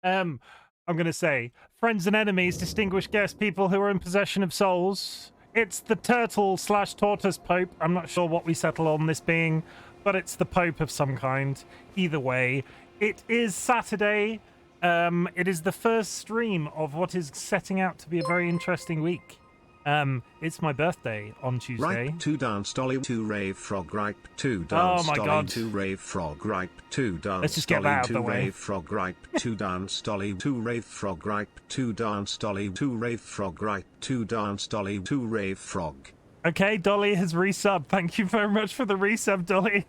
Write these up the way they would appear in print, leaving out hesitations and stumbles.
Um, I'm going to say, friends and enemies, distinguished guests, people who are in possession of souls. It's the turtle/tortoise pope. I'm not sure what we settle on this being, but it's the pope of some kind. Either way, it is Saturday. It is the first stream of what is setting out to be a very interesting week. It's my birthday on Tuesday. Ripe to dance dolly to rave frog ripe to dance Oh my dolly God. to rave frog ripe to dance Let's just get dolly that out of to the way. rave frog ripe to dance dolly to rave frog ripe to dance dolly to rave frog ripe to dance dolly to rave frog. Okay, Dolly has resubbed. Thank you very much for the resub, Dolly.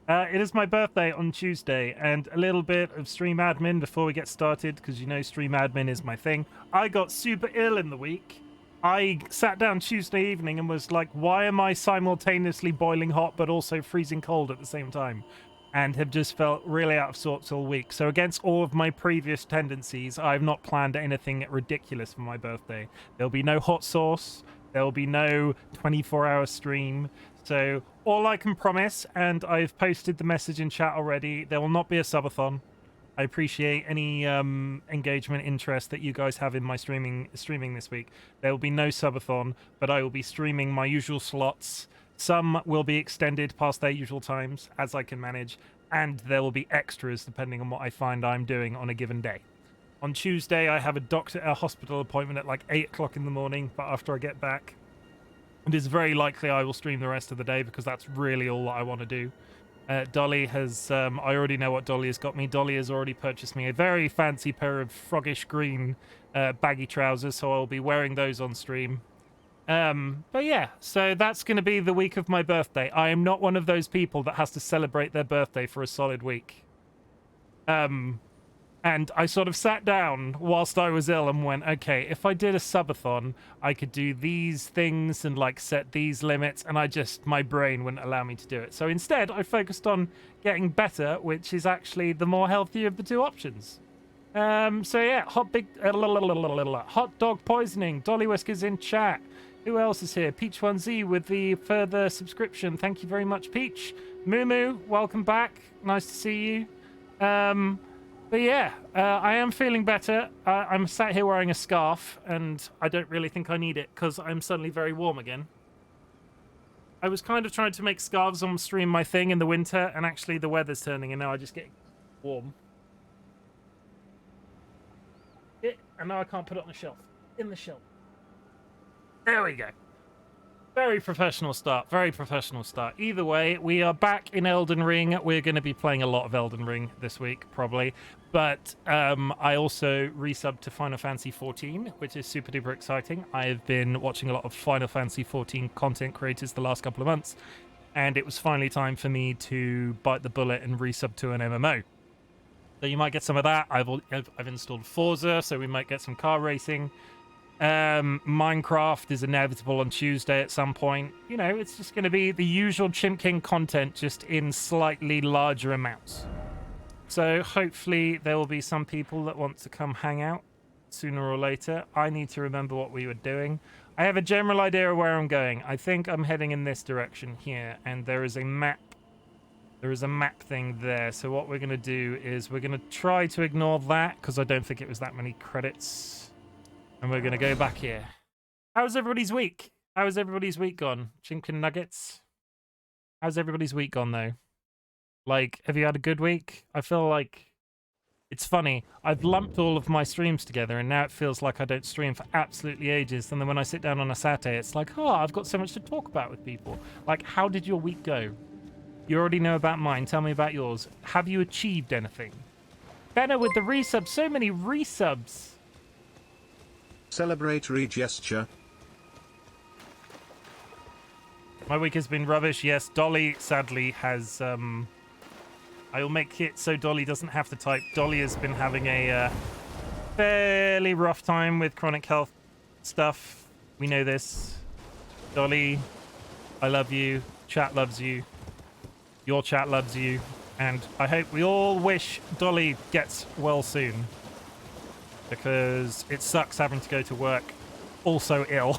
It is my birthday on Tuesday, and a little bit of stream admin before we get started, because you know stream admin is my thing. I got super ill in the week. I sat down Tuesday evening and was like, why am I simultaneously boiling hot but also freezing cold at the same time? And have just felt really out of sorts all week. So against all of my previous tendencies, I've not planned anything ridiculous for my birthday. There'll be no hot sauce. There'll be no 24-hour stream. So all I can promise, and I've posted the message in chat already, there will not be a subathon. I appreciate any engagement, interest that you guys have in my streaming this week. There will be no subathon, but I will be streaming my usual slots. Some will be extended past their usual times, as I can manage, and there will be extras depending on what I find I'm doing on a given day. On Tuesday, I have a hospital appointment at like 8 o'clock in the morning, but after I get back, it is very likely I will stream the rest of the day because that's really all that I want to do. Dolly has, I already know what Dolly has got me. Dolly has already purchased me a very fancy pair of froggish green baggy trousers, so I'll be wearing those on stream. But yeah, so that's going to be the week of my birthday. I am not one of those people that has to celebrate their birthday for a solid week. And I sort of sat down whilst I was ill and went, okay, if I did a subathon, I could do these things and like set these limits, and my brain wouldn't allow me to do it. So instead, I focused on getting better, which is actually the more healthy of the two options. So yeah, hot dog poisoning, DollyWhiskers in chat. Who else is here? Peach1Z with the further subscription. Thank you very much, Peach. Moo, welcome back. Nice to see you. But yeah, I am feeling better. I'm sat here wearing a scarf, and I don't really think I need it because I'm suddenly very warm again. I was kind of trying to make scarves on stream my thing in the winter, and actually the weather's turning, and now I just get warm. And now I can't put it on the shelf. In the shelf. There we go. Very professional start. Very professional start. Either way, we are back in Elden Ring. We're going to be playing a lot of Elden Ring this week, probably. But I also resubbed to Final Fantasy XIV, which is super duper exciting. I've been watching a lot of Final Fantasy XIV content creators the last couple of months, and it was finally time for me to bite the bullet and resub to an MMO. So you might get some of that. I've installed Forza, so we might get some car racing. Minecraft is inevitable on Tuesday at some point. You know, it's just going to be the usual Chimken content, just in slightly larger amounts. So hopefully there will be some people that want to come hang out sooner or later. I need to remember what we were doing. I have a general idea of where I'm going. I think I'm heading in this direction here, and there is a map. There is a map thing there. So what we're going to do is we're going to try to ignore that because I don't think it was that many credits. And we're going to go back here. How's everybody's week? How's everybody's week gone? Chimken Nuggets? How's everybody's week gone, though? Like, have you had a good week? I feel like it's funny. I've lumped all of my streams together, and now it feels like I don't stream for absolutely ages. And then when I sit down on a Saturday, it's like, oh, I've got so much to talk about with people. Like, how did your week go? You already know about mine. Tell me about yours. Have you achieved anything? Benna with the resubs. So many resubs. Celebratory gesture. My week has been rubbish. Yes, Dolly sadly has. I will make it so Dolly doesn't have to type. Dolly has been having a fairly rough time with chronic health stuff. We know this. Dolly, I love you. Chat loves you. Your chat loves you. And I hope we all wish Dolly gets well soon. Because it sucks having to go to work also ill.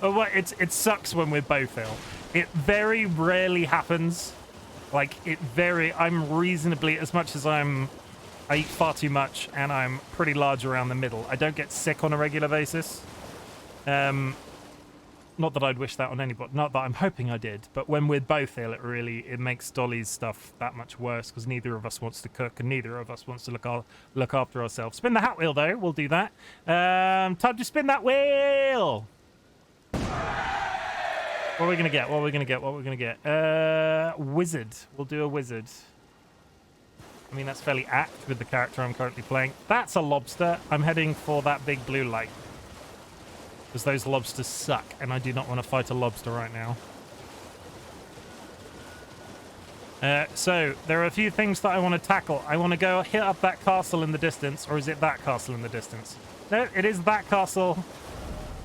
It sucks when we're both ill. It very rarely happens. Like, I'm reasonably, as much as I I eat far too much, and I'm pretty large around the middle. I don't get sick on a regular basis. Not that I'd wish that on anybody. Not that I'm hoping I did. But when we're both ill, it makes Dolly's stuff that much worse because neither of us wants to cook and neither of us wants to look after ourselves. Spin the hat wheel, though. We'll do that. Time to spin that wheel. What are we going to get? What are we going to get? What are we going to get? Wizard. We'll do a wizard. I mean, that's fairly apt with the character I'm currently playing. That's a lobster. I'm heading for that big blue light. Because those lobsters suck, and I do not want to fight a lobster right now. So, there are a few things that I want to tackle. I want to go hit up that castle in the distance, or is it that castle in the distance? No, it is that castle.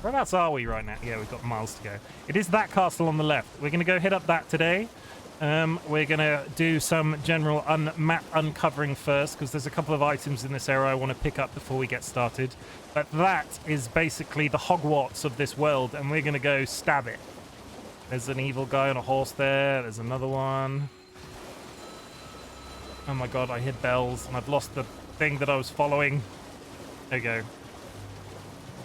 Whereabouts are we right now? Yeah, we've got miles to go. It is that castle on the left. We're going to go hit up that today. We're going to do some general map uncovering first, because there's a couple of items in this area I want to pick up before we get started. But that is basically the Hogwarts of this world, and we're going to go stab it. There's an evil guy on a horse there. There's another one. Oh my god, I hit bells, and I've lost the thing that I was following. There you go.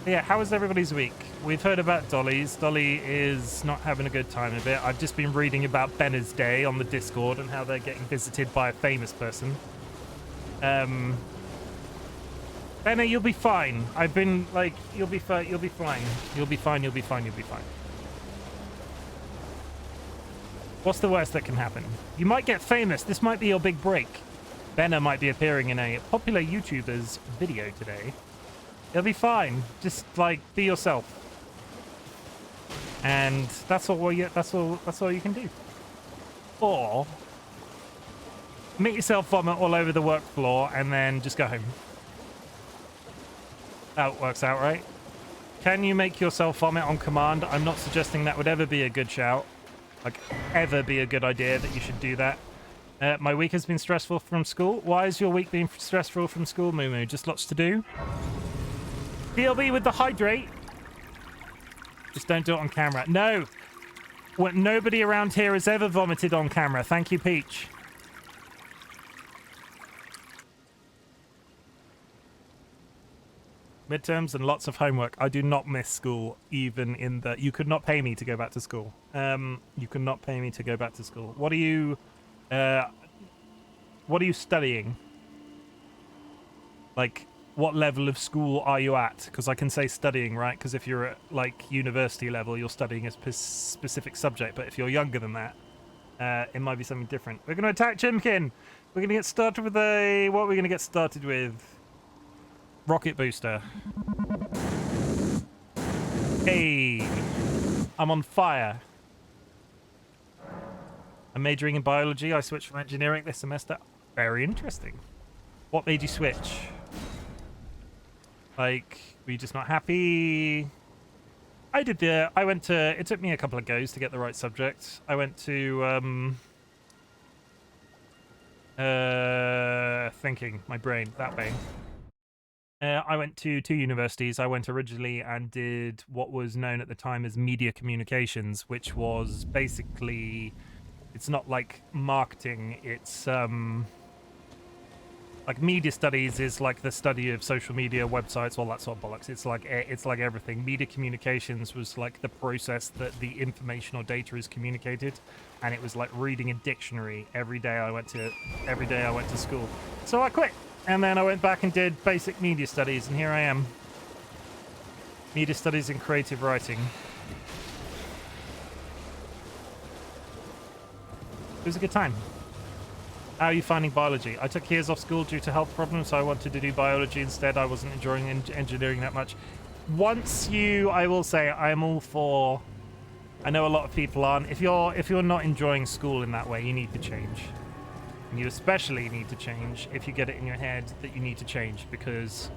Yeah, how was everybody's week? We've heard about Dolly's. Dolly is not having a good time of it. I've just been reading about Benner's Day on the Discord and how they're getting visited by a famous person. Benner, you'll be fine. I've been like, you'll be fine. You'll be fine. You'll be fine. You'll be fine. You'll be fine. What's the worst that can happen? You might get famous. This might be your big break. Benner might be appearing in a popular YouTuber's video today. It'll be fine. Just like be yourself, and that's all you can do. Or make yourself vomit all over the work floor and then just go home. That works out, right? Can you make yourself vomit on command? I'm not suggesting that would ever be a good shout, like ever be a good idea that you should do that. My week has been stressful from school. Why has your week been stressful from school, Moo? Just lots to do. DLB with the hydrate. Just don't do it on camera. No. Nobody around here has ever vomited on camera. Thank you, Peach. Midterms and lots of homework. I do not miss school, even in the... You could not pay me to go back to school. You could not pay me to go back to school. What are you studying? Like... What level of school are you at? Because I can say studying, right? Because if you're at, like, university level, you're studying a specific subject. But if you're younger than that, it might be something different. We're going to attack Chimken. We're going to get started with a... What are we going to get started with? Rocket booster. Hey. I'm on fire. I'm majoring in biology. I switched from engineering this semester. Very interesting. What made you switch? Like, were you just not happy? It took me a couple of goes to get the right subject. I went to, thinking, my brain, that way. I went to 2 universities. I went originally and did what was known at the time as media communications, which was basically, it's not like marketing, it's, like media studies is like the study of social media, websites, all that sort of bollocks. It's like everything. Media communications was like the process that the information or data is communicated, and it was like reading a dictionary every day I went to school. So I quit, and then I went back and did basic media studies, and here I am. Media studies and creative writing. It was a good time. How are you finding biology? I took years off school due to health problems, so I wanted to do biology instead. I wasn't enjoying engineering that much. I will say, I am all for... I know a lot of people aren't. If you're not enjoying school in that way, you need to change. And you especially need to change if you get it in your head that you need to change, because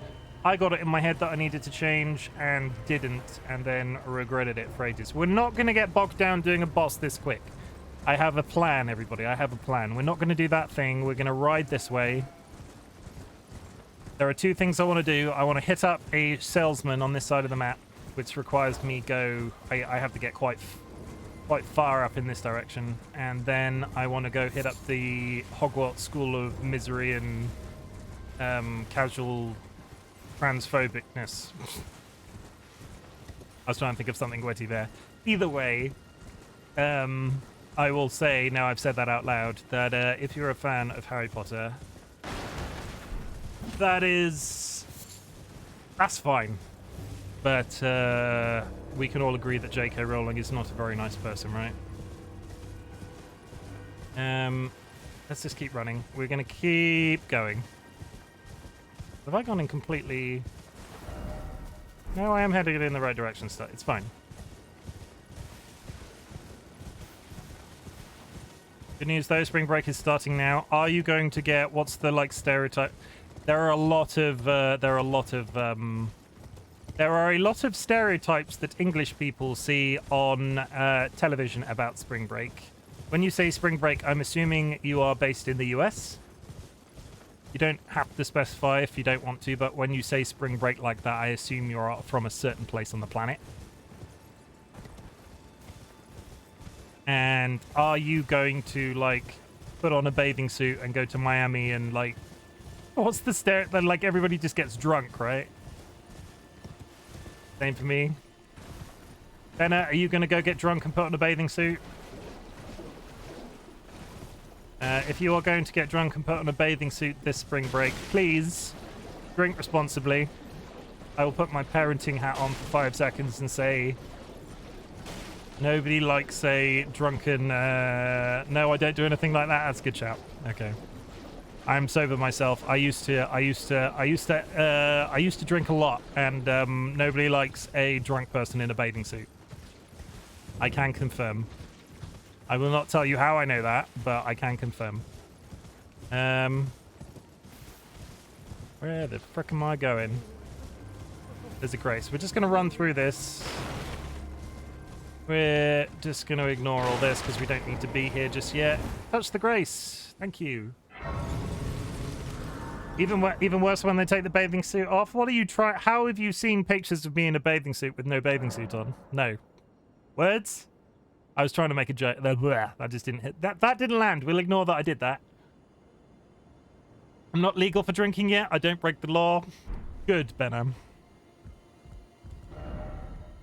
I got it in my head that I needed to change and didn't, and then regretted it for ages. We're not going to get bogged down doing a boss this quick. I have a plan, everybody. I have a plan. We're not going to do that thing. We're going to ride this way. There are 2 things I want to do. I want to hit up a salesman on this side of the map, which requires me go... I have to get quite far up in this direction. And then I want to go hit up the Hogwarts School of Misery and casual transphobicness. I was trying to think of something witty there. Either way, I will say, now I've said that out loud, that if you're a fan of Harry Potter, that's fine. But we can all agree that J.K. Rowling is not a very nice person, right? Let's just keep running. We're going to keep going. Have I gone in completely... No, I am heading in the right direction still. It's fine. Good news though, spring break is starting now. Are you going to get, what's the like stereotype? There are a lot of stereotypes that English people see on television about spring break. When you say spring break, I'm assuming you are based in the US. You don't have to specify if you don't want to, but when you say spring break like that, I assume you're from a certain place on the planet. And are you going to, like, put on a bathing suit and go to Miami and, like... What's the then, like, everybody just gets drunk, right? Same for me. Benna, are you going to go get drunk and put on a bathing suit? If you are going to get drunk and put on a bathing suit this spring break, please drink responsibly. I will put my parenting hat on for 5 seconds and say... Nobody likes a drunken... No, I don't do anything like that. That's a good shout. Okay. I'm sober myself. I used to drink a lot, and nobody likes a drunk person in a bathing suit. I can confirm. I will not tell you how I know that, but I can confirm. Where the frick am I going? There's a grace. We're just going to run through this. We're just going to ignore all this because we don't need to be here just yet. Touch the grace. Thank you. Even worse when they take the bathing suit off. What are you trying? How have you seen pictures of me in a bathing suit with no bathing suit on? No. Words? I was trying to make a joke. That just didn't hit. That didn't land. We'll ignore that I did that. I'm not legal for drinking yet. I don't break the law. Good, Benham.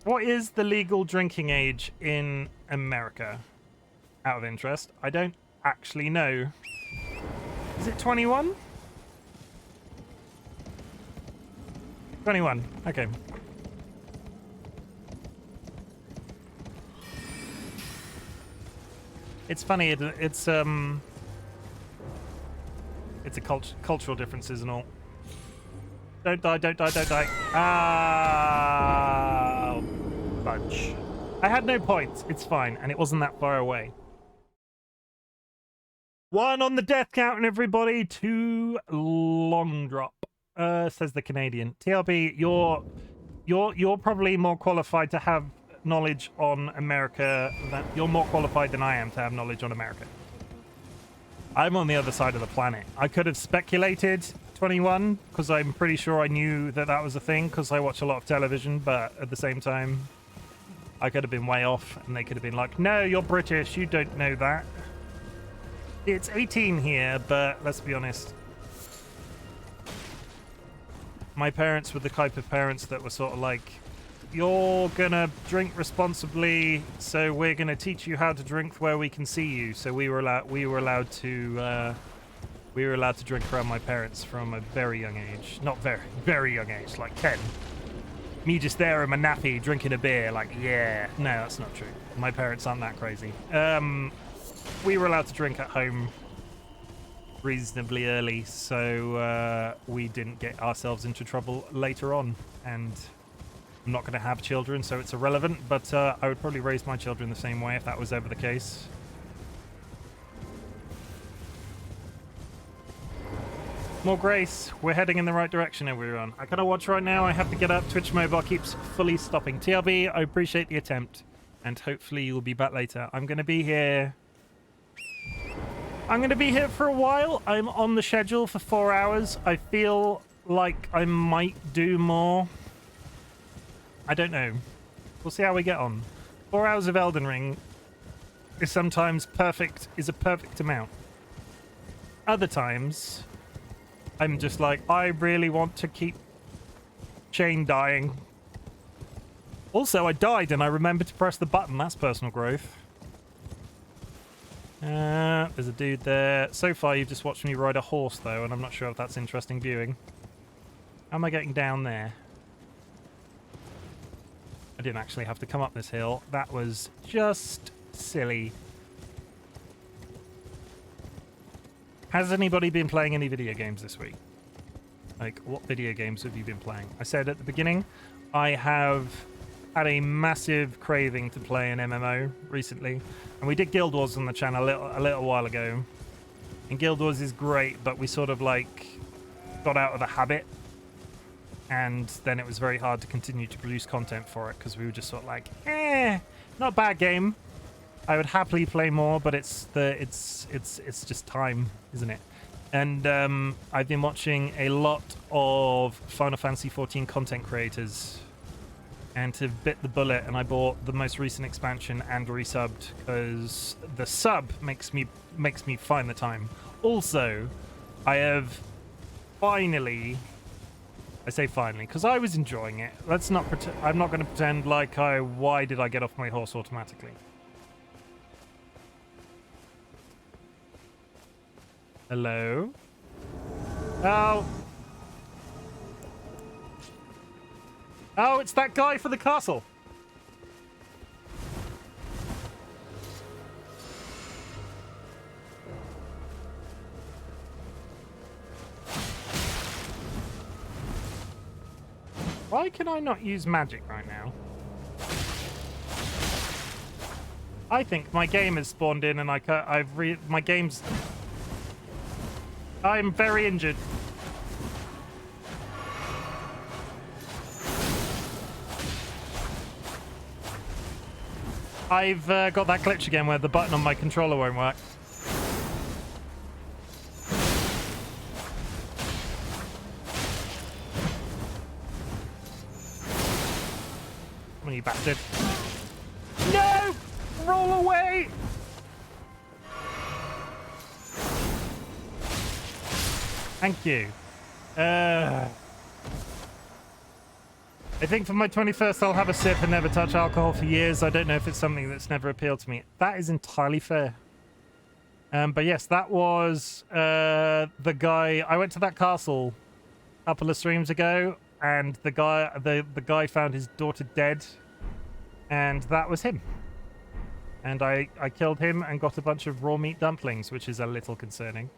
What is the legal drinking age in America? Out of interest. I don't actually know. Is it 21? 21. Okay. It's funny. It's a cultural differences and all. Don't die! Don't die! Don't die! Ah, fudge. I had no points. It's fine, and it wasn't that far away. 1 on the death count, and everybody. 2 long drop. Says the Canadian. TLB, you're probably more qualified to have knowledge on America. You're more qualified than I am to have knowledge on America. I'm on the other side of the planet. I could have speculated 21 because I'm pretty sure I knew that was a thing because I watch a lot of television, but at the same time, I could have been way off and they could have been like, no, you're British, you don't know that. It's 18 here, but let's be honest. My parents were the type of parents that were sort of like, you're gonna drink responsibly, so we're gonna teach you how to drink where we can see you. So we were allowed to drink around my parents from a very young age. Not very young age, like 10. Me just there in my nappy drinking a beer, like, yeah. No, that's not true. My parents aren't that crazy. We were allowed to drink at home reasonably early, so we didn't get ourselves into trouble later on. And I'm not going to have children, so it's irrelevant, but I would probably raise my children the same way if that was ever the case. More grace. We're heading in the right direction, everyone. I cannot watch right now. I have to get up. Twitch mobile keeps fully stopping. TLB, I appreciate the attempt, and hopefully you'll be back later. I'm going to be here for a while. I'm on the schedule for 4 hours. I feel like I might do more. I don't know. We'll see how we get on. 4 hours of Elden Ring is sometimes perfect, is a perfect amount. Other times, I'm just like, I really want to keep chain dying. Also, I died and I remembered to press the button. That's personal growth. There's a dude there. So far, you've just watched me ride a horse, though, and I'm not sure if that's interesting viewing. How am I getting down there? I didn't actually have to come up this hill. That was just silly. Has anybody been playing any video games this week? Like, what video games have you been playing? I said at the beginning, I have had a massive craving to play an MMO recently. And we did Guild Wars on the channel a little while ago. And Guild Wars is great, but we sort of, like, got out of the habit. And then it was very hard to continue to produce content for it, because we were just sort of like, not a bad game. I would happily play more, but it's just time, isn't it? And I've been watching a lot of Final Fantasy XIV content creators, and to bit the bullet, and I bought the most recent expansion and resubbed because the sub makes me find the time. Also, I have finally, I say finally because I was enjoying it. Let's not pretend. I'm not going to pretend like why did I get off my horse automatically? Hello? Oh. Oh, it's that guy for the castle. Why can I not use magic right now? I think my game has spawned in and my game's... I'm very injured. I've got that glitch again where the button on my controller won't work. Come on, you bastard. No! Roll away! Thank you. I think for my 21st, I'll have a sip and never touch alcohol for years. I don't know if it's something that's never appealed to me. That is entirely fair. But yes, that was the guy. I went to that castle a couple of streams ago, and the guy found his daughter dead, and that was him. And I killed him and got a bunch of raw meat dumplings, which is a little concerning.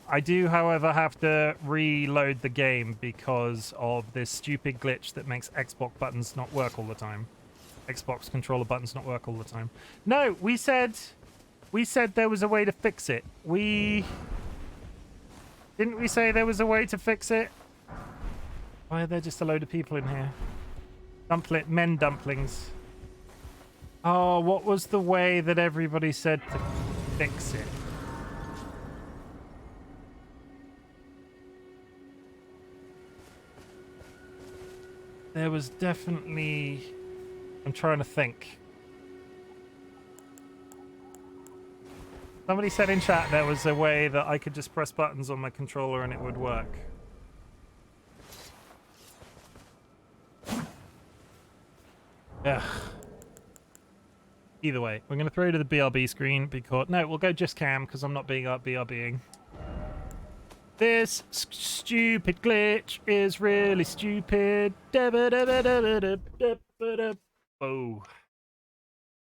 I do, however, have to reload the game because of this stupid glitch that makes Xbox buttons not work all the time. Xbox controller buttons not work all the time. No, we said there was a way to fix it. Didn't we say there was a way to fix it? Why are there just a load of people in here? Men dumplings. Oh, what was the way that everybody said to fix it? There was definitely... I'm trying to think. Somebody said in chat there was a way that I could just press buttons on my controller and it would work. Ugh. Either way, we're going to throw to the BRB screen because... No, we'll go just cam because I'm not being BRBing. This stupid glitch is really stupid. Oh.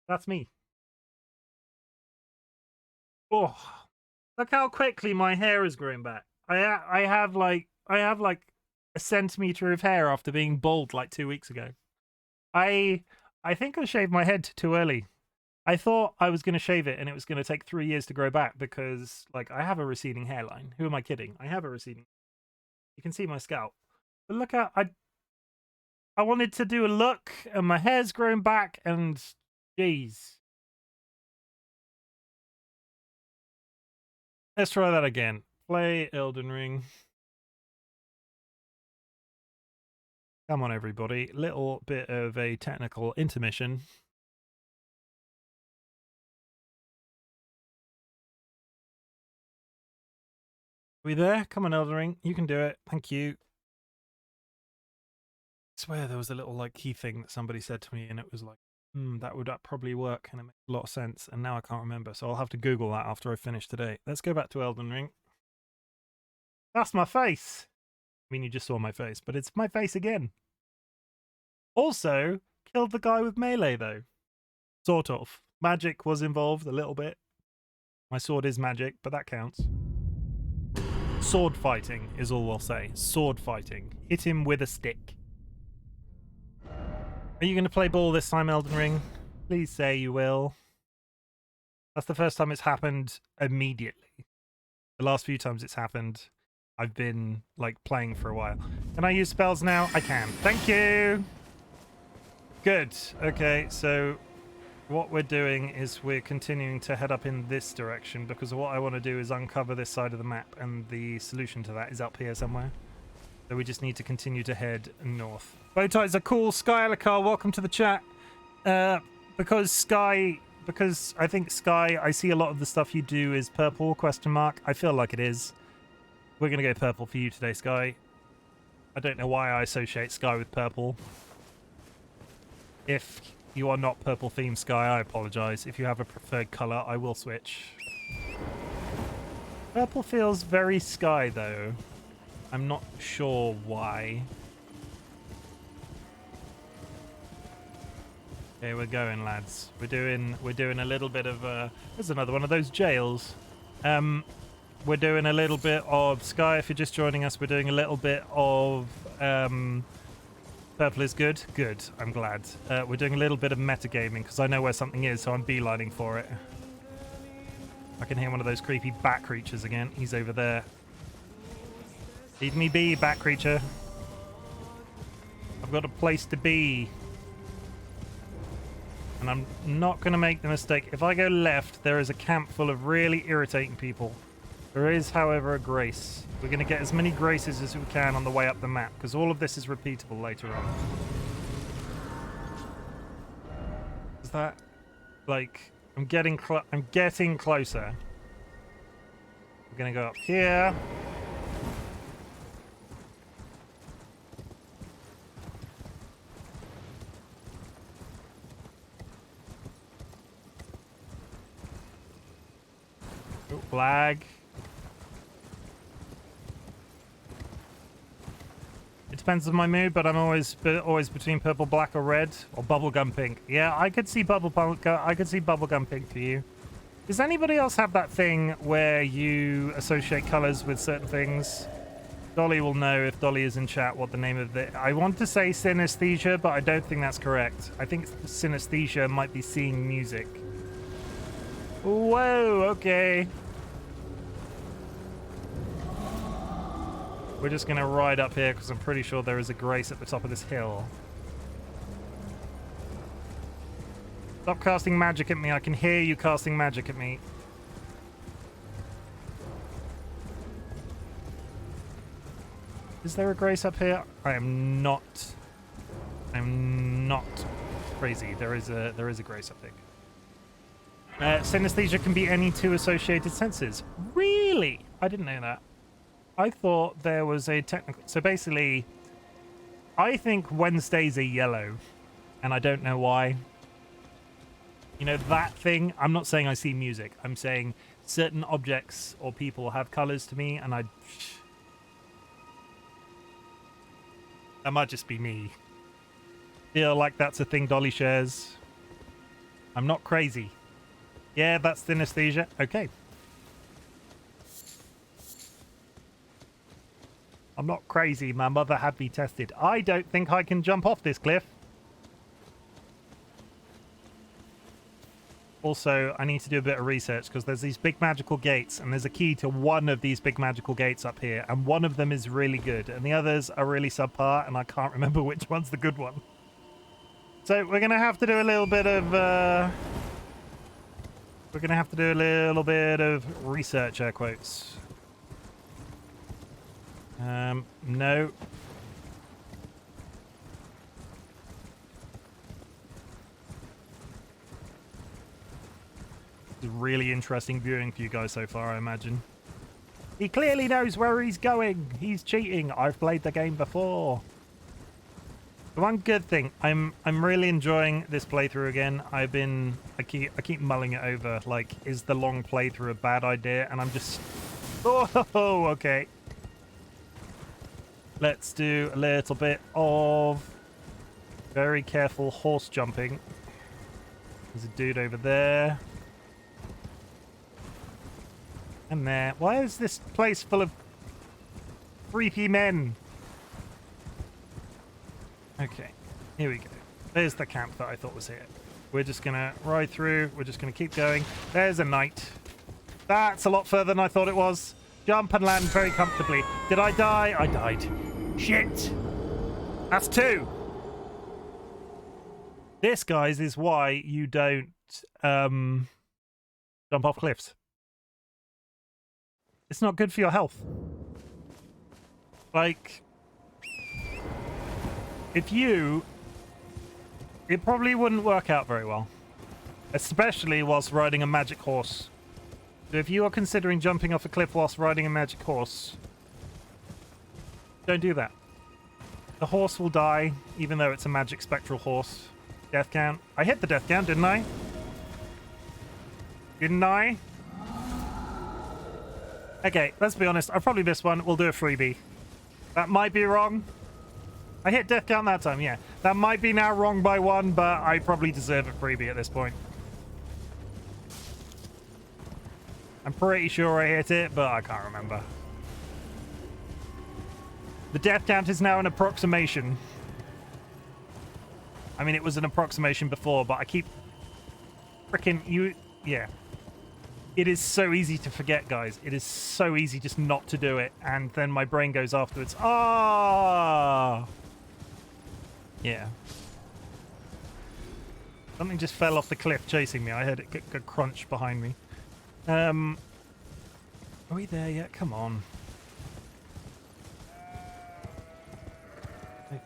That's me. Oh. Look how quickly my hair is growing back. I have like a centimeter of hair after being bald like 2 weeks ago. I think I shaved my head too early. I thought I was going to shave it and it was going to take 3 years to grow back because, like, I have a receding hairline. Who am I kidding? I have a receding... You can see my scalp. But look how... I wanted to do a look and my hair's grown back and... Jeez. Let's try that again. Play Elden Ring. Come on, everybody. Little bit of a technical intermission. we there? Come on, Elden Ring. You can do it. Thank you. I swear there was a little like key thing that somebody said to me and it was like, that would probably work and it makes a lot of sense. And now I can't remember. So I'll have to Google that after I finish today. Let's go back to Elden Ring. That's my face. I mean, you just saw my face, but it's my face again. Also, killed the guy with melee though. Sort of. Magic was involved a little bit. My sword is magic, but that counts. Sword fighting is all we'll say. Sword fighting. Hit him with a stick. Are you going to play ball this time, Elden Ring? Please say you will. That's the first time it's happened immediately. The last few times it's happened, I've been, like, playing for a while. Can I use spells now? I can. Thank you! Good. Okay, so what we're doing is we're continuing to head up in this direction because what I want to do is uncover this side of the map, and the solution to that is up here somewhere. So we just need to continue to head north. Bow ties are cool. Sky Alakar, welcome to the chat. Because I think Sky, I see a lot of the stuff you do is purple, question mark. I feel like it is. We're going to go purple for you today, Sky. I don't know why I associate Sky with purple. If you are not purple themed, Sky, I apologize. If you have a preferred color, I will switch. Purple feels very Sky, though. I'm not sure why. Okay, we're going, lads. We're doing a little bit of there's another one of those jails. We're doing a little bit of Sky. If you're just joining us, we're doing a little bit of purple is good. Good. I'm glad. We're doing a little bit of metagaming because I know where something is, so I'm beelining for it. I can hear one of those creepy bat creatures again. He's over there. Leave me be, bat creature. I've got a place to be. And I'm not going to make the mistake. If I go left, there is a camp full of really irritating people. There is, however, a grace. We're going to get as many graces as we can on the way up the map, because all of this is repeatable later on. Is that... like... I'm getting closer. We're going to go up here. Flag. It depends on my mood, but I'm always between purple, black, or red, or bubblegum pink. Yeah, I could see bubblegum pink for you. Does anybody else have that thing where you associate colors with certain things? Dolly will know if Dolly is in chat what the name of the... I want to say synesthesia, but I don't think that's correct. I think synesthesia might be seeing music. Whoa, okay. We're just going to ride up here because I'm pretty sure there is a grace at the top of this hill. Stop casting magic at me. I can hear you casting magic at me. Is there a grace up here? I'm not crazy. There is a grace, I think. Synesthesia can be any two associated senses. Really? I didn't know that. I thought there was a technical... So basically, I think Wednesdays are yellow, and I don't know why. You know, that thing, I'm not saying I see music. I'm saying certain objects or people have colors to me, and that might just be me. Feel like that's a thing Dolly shares. I'm not crazy. Yeah, that's synesthesia. Okay. I'm not crazy. My mother had me tested. I don't think I can jump off this cliff. Also, I need to do a bit of research because there's these big magical gates, and there's a key to one of these big magical gates up here, and one of them is really good, and the others are really subpar, and I can't remember which one's the good one. So we're going to have to do a little bit of... we're going to have to do a little bit of research, air quotes. No. It's really interesting viewing for you guys so far, I imagine. He clearly knows where he's going. He's cheating. I've played the game before. The one good thing, I'm really enjoying this playthrough again. I keep mulling it over. Like, is the long playthrough a bad idea? And I'm just, oh, okay. Let's do a little bit of very careful horse jumping. There's a dude over there. And there. Why is this place full of creepy men? Okay, here we go. There's the camp that I thought was here. We're just gonna ride through. We're just gonna keep going. There's a knight. That's a lot further than I thought it was. Jump and land very comfortably. Did I die? I died. Shit! That's 2. This, guys, is why you don't jump off cliffs. It's not good for your health. Like, it probably wouldn't work out very well, especially whilst riding a magic horse. So if you are considering jumping off a cliff whilst riding a magic horse, don't do that. The horse will die, even though it's a magic spectral horse. Death count. I hit the death count, didn't I? Didn't I? Okay, let's be honest. I probably missed one. We'll do a freebie. That might be wrong. I hit death count that time, yeah. That might be now wrong by 1, but I probably deserve a freebie at this point. I'm pretty sure I hit it, but I can't remember. The death count is now an approximation. I mean, it was an approximation before, but I keep freaking yeah. It is so easy to forget, guys. It is so easy just not to do it, and then my brain goes afterwards. Ah! Yeah. Something just fell off the cliff chasing me. I heard it get crunch behind me. Are we there yet? Come on. I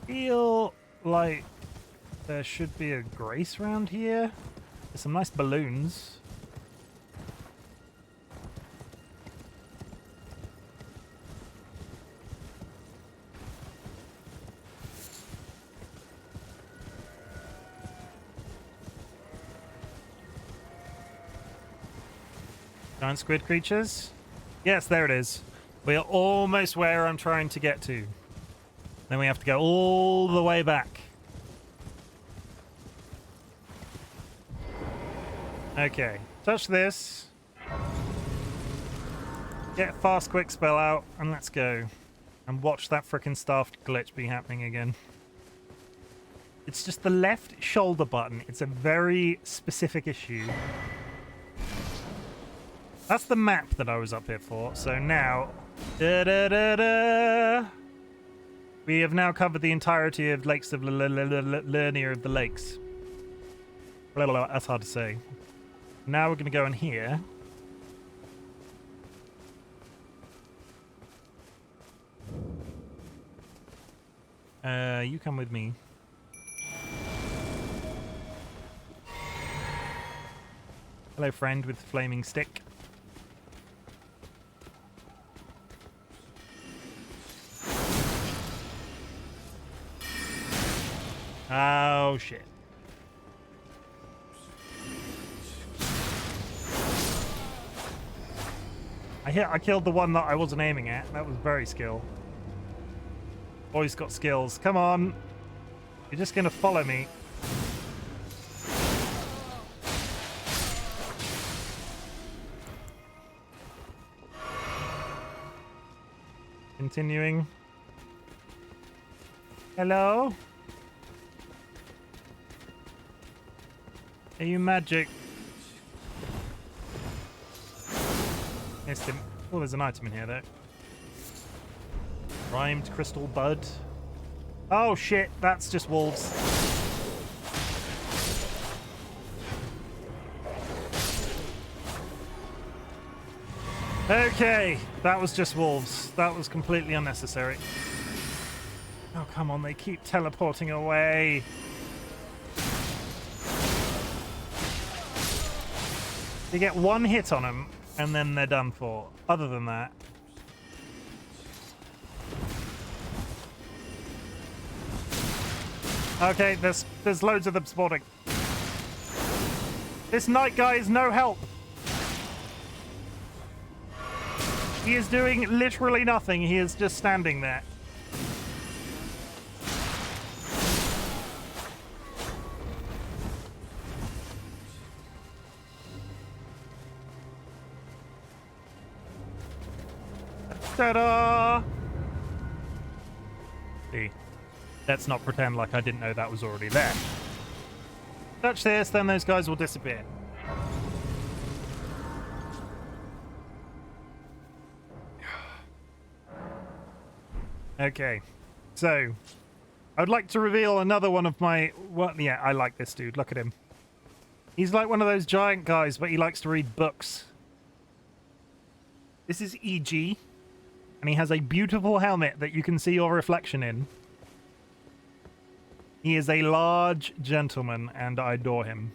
feel like there should be a grace round here. There's some nice balloons. Giant squid creatures? Yes, there it is. We are almost where I'm trying to get to. Then we have to go all the way back. Okay, touch this. Get fast quick spell out, and let's go. And watch that frickin' staffed glitch be happening again. It's just the left shoulder button. It's a very specific issue. That's the map that I was up here for. So now, we have now covered the entirety of Lakes of Lernia of the Lakes. That's hard to say. Now we're going to go in here. You come with me. Hello, friend with flaming stick. Oh, shit. I killed the one that I wasn't aiming at. That was very skill. Boy's got skills. Come on. You're just going to follow me. Continuing. Hello? Are you magic? Missed him. Oh, there's an item in here, though. Rhymed crystal bud. Oh, shit. That's just wolves. Okay. That was just wolves. That was completely unnecessary. Oh, come on. They keep teleporting away. You get one hit on them, and then they're done for. Other than that, Okay, there's loads of them spawning. This knight guy is no help. He is doing literally nothing. He is just standing there. Ta-da! See, let's not pretend like I didn't know that was already there. Touch this, then those guys will disappear. Okay, so I would like to reveal another one of my... Well, yeah, I like this dude. Look at him. He's like one of those giant guys, but he likes to read books. This is EG, and he has a beautiful helmet that you can see your reflection in. He is a large gentleman, and I adore him.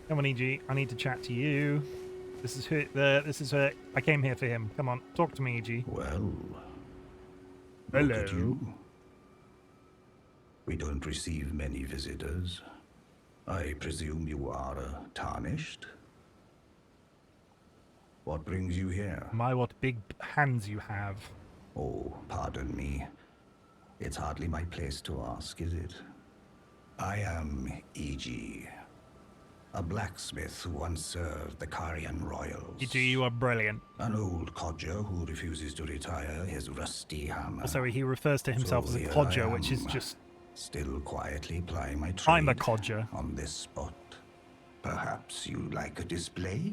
Come on, EG. I need to chat to you. This is who. This is who. I came here for him. Come on, talk to me, EG. Well, hello. Look at you. We don't receive many visitors. I presume you are tarnished. What brings you here? My, what big hands you have. Oh, pardon me. It's hardly my place to ask, is it? I am E.G., a blacksmith who once served the Carian royals. EG, you are brilliant. An old codger who refuses to retire his rusty hammer. Also, he refers to himself So as a here codger, I which is am, just... still quietly plying my trade. I'm a codger. On this spot. Perhaps you'd like a display?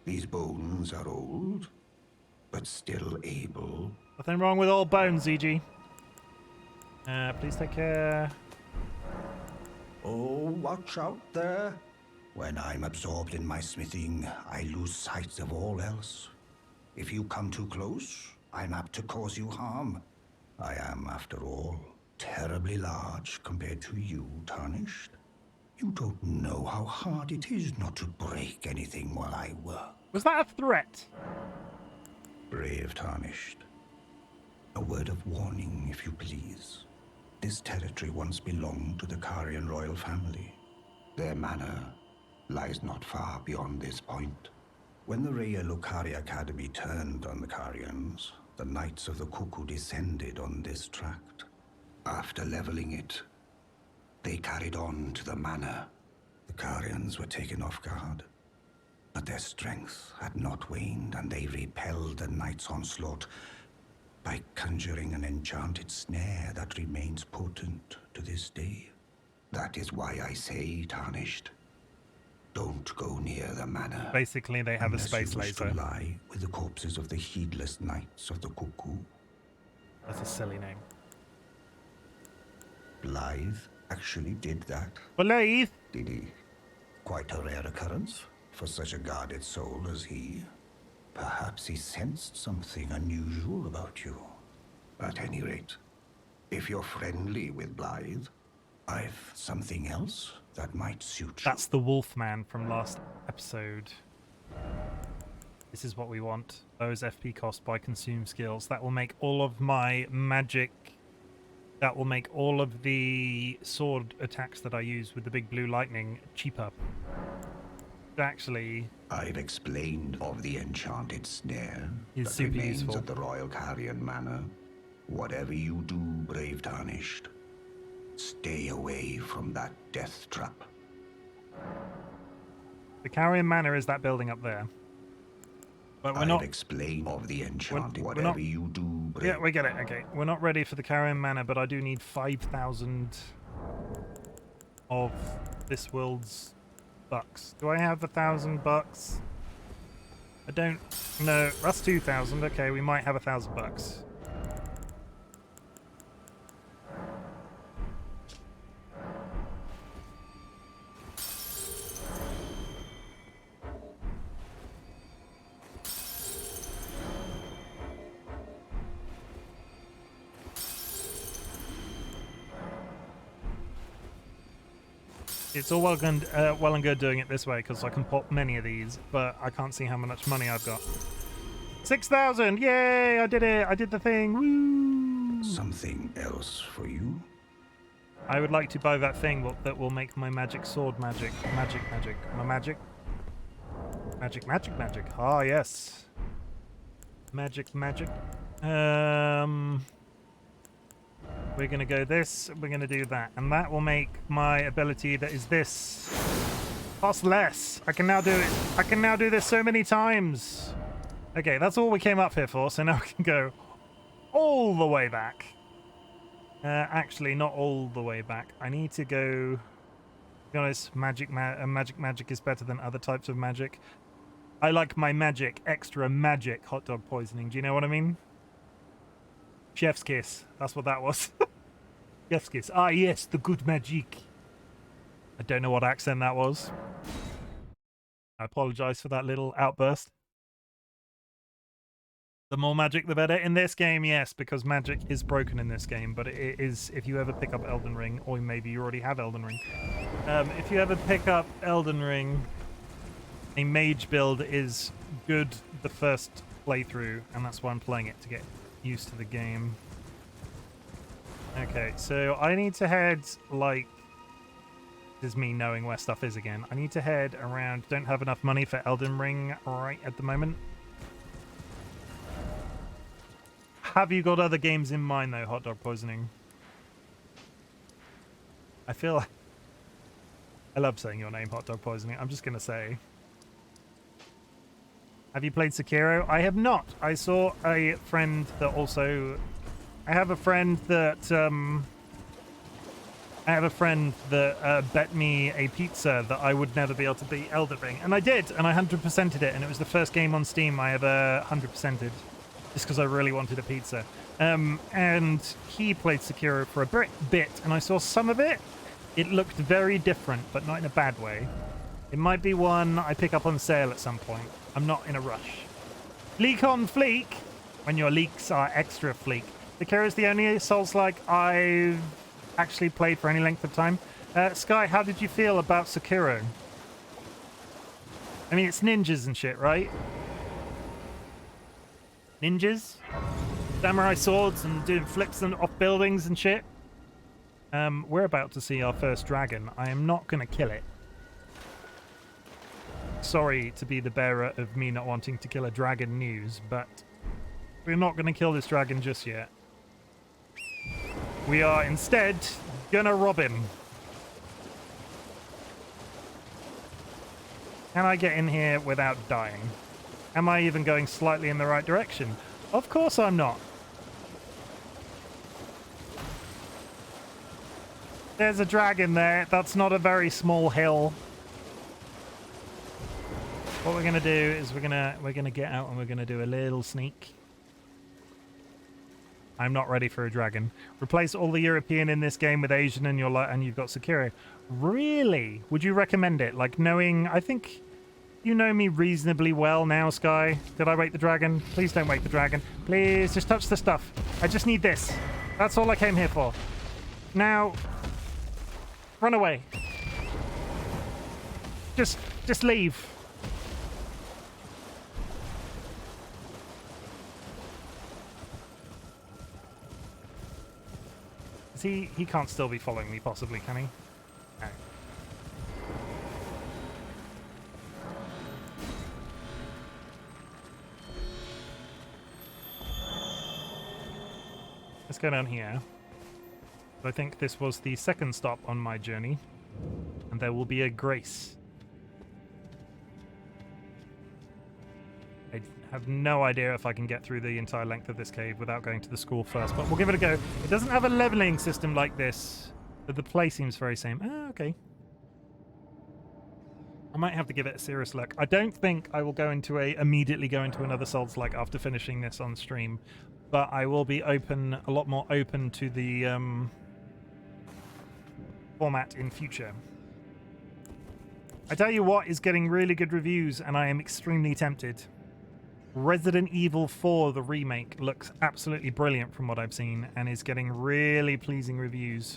These bones are old, but still able. Nothing wrong with old bones, EG. Please take care. Oh, watch out there. When I'm absorbed in my smithing, I lose sight of all else. If you come too close, I'm apt to cause you harm. I am, after all, terribly large compared to you, Tarnished. You don't know how hard it is not to break anything while I work. Was that a threat? Brave Tarnished. A word of warning, if you please. This territory once belonged to the Carian royal family. Their manor lies not far beyond this point. When the Raya Lucaria Academy turned on the Carians, the Knights of the Cuckoo descended on this tract. After leveling it, they carried on to the manor. The Carians were taken off guard, but their strength had not waned, and they repelled the Knights' onslaught by conjuring an enchanted snare that remains potent to this day. That is why I say, Tarnished, don't go near the manor. Basically, they have a space laser. To lie with the corpses of the heedless Knights of the Cuckoo. That's a silly name. Blythe actually did that. Blythe? Did he? Quite a rare occurrence for such a guarded soul as he. Perhaps he sensed something unusual about you. At any rate, if you're friendly with Blythe, I've something else that might suit you. That's the Wolfman from last episode. This is what we want. Those FP cost by consume skills. That will make all of my magic... That will make all of the sword attacks that I use with the big blue lightning cheaper. Actually, I've explained of the enchanted snare It's that super remains useful. at the Royal Carian Manor. Whatever you do, brave Tarnished, stay away from that death trap. the Carrion Manor is that building up there. But we're I've not... explained of the enchanted. we're Whatever not- you do, brave. Yeah, we get it. Okay, we're not ready for the Carrion Manor, but I do need 5,000 of this world's bucks. Do I have 1,000 bucks? I don't know. That's 2,000. Okay, we might have 1,000 bucks. It's all well and good doing it this way because I can pop many of these, but I can't see how much money I've got. 6,000! Yay! I did it! I did the thing! Woo! Something else for you? I would like to buy that thing that will make my magic sword magic. Magic. My magic. Magic. Ah, yes. Magic. We're gonna go this, we're gonna do that. And that will make my ability that is this cost less. I can now do it. I can now do this so many times. Okay, that's all we came up here for, so now we can go all the way back. Actually, not all the way back. I need to go... To be honest, magic is better than other types of magic. I like my magic extra magic hot dog poisoning. Do you know what I mean? Chef's kiss. That's what that was. Chef's kiss. Ah, yes, the good magic. I don't know what accent that was. I apologize for that little outburst. The more magic, the better. In this game, yes, because magic is broken in this game, but it is, if you ever pick up Elden Ring, or maybe you already have Elden Ring, if you ever pick up Elden Ring, a mage build is good the first playthrough, and that's why I'm playing it, to get used to the game. Okay, so I need to head, like, this is me knowing where stuff is again. I need to head around, don't have enough money for Elden Ring right at the moment. Have you got other games in mind, though, hot dog poisoning? I feel... I love saying your name, hot dog poisoning. I'm just going to say... Have you played Sekiro? I have not. I saw a friend that also... I have a friend that... bet me a pizza that I would never be able to beat Elden Ring. And I did, and I 100%ed it, and it was the first game on Steam I ever 100%ed. Just because I really wanted a pizza. And he played Sekiro for a bit, and I saw some of it. It looked very different, but not in a bad way. It might be one I pick up on sale at some point. I'm not in a rush. Leak on fleek, when your leaks are extra fleek. Sekiro is the only Souls-like I've actually played for any length of time. Sky, how did you feel about Sekiro? I mean, it's ninjas and shit, right? Ninjas, samurai swords, and doing flips and off buildings and shit. We're about to see our first dragon. I am not going to kill it. Sorry to be the bearer of me not wanting to kill a dragon news, but we're not going to kill this dragon just yet. We are instead gonna rob him. Can I get in here without dying? Am I even going slightly in the right direction? Of course I'm not. There's a dragon there. That's not a very small hill. What we're gonna do is we're gonna get out and we're gonna do a little sneak. I'm not ready for a dragon. Replace all the European in this game with Asian and you've got Sekiro. Really? Would you recommend it? Like, knowing, I think you know me reasonably well now, Sky. Did I wake the dragon? Please don't wake the dragon. Please, just touch the stuff. I just need this. That's all I came here for. Now, run away. Just leave. He can't still be following me, possibly, can he? No. Let's go down here. I think this was the second stop on my journey, and there will be a grace. I have no idea if I can get through the entire length of this cave without going to the school first, but we'll give it a go. It doesn't have a leveling system like this, but the play seems very same. Ah, okay. I might have to give it a serious look. I don't think I will immediately go into another Souls-like after finishing this on stream, but I will be a lot more open to the format in future. I tell you what is getting really good reviews, and I am extremely tempted. Resident Evil 4, the remake, looks absolutely brilliant from what I've seen and is getting really pleasing reviews.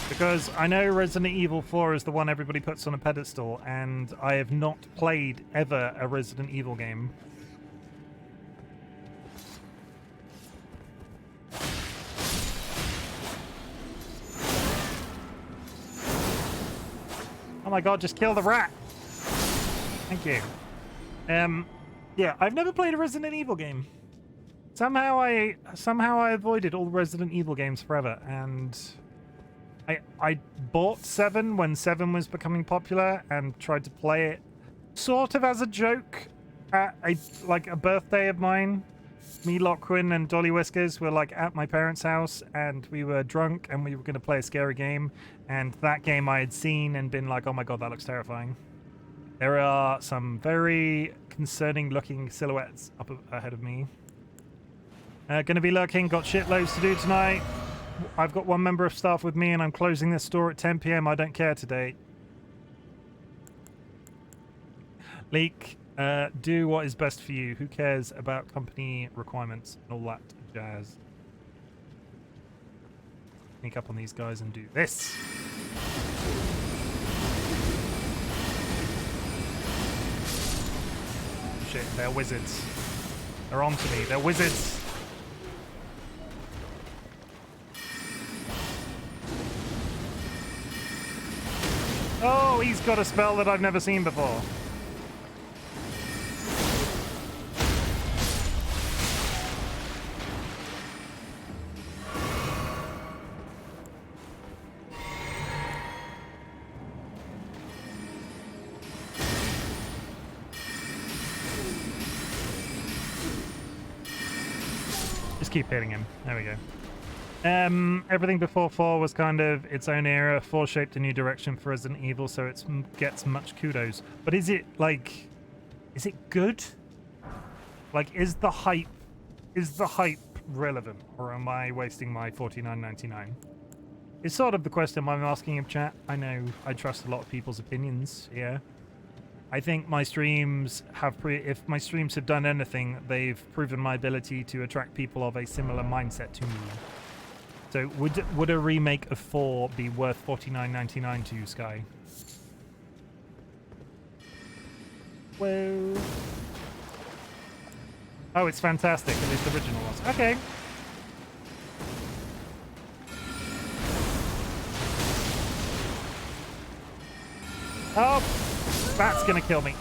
Because I know Resident Evil 4 is the one everybody puts on a pedestal, and I have not played ever a Resident Evil game. Oh my god, just kill the rat. Thank you. Yeah, I've never played a Resident Evil game. Somehow I avoided all Resident Evil games forever, and I bought 7 when 7 was becoming popular and tried to play it sort of as a joke at a birthday of mine. Me, Lachlan, and DollyWhiskers were like at my parents' house, and we were drunk, and we were going to play a scary game. And that game I had seen and been like, "Oh my god, that looks terrifying." There are some very concerning-looking silhouettes up ahead of me. Gonna be lurking. Got shitloads to do tonight. I've got one member of staff with me, and I'm closing this store at 10 p.m. I don't care today. Leak. Do what is best for you. Who cares about company requirements and all that jazz? Sneak up on these guys and do this. Shit, they're wizards. They're on to me. They're wizards. Oh, he's got a spell that I've never seen before. Just keep hitting him. There we go. Everything before 4 was kind of its own era. 4 shaped a new direction for Resident Evil, so it gets much kudos. But is it good? Like, is the hype relevant, or am I wasting my $49.99? It's sort of the question I'm asking of chat. I know I trust a lot of people's opinions here. I think my streams if my streams have done anything, they've proven my ability to attract people of a similar mindset to me. So would a remake of 4 be worth $49.99 to you, Sky? Well... Oh, it's fantastic, at least the original was. Okay. Oh! That's gonna kill me.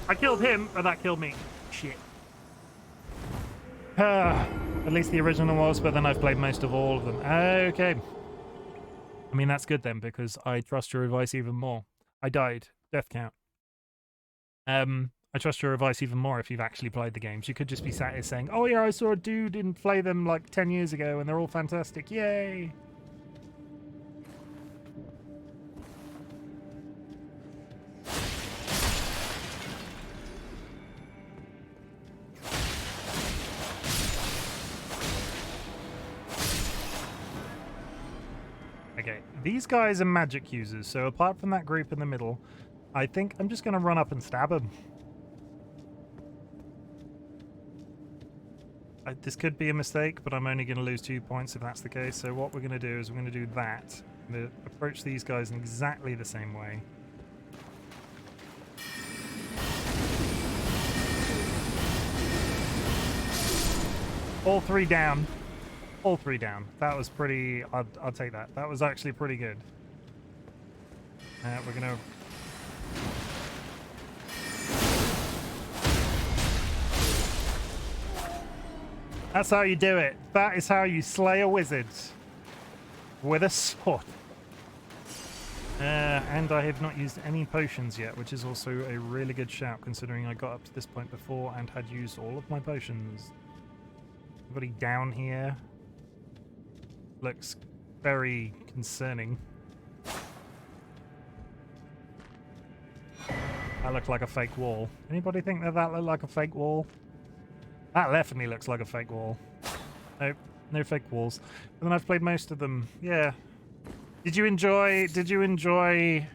I killed him, but that killed me. Shit. At least the original was, but then I've played most of all of them. Okay. I mean, that's good then, because I trust your advice even more. I died. Death count. I trust your advice even more if you've actually played the games. You could just be sat here saying, "Oh yeah, I saw a dude and play them like 10 years ago, and they're all fantastic. Yay!" Okay, these guys are magic users, so apart from that group in the middle, I think I'm just going to run up and stab them. This could be a mistake, but I'm only going to lose 2 points if that's the case. So what we're going to do is we're going to do that. I'm going to approach these guys in exactly the same way. All 3 down. All 3 down. That was pretty... I'll take that. That was actually pretty good. We're going to... That's how you do it. That is how you slay a wizard. With a sword. And I have not used any potions yet, which is also a really good shout, considering I got up to this point before and had used all of my potions. Everybody down here looks very concerning. That looked like a fake wall. Anybody think that looked like a fake wall? That definitely looks like a fake wall. Nope, no fake walls. And then I've played most of them. Yeah. Did you enjoy 7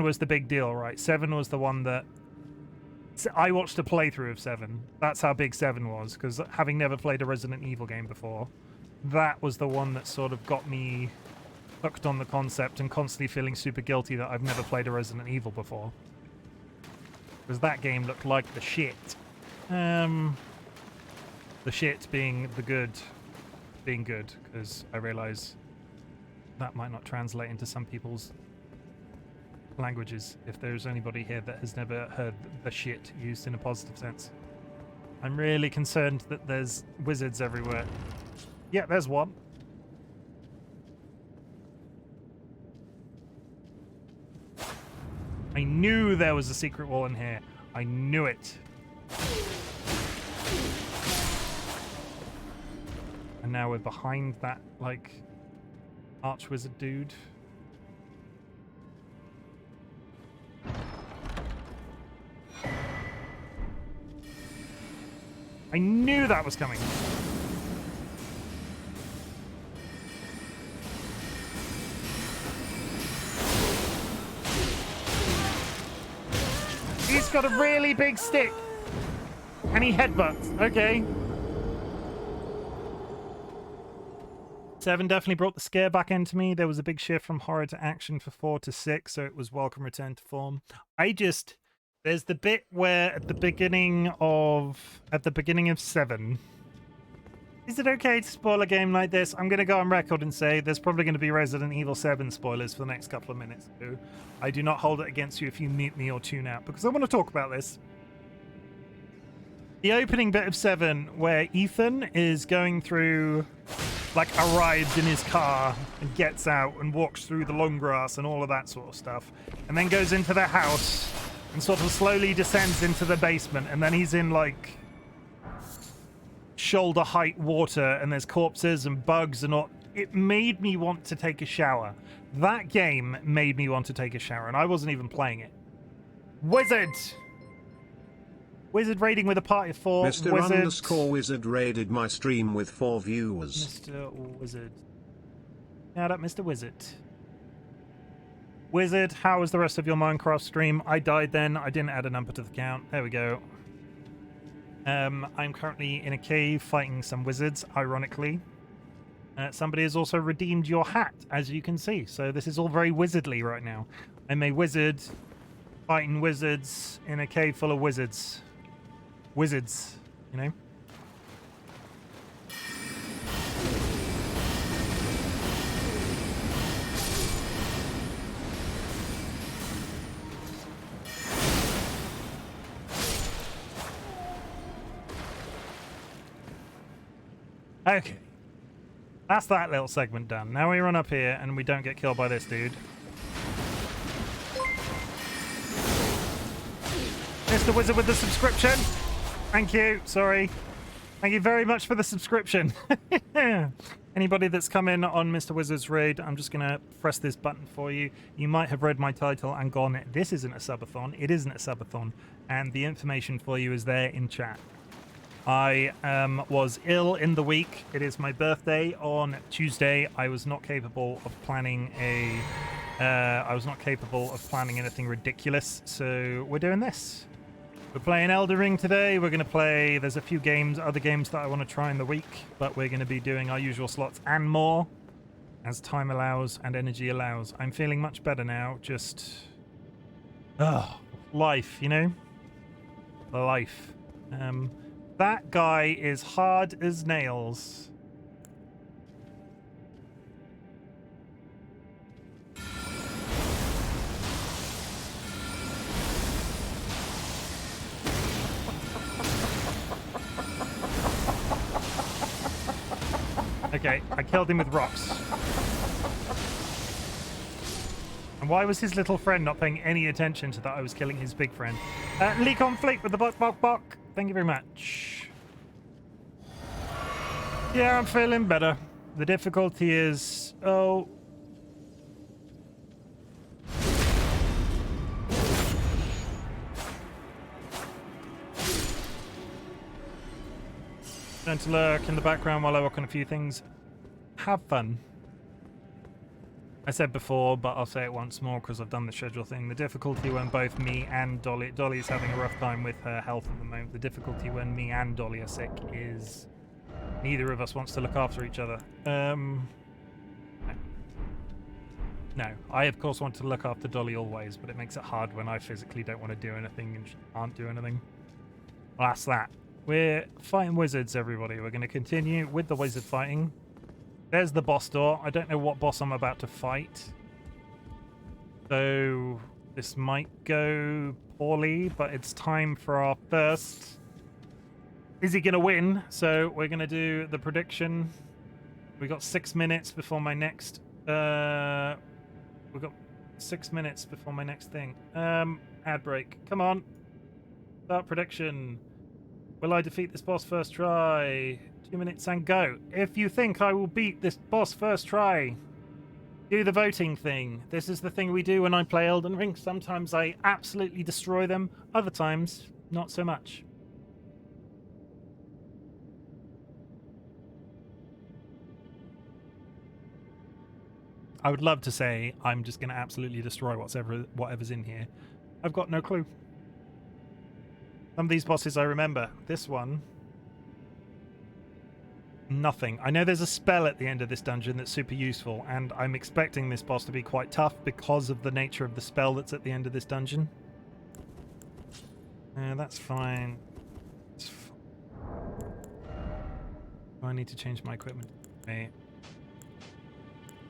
was the big deal, right? 7 was the one that I watched a playthrough of 7. That's how big 7 was, because having never played a Resident Evil game before, that was the one that sort of got me hooked on the concept and constantly feeling super guilty that I've never played a Resident Evil before. Because that game looked like the shit. The shit being the good, because I realise that might not translate into some people's languages, if there's anybody here that has never heard the shit used in a positive sense. I'm really concerned that there's wizards everywhere. Yeah, there's one. I knew there was a secret wall in here. I knew it. And now we're behind that, like, archwizard dude. I knew that was coming. He's got a really big stick. And he headbutts. Okay. 7 definitely brought the scare back into me. There was a big shift from horror to action for 4 to 6, so it was welcome return to form. There's the bit where at the beginning of 7. Is it okay to spoil a game like this? I'm going to go on record and say there's probably going to be Resident Evil 7 spoilers for the next couple of minutes. So I do not hold it against you if you mute me or tune out, because I want to talk about this. The opening bit of 7, where Ethan is going through, like, arrives in his car and gets out and walks through the long grass and all of that sort of stuff, and then goes into the house and sort of slowly descends into the basement, and then he's in, like, shoulder height water, and there's corpses and bugs and all. It made me want to take a shower. That game made me want to take a shower, and I wasn't even playing it. Wizard raiding with a party of 4. Mr._Wizard raided my stream with 4 viewers. Mr. Wizard. Shout out, Mr. Wizard. Wizard, how was the rest of your Minecraft stream? I died then. I didn't add a number to the count. There we go. I'm currently in a cave fighting some wizards, ironically. Somebody has also redeemed your hat, as you can see. So this is all very wizardly right now. I'm a wizard fighting wizards in a cave full of wizards. Wizards, you know? Okay. That's that little segment done. Now we run up here and we don't get killed by this dude. Mr. Wizard with the subscription. Thank you. Sorry. Thank you very much for the subscription. Anybody that's come in on Mr. Wizard's raid, I'm just going to press this button for you. You might have read my title and gone, this isn't a subathon. It isn't a subathon. And the information for you is there in chat. I was ill in the week. It is my birthday on Tuesday. I was not capable of planning anything ridiculous, so we're doing this. We're playing Elden Ring today. We're going to play, there's a few games, other games that I want to try in the week, but we're going to be doing our usual slots and more as time allows and energy allows. I'm feeling much better now. Just, life, you know? Life. That guy is hard as nails. Okay, I killed him with rocks. And why was his little friend not paying any attention to that I was killing his big friend? Lee Conflict with the bok. Thank you very much. Yeah, I'm feeling better. The difficulty is... Oh. Going to lurk in the background while I work on a few things. Have fun. I said before, but I'll say it once more because I've done the schedule thing. The difficulty when both me and Dolly is having a rough time with her health at the moment. The difficulty when me and Dolly are sick is neither of us wants to look after each other. No, I of course want to look after Dolly always, but it makes it hard when I physically don't want to do anything and she can't do anything. Well, that's that. We're fighting wizards, everybody. We're going to continue with the wizard fighting. There's the boss door. I don't know what boss I'm about to fight. So This might go poorly, but it's time for our first. Is he going to win? So we're going to do the prediction. We got 6 minutes before my next. We got 6 minutes before my next thing. Ad break. Come on. Start prediction. Will I defeat this boss first try? 2 minutes and go. If you think I will beat this boss first try, do the voting thing. This is the thing we do when I play Elden Ring. Sometimes I absolutely destroy them. Other times, not so much. I would love to say I'm just going to absolutely destroy whatever's in here. I've got no clue. Some of these bosses I remember. This one. Nothing. I know there's a spell at the end of this dungeon that's super useful, and I'm expecting this boss to be quite tough because of the nature of the spell that's at the end of this dungeon. That's fine. I need to change my equipment. Okay.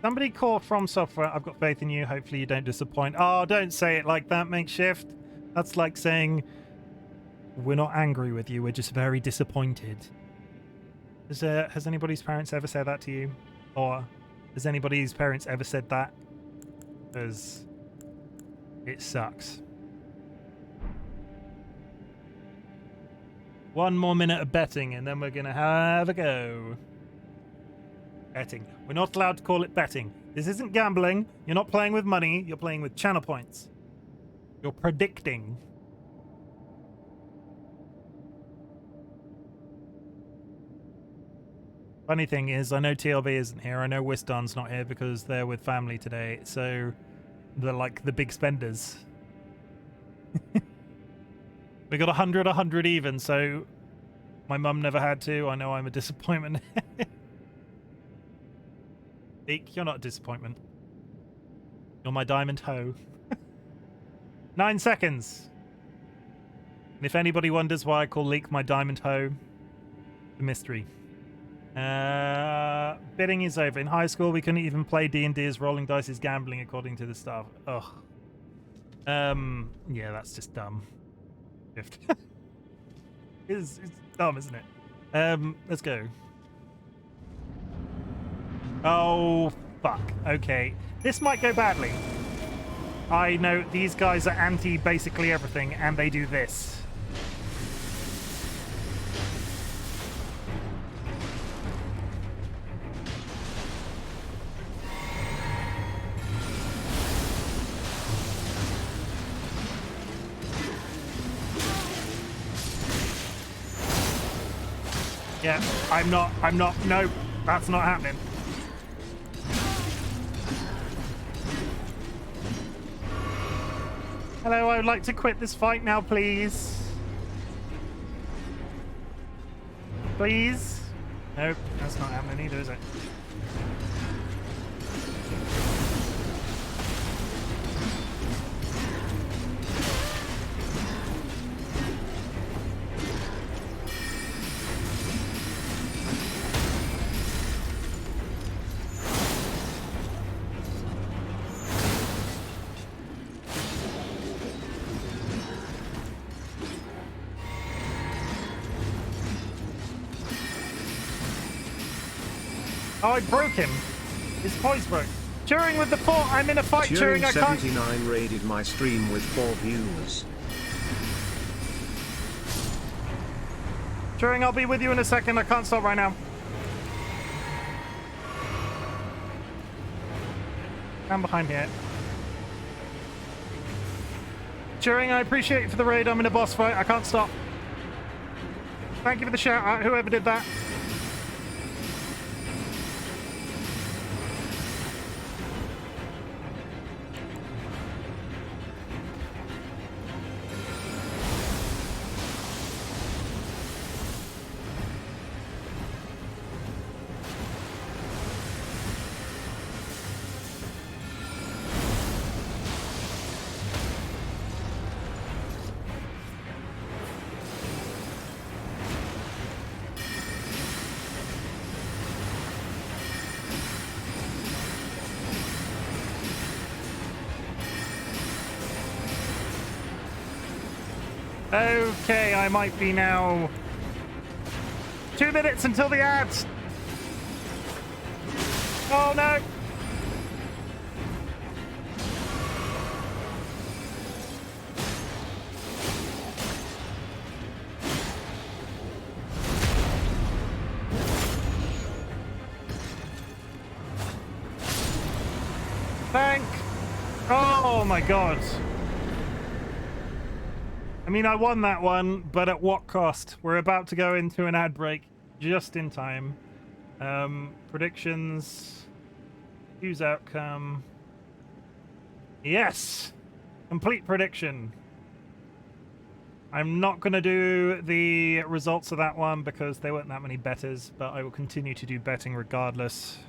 Somebody call From Software. I've got faith in you. Hopefully you don't disappoint. Oh, don't say it like that, Makeshift. That's like saying we're not angry with you. We're just very disappointed. Has anybody's parents ever said that to you? Or has anybody's parents ever said that? Because it sucks. 1 more minute of betting and then we're going to have a go. Betting. We're not allowed to call it betting. This isn't gambling. You're not playing with money. You're playing with channel points. You're predicting. Funny thing is, I know TLB isn't here. I know Wisdon's not here because they're with family today. So they're like the big spenders. We got 100 even, so my mum never had to. I know I'm a disappointment. Eek, you're not a disappointment. You're my diamond hoe. 9 seconds. And if anybody wonders why I call Leek my diamond hoe, the mystery. Bidding is over. In high school, we couldn't even play D&D as rolling dice is gambling, according to the staff. Ugh. Yeah, that's just dumb. It's dumb, isn't it? Let's go. Oh, fuck. Okay. This might go badly. I know these guys are anti basically everything, and they do this. Yeah, I'm not, no, that's not happening. Hello, I would like to quit this fight now, please. Please? Nope, that's not happening either, is it? Oh, I broke him. His poise broke. Turing with the fort. I'm in a fight, Turing. I can't. 79 raided my stream with 4 viewers. Turing, I'll be with you in a second. I can't stop right now. I'm behind here. Turing, I appreciate you for the raid. I'm in a boss fight. I can't stop. Thank you for the shout out, whoever did that. Okay, I might be now 2 minutes until the ads. Oh no. Thank. Oh my god. I mean, I won that one, but at what cost? We're about to go into an ad break just in time. Predictions. Use outcome. Yes! Complete prediction. I'm not going to do the results of that one because there weren't that many betters, but I will continue to do betting regardless.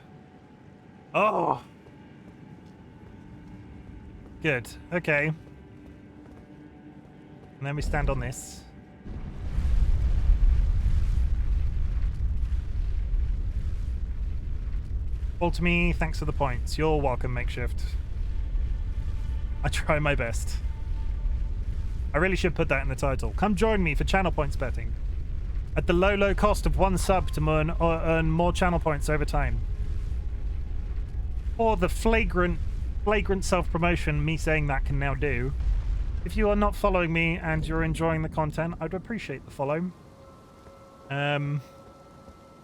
Oh! Good. Okay. And then we stand on this. All to me, thanks for the points. You're welcome, Makeshift. I try my best. I really should put that in the title. Come join me for channel points betting. At the low, low cost of 1 sub to earn more channel points over time. Or the flagrant self-promotion me saying that can now do. If you are not following me and you're enjoying the content, I'd appreciate the follow.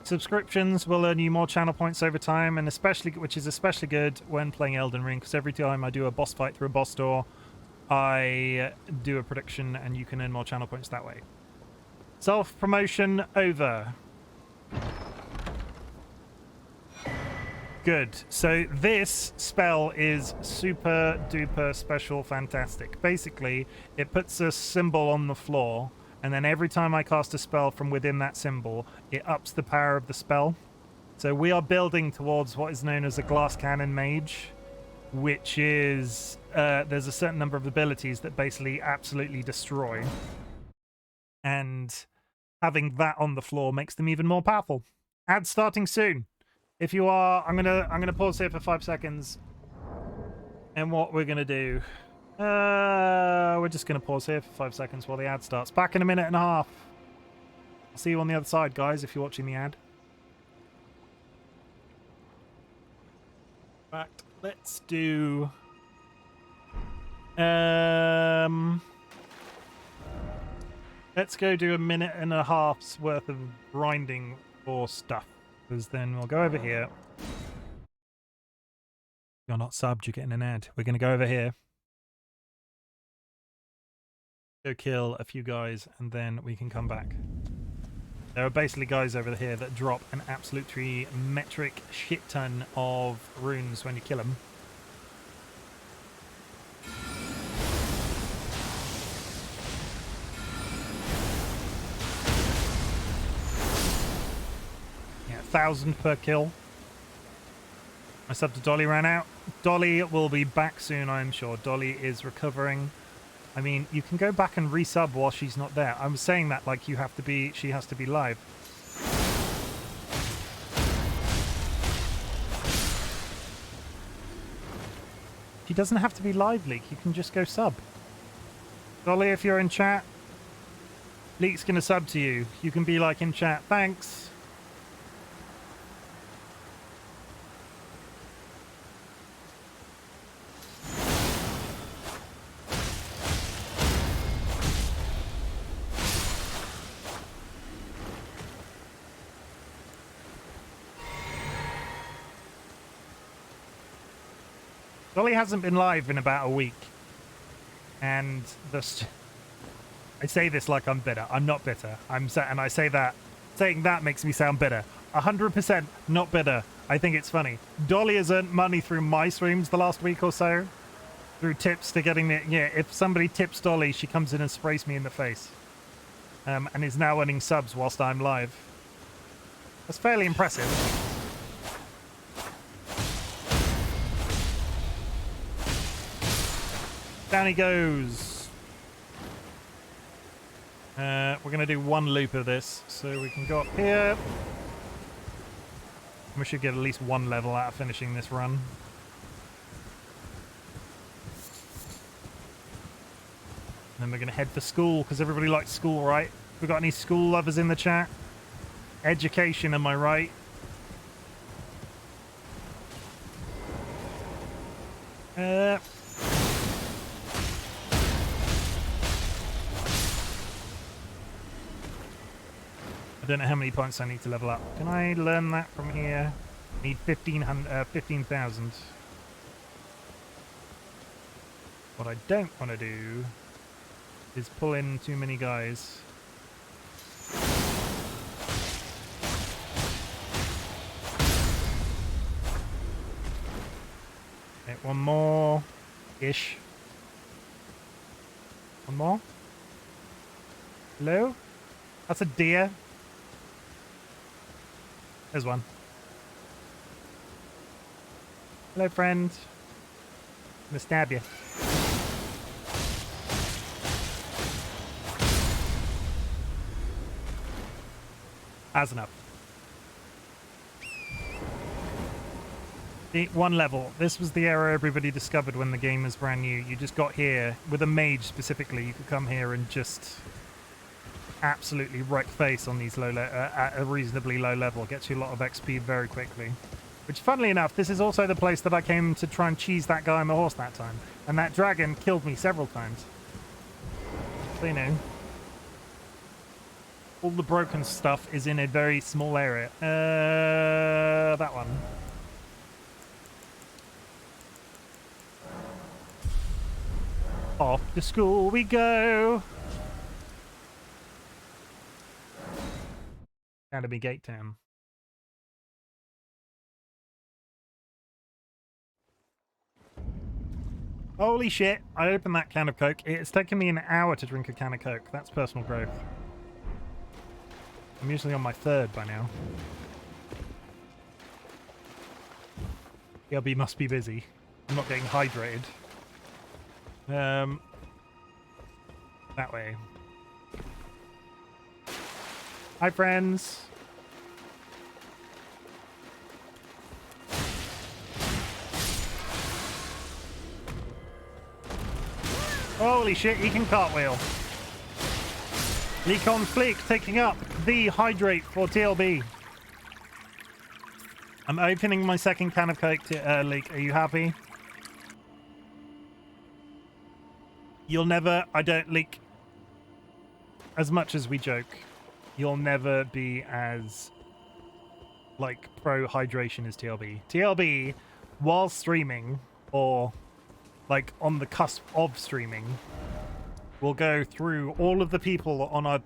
Subscriptions will earn you more channel points over time, and which is especially good when playing Elden Ring, because every time I do a boss fight through a boss door, I do a prediction and you can earn more channel points that way. Self-promotion over. Good. So this spell is super duper special fantastic. Basically, it puts a symbol on the floor, and then every time I cast a spell from within that symbol, it ups the power of the spell. So we are building towards what is known as a glass cannon mage, which is there's a certain number of abilities that basically absolutely destroy, and having that on the floor makes them even more powerful. Ads starting soon. If you are, I'm gonna pause here for 5 seconds, and what we're gonna do, we're just gonna pause here for 5 seconds while the ad starts. Back in a minute and a half. I'll see you on the other side, guys, if you're watching the ad. In fact, let's do let's go do a minute and a half's worth of grinding for stuff, because then we'll go over here. If you're not subbed, you're getting an ad. We're going to go over here, go kill a few guys, and then we can come back. There are basically guys over here that drop an absolutely metric shit ton of runes when you kill them. Yeah, 1,000 per kill. My sub to Dolly ran out. Dolly will be back soon, I'm sure. Dolly is recovering. I mean, you can go back and resub while she's not there. I'm saying that like she has to be live. She doesn't have to be live, Leek. You can just go sub. Dolly, if you're in chat, Leek's gonna sub to you. You can be like in chat, thanks. Dolly hasn't been live in about a week, and I say this like I'm bitter. I'm not bitter. And I say that saying that makes me sound bitter. 100% not bitter. I think it's funny. Dolly has earned money through my streams the last week or so, through tips to getting the if somebody tips Dolly, she comes in and sprays me in the face, and is now earning subs whilst I'm live. That's fairly impressive. Down he goes. We're going to do one loop of this, so we can go up here. We should get at least one level out of finishing this run. then we're going to head for school, because everybody likes school, right? We got any school lovers in the chat? Education, am I right? I don't know how many points I need to level up. Can I learn that from here? Need 15,000. What I don't want to do is pull in too many guys. Okay, one more-ish. One more. Hello? That's a deer. There's one. Hello, friend. I'm gonna stab you. That's enough. One level. This was the error everybody discovered when the game was brand new. You just got here, with a mage specifically, you could come here and just absolutely wreck face on these at a reasonably low level. Gets you a lot of XP very quickly. Which, funnily enough, this is also the place that I came to try and cheese that guy on the horse that time. And that dragon killed me several times. So, you know, all the broken stuff is in a very small area. That one. Off to school we go. Academy Gate Town. Holy shit, I opened that can of Coke. It's taken me an hour to drink a can of Coke. That's personal growth. I'm usually on my third by now. LB must be busy. I'm not getting hydrated. That way. Hi, friends. Holy shit, he can cartwheel. Lecon Fleek taking up the hydrate for TLB. I'm opening my second can of Coke to Leek. Are you happy? You'll never, I don't leak, as much as we joke, you'll never be as, like, pro hydration as TLB. TLB, while streaming, or, like, on the cusp of streaming, will go through all of the people on our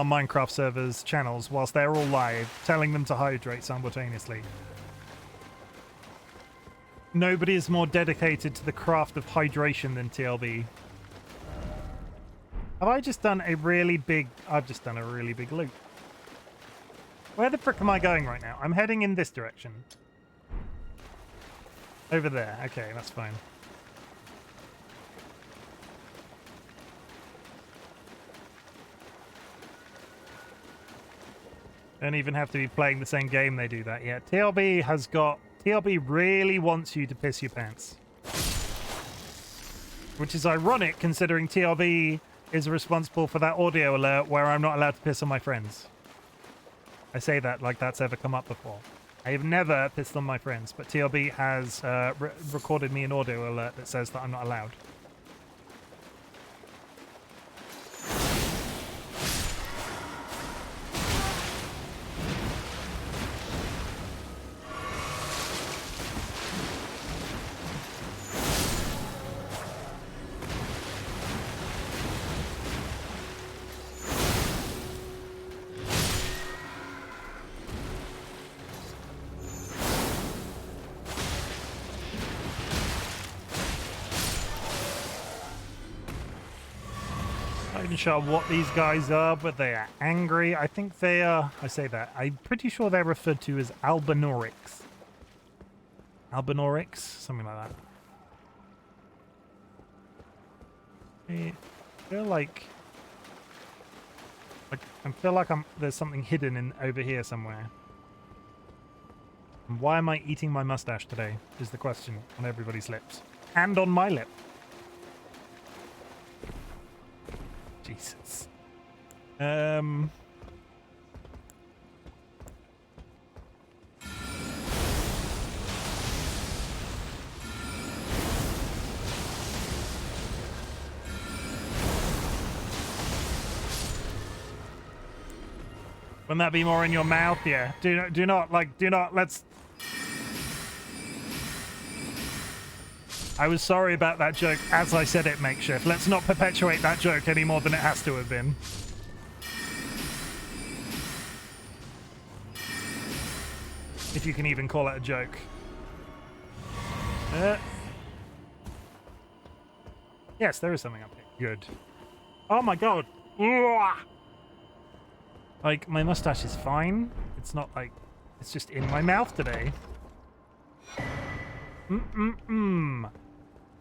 Minecraft servers channels whilst they're all live, telling them to hydrate simultaneously. Nobody is more dedicated to the craft of hydration than TLB. Have I just done a really big... I've just done a really big loop. Where the frick am I going right now? I'm heading in this direction. Over there. Okay, that's fine. Don't even have to be playing the same game they do that yet. TLB has got... TLB really wants you to piss your pants. Which is ironic considering TLB is responsible for that audio alert where I'm not allowed to piss on my friends. I say that like that's ever come up before. I have never pissed on my friends, but TLB has recorded me an audio alert that says that I'm not allowed. Not even sure what these guys are, but they are angry. I think they are... I say that. I'm pretty sure they're referred to as Albinorics. Albinorics? Something like that. I feel like there's something hidden in over here somewhere. And why am I eating my mustache today? Is the question on everybody's lips. And on my lip. Jesus. Wouldn't that be more in your mouth? Yeah. Do not, let's... I was sorry about that joke as I said it, Makeshift. Let's not perpetuate that joke any more than it has to have been. If you can even call it a joke. Yes, there is something up here. Good. Oh my god. Like, my mustache is fine. It's not like... It's just in my mouth today.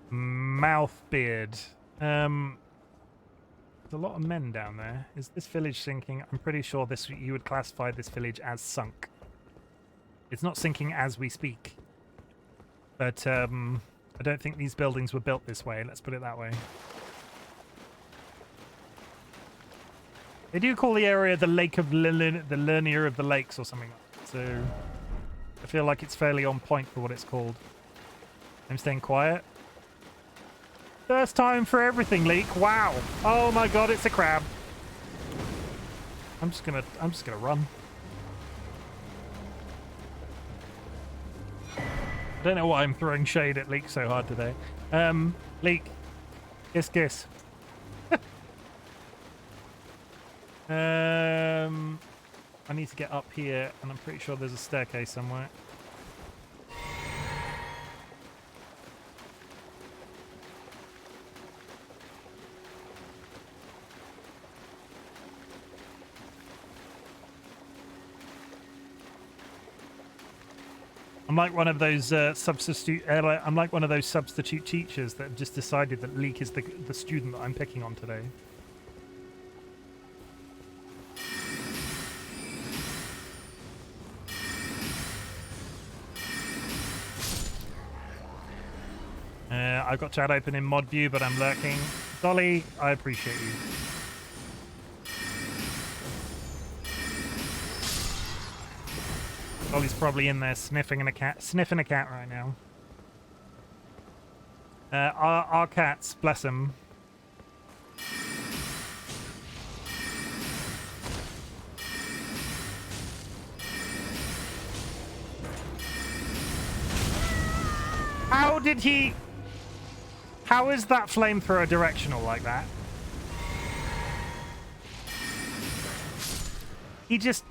Mouth beard. There's a lot of men down there. Is this village sinking? I'm pretty sure this you would classify this village as sunk. It's not sinking as we speak. But, I don't think these buildings were built this way. Let's put it that way. They do call the area the Lake of the Linear of the Lakes or something like that. So I feel like it's fairly on point for what it's called. I'm staying quiet. First time for everything, Leak. Wow. Oh my god, it's a crab. I'm just gonna run. I don't know why I'm throwing shade at Leak so hard today. Leak. Kiss kiss. I need to get up here, and I'm pretty sure there's a staircase somewhere. I'm like one of those I'm like one of those substitute teachers that have just decided that Leak is the student that I'm picking on today. I've got chat open in mod view, but I'm lurking. Dolly, I appreciate you. Dolly's probably in there sniffing a cat right now. Our cats, bless them. How did he... How is that flamethrower directional like that? He just...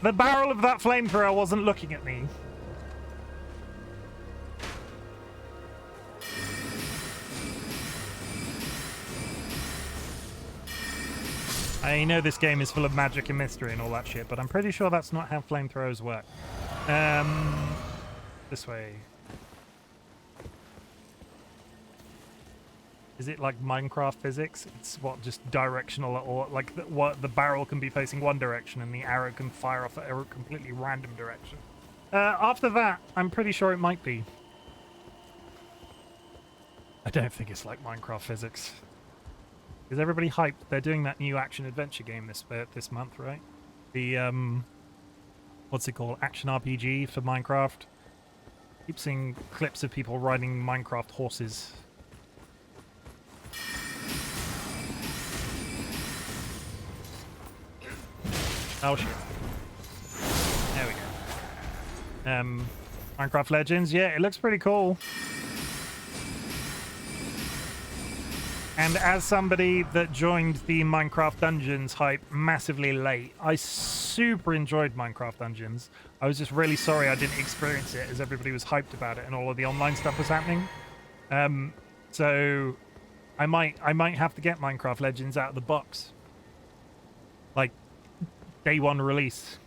The barrel of that flamethrower wasn't looking at me. I know this game is full of magic and mystery and all that shit, but I'm pretty sure that's not how flamethrowers work. This way. Is it like Minecraft physics? It's what, just directional, or like what the barrel can be facing one direction and the arrow can fire off a completely random direction. After that, I'm pretty sure it might be. I don't think it's like Minecraft physics. Is everybody hyped? They're doing that new action adventure game this month, right? The what's it called? Action RPG for Minecraft. Keep seeing clips of people riding Minecraft horses. Oh shit. There we go. Minecraft Legends, yeah, it looks pretty cool. And as somebody that joined the Minecraft Dungeons hype massively late, I super enjoyed Minecraft Dungeons. I was just really sorry I didn't experience it as everybody was hyped about it and all of the online stuff was happening. So I might have to get Minecraft Legends out of the box. Like, day one release.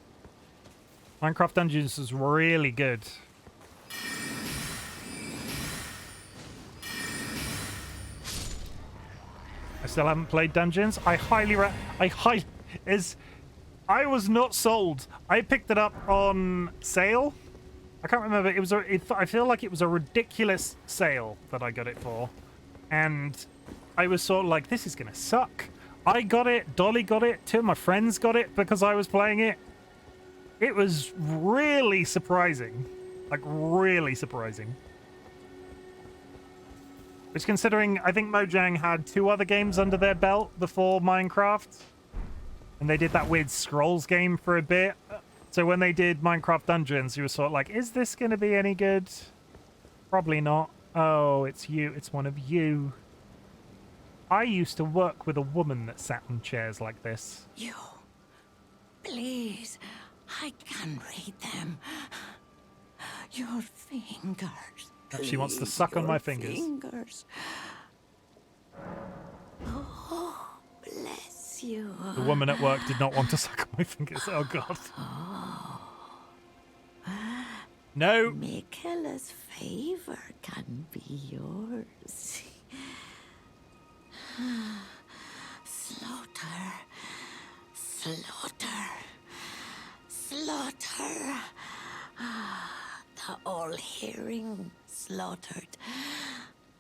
Minecraft Dungeons is really good. I still haven't played Dungeons. I was not sold. I picked it up on sale. I can't remember. I feel like it was a ridiculous sale that I got it for, and I was sort of like, this is gonna suck. I got it, Dolly got it, two of my friends got it because I was playing it. It was really surprising. Like, really surprising. Which, considering I think Mojang had 2 other games under their belt before Minecraft. And they did that weird Scrolls game for a bit. So when they did Minecraft Dungeons, you were sort of like, is this going to be any good? Probably not. Oh, it's you. It's one of you. I used to work with a woman that sat in chairs like this. You. Please. I can read them. Your fingers. She wants to suck on my fingers. Oh, bless you. The woman at work did not want to suck on my fingers. Oh, God. No. Michaela's favor can be yours. Slaughter. Slaughter. Slaughter. The all-hearing slaughtered.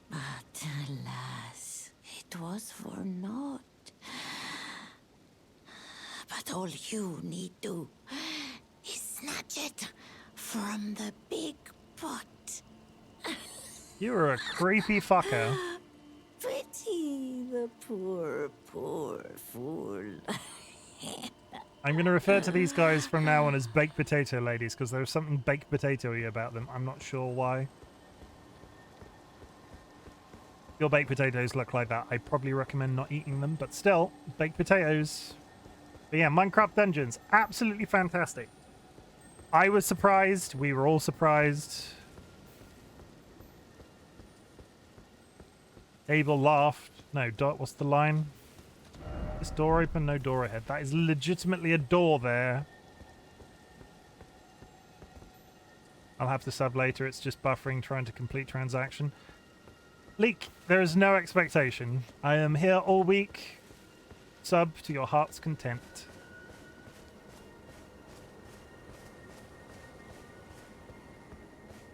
But alas, it was for naught. But all you need do is snatch it from the big pot. You're a creepy fucker. Pity the poor, poor fool. I'm going to refer to these guys from now on as baked potato ladies because there's something baked potato-y about them. I'm not sure why. Your baked potatoes look like that. I probably recommend not eating them, but still, baked potatoes. But yeah, Minecraft Dungeons, absolutely fantastic. I was surprised. We were all surprised. Abel laughed. No, Dot, what's the line? This door open, no door ahead. That is legitimately a door there. I'll have to sub later. It's just buffering, trying to complete transaction. Leak, there is no expectation. I am here all week. Sub to your heart's content.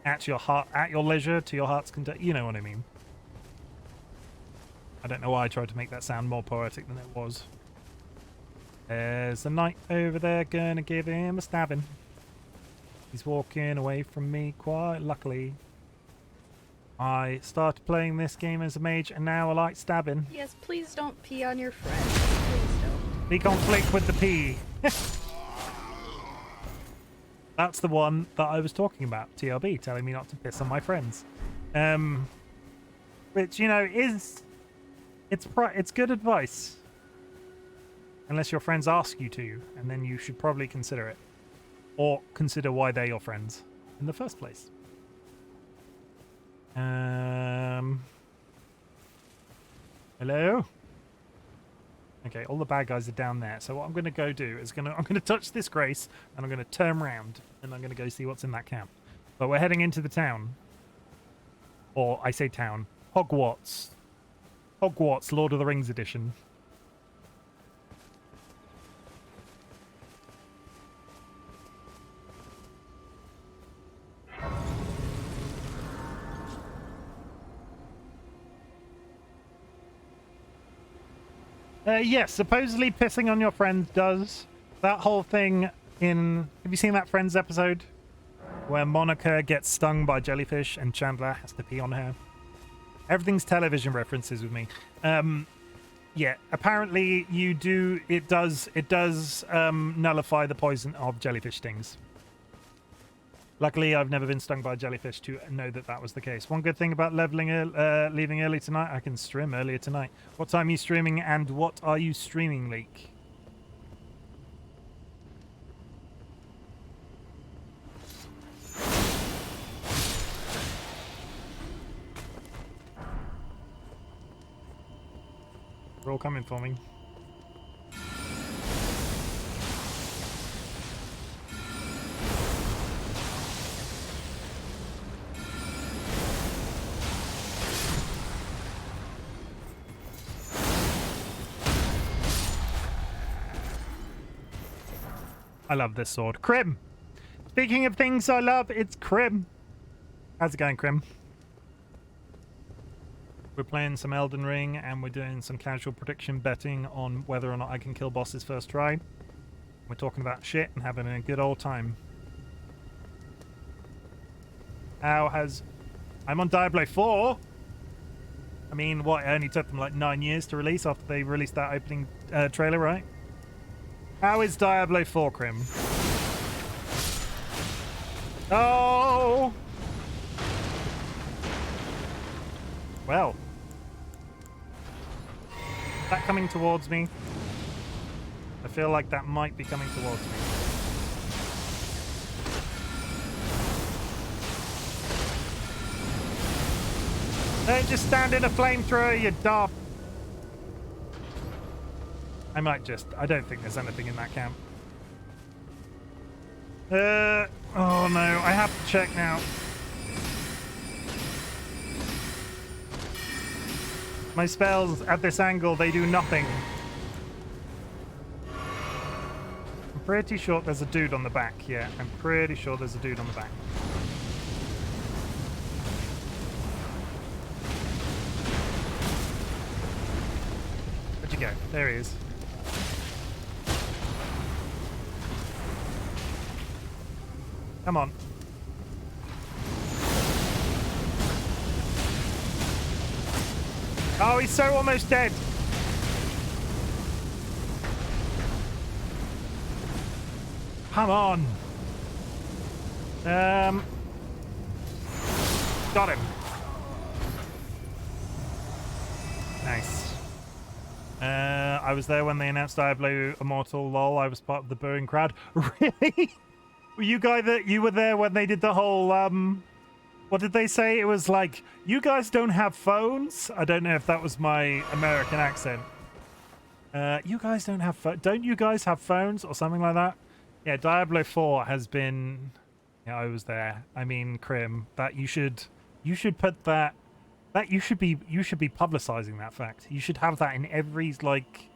At your heart, at your leisure, to your heart's content. You know what I mean. I don't know why I tried to make that sound more poetic than it was. There's a knight over there, gonna give him a stabbing. He's walking away from me quite luckily. I started playing this game as a mage and now I like stabbing. Yes, please don't pee on your friend. Please don't. Be conflict with the pee. That's the one that I was talking about. TLB telling me not to piss on my friends. Which, you know, is... It's good advice. Unless your friends ask you to, and then you should probably consider it. Or consider why they're your friends in the first place. Hello? Okay, all the bad guys are down there. So what I'm going to go do is I'm going to touch this grace, and I'm going to turn around, and I'm going to go see what's in that camp. But we're heading into the town. Or, I say town. Hogwarts. Hogwarts, Lord of the Rings edition. Yes, supposedly pissing on your friends does. That whole thing in... Have you seen that Friends episode? Where Monica gets stung by jellyfish and Chandler has to pee on her. Everything's television references with me. Yeah, apparently you do... It does nullify the poison of jellyfish stings. Luckily, I've never been stung by a jellyfish to know that that was the case. One good thing about leveling, leaving early tonight, I can stream earlier tonight. What time are you streaming and what are you streaming, Leak? They're all coming for me. I love this sword. Crim! Speaking of things I love, it's Crim. How's it going, Crim? We're playing some Elden Ring, and we're doing some casual prediction betting on whether or not I can kill bosses first try. We're talking about shit and having a good old time. I'm on Diablo 4. I mean, what? It only took them like 9 years to release after they released that opening trailer, right? How is Diablo 4, Crim? Oh! Well. Is that coming towards me? I feel like that might be coming towards me. Don't just stand in a flamethrower, you daft. I don't think there's anything in that camp. Oh no, I have to check now. My spells at this angle, they do nothing. I'm pretty sure there's a dude on the back. Yeah, I'm pretty sure there's a dude on the back. Where'd you go? There he is. Come on. Oh, he's so almost dead. Come on. Got him. Nice. I was there when they announced Diablo Immortal. Lol, I was part of the booing crowd. Really? Were you were there when they did the whole what did they say? It was like, you guys don't have phones? I don't know if that was my American accent. You guys don't have don't you guys have phones or something like that? Yeah, Diablo 4 has been, yeah, I was there. I mean, Crim, that you should put that you should be publicizing that fact. You should have that in every, like,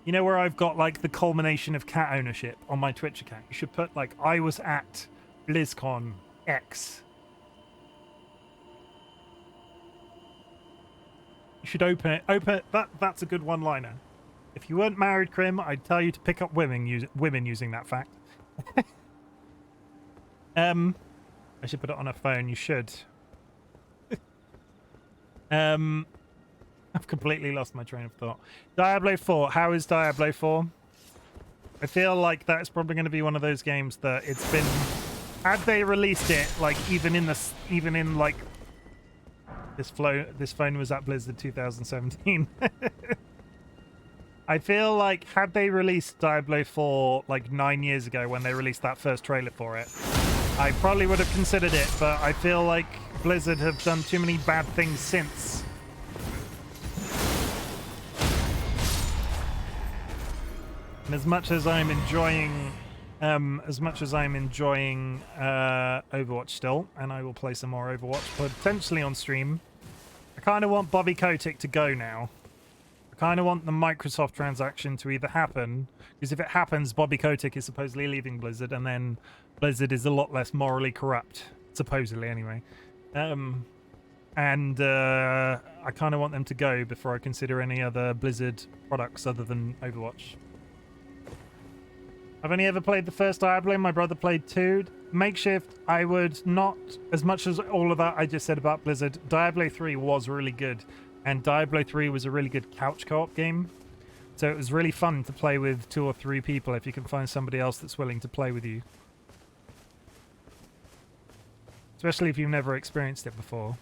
you know, where I've got like the culmination of cat ownership on my Twitch account. You should put like, I was at BlizzCon X. You should open it. That's a good one-liner. If you weren't married, Crim, I'd tell you to pick up women using that fact. I should put it on a phone. You should. I've completely lost my train of thought. Diablo 4. How is Diablo 4? I feel like that's probably going to be one of those games that it's been. Had they released it like even in like this phone was at Blizzard 2017. I feel like had they released Diablo 4 like 9 years ago when they released that first trailer for it, I probably would have considered it, but I feel like Blizzard have done too many bad things since. And as much as I'm enjoying Overwatch still, and I will play some more Overwatch potentially on stream, I kind of want Bobby Kotick to go now. I kind of want the Microsoft transaction to either happen, because if it happens, Bobby Kotick is supposedly leaving Blizzard, and then Blizzard is a lot less morally corrupt, supposedly anyway. I kind of want them to go before I consider any other Blizzard products other than Overwatch. I've only ever played the first Diablo. My brother played 2. Makeshift, I would not, as much as all of that I just said about Blizzard, Diablo 3 was really good. And Diablo 3 was a really good couch co-op game. So it was really fun to play with 2 or 3 people if you can find somebody else that's willing to play with you. Especially if you've never experienced it before.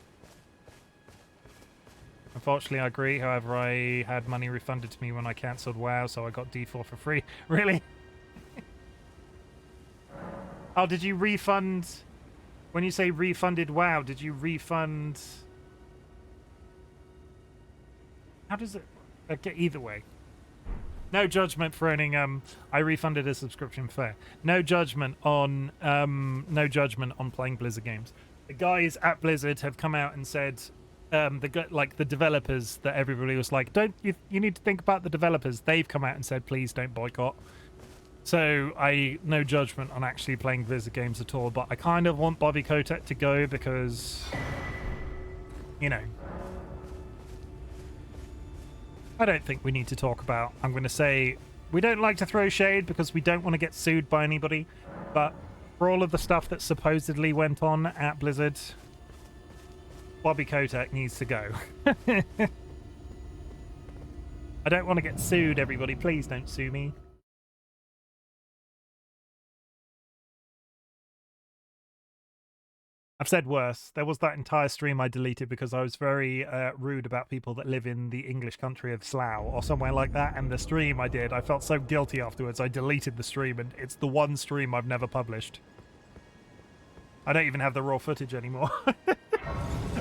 Unfortunately, I agree. However, I had money refunded to me when I cancelled WoW, so I got D4 for free. Really? Oh, did you refund... When you say refunded WoW, did you refund... How does it... Okay, either way. No judgment for owning... I refunded a subscription fair. No judgment on playing Blizzard games. The guys at Blizzard have come out and said... the developers that everybody was like, you need to think about the developers. They've come out and said, please don't boycott. So no judgment on actually playing Blizzard games at all, but I kind of want Bobby Kotick to go because, you know, I don't think we need to talk about. I'm going to say we don't like to throw shade because we don't want to get sued by anybody. But for all of the stuff that supposedly went on at Blizzard, Bobby Kotick needs to go. I don't want to get sued, everybody. Please don't sue me. I've said worse. There was that entire stream I deleted because I was very rude about people that live in the English country of Slough or somewhere like that. And the stream I did, I felt so guilty afterwards. I deleted the stream, and it's the one stream I've never published. I don't even have the raw footage anymore.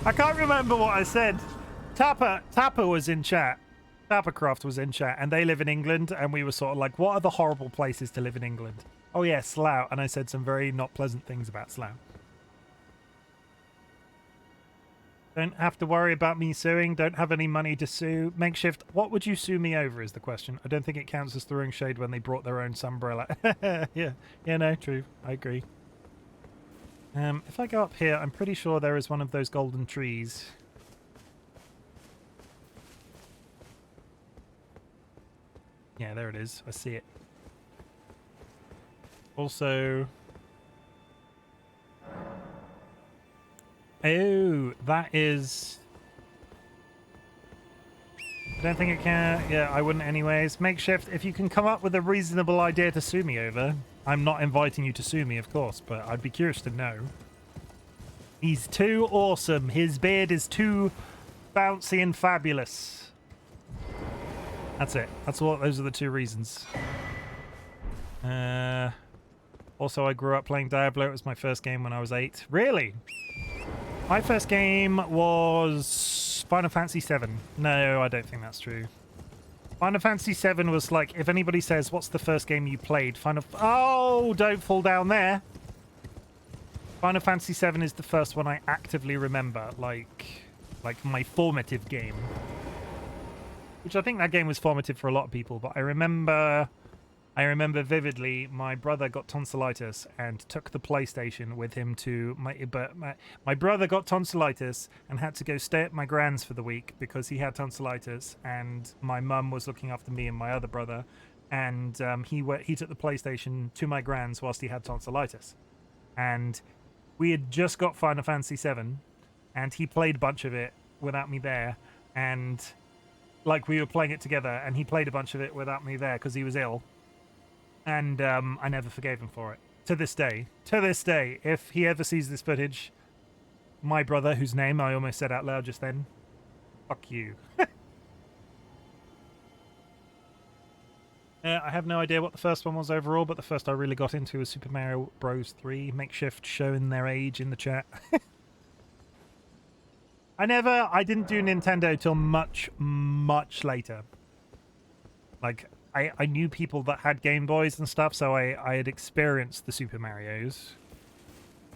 I can't remember what I said. Tapper was in chat. Tappercroft was in chat, and they live in England, and we were sort of like, what are the horrible places to live in England? Oh yeah, Slough. And I said some very not pleasant things about Slough. Don't have to worry about me suing. Don't have any money to sue. Makeshift, what would you sue me over is the question. I don't think it counts as throwing shade when they brought their own umbrella. Yeah, no, true. I agree. If I go up here, I'm pretty sure there is one of those golden trees. Yeah, there it is. I see it. Also... Oh, that is... I don't think it can... Yeah, I wouldn't anyways. Makeshift, if you can come up with a reasonable idea to sue me over... I'm not inviting you to sue me, of course, but I'd be curious to know. He's too awesome. His beard is too bouncy and fabulous. That's it. Those are the two reasons. Also, I grew up playing Diablo. It was my first game when I was 8. Really? My first game was Final Fantasy VII. No, I don't think that's true. Final Fantasy VII was like, if anybody says, what's the first game you played? Oh, don't fall down there. Final Fantasy VII is the first one I actively remember, like my formative game. Which I think that game was formative for a lot of people, but I remember vividly my brother got tonsillitis and took the PlayStation with him to my brother got tonsillitis and had to go stay at my gran's for the week because he had tonsillitis, and my mum was looking after me and my other brother, and he took the PlayStation to my gran's whilst he had tonsillitis, and we had just got Final Fantasy VII, and he played a bunch of it without me there, and like we were playing it together, and he played a bunch of it without me there because he was ill. And I never forgave him for it. To this day, if he ever sees this footage, my brother, whose name I almost said out loud just then, fuck you. I have no idea what the first one was overall, but the first I really got into was Super Mario Bros. 3. Makeshift showing their age in the chat. I didn't do Nintendo till much, much later. Like, I knew people that had Game Boys and stuff, so I had experienced the Super Marios,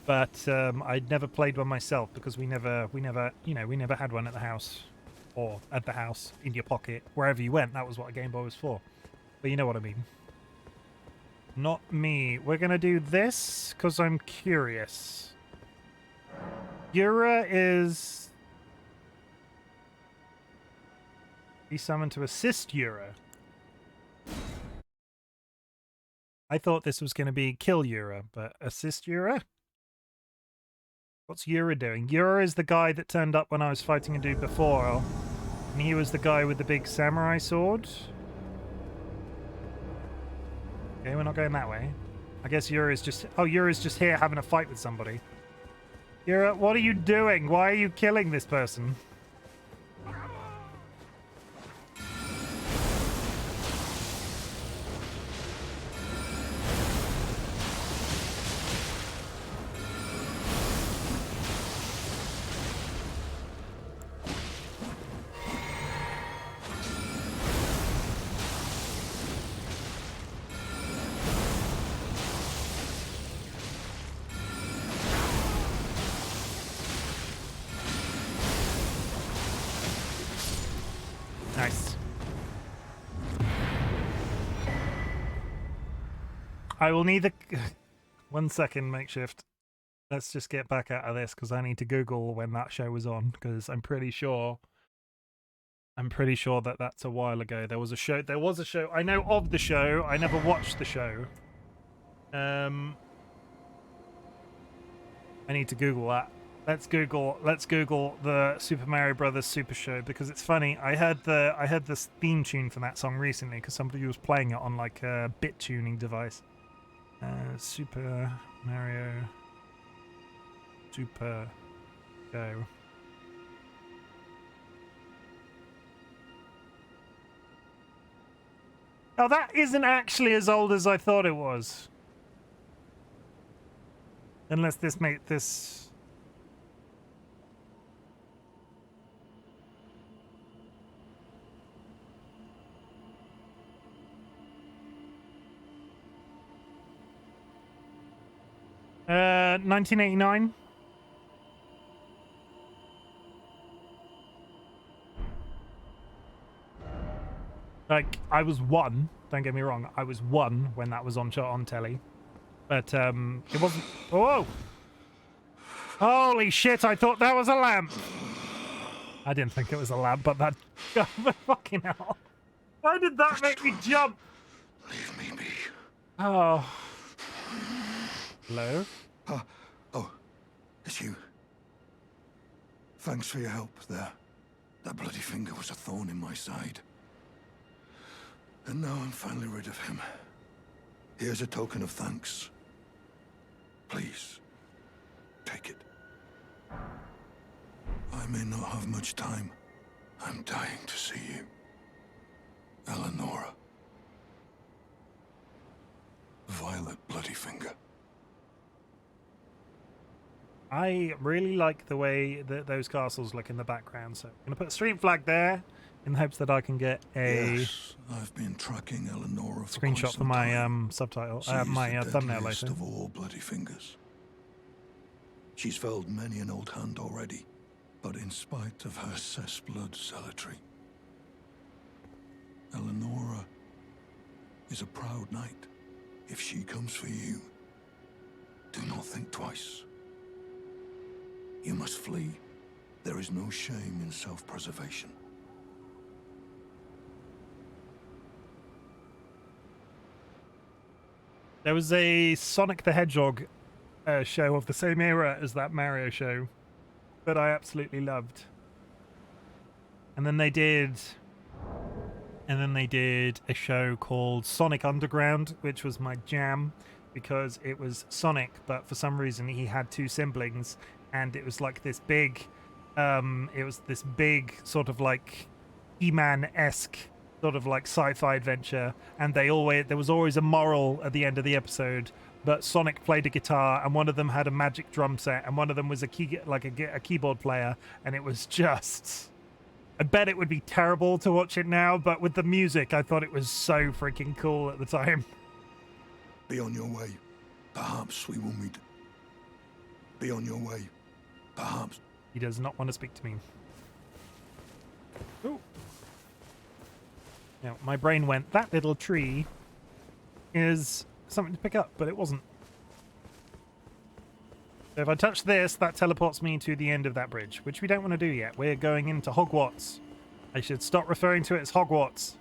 but I'd never played one myself because we never had one at the house, or at the house, in your pocket, wherever you went. That was what a Game Boy was for. But you know what I mean. Not me. We're gonna do this because I'm curious. Yura is... Be summoned to assist Yura. I thought this was going to be kill Yura, but assist Yura? What's Yura doing? Yura is the guy that turned up when I was fighting a dude before, and he was the guy with the big samurai sword. Okay, we're not going that way. I guess Yura's just... Oh, Yura's just here having a fight with somebody. Yura, what are you doing? Why are you killing this person? Nice. I will need the... 1 second, Makeshift. Let's just get back out of this because I need to Google when that show was on, because I'm pretty sure I'm pretty sure that that's a while ago. There was a show. There was a show. I know of the show. I never watched the show. I need to Google that. Let's Google the Super Mario Brothers Super Show because it's funny. I heard this theme tune for that song recently because somebody was playing it on like a bit tuning device. Super Mario Super Show. Oh, that isn't actually as old as I thought it was. Unless this made this... Uh, 1989. Like, I was one, don't get me wrong, I was one when that was on telly. But, it wasn't... Whoa! Holy shit, I thought that was a lamp! I didn't think it was a lamp, but that... Fucking hell. Why did that make me jump? Leave me be. Oh. Hello? Oh, it's you. Thanks for your help there. That bloody finger was a thorn in my side. And now I'm finally rid of him. Here's a token of thanks. Please, take it. I may not have much time. I'm dying to see you. Eleonora. Violet bloody finger. I really like the way that those castles look in the background, so I'm going to put a street flag there in the hopes that I can get a Yes, I've been tracking Eleonora for screenshot quite for some my time. subtitle, She is my the thumbnail deadliest later. of all bloody fingers. She's felled many an old hand already, but in spite of her cess-blood zealotry, Eleonora is a proud knight. If she comes for you, do not think twice. You must flee. There is no shame in self-preservation. There was a Sonic the Hedgehog show of the same era as that Mario show that I absolutely loved. And then they did a show called Sonic Underground, which was my jam because it was Sonic, but for some reason he had two siblings, and it was like this big sort of like He-Man-esque sort of like sci-fi adventure, and there was always a moral at the end of the episode. But Sonic played a guitar, and one of them had a magic drum set, and one of them was a keyboard player, and it was just... I bet it would be terrible to watch it now, but with the music, I thought it was so freaking cool at the time. Be on your way. Perhaps we will meet. Be on your way. Perhaps. He does not want to speak to me. Ooh. Now, my brain went, that little tree is something to pick up, but it wasn't. So if I touch this, that teleports me to the end of that bridge, which we don't want to do yet. We're going into Hogwarts. I should stop referring to it as Hogwarts.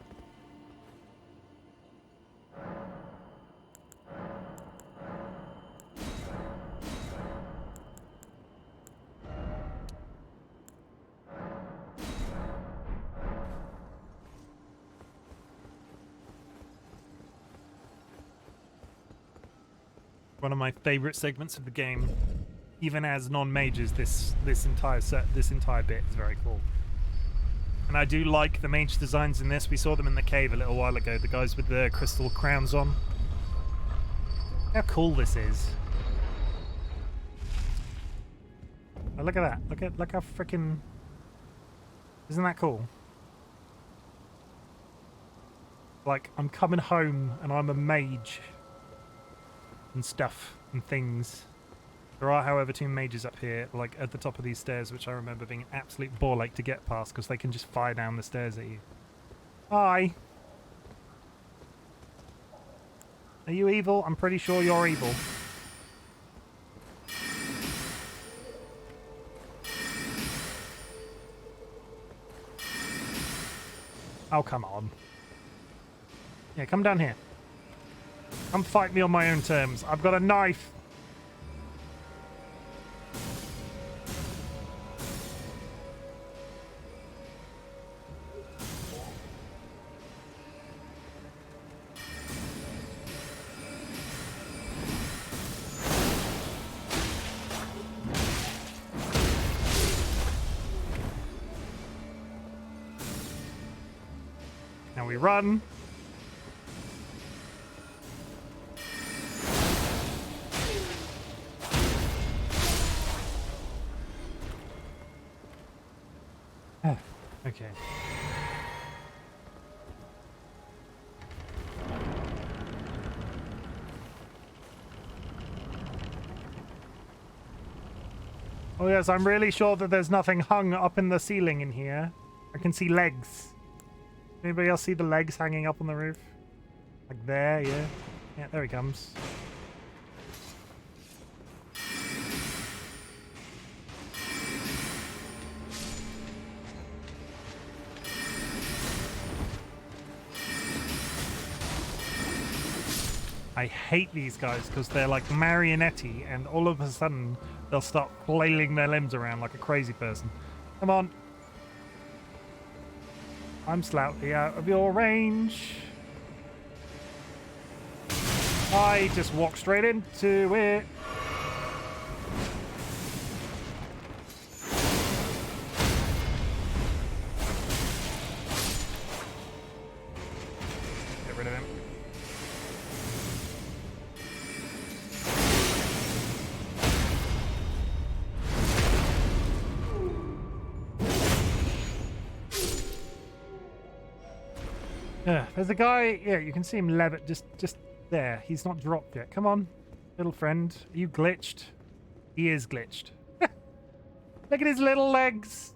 One of my favorite segments of the game, even as non-mages. This entire bit is very cool, and I do like the mage designs in this. We saw them in the cave a little while ago, the guys with the crystal crowns on. How cool this is! Oh, look at that! Look how freaking... Isn't that cool? Like, I'm coming home and I'm a mage. And stuff and things. There are, however, two mages up here, like at the top of these stairs, which I remember being an absolute ball ache to get past because they can just fire down the stairs at you. Hi. Are you evil? I'm pretty sure you're evil. Oh, come on. Yeah, come down here. Come fight me on my own terms. I've got a knife. Now we run. Okay. Oh yes, I'm really sure that there's nothing hung up in the ceiling in here. I can see legs. Anybody else see the legs hanging up on the roof? Like there, yeah. Yeah, there he comes. I hate these guys because they're like marionette-y and all of a sudden they'll start flailing their limbs around like a crazy person. Come on. I'm slightly out of your range. I just walked straight into it. Get rid of him. Yeah, there's a guy. Yeah, you can see him levitate just there. He's not dropped yet. Come on, little friend. Are you glitched? He is glitched. Look at his little legs.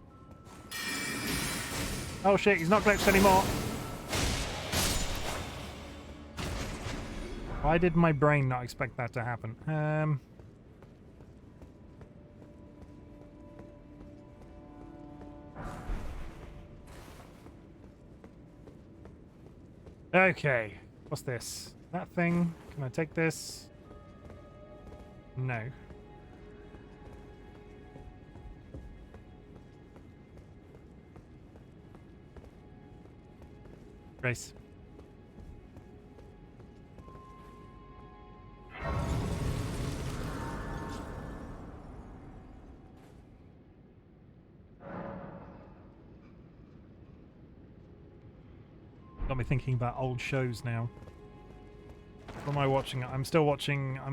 Oh shit, he's not glitched anymore. Why did my brain not expect that to happen? Okay, what's this? That thing? Can I take this? No. Grace. Got me thinking about old shows now. What am I watching? I'm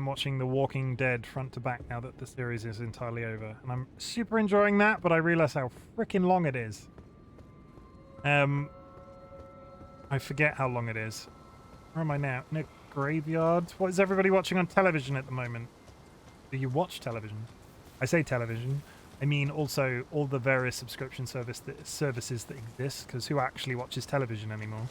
watching The Walking Dead front to back now that the series is entirely over. And I'm super enjoying that, but I realize how freaking long it is. I forget how long it is. Where am I now? In a graveyard? What is everybody watching on television at the moment? Do you watch television? I say television. I mean also all the various subscription services that exist, because who actually watches television anymore?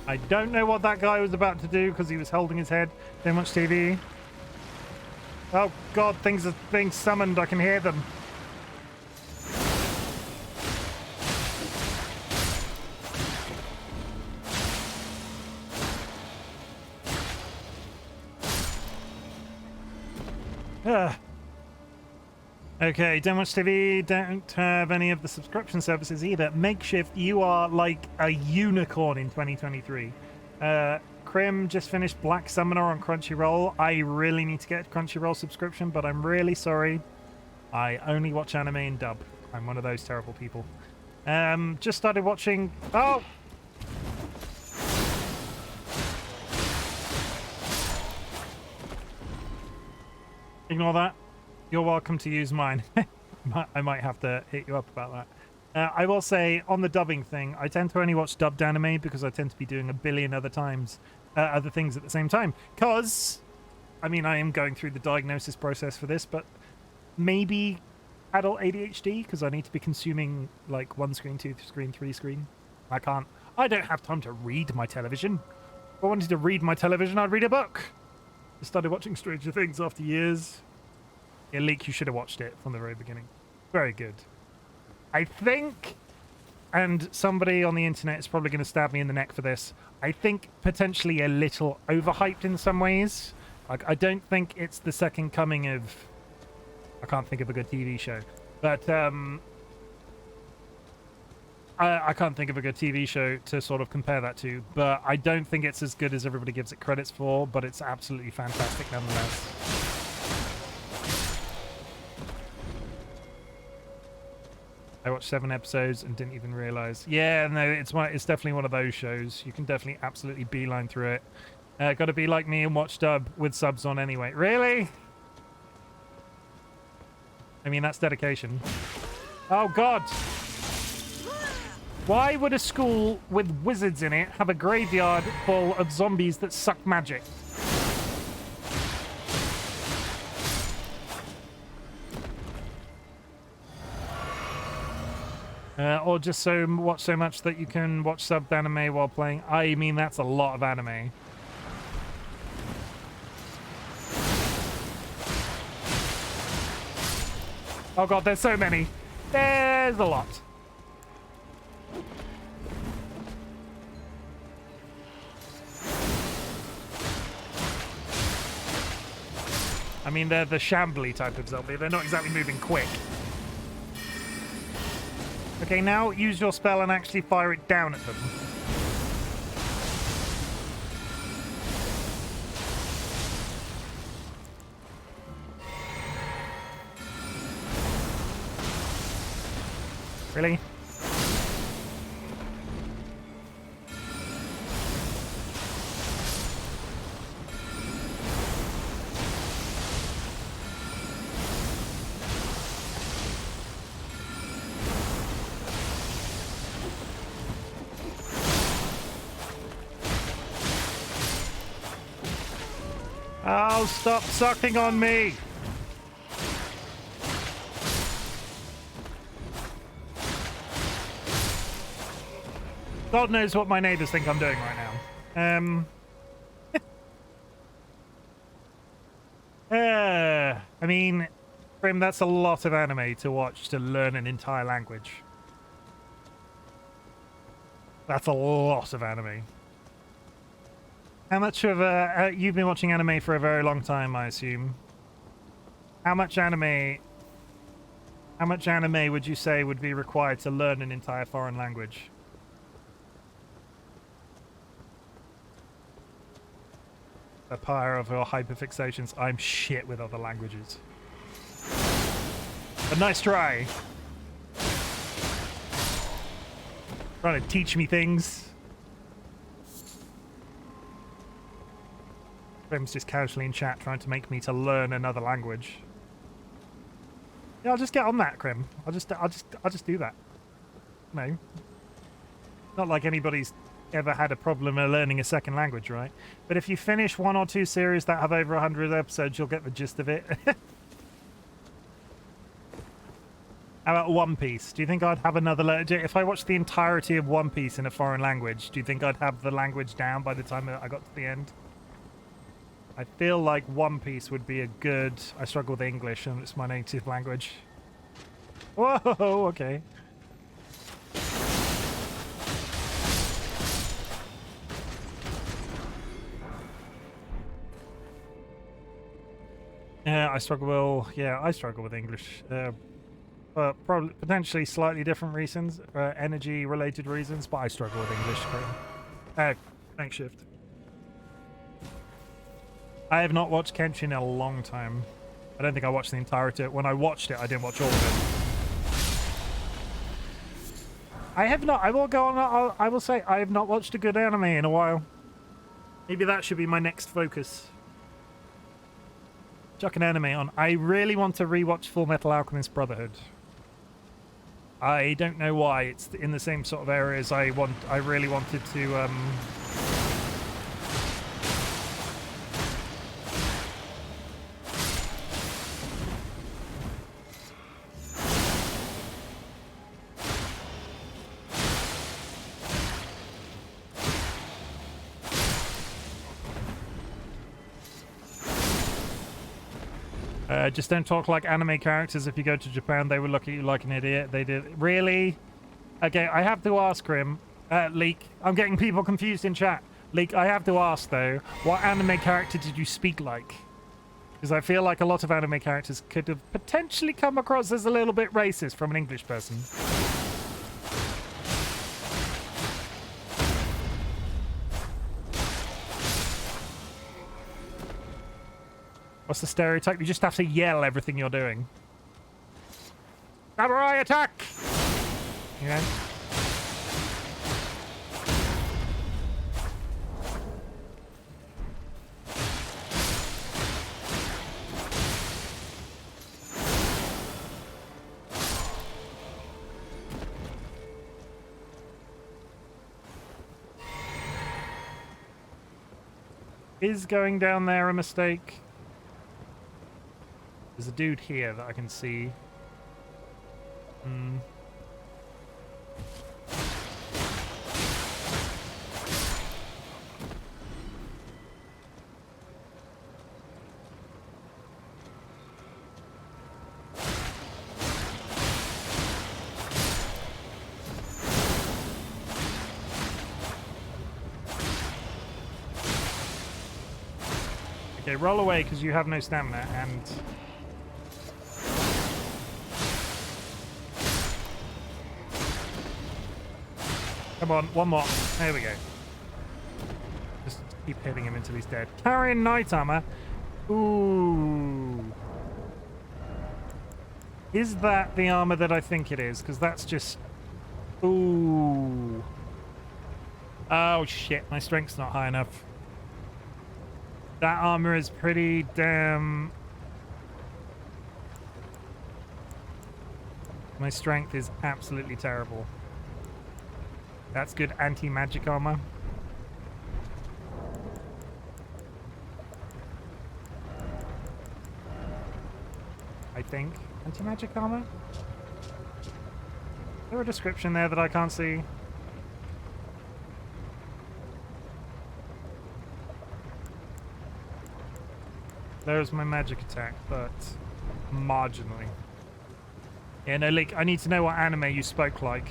I don't know what that guy was about to do because he was holding his head. Too much TV. Oh god, things are being summoned. I can hear them. Okay, don't watch TV, don't have any of the subscription services either. Makeshift, you are like a unicorn in 2023. Crim just finished Black Summoner on Crunchyroll. I really need to get a Crunchyroll subscription, but I'm really sorry. I only watch anime in dub. I'm one of those terrible people. Just started watching... Oh! Ignore that. You're welcome to use mine. I might have to hit you up about that. I will say, on the dubbing thing, I tend to only watch dubbed anime because I tend to be doing a billion other things at the same time. Because, I mean, I am going through the diagnosis process for this, but maybe adult ADHD because I need to be consuming like 1 screen, 2 screen, 3 screen. I don't have time to read my television. If I wanted to read my television, I'd read a book. I started watching Stranger Things after years. Yeah, Leek, you should have watched it from the very beginning. Very good. I think, and somebody on the internet is probably going to stab me in the neck for this, I think potentially a little overhyped in some ways. Like, I don't think it's the second coming of... I can't think of a good TV show. But, I can't think of a good TV show to sort of compare that to. But I don't think it's as good as everybody gives it credits for, but it's absolutely fantastic nonetheless. I watched 7 episodes and didn't even realize. Yeah, no, it's definitely one of those shows. You can definitely absolutely beeline through it. Got to be like me and watch dub with subs on anyway. Really? I mean, that's dedication. Oh, God. Why would a school with wizards in it have a graveyard full of zombies that suck magic? Or just watch so much that you can watch subbed anime while playing. I mean, that's a lot of anime. Oh god, there's so many. There's a lot. I mean, they're the shambly type of zombie. They're not exactly moving quick. Okay, now use your spell and actually fire it down at them. Really? Oh, stop sucking on me! God knows what my neighbors think I'm doing right now. I mean, Grim, that's a lot of anime to watch to learn an entire language. That's a lot of anime. How much of you've been watching anime for a very long time, I assume. How much anime would you say would be required to learn an entire foreign language? The power of your hyperfixations. I'm shit with other languages. But nice try. Trying to teach me things. Grim's just casually in chat trying to make me to learn another language. Yeah, I'll just get on that, Grim. I'll just do that. No. Not like anybody's ever had a problem learning a second language, right? But if you finish 1 or 2 series that have over 100 episodes, you'll get the gist of it. How about One Piece? Do you think I'd have another... If I watched the entirety of One Piece in a foreign language, do you think I'd have the language down by the time I got to the end? I feel like One Piece would be a good... I struggle with English, and it's my native language. Whoa, okay. I struggle with English. But probably potentially slightly different reasons, energy-related reasons, but I struggle with English. Thanks, Shift. I have not watched Kenshin in a long time. I don't think I watched the entirety. When I watched it, I didn't watch all of it. I have not. I will go on. I will say I have not watched a good anime in a while. Maybe that should be my next focus. Chuck an anime on. I really want to rewatch Full Metal Alchemist Brotherhood. I don't know why. It's in the same sort of areas I really wanted to. Just don't talk like anime characters. If you go to Japan, they will look at you like an idiot. They did. Really? Okay, I have to ask, Grim. Leek. I'm getting people confused in chat. Leek, I have to ask, though, what anime character did you speak like? Because I feel like a lot of anime characters could have potentially come across as a little bit racist from an English person. What's the stereotype? You just have to yell everything you're doing. Samurai attack! You know? Is going down there a mistake? There's a dude here that I can see. Okay, roll away because you have no stamina and... Come on, one more. There we go. Just keep hitting him until he's dead. Carrying knight armor. Ooh. Is that the armor that I think it is? Because that's just... Ooh. Oh, shit. My strength's not high enough. That armor is pretty damn... My strength is absolutely terrible. That's good anti-magic armor. I think. Anti-magic armor? Is there a description there that I can't see? There's my magic attack, but marginally. Yeah, no, Leek, I need to know what anime you spoke like.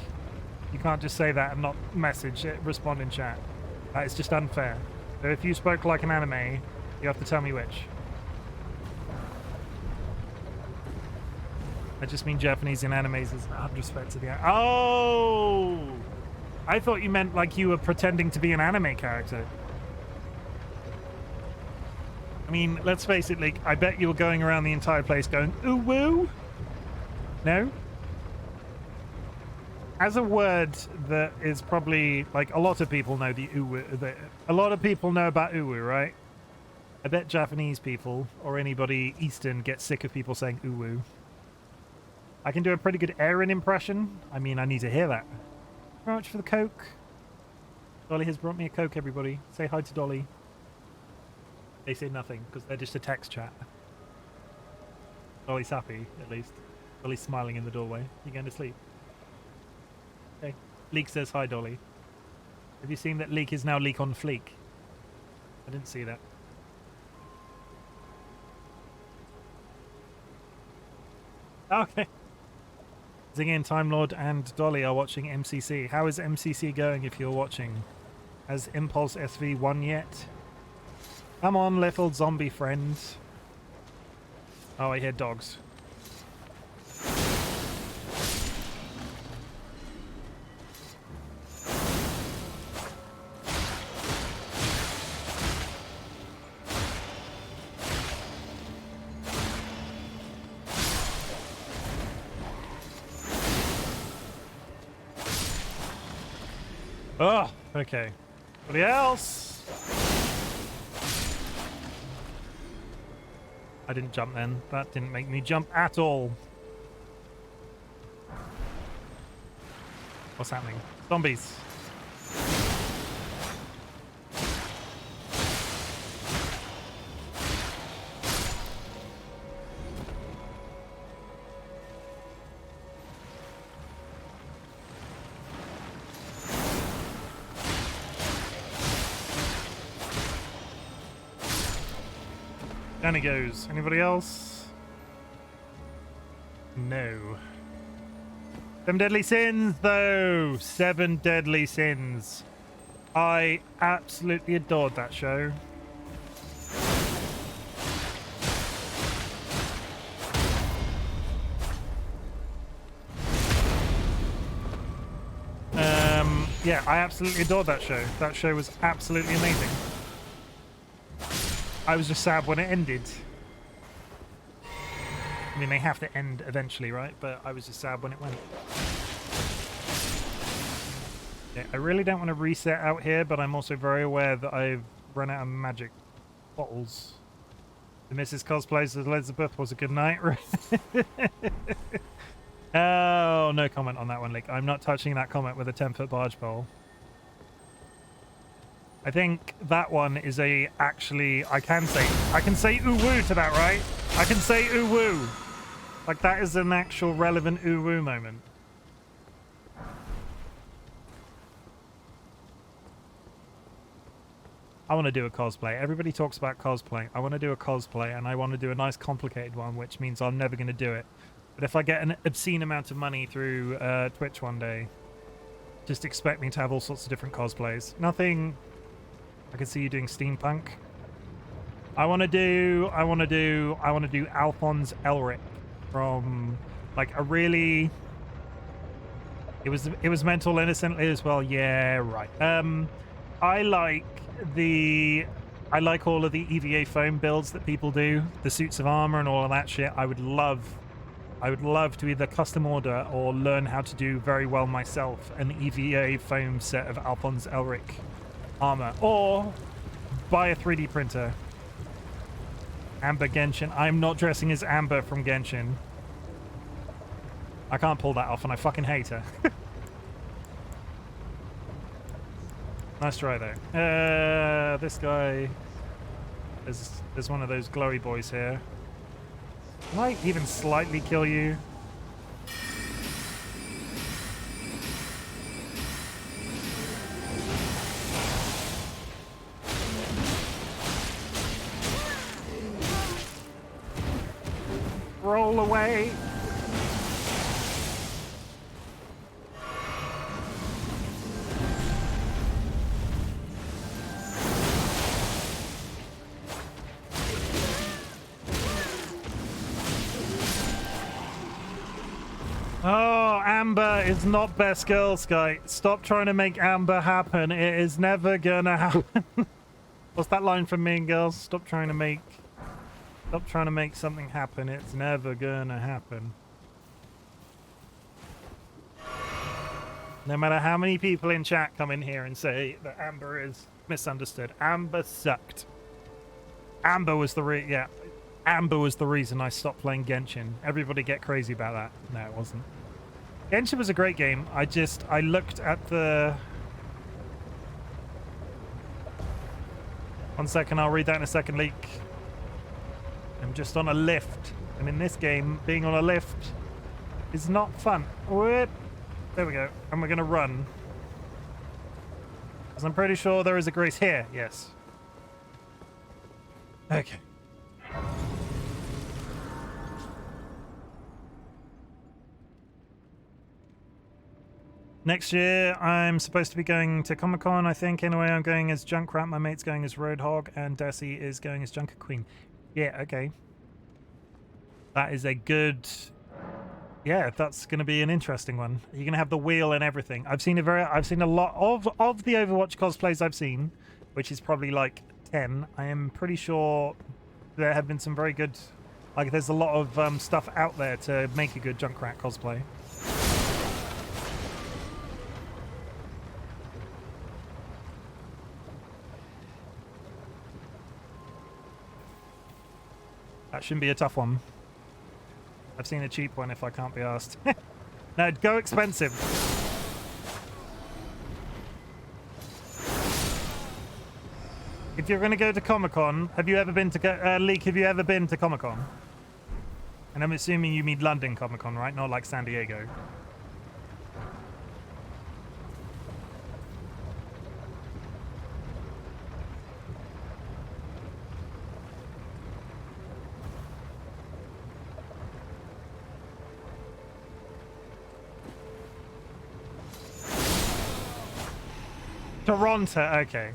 You can't just say that and not message it, respond in chat. That is just unfair. So if you spoke like an anime, you have to tell me which. I just mean Japanese in animes is 100% to the... Oh! I thought you meant like you were pretending to be an anime character. I mean, let's face it, Leek, I bet you were going around the entire place going, ooh woo? No? As a word that is probably, like, a lot of people know the uwu, a lot of people know about uwu, right? I bet Japanese people, or anybody Eastern, get sick of people saying uwu. I can do a pretty good Aaron impression. I mean, I need to hear that. Thank you very much for the Coke. Dolly has brought me a Coke, everybody. Say hi to Dolly. They say nothing, because they're just a text chat. Dolly's happy, at least. Dolly's smiling in the doorway. You going to sleep? Okay. Leek says hi, Dolly. Have you seen that Leek is now Leek on Fleek? I didn't see that. Okay. Zingin, Time Lord, and Dolly are watching MCC. How is MCC going if you're watching? Has Impulse SV won yet? Come on, little zombie friend. Oh, I hear dogs. Oh, okay. Anybody else? I didn't jump then. That didn't make me jump at all. What's happening? Zombies. Down he goes. Anybody else? no. 7 Deadly Sins, though. 7 Deadly Sins. I absolutely adored that show. Yeah, I absolutely adored that show. That show was absolutely amazing. I was just sad when it ended. I mean, they have to end eventually, right? But I was just sad when it went. Yeah, I really don't want to reset out here, but I'm also very aware that I've run out of magic bottles. The Mrs. Cosplays as Elizabeth was a good night. Oh, no comment on that one, Leak. I'm not touching that comment with a 10-foot barge pole. I think that one is a actually I can say ooh woo to that, right? I can say ooh woo. Like that is an actual relevant ooh woo moment. I want to do a cosplay. Everybody talks about cosplay. I want to do a cosplay, and I want to do a nice complicated one, which means I'm never going to do it. But if I get an obscene amount of money through Twitch one day, just expect me to have all sorts of different cosplays. Nothing. I can see you doing steampunk. I want to do Alphonse Elric from like a really. It was Mental Innocently as well. Yeah, right. I like all of the EVA foam builds that people do, the suits of armor and all of that shit. I would love to either custom order or learn how to do very well myself an EVA foam set of Alphonse Elric armor, or buy a 3D printer. Amber Genshin. I'm not dressing as Amber from Genshin. I can't pull that off, and I fucking hate her. Nice try, though. This guy... There's one of those glowy boys here. Might even slightly kill you. Roll away. Oh, Amber is not best girl, Sky. Stop trying to make Amber happen. It is never gonna happen. What's that line from Mean Girls? Stop trying to make something happen. It's never gonna happen. No matter how many people in chat come in here and say that Amber is misunderstood. Amber sucked. Amber was the reason I stopped playing Genshin. Everybody get crazy about that. No, it wasn't. Genshin was a great game. I looked at the... One second, I'll read that in a second, Leak. I'm just on a lift. And in this game, being on a lift is not fun. Whoop. There we go. And we're going to run. Because I'm pretty sure there is a grace here. Yes. Okay. Next year, I'm supposed to be going to Comic-Con, I think. Anyway, I'm going as Junkrat, my mate's going as Roadhog, and Desi is going as Junker Queen. Yeah, okay. That is a good... Yeah, that's going to be an interesting one. You're going to have the wheel and everything. I've seen a lot of the Overwatch cosplays I've seen, which is probably like 10. I am pretty sure there have been some very good... Like, there's a lot of stuff out there to make a good Junkrat cosplay. That shouldn't be a tough one. I've seen a cheap one if I can't be asked. No, go expensive. If you're going to go to Comic-Con, have you ever been to... Leak, have you ever been to Comic-Con? And I'm assuming you mean London Comic-Con, right? Not like San Diego. Toronto, okay.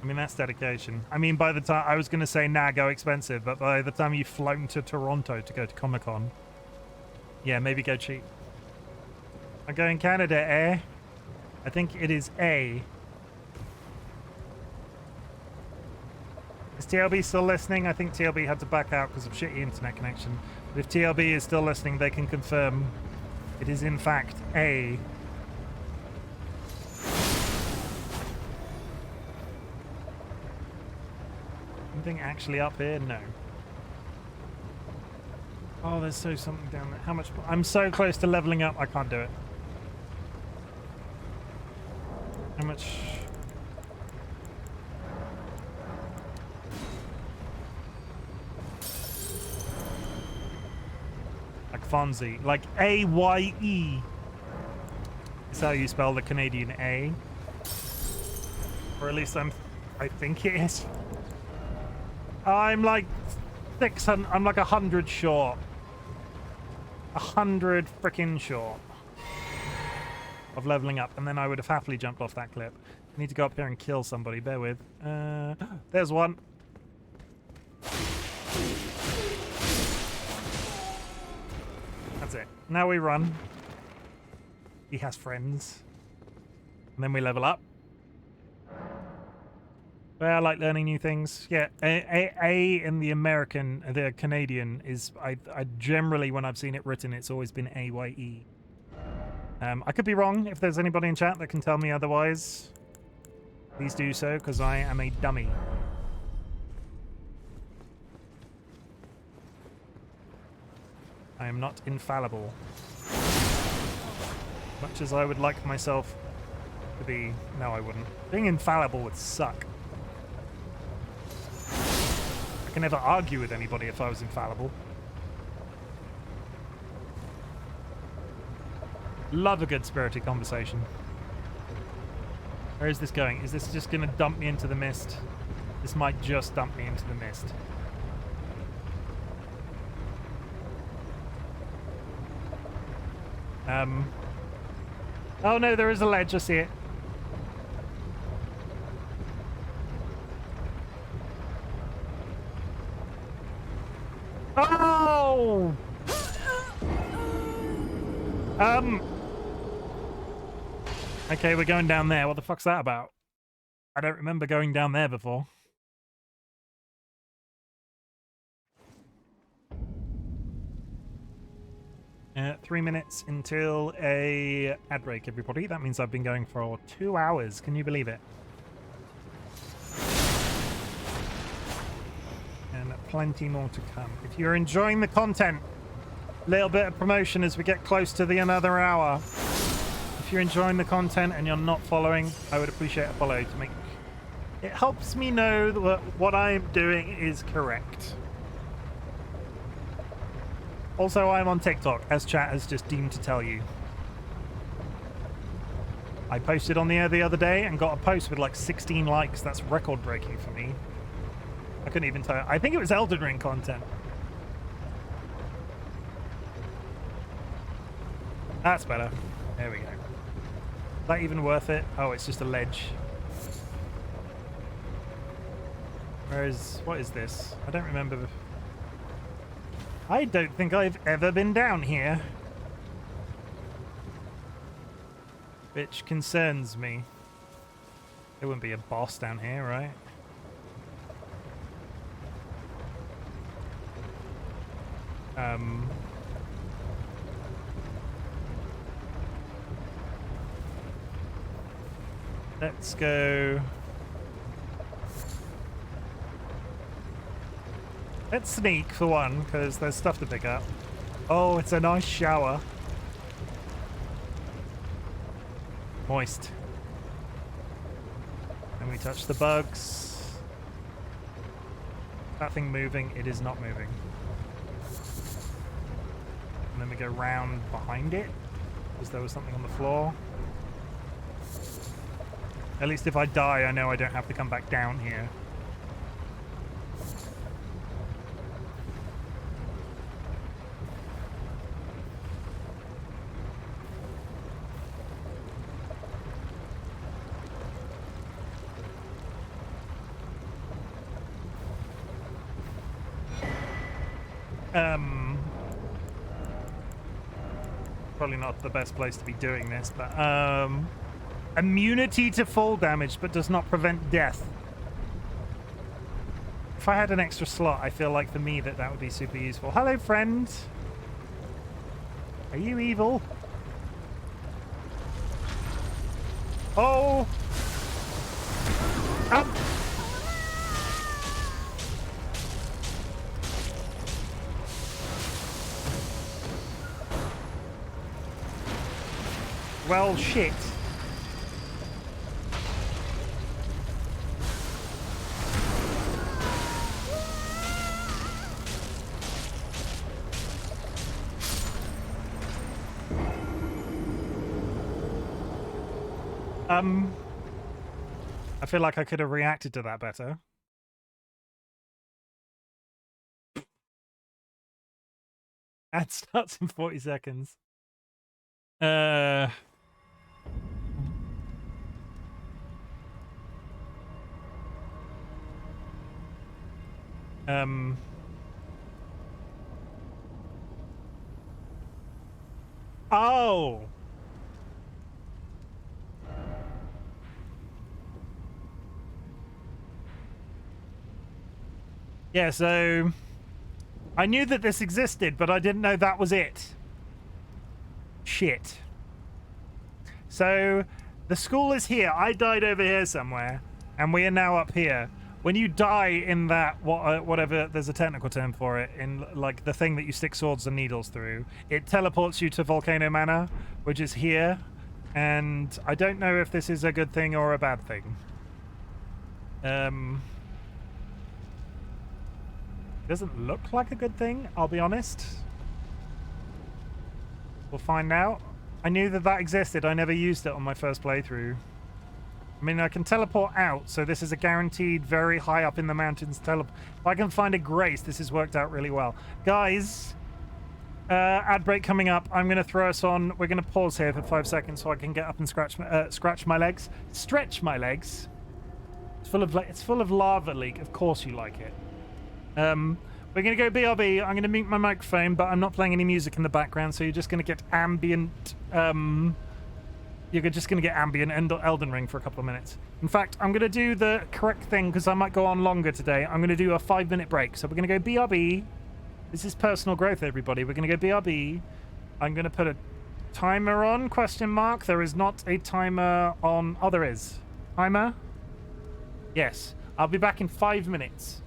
I mean, that's dedication. I mean, by the time... I was going to say, nah, go expensive, but by the time you've flown to Toronto to go to Comic-Con, yeah, maybe go cheap. I'm going Canada, eh? I think it is A. Is TLB still listening? I think TLB had to back out because of shitty internet connection. But if TLB is still listening, they can confirm it is in fact A. Anything actually up here? No. Oh, there's something down there. How much? I'm so close to leveling up, I can't do it. How much? Like Fonzie. Like A-Y-E. Is how you spell the Canadian A. Or at least I think it is. I'm like 600, I'm like 100 short. 100 freaking short of leveling up, and then I would have happily jumped off that cliff. I need to go up here and kill somebody, bear with. There's one. That's it. Now we run. He has friends. And then we level up. Well, I like learning new things. Yeah, A in the American, the Canadian is, I generally, when I've seen it written, it's always been A-Y-E. I could be wrong. If there's anybody in chat that can tell me otherwise, please do so, because I am a dummy. I am not infallible. Much as I would like myself to be. No, I wouldn't. Being infallible would suck. I can never argue with anybody if I was infallible. Love a good spirited conversation. Where is this going? Is this just going to dump me into the mist? This might just dump me into the mist. Oh no, there is a ledge, I see it. Oh! Okay, we're going down there. What the fuck's that about? I don't remember going down there before. 3 minutes until a ad break, everybody. That means I've been going for 2 hours. Can you believe it? And plenty more to come. If you're enjoying the content, little bit of promotion as we get close to the another hour. If you're enjoying the content and you're not following, I would appreciate a follow to make it helps me know that what I'm doing is correct. Also, I'm on TikTok, as chat has just deemed to tell you. I posted on the air the other day and got a post with like 16 likes. That's record breaking for me. I couldn't even tell. I think it was Elden Ring content. That's better. There we go. Is that even worth it? Oh, it's just a ledge. What is this? I don't remember. I don't think I've ever been down here. Which concerns me. There wouldn't be a boss down here, right? Let's go. Let's sneak for one, because there's stuff to pick up. Oh, it's a nice shower. Moist. And we touch the bugs. That thing moving? It is not moving. And then we go round behind it, because there was something on the floor. At least if I die, I know I don't have to come back down here. Probably not the best place to be doing this, but immunity to fall damage, but does not prevent death. If I had an extra slot, I feel like for me that would be super useful. Hello, friend. Are you evil? Oh! Well, shit. I feel like I could have reacted to that better. Ad starts in 40 seconds. Oh! Yeah, so I knew that this existed, but I didn't know that was it. Shit. So the school is here. I died over here somewhere, and we are now up here. When you die in that, whatever, there's a technical term for it, in like the thing that you stick swords and needles through, it teleports you to Volcano Manor, which is here. And I don't know if this is a good thing or a bad thing. Doesn't look like a good thing, I'll be honest. We'll find out. I knew that existed. I never used it on my first playthrough. I mean, I can teleport out, so this is a guaranteed very high up in the mountains teleport. If I can find a grace, this has worked out really well. Guys, ad break coming up. I'm going to throw us on. We're going to pause here for 5 seconds so I can get up and scratch my legs. Stretch my legs. It's full of lava leak. Of course you like it. We're going to go BRB. I'm going to mute my microphone, but I'm not playing any music in the background, so you're just going to get ambient... You're just going to get ambient Elden Ring for a couple of minutes. In fact, I'm going to do the correct thing because I might go on longer today. I'm going to do a 5-minute break. So we're going to go BRB. This is personal growth, everybody. We're going to go BRB. I'm going to put a timer on, question mark. There is not a timer on... Oh, there is. Timer? Yes. I'll be back in 5 minutes.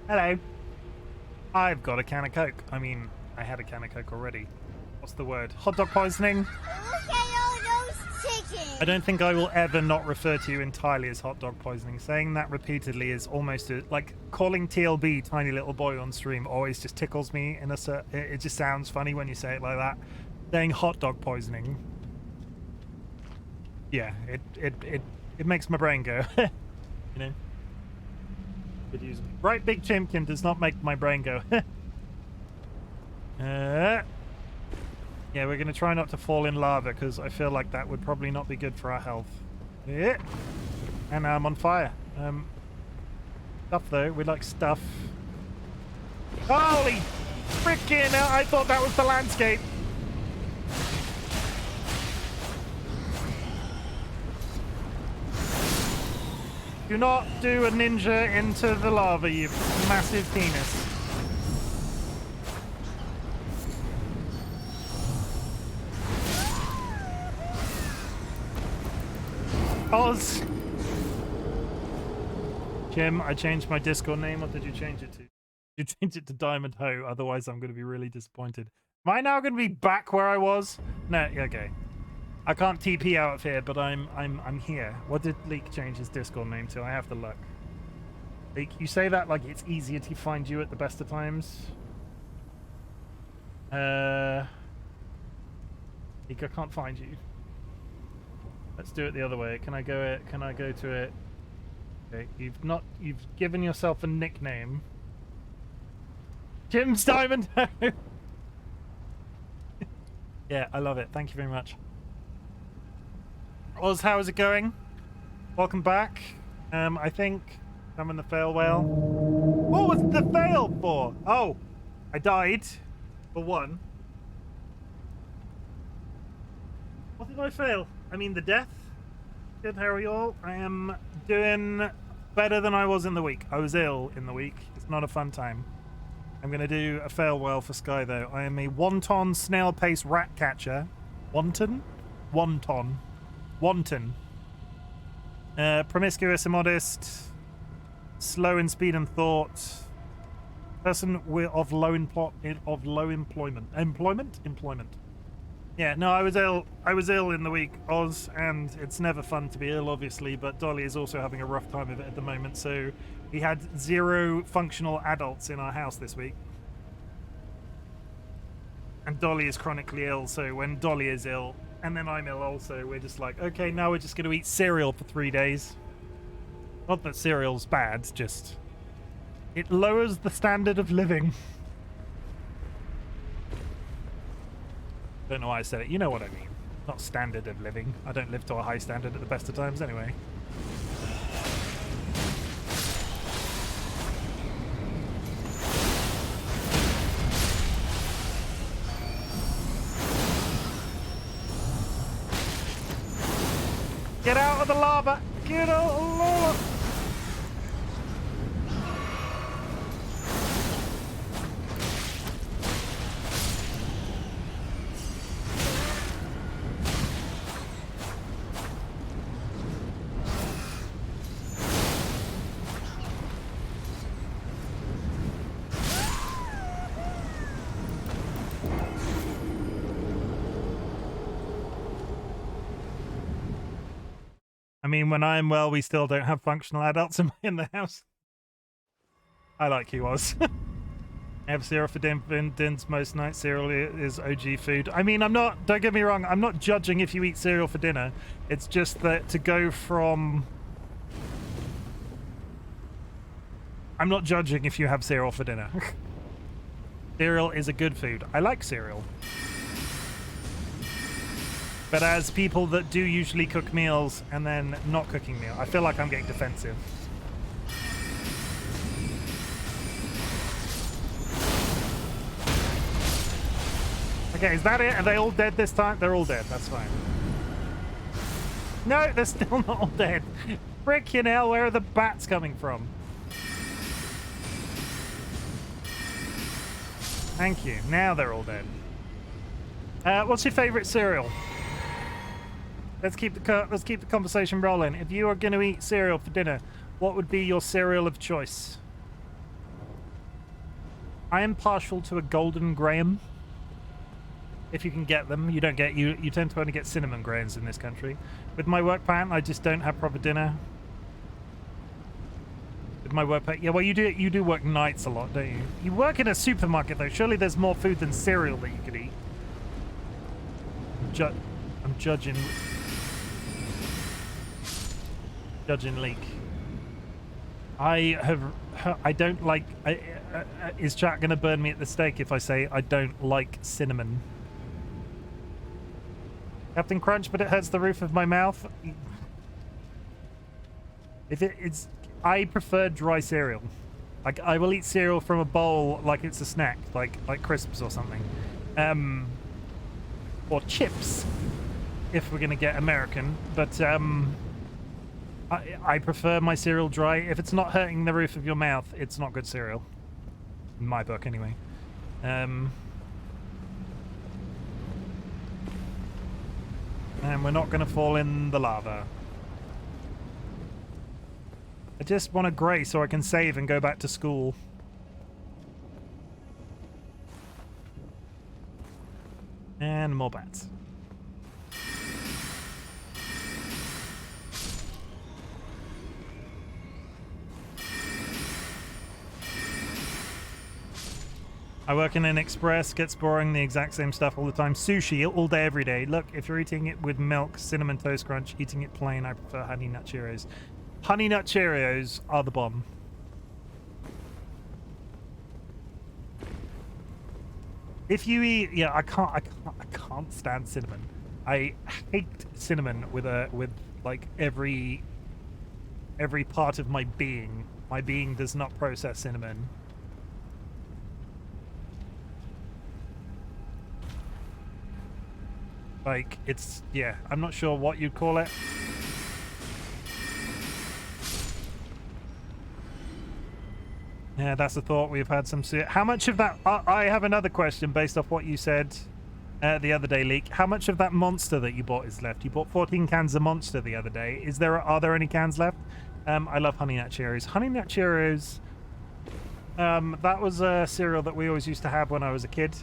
Hello. I've got a can of Coke. I mean, I had a can of Coke already. What's the word? Hot dog poisoning? Look at all those chickens! I don't think I will ever not refer to you entirely as hot dog poisoning. Saying that repeatedly is almost like calling TLB tiny little boy on stream always just tickles me in it just sounds funny when you say it like that. Saying hot dog poisoning. Yeah, it makes my brain go. You know? Could use RightBigChimken does not make my brain go. Yeah, we're going to try not to fall in lava because I feel like that would probably not be good for our health. Yeah. And now I'm on fire. Stuff though, we like stuff. Holy freaking hell, I thought that was the landscape. Do not do a ninja into the lava, you massive penis. Oz! Chim, I changed my Discord name. What did you change it to? You changed it to Diamond Ho, otherwise I'm going to be really disappointed. Am I now going to be back where I was? No, okay. I can't TP out of here, but I'm here. What did Leek change his Discord name to? I have to look. Leek, you say that like it's easier to find you at the best of times. Leek, I can't find you. Let's do it the other way. Can I go to it? Okay, you've given yourself a nickname. Jim's Diamond. Yeah, I love it. Thank you very much. Oz, how is it going? Welcome back. I think I'm in the fail whale. What was the fail for? Oh, I died for one. What did I fail? I mean, the death. Good, how are you all? I am doing better than I was in the week. I was ill in the week. It's not a fun time. I'm going to do a fail whale for Sky, though. I am a wonton snail pace rat catcher. Wonton? Wonton. Wanton. Promiscuous, immodest. Slow in speed and thought. Person of low employment. Employment. Yeah, no, I was ill. I was ill in the week, Oz, and it's never fun to be ill, obviously, but Dolly is also having a rough time of it at the moment, so we had 0 functional adults in our house this week. And Dolly is chronically ill, so when Dolly is ill, and then I'm ill also, we're just like, okay, now we're just going to eat cereal for 3 days. Not that cereal's bad, just... it lowers the standard of living. Don't know why I said it. You know what I mean. Not standard of living. I don't live to a high standard at the best of times anyway. Get out of the lava! Get out of the lava! I mean, when I'm well, we still don't have functional adults in the house. I like you, Oz. I have cereal for dinner's most nights. Cereal is OG food. I mean, don't get me wrong, I'm not judging if you eat cereal for dinner. It's just that to go from... I'm not judging if you have cereal for dinner. Cereal is a good food. I like cereal. But as people that do usually cook meals and then not cooking meal, I feel like I'm getting defensive. Okay, is that it? Are they all dead this time? They're all dead, that's fine. No, they're still not all dead. Frickin' hell, where are the bats coming from? Thank you. Now they're all dead. What's your favorite cereal? Let's keep the conversation rolling. If you are going to eat cereal for dinner, what would be your cereal of choice? I am partial to a golden graham. If you can get them, you don't get you tend to only get cinnamon grahams in this country. With my work pattern, I just don't have proper dinner. With my work pattern, yeah, well you do work nights a lot, don't you? You work in a supermarket though. Surely there's more food than cereal that you could eat. I'm judging leak. I don't like. Is chat gonna burn me at the stake if I say I don't like cinnamon? Captain Crunch, but it hurts the roof of my mouth. It's, I prefer dry cereal. Like I will eat cereal from a bowl like it's a snack, like crisps or something, or chips, if we're gonna get American. But I prefer my cereal dry. If it's not hurting the roof of your mouth, it's not good cereal. In my book, anyway. And we're not going to fall in the lava. I just want a gray so I can save and go back to school. And more bats. I work in an express, gets boring, the exact same stuff all the time. Sushi, all day, every day. Look, if you're eating it with milk, cinnamon toast crunch, eating it plain, I prefer Honey Nut Cheerios. Honey Nut Cheerios are the bomb. If you eat, yeah, I can't stand cinnamon. I hate cinnamon with like every part of my being. My being does not process cinnamon. Like, it's, yeah, I'm not sure what you'd call it. Yeah, that's a thought. We've had some... How much of that... I have another question based off what you said the other day, Leek. How much of that monster that you bought is left? You bought 14 cans of monster the other day. Are there any cans left? I love Honey Nut Cheerios. Honey Nut Cheerios... that was a cereal that we always used to have when I was a kid.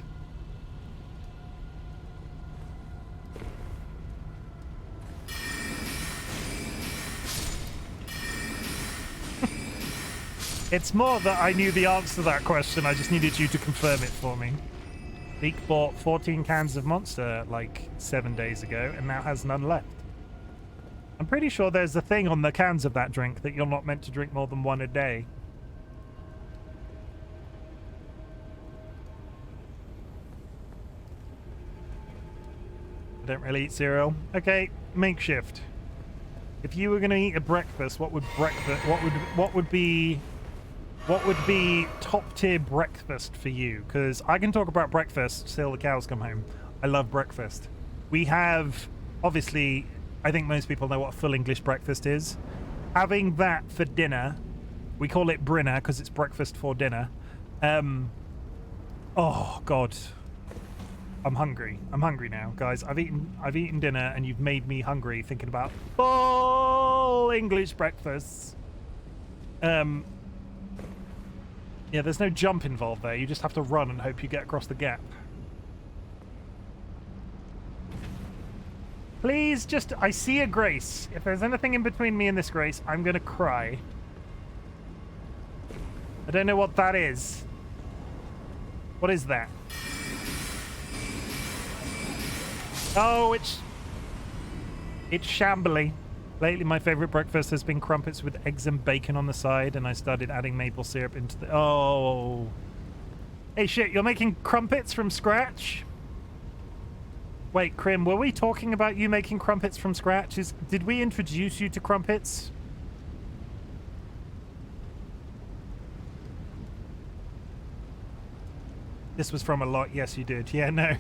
It's more that I knew the answer to that question. I just needed you to confirm it for me. Leek bought 14 cans of Monster like 7 days ago and now has none left. I'm pretty sure there's a thing on the cans of that drink that you're not meant to drink more than one a day. I don't really eat cereal. Okay, makeshift. If you were going to eat a breakfast, what would be top tier breakfast for you? Because I can talk about breakfast till the cows come home. I love breakfast. We have, obviously, I think most people know what a full English breakfast is. Having that for dinner, we call it brinner because it's breakfast for dinner. Oh God, I'm hungry. I'm hungry now, guys. I've eaten dinner, and you've made me hungry thinking about full English breakfasts. Yeah, there's no jump involved there. You just have to run and hope you get across the gap. Please, just... I see a grace. If there's anything in between me and this grace, I'm gonna cry. I don't know what that is. What is that? Oh, it's shambly. Lately, my favorite breakfast has been crumpets with eggs and bacon on the side, and I started adding maple syrup into the... Oh. Hey, shit, you're making crumpets from scratch? Wait, Crim, were we talking about you making crumpets from scratch? Did we introduce you to crumpets? This was from a lot. Yes, you did. Yeah, no.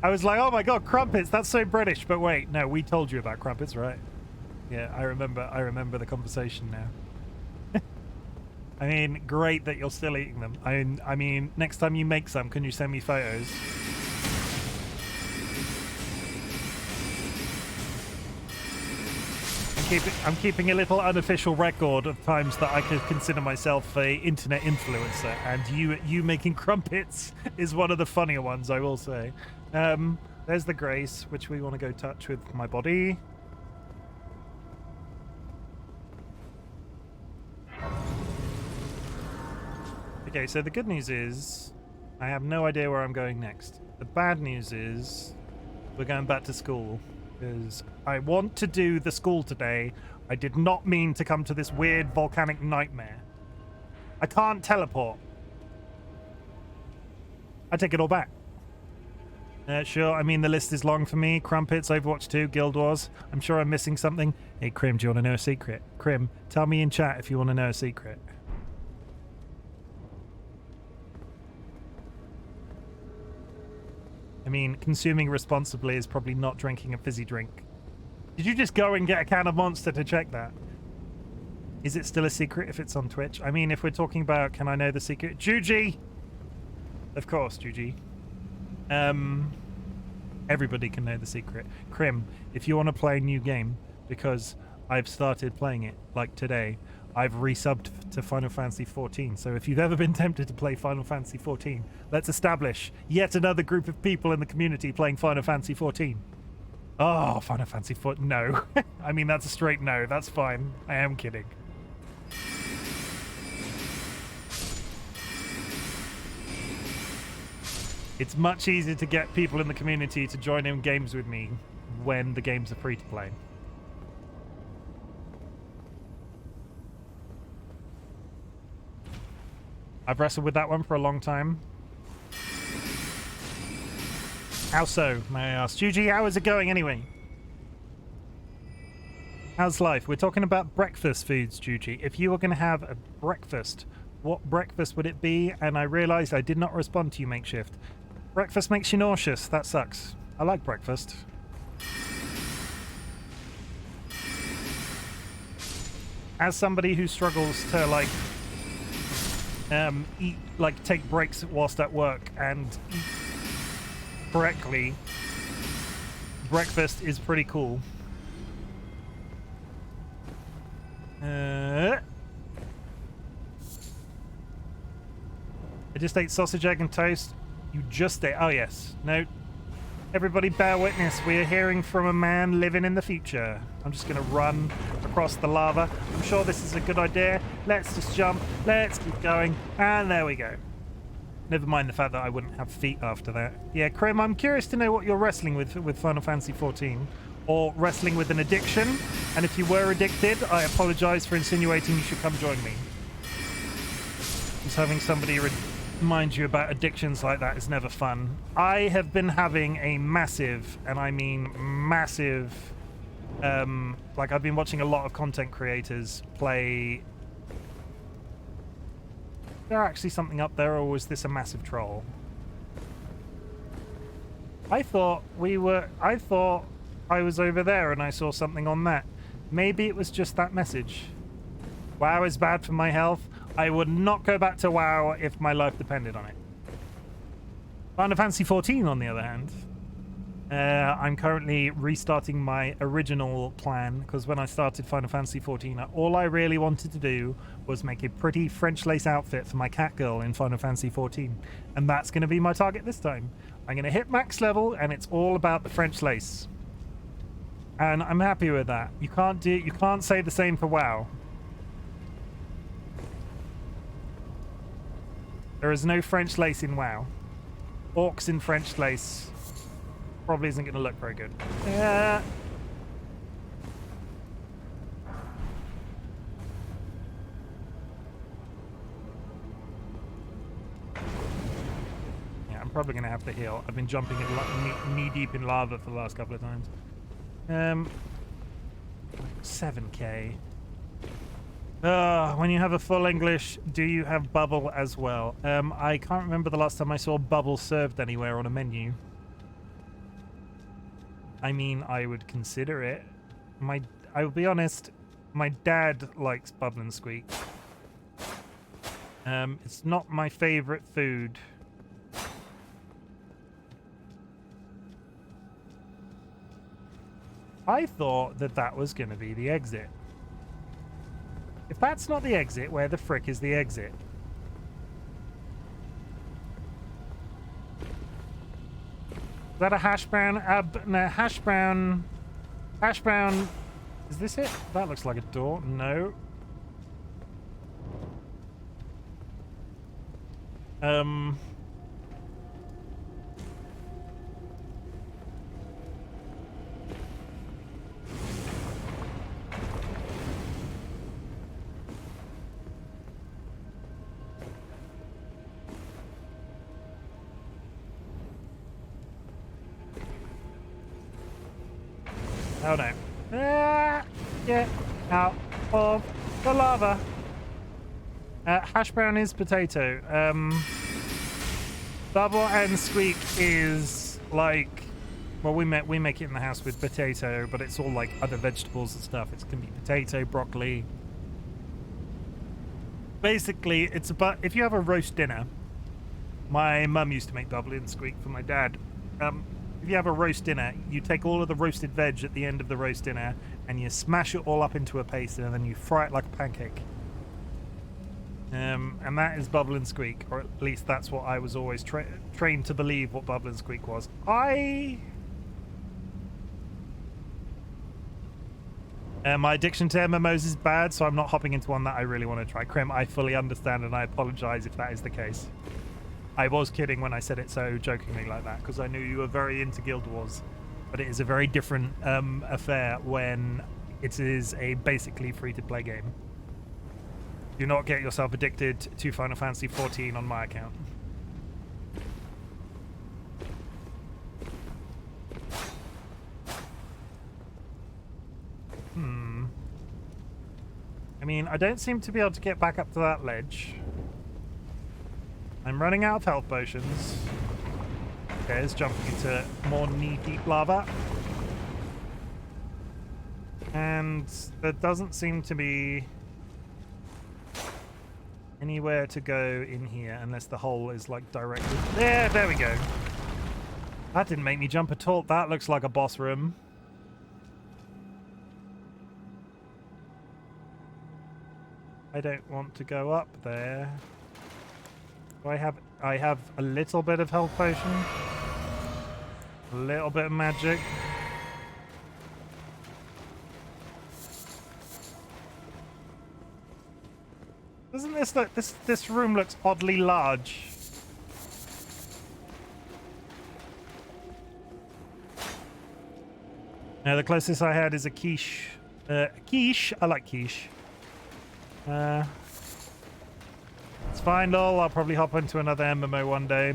I was like, oh my god, crumpets, that's so British. But wait, no, we told you about crumpets, right? Yeah, I remember the conversation now. I mean, great that you're still eating them. I mean, next time you make some, can you send me photos? I'm keeping a little unofficial record of times that I could consider myself a internet influencer, and you making crumpets is one of the funnier ones, I will say. There's the grace, which we want to go touch with my body. Okay, so the good news is I have no idea where I'm going next. The bad news is we're going back to school because I want to do the school today. I did not mean to come to this weird volcanic nightmare. I can't teleport. I take it all back. Sure, I mean the list is long for me. Crumpets, Overwatch 2, Guild Wars. I'm sure I'm missing something. Hey, Crim, do you want to know a secret? Crim, tell me in chat if you want to know a secret. I mean, consuming responsibly is probably not drinking a fizzy drink. Did you just go and get a can of Monster to check that? Is it still a secret if it's on Twitch? I mean, if we're talking about can I know the secret? Juji! Of course, Juji. Everybody can know the secret. Crim, if you want to play a new game, because I've started playing it, like today, I've resubbed to Final Fantasy XIV. So if you've ever been tempted to play Final Fantasy XIV, let's establish yet another group of people in the community playing Final Fantasy XIV. Oh, Final Fantasy XIV. No. I mean, that's a straight no. That's fine. I am kidding. It's much easier to get people in the community to join in games with me when the games are free to play. I've wrestled with that one for a long time. How so, may I ask? Juji, how is it going anyway? How's life? We're talking about breakfast foods, Juji. If you were going to have a breakfast, what breakfast would it be? And I realized I did not respond to you, Makeshift. Breakfast makes you nauseous. That sucks. I like breakfast. As somebody who struggles to, like, eat, like, take breaks whilst at work and eat correctly, breakfast is pretty cool. I just ate sausage, egg, and toast. You just ate. Oh, yes. No. Everybody bear witness. We are hearing from a man living in the future. I'm just going to run across the lava. I'm sure this is a good idea. Let's just jump. Let's keep going. And there we go. Never mind the fact that I wouldn't have feet after that. Yeah, Crim, I'm curious to know what you're wrestling with Final Fantasy XIV. Or wrestling with an addiction. And if you were addicted, I apologize for insinuating you should come join me. Just having somebody remind you about addictions like that is never fun. I have been having a massive, and I mean massive, like I've been watching a lot of content creators play. Is there actually something up there, or was this a massive troll? I thought I was over there and I saw something on that. Maybe it was just that message. WoW is bad for my health. I would not go back to WoW if my life depended on it. Final Fantasy XIV, on the other hand, I'm currently restarting my original plan, because when I started Final Fantasy XIV, all I really wanted to do was make a pretty French lace outfit for my cat girl in Final Fantasy XIV. And that's going to be my target this time. I'm going to hit max level, and it's all about the French lace. And I'm happy with that. You can't say the same for WoW. There is no French lace in WoW. Orcs in French lace probably isn't going to look very good. Yeah. Yeah, I'm probably going to have to heal. I've been jumping knee deep in lava for the last couple of times. 7k. When you have a full English, do you have bubble as well? I can't remember the last time I saw bubble served anywhere on a menu. I mean, I would consider it. I will be honest, my dad likes bubble and squeak. It's not my favorite food. I thought that that was going to be the exit. If that's not the exit, where the frick is the exit? Is that a hash brown? No, hash brown. Hash brown. Is this it? That looks like a door. No. Oh no. Get out of the lava. Hash brown is potato. Bubble and squeak is like, well, we make it in the house with potato, but it's all like other vegetables and stuff. It can be potato, broccoli. Basically, it's about, if you have a roast dinner, my mum used to make bubble and squeak for my dad. If you have a roast dinner, you take all of the roasted veg at the end of the roast dinner and you smash it all up into a paste and then you fry it like a pancake. And that is bubble and squeak, or at least that's what I was always trained to believe what bubble and squeak was. My addiction to MMOs is bad, so I'm not hopping into one that I really want to try. Krim, I fully understand and I apologize if that is the case. I was kidding when I said it so jokingly like that, because I knew you were very into Guild Wars, but it is a very different affair when it is a basically free-to-play game. Do not get yourself addicted to Final Fantasy XIV on my account. I mean, I don't seem to be able to get back up to that ledge. I'm running out of health potions. Okay, it's jumping into more knee-deep lava. And there doesn't seem to be anywhere to go in here unless the hole is like directly there we go. That didn't make me jump at all. That looks like a boss room. I don't want to go up there. Do I have a little bit of health potion, a little bit of magic. Doesn't this look, this room looks oddly large? Now the closest I had is a quiche. Quiche. I like quiche. It's fine, lol. I'll probably hop into another MMO one day.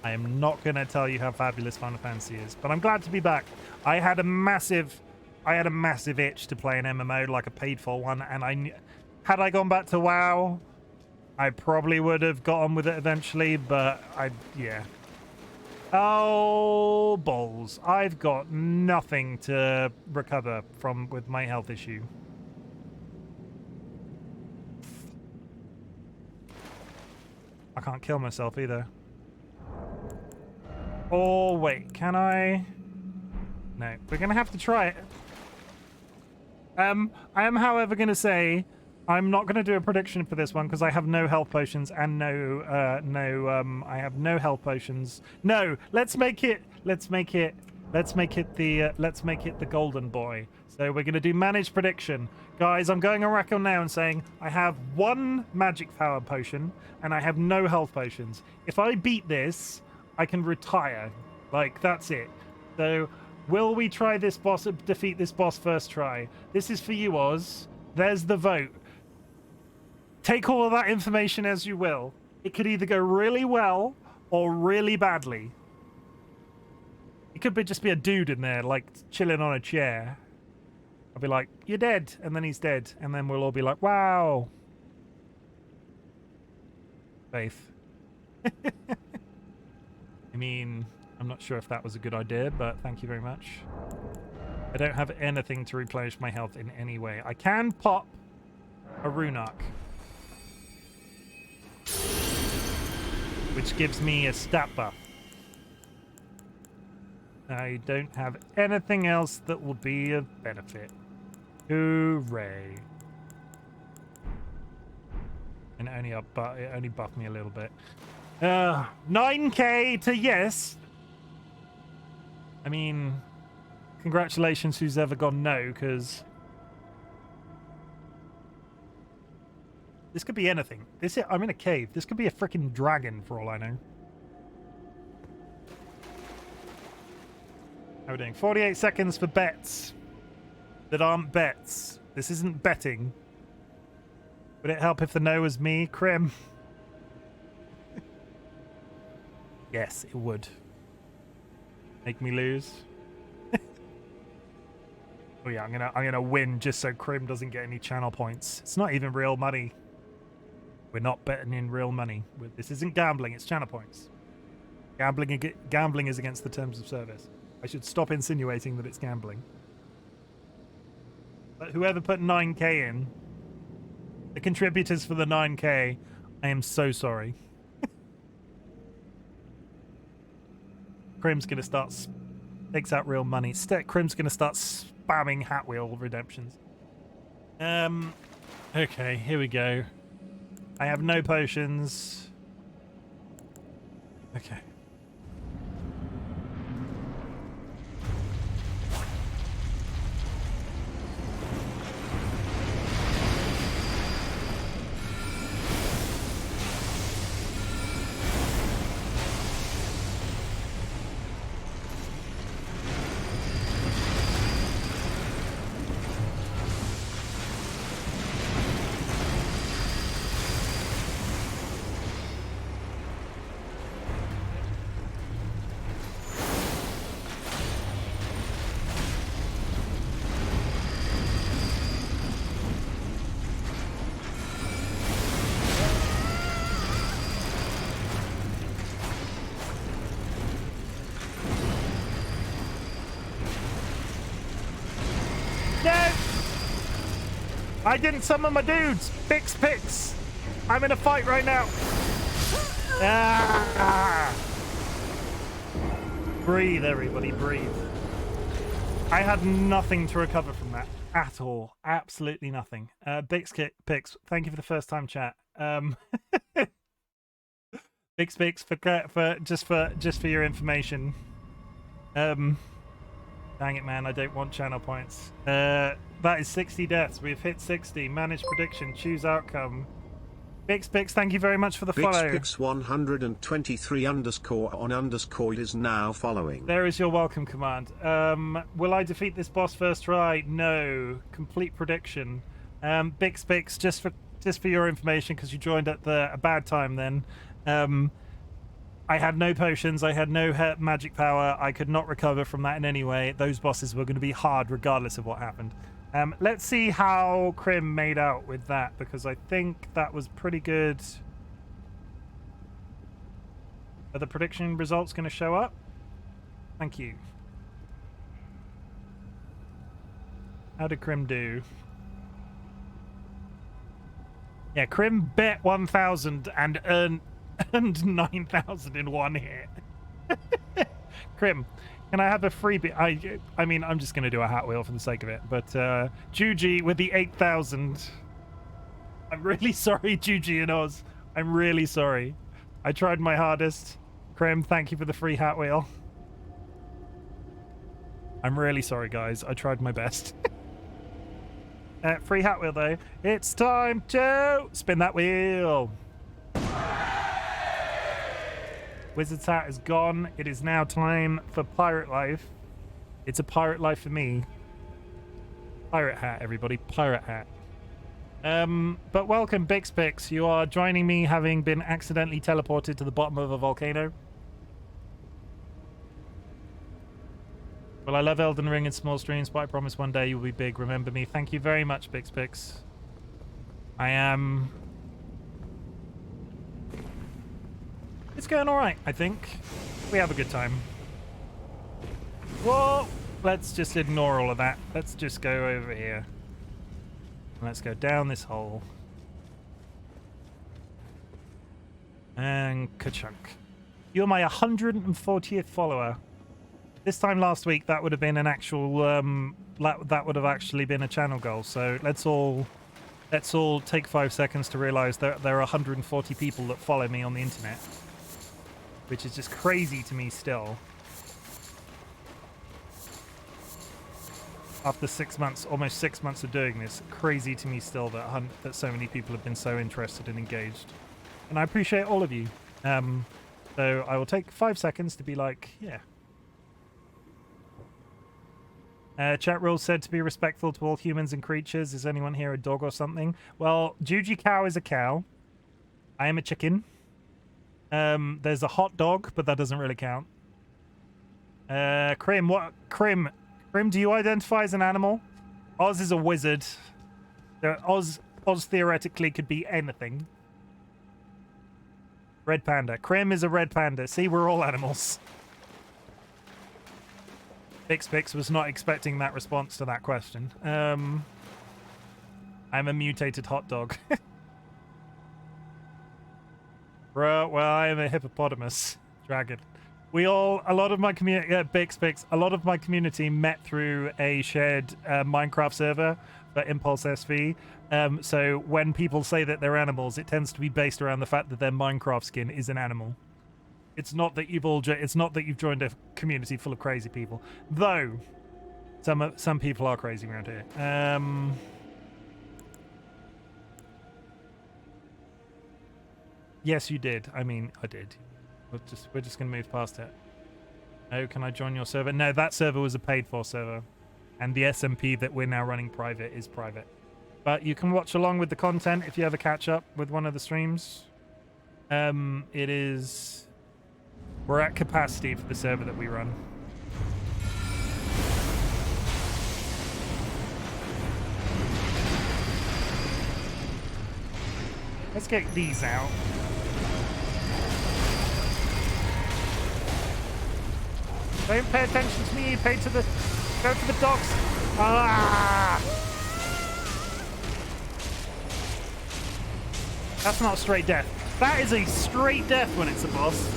I am not gonna tell you how fabulous Final Fantasy is, but I'm glad to be back. I had a massive itch to play an MMO, like a paid for one, and had I gone back to WoW, I probably would have got on with it eventually, but yeah. Oh, balls. I've got nothing to recover from with my health issue. I can't kill myself either. Oh, wait, can I? No, we're gonna have to try it. I am, however, gonna say I'm not gonna do a prediction for this one because I have no health potions and I have no health potions. No, let's make it the golden boy. So we're gonna do managed prediction. Guys, I'm going on record now and saying I have one magic power potion and I have no health potions. If I beat this, I can retire. Like, that's it. So, will we try this boss, defeat this boss first try? This is for you, Oz. There's the vote. Take all of that information as you will. It could either go really well or really badly. It could just be a dude in there, like, chilling on a chair. I'll be like, you're dead, and then he's dead, and then we'll all be like, wow. Faith. I mean, I'm not sure if that was a good idea, but thank you very much. I don't have anything to replenish my health in any way. I can pop a rune arc, which gives me a stat buff. I don't have anything else that will be of benefit. Hooray. And it only buffed me a little bit. 9k to yes. I mean, congratulations who's ever gone no, because this could be anything. I'm in a cave. This could be a freaking dragon for all I know. How are we doing? 48 seconds for bets that aren't bets. This isn't betting. Would it help if the no was me, Crim? Yes, it would. Make me lose. Oh yeah, I'm gonna win just so Crim doesn't get any channel points. It's not even real money. We're not betting in real money. This isn't gambling, it's channel points. Gambling is against the terms of service. I should stop insinuating that it's gambling. But whoever put 9k in, the contributors for the 9k, I am so sorry. Crim's gonna start takes out real money. Crim's gonna start spamming Hat Wheel redemptions. Okay, here we go. I have no potions. Okay. I didn't summon my dudes! Pix! I'm in a fight right now! Ah! Breathe, everybody, breathe. I had nothing to recover from that at all. Absolutely nothing. Pix, thank you for the first time chat. Pix, for just for your information. Dang it, man, I don't want channel points. That is 60 deaths. We've hit 60. Manage prediction. Choose outcome. Pix, thank you very much for the follow. Pix 123 underscore on underscore is now following. There is your welcome command. Will I defeat this boss first try? No. Complete prediction. Pix, just for your information, because you joined at a bad time then. I had no potions, I had no magic power, I could not recover from that in any way. Those bosses were going to be hard regardless of what happened. Let's see how Crim made out with that, because I think that was pretty good. Are the prediction results going to show up? Thank you. How did Crim do? Yeah, Crim bet 1,000 and earned 9,000 in one hit. Crim, can I have a freebie? I mean, I'm just going to do a Hat Wheel for the sake of it, but Juji with the 8,000. I'm really sorry, Juji and Oz. I'm really sorry. I tried my hardest. Crim, thank you for the free Hat Wheel. I'm really sorry, guys. I tried my best. Free Hat Wheel, though. It's time to spin that wheel. Wizard's hat is gone. It is now time for Pirate Life. It's a Pirate Life for me. Pirate hat, everybody. Pirate hat. But welcome, Bix. You are joining me having been accidentally teleported to the bottom of a volcano. Well, I love Elden Ring in small streams, but I promise one day you'll be big. Remember me. Thank you very much, Bix. I am... It's going alright, I think. We have a good time. Whoa! Let's just ignore all of that. Let's just go over here. Let's go down this hole. And ka-chunk. You're my 140th follower. This time last week, that would have been an actual, that would have actually been a channel goal. So let's all take 5 seconds to realize that there are 140 people that follow me on the internet, which is just crazy to me still. After 6 months, almost 6 months of doing this, crazy to me still that so many people have been so interested and engaged. And I appreciate all of you. So I will take 5 seconds to be like, yeah. Chat rules said to be respectful to all humans and creatures. Is anyone here a dog or something? Well, Juji cow is a cow. I am a chicken. There's a hot dog, but that doesn't really count. Krim, what? Krim, do you identify as an animal? Oz is a wizard. Oz theoretically could be anything. Red panda. Krim is a red panda. See, we're all animals. Bix was not expecting that response to that question. I'm a mutated hot dog. Well, I am a hippopotamus dragon. A lot of my community, Bix, a lot of my community met through a shared Minecraft server for Impulse SV. So when people say that they're animals, it tends to be based around the fact that their Minecraft skin is an animal. It's not that you've joined a community full of crazy people, though. Some people are crazy around here. Yes, you did. I mean, I did. We're just gonna move past it. Oh, can I join your server? No, that server was a paid-for server, and the SMP that we're now running private is private. But you can watch along with the content if you ever catch up with one of the streams. It is. We're at capacity for the server that we run. Let's get these out. Don't pay attention to me. Go to the dogs. Ah! That's not a straight death. That is a straight death when it's a boss.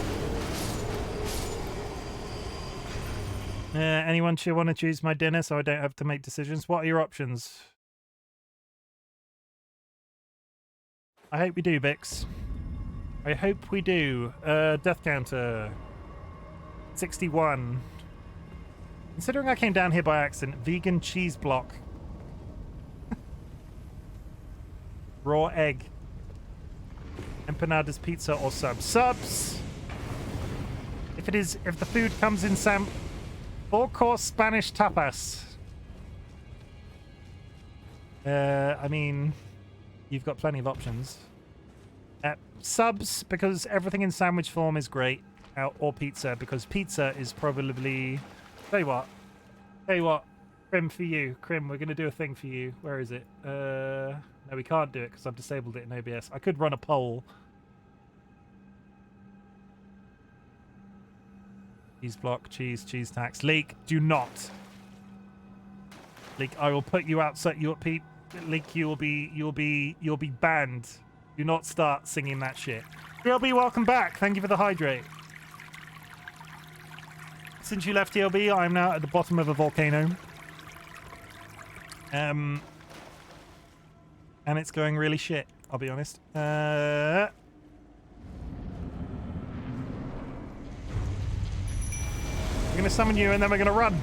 Anyone want to choose my dinner so I don't have to make decisions? What are your options? I hope we do, Bix. I hope we do. Death counter. 61. Considering I came down here by accident, vegan cheese block. Raw egg. Empanadas, pizza, or subs. Subs! If the food comes in 4-course Spanish tapas. I mean, you've got plenty of options. Subs, because everything in sandwich form is great. Or pizza, because pizza is probably... Tell you what. Krim, for you. Krim, we're going to do a thing for you. Where is it? No, we can't do it because I've disabled it in OBS. I could run a poll. Cheese block, cheese tax. Leak, do not. Leak, I will put you outside. Leak, you'll be banned. Do not start singing that shit. TLB, welcome back. Thank you for the hydrate. Since you left TLB, I'm now at the bottom of a volcano. And it's going really shit, I'll be honest. We're gonna summon you and then we're gonna run.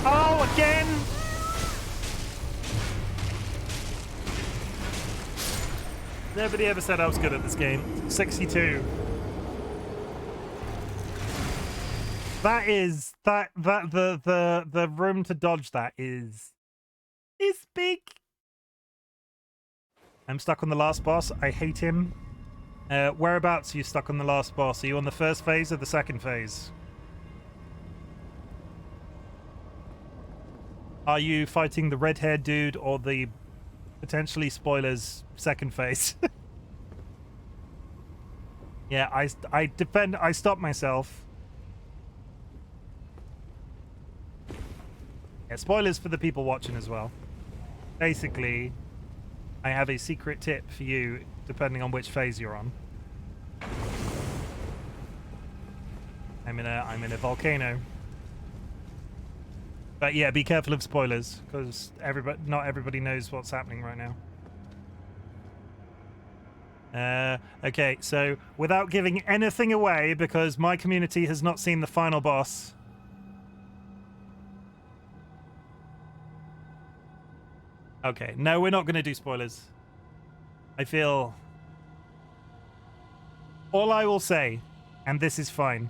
Oh, again! Nobody ever said I was good at this game. 62. That is the room to dodge that is big. I'm stuck on the last boss. I hate him. Whereabouts are you stuck on the last boss? Are you on the first phase or the second phase? Are you fighting the red-haired dude or the potentially spoilers second phase? Yeah, I stopped myself. Yeah, spoilers for the people watching as well. Basically, I have a secret tip for you, depending on which phase you're on. I'm in a volcano. But yeah, be careful of spoilers, because not everybody knows what's happening right now. Okay, so without giving anything away, because my community has not seen the final boss. Okay, no, we're not going to do spoilers. I feel... All I will say, and this is fine,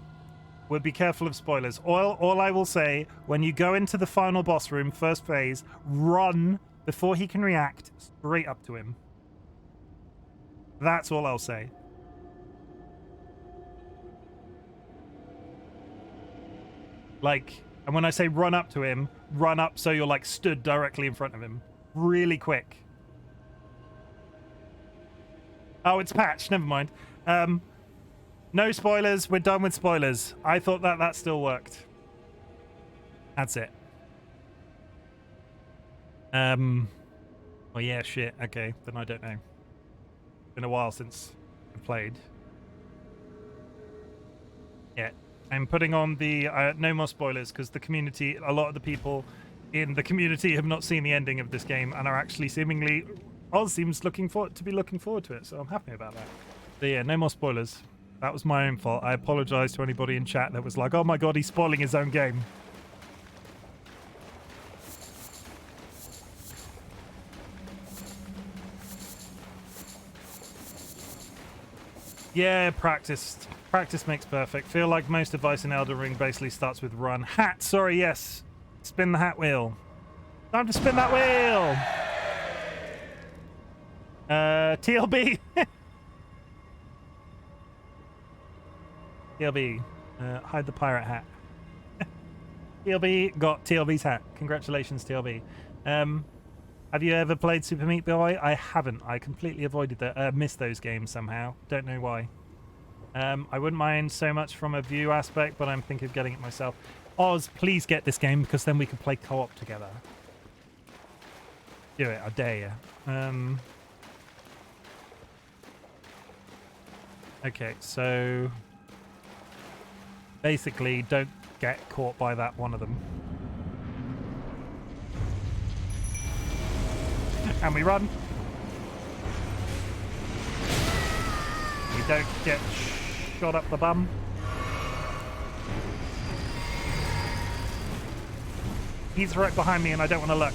we'll be careful of spoilers. All I will say, when you go into the final boss room, first phase, run before he can react straight up to him. That's all I'll say. Like, and when I say run up to him, run up so you're like stood directly in front of him. Really quick. Oh, it's patched. Never mind. No spoilers. We're done with spoilers. I thought that still worked. That's it. Well, yeah, shit. Okay, then I don't know. Been a while since I've played. Yeah, I'm putting on the no more spoilers because the community, a lot of the people in the community have not seen the ending of this game and are actually seemingly, Oz seems looking forward to it, so I'm happy about that. But yeah, no more spoilers. That was my own fault. I apologize to anybody in chat that was like, oh my god, he's spoiling his own game. Yeah, practice makes perfect. Feel like most advice in Elden Ring basically starts with run. Hat, sorry, yes. Spin the hat wheel. Time to spin that wheel. TLB. TLB. Hide the pirate hat. TLB got TLB's hat. Congratulations, TLB. Have you ever played Super Meat Boy? I haven't. I completely avoided that. Missed those games somehow. Don't know why. I wouldn't mind so much from a view aspect, but I'm thinking of getting it myself. Oz, please get this game because then we can play co-op together. Do it, I dare you. Okay, so basically don't get caught by that one of them. And we run. We don't get shot up the bum. He's right behind me and I don't want to look.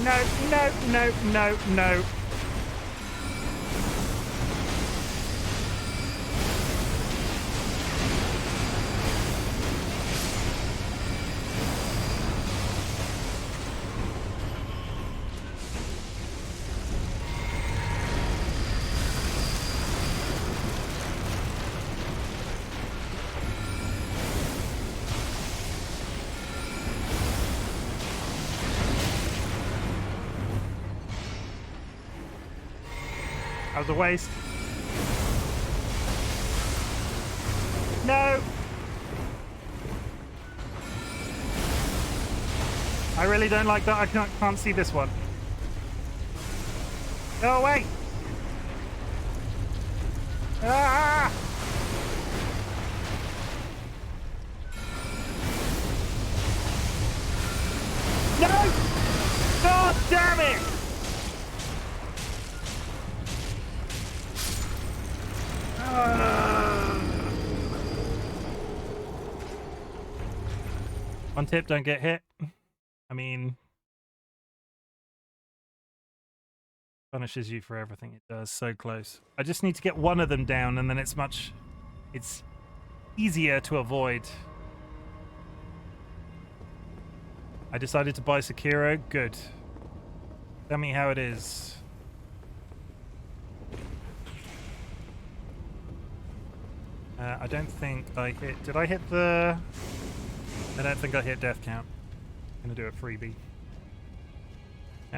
No, no, no, no, no. That was a waste. No! I really don't like that. I can't see this one. Go away! Ah! No! God damn it! One tip, don't get hit. I mean, punishes you for everything it does. So close. I just need to get one of them down and then it's easier to avoid. I decided to buy Sekiro. Good. Tell me how it is. I don't think I hit... Did I hit the... I don't think I hit death count. Gonna do a freebie.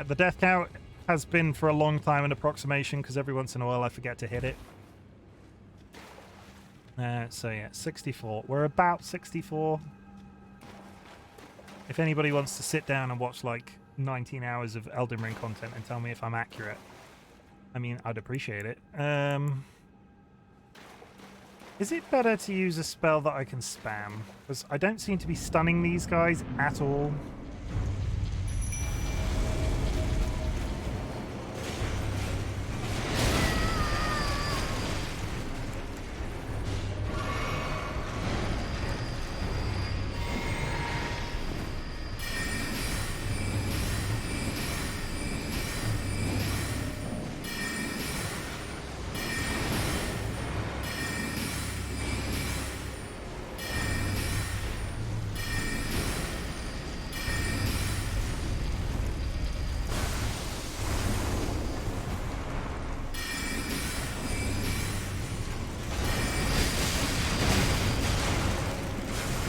The death count has been for a long time an approximation because every once in a while I forget to hit it. So yeah, 64. We're about 64. If anybody wants to sit down and watch like 19 hours of Elden Ring content and tell me if I'm accurate, I mean, I'd appreciate it. Is it better to use a spell that I can spam? Because I don't seem to be stunning these guys at all.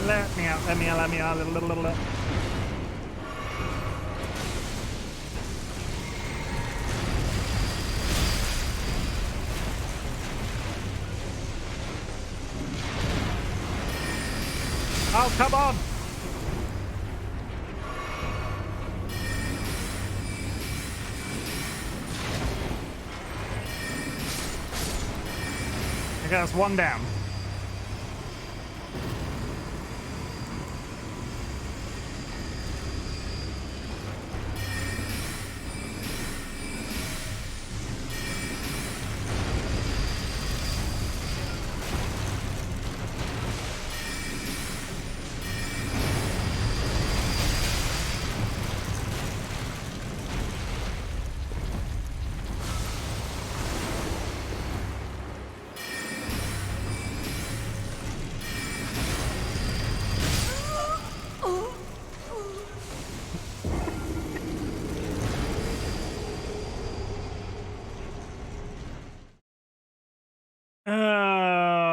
Let me out. Oh, come on! Okay, that's one down.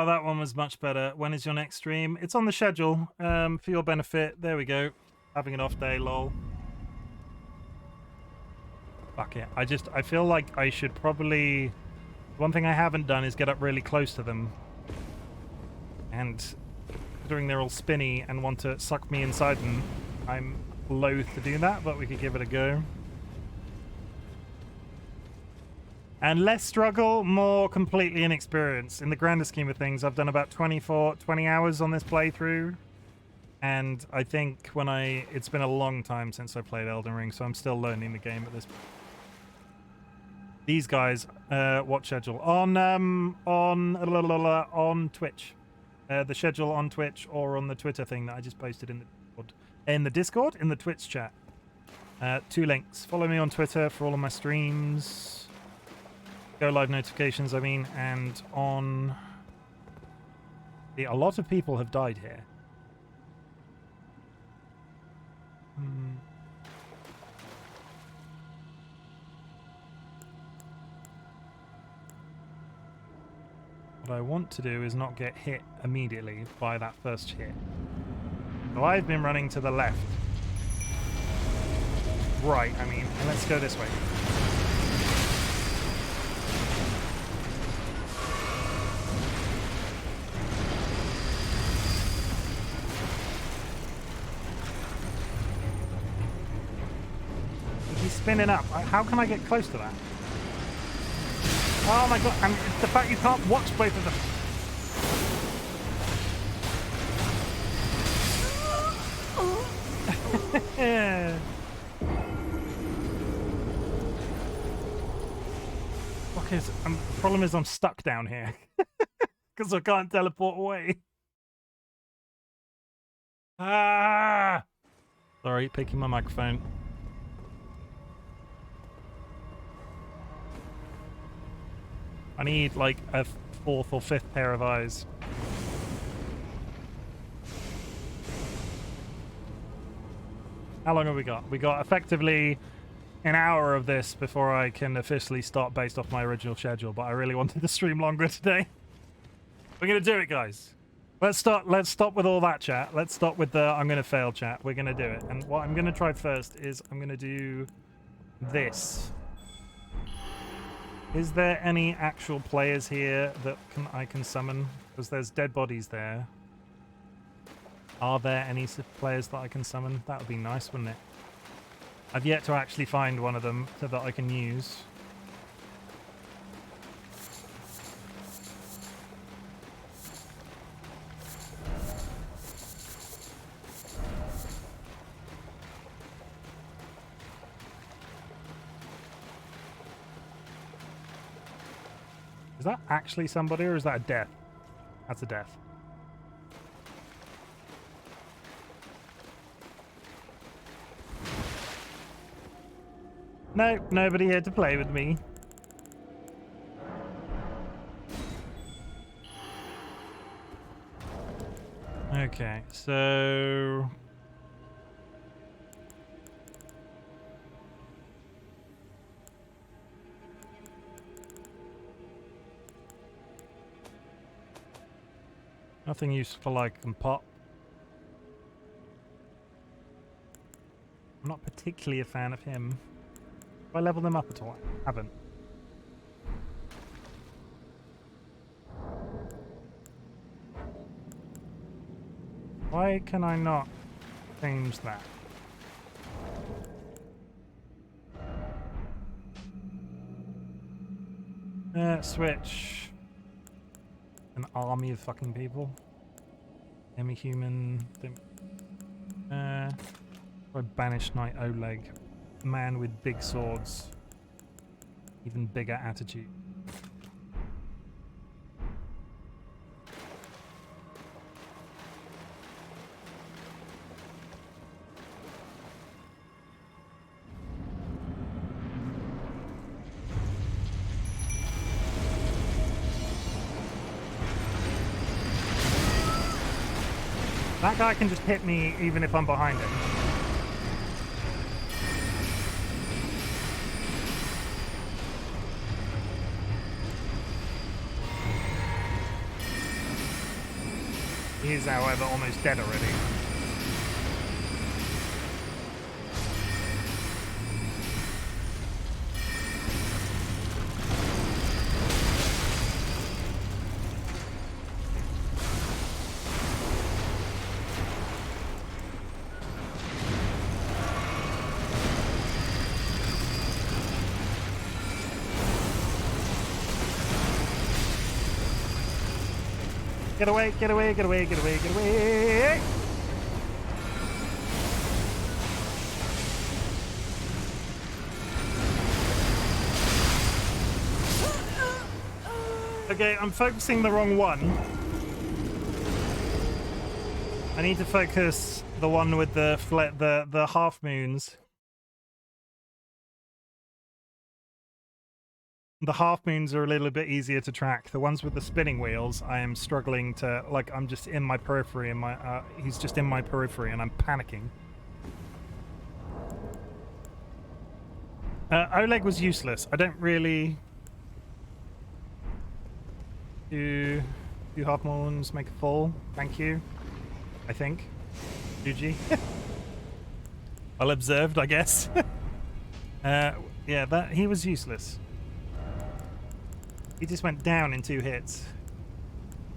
That one was much better. When is your next stream? It's on the schedule. For your benefit. There we go. Having an off day, lol. Fuck it. I feel like I should probably... One thing I haven't done is get up really close to them. And considering they're all spinny and want to suck me inside them, I'm loath to do that, but we could give it a go. And less struggle, more completely inexperienced. In the grander scheme of things, I've done about 20 hours on this playthrough. And I think it's been a long time since I played Elden Ring, so I'm still learning the game at this point. These guys, what schedule? On Twitch. The schedule on Twitch or on the Twitter thing that I just posted in the Discord, in the Twitch chat. 2 links. Follow me on Twitter for all of my streams. Go live notifications, I mean, and on... A lot of people have died here. What I want to do is not get hit immediately by that first hit. So I've been running to the left. Right, I mean, and let's go this way. He's spinning up. How can I get close to that? Oh my god, and it's the fact you can't watch both of them. Okay, so, the problem is I'm stuck down here. Because I can't teleport away. Ah! Sorry, picking my microphone. I need like a 4th or 5th pair of eyes. How long have we got? We got effectively an hour of this before I can officially start based off my original schedule, but I really wanted to stream longer today. We're going to do it, guys. Let's stop with all that chat. Let's stop with the I'm gonna fail chat. We're gonna do it. And what I'm gonna try first is I'm gonna do this. Is there any actual players here that I can summon? Because there's dead bodies there. Are there any players that I can summon? That would be nice, wouldn't it? I've yet to actually find one of them so that I can use. Is that actually somebody or is that a death? That's a death. No, nobody here to play with me. Okay, so... Nothing useful I can pop. I'm not particularly a fan of him. Have I leveled them up at all? I haven't. Why can I not change that? Switch. An army of fucking people. Demi-human. Banished Knight Oleg. Man with big swords. Even bigger attitude. That guy can just hit me even if I'm behind him. He is, however, almost dead already. Get away, get away, get away, get away, get away! Okay, I'm focusing the wrong one. I need to focus the one with the half moons. The half moons are a little bit easier to track. The ones with the spinning wheels, I am struggling to, like, I'm just in my periphery, and he's just in my periphery, and I'm panicking. Oleg was useless. I don't really do half moons make a fall. Thank you. I think. GG. Well observed, I guess. Yeah, he was useless. He just went down in 2 hits.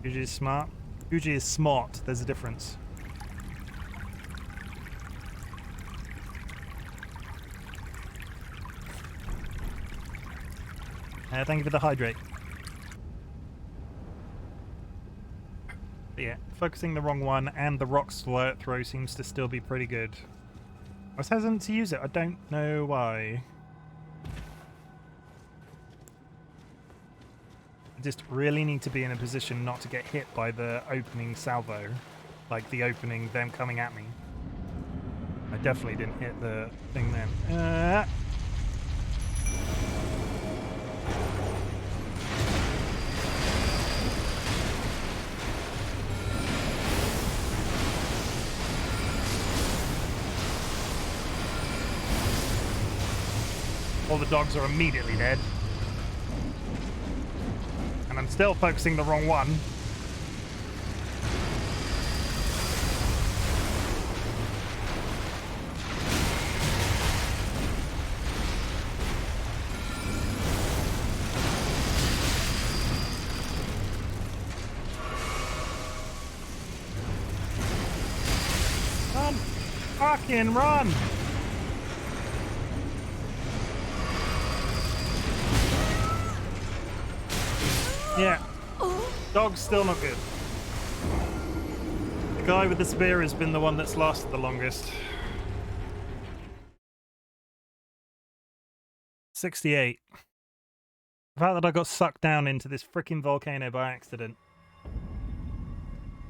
Fuji is smart. Fuji is smart. There's a difference. Thank you for the hydrate. But yeah, focusing the wrong one and the rock throw seems to still be pretty good. I was hesitant to use it. I don't know why. I just really need to be in a position not to get hit by the opening salvo. Like the opening, them coming at me. I definitely didn't hit the thing then. All the dogs are immediately dead. And I'm still focusing the wrong one. Fucking run! Yeah. Dog's still not good. The guy with the spear has been the one that's lasted the longest. 68. The fact that I got sucked down into this freaking volcano by accident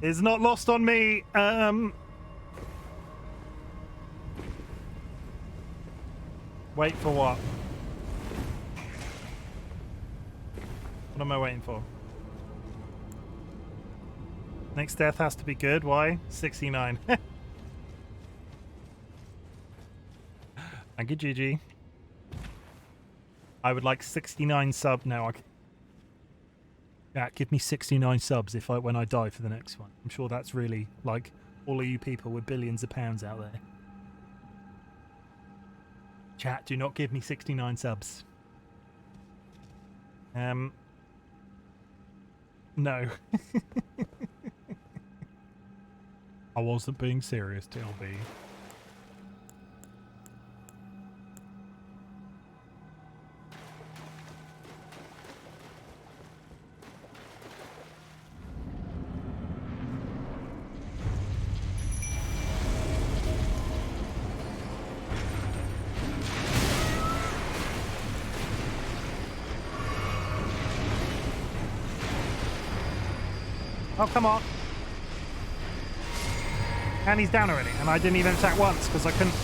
is not lost on me. Wait for what? What am I waiting for? Next death has to be good. Why? 69. Thank you, GG. I would like 69 sub now. Yeah, give me 69 subs if when I die for the next one. I'm sure that's really like all of you people with billions of pounds out there. Chat, do not give me 69 subs. No. I wasn't being serious, TLB. Oh, come on. And he's down already. And I didn't even attack once because I couldn't.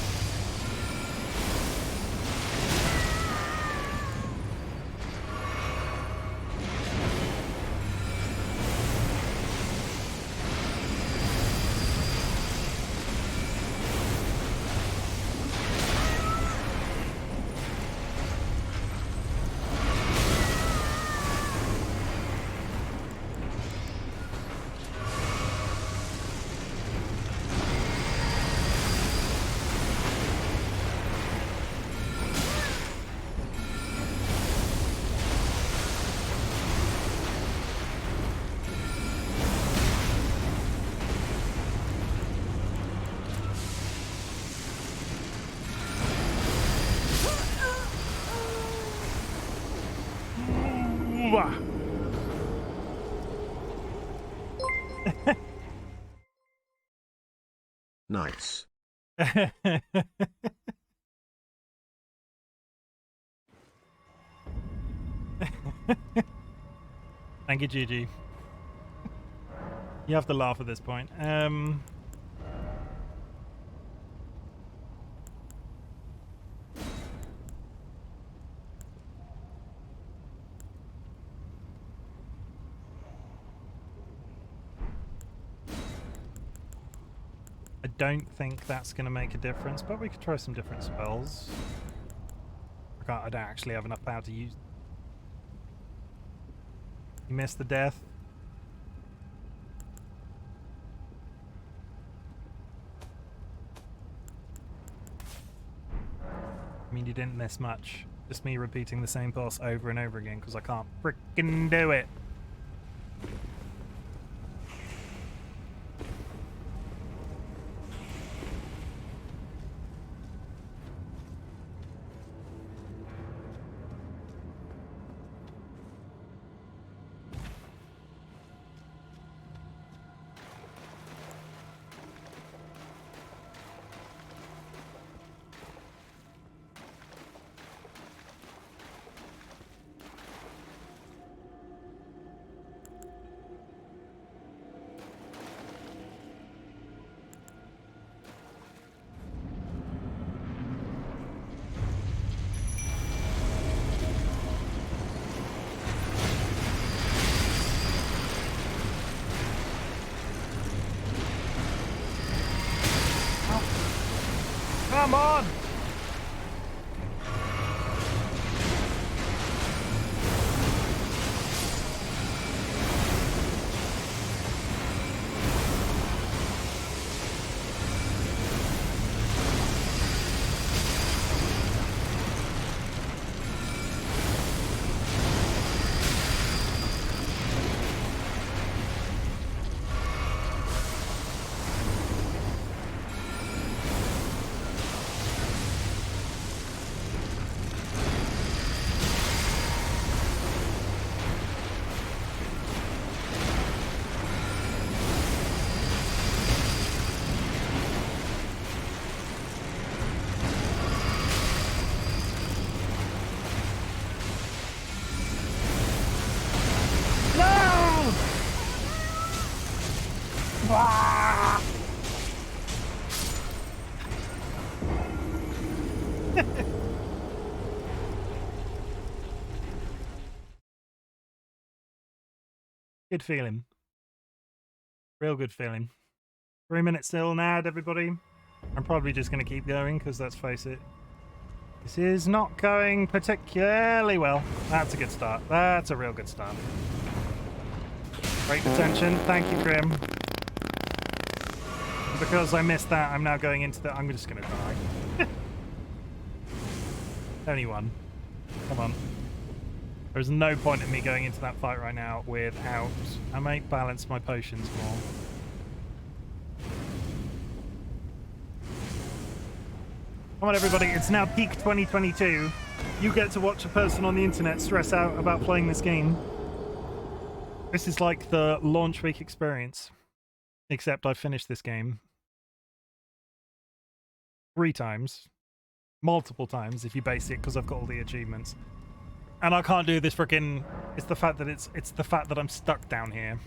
Nice. Thank you, GG. You have to laugh at this point. I don't think that's going to make a difference, but we could try some different spells. I don't actually have enough power to use. You missed the death. I mean, you didn't miss much. Just me repeating the same boss over and over again because I can't frickin' do it. Come on! Ah! Good feeling. Real good feeling. 3 minutes still, Nad, everybody. I'm probably just going to keep going because let's face it, this is not going particularly well. That's a good start. That's a real good start. Great attention. Thank you, Grim. Because I missed that, I'm now going into the... I'm just going to die. Only one. Come on. There's no point in me going into that fight right now without... I might balance my potions more. Come on, everybody. It's now peak 2022. You get to watch a person on the internet stress out about playing this game. This is like the launch week experience. Except I've finished this game 3 times. Multiple times, if you base it, because I've got all the achievements. And I can't do this freaking... It's the fact that it's the fact that I'm stuck down here.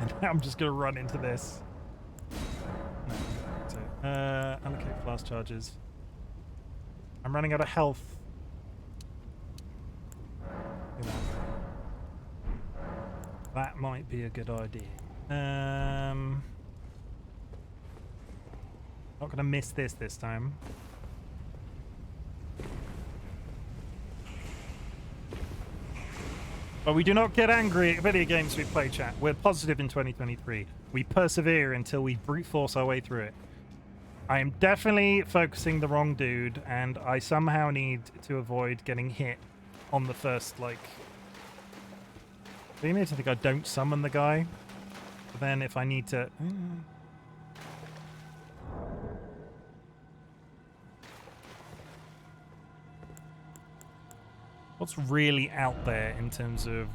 And I'm just going to run into this. No, allocate flask charges. I'm running out of health. You know. That might be a good idea. Not going to miss this time. But we do not get angry at video games we play, chat. We're positive in 2023. We persevere until we brute force our way through it. I am definitely focusing the wrong dude, and I somehow need to avoid getting hit on the first, like... So you need to think I don't summon the guy. But then if I need to... What's really out there in terms of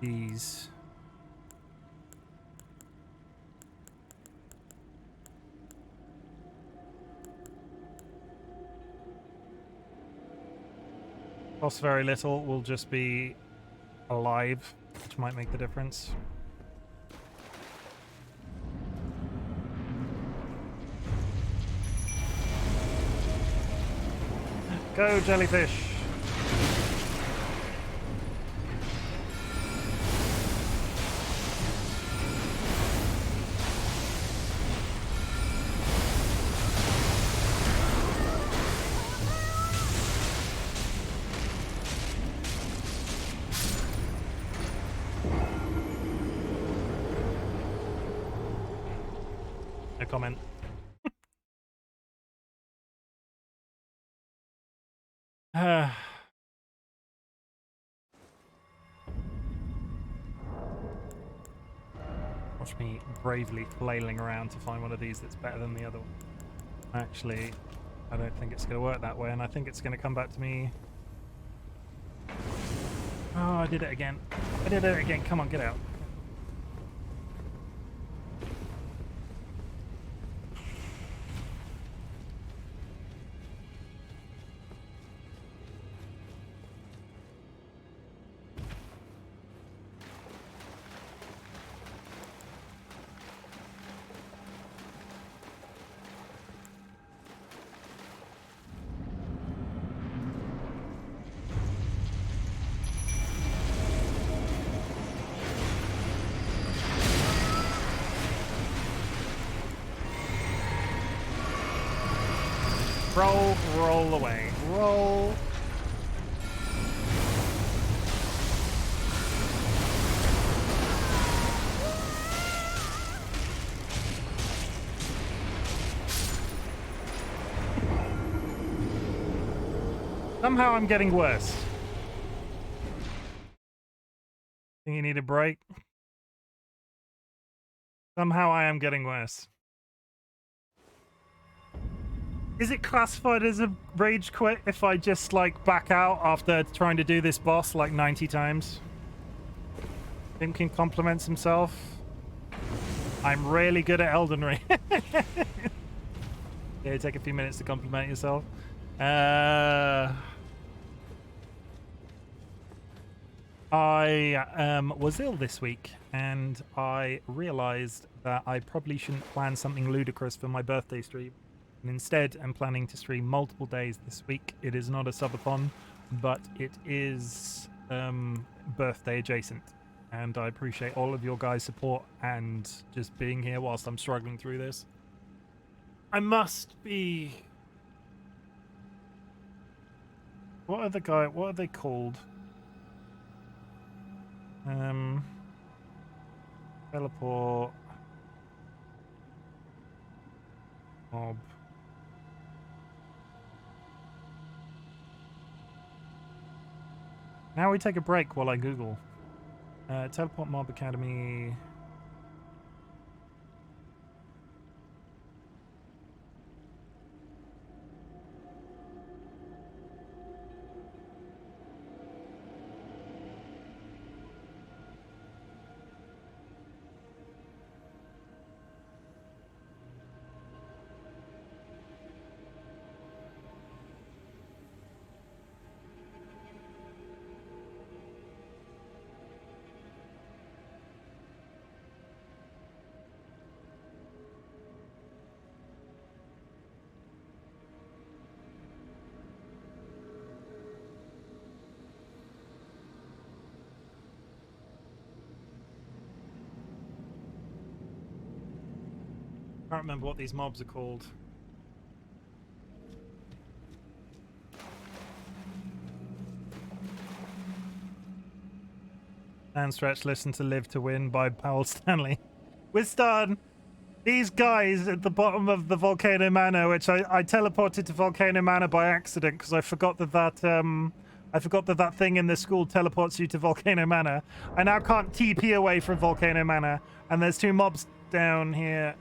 these? Costs very little, will just be alive, which might make the difference. Go, jellyfish! No comment. Watch me bravely flailing around to find one of these that's better than the other one. Actually, I don't think it's going to work that way, and I think it's going to come back to me. Oh, I did it again. I did it again. Come on, get out. Roll away. Roll. Somehow I'm getting worse. Think you need a break? Somehow I am getting worse. Is it classified as a rage quit if I just, like, back out after trying to do this boss, like, 90 times? Chimken compliments himself. I'm really good at Elden Ring. Yeah, take a few minutes to compliment yourself. I was ill this week, and I realized that I probably shouldn't plan something ludicrous for my birthday stream. And instead, I'm planning to stream multiple days this week. It is not a subathon, but it is birthday adjacent. And I appreciate all of your guys' support and just being here whilst I'm struggling through this. I must be... What are they called? Teleport. Mob. Now we take a break while I Google. Teleport Mob Academy. I can't remember what these mobs are called. And stretch, listen to Live to Win by Powell Stanley. Wistan, these guys at the bottom of the Volcano Manor, which I teleported to Volcano Manor by accident because I forgot that that thing in the school teleports you to Volcano Manor. I now can't TP away from Volcano Manor, and there's two mobs down here.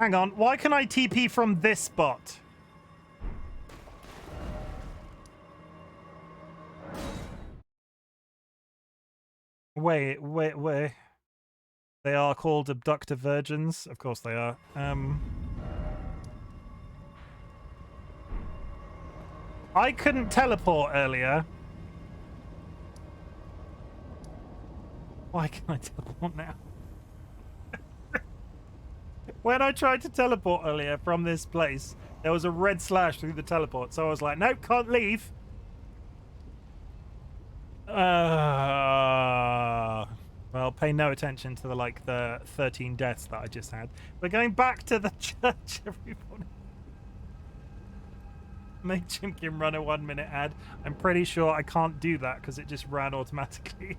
Hang on, why can I TP from this spot? Wait. They are called abductor virgins. Of course they are. I couldn't teleport earlier. Why can I teleport now? When I tried to teleport earlier from this place, there was a red slash through the teleport. So I was like, nope, can't leave. Well, pay no attention to the 13 deaths that I just had. We're going back to the church, everybody. Make Chimken run a 1 minute ad. I'm pretty sure I can't do that because it just ran automatically.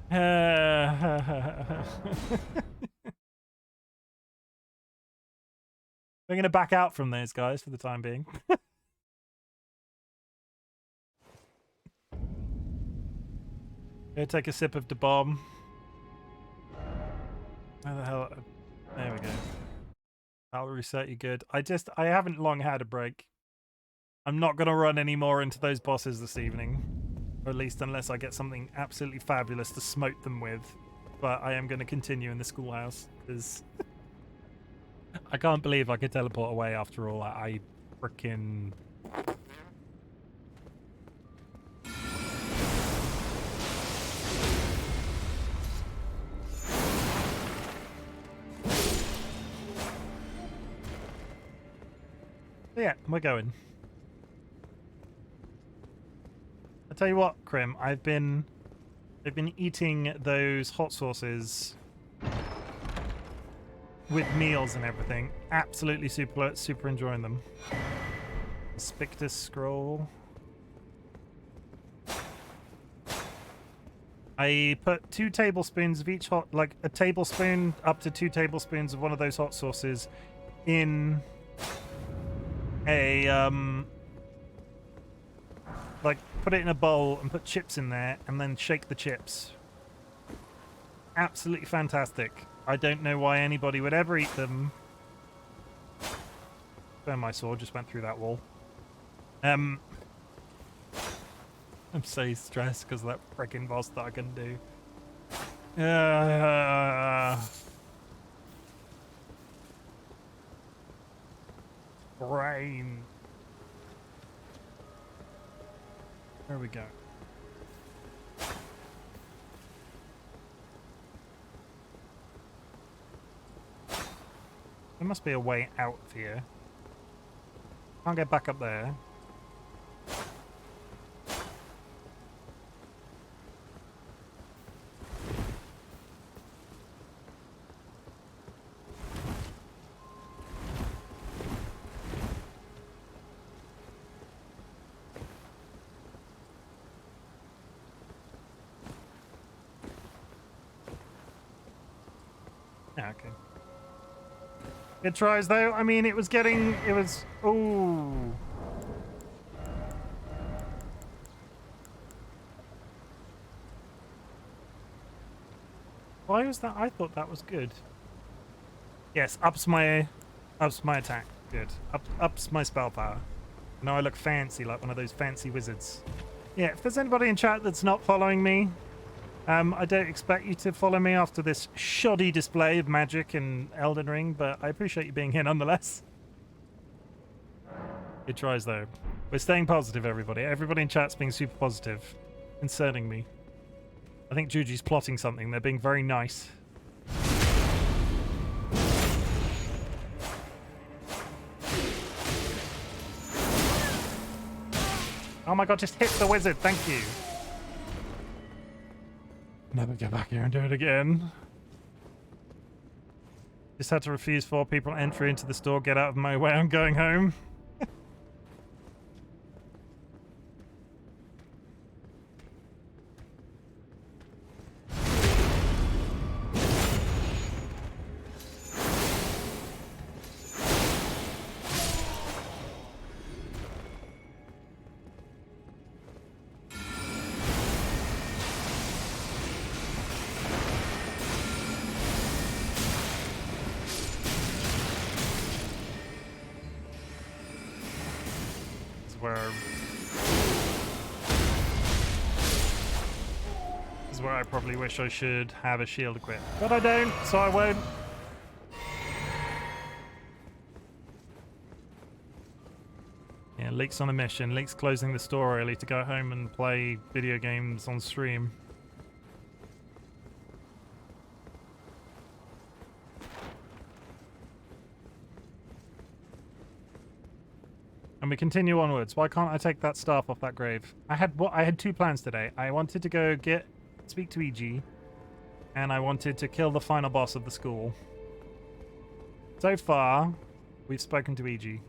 We're going to back out from those guys for the time being. Gonna take a sip of the bomb. How the hell? There we go. That'll reset you good. I haven't long had a break. I'm not gonna run any more into those bosses this evening. Or at least unless I get something absolutely fabulous to smote them with. But I am gonna continue in the schoolhouse, because I can't believe I could teleport away after all. I frickin'... Yeah, we're going. I tell you what, Krim, I've been eating those hot sauces with meals and everything. Absolutely super enjoying them. Spictus scroll. I put 2 tablespoons of each like a tablespoon up to 2 tablespoons of one of those hot sauces in a like put it in a bowl and put chips in there and then shake the chips. Absolutely fantastic. I don't know why anybody would ever eat them. Oh, my sword just went through that wall. I'm so stressed because of that freaking boss that I can do. Brain. There we go. There must be a way out of here. Can't get back up there. Yeah, okay. Good tries, though. I mean, it was... Ooh. Why was that? I thought that was good. Yes, ups my attack. Good. Ups my spell power. Now I look fancy, like one of those fancy wizards. Yeah, if there's anybody in chat that's not following me, I don't expect you to follow me after this shoddy display of magic in Elden Ring, but I appreciate you being here nonetheless. Good tries, though. We're staying positive, everybody. Everybody in chat's being super positive. Concerning me. I think Juju's plotting something. They're being very nice. Oh my god, just hit the wizard. Thank you. Never get back here and do it again. Just had to refuse 4 people entry into the store. Get out of my way. I'm going home. This is where I probably wish I should have a shield equipped, but I don't, so I won't. Yeah, Leek's on a mission. Leek's closing the store early to go home and play video games on stream. And we continue onwards. Why can't I take that staff off that grave? I had 2 plans today. I wanted to go speak to EG, and I wanted to kill the final boss of the school. So far, we've spoken to EG.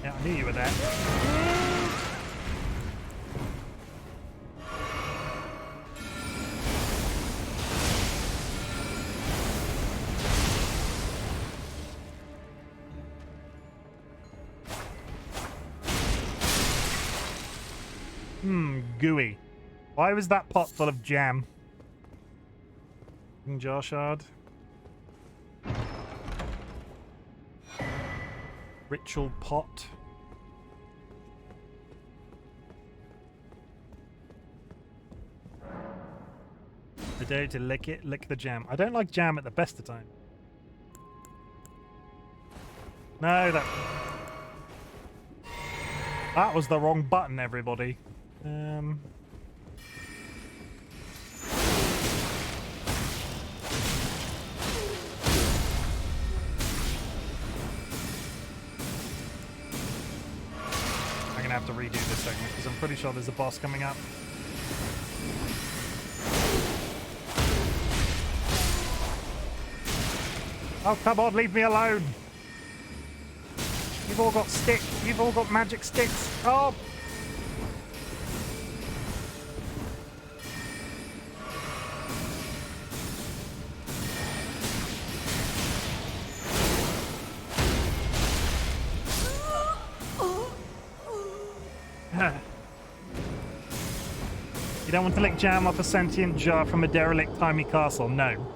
I knew you were there. Gooey. Why was that pot full of jam? Jar shard. Ritual pot. I dare you to lick the jam. I don't like jam at the best of time. No, that was the wrong button, everybody. I'm gonna have to redo this segment because I'm pretty sure there's a boss coming up. Oh, come on, leave me alone. You've all got sticks. You've all got magic sticks. Oh! You don't want to lick jam off a sentient jar from a derelict tiny castle. No.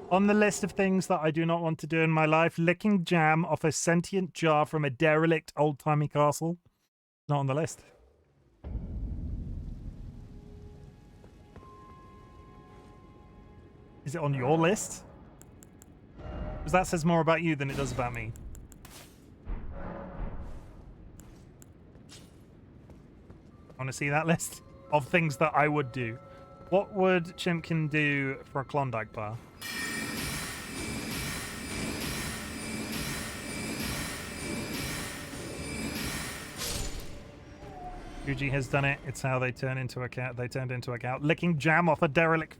On the list of things that I do not want to do in my life, licking jam off a sentient jar from a derelict old-timey castle. Not on the list. Is it on your list? Because that says more about you than it does about me. Want to see that list of things that I would do? What would Chimken do for a Klondike bar? Fuji has done it. It's how they turn into a cow. They turned into a cow. Licking jam off a derelict.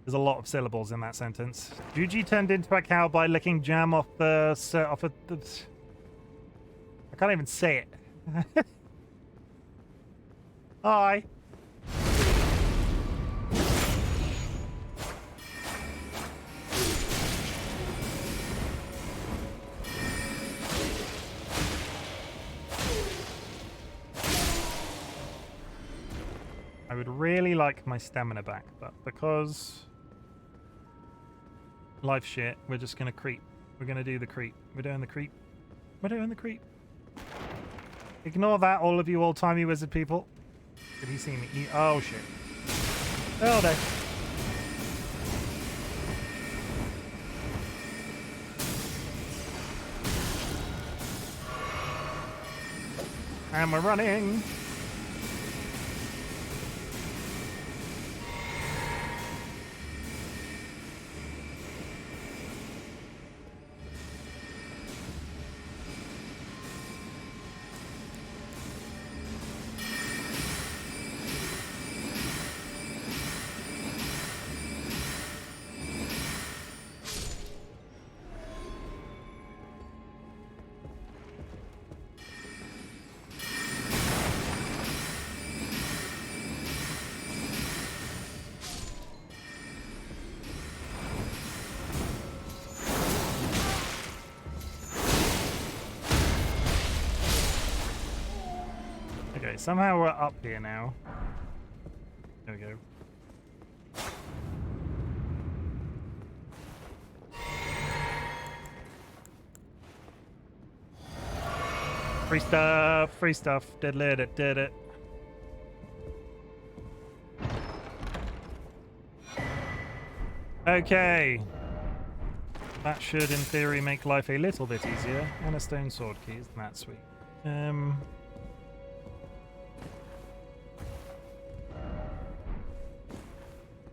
There's a lot of syllables in that sentence. Fuji turned into a cow by licking jam off the. I can't even say it. Hi. I would really like my stamina back, but because life shit, we're just gonna creep. We're gonna do the creep. We're doing the creep. We're doing the creep. Ignore that, all of you old-timey wizard people. Did he see me? Oh shit. Oh no. And we're running. Okay, somehow we're up here now. There we go. Free stuff, free stuff. Did it. Okay. That should, in theory, make life a little bit easier. And a stone sword key, isn't that sweet?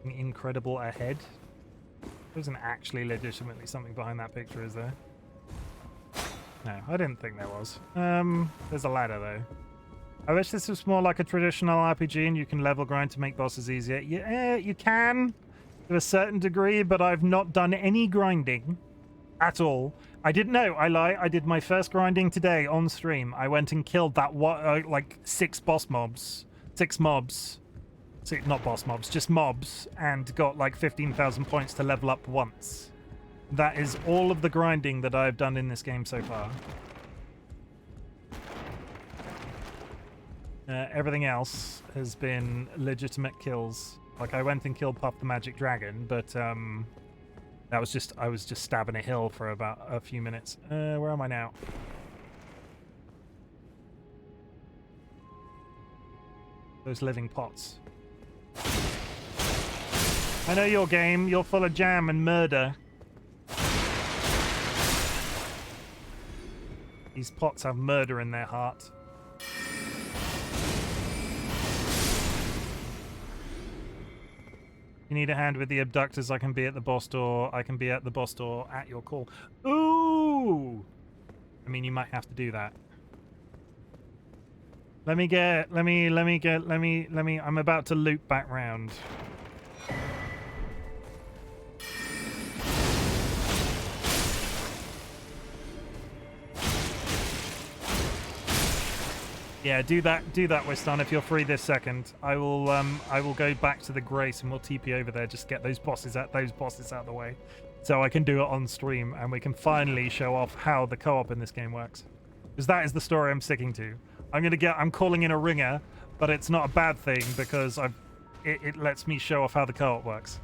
Incredible ahead. There isn't actually legitimately something behind that picture, is there? No, I didn't think there was. There's a ladder, though. I wish this was more like a traditional RPG and you can level grind to make bosses easier. Yeah, you can, to a certain degree, but I've not done any grinding at all. I didn't know. I lie. I did my first grinding today on stream. I went and killed that, like, 6 mobs. Not boss mobs, just mobs, and got like 15,000 points to level up once. That is all of the grinding that I've done in this game so far. Everything else has been legitimate kills. Like I went and killed Puff the Magic Dragon, but that was just I was just stabbing a hill for about a few minutes. Where am I now? Those living pots. I know your game. You're full of jam and murder. These pots have murder in their heart. You need a hand with the abductors. I can be at the boss door. I can be at the boss door at your call. Ooh! I mean, you might have to do that. I'm about to loop back round. Yeah, do that, Wiston, if you're free this second. I will go back to the Grace and we'll TP over there, just get those bosses out of the way. So I can do it on stream and we can finally show off how the co-op in this game works. Because that is the story I'm sticking to. I'm calling in a ringer, but it's not a bad thing because it lets me show off how the co-op works.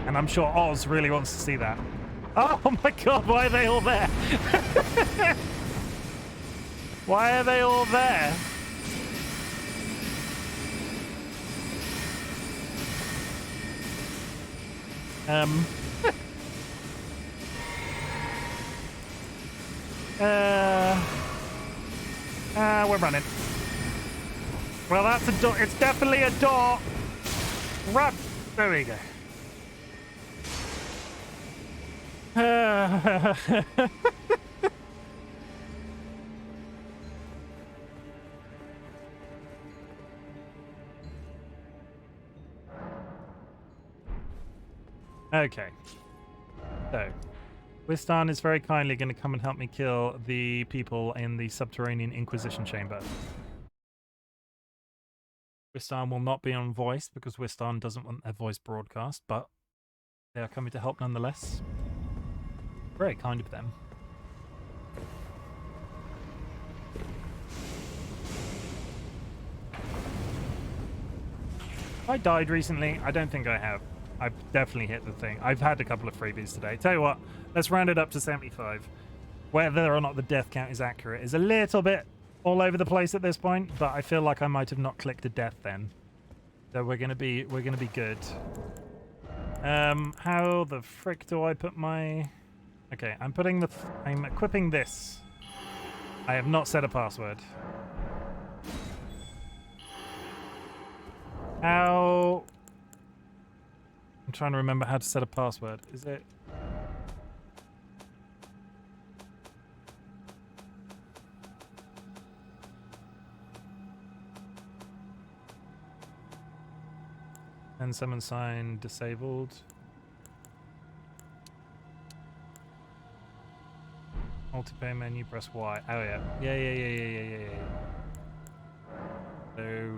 And I'm sure Oz really wants to see that. Oh my god, why are they all there? Why are they all there? We're running. Well, that's a door. It's definitely a door. Run. There we go. Okay. So, Wistan is very kindly going to come and help me kill the people in the subterranean Inquisition chamber. Wistan will not be on voice because Wistan doesn't want their voice broadcast, but they are coming to help nonetheless. Very kind of them. I died recently. I don't think I have. I've definitely hit the thing. I've had a couple of freebies today. Tell you what, let's round it up to 75. Whether or not the death count is accurate is a little bit all over the place at this point, but I feel like I might have not clicked a death then. So we're gonna be good. How the frick do I put my? Okay, I'm equipping this. I have not set a password. How? I'm trying to remember how to set a password. Is it? And summon sign disabled. Multiplayer menu, press Y. Oh yeah. Yeah. So,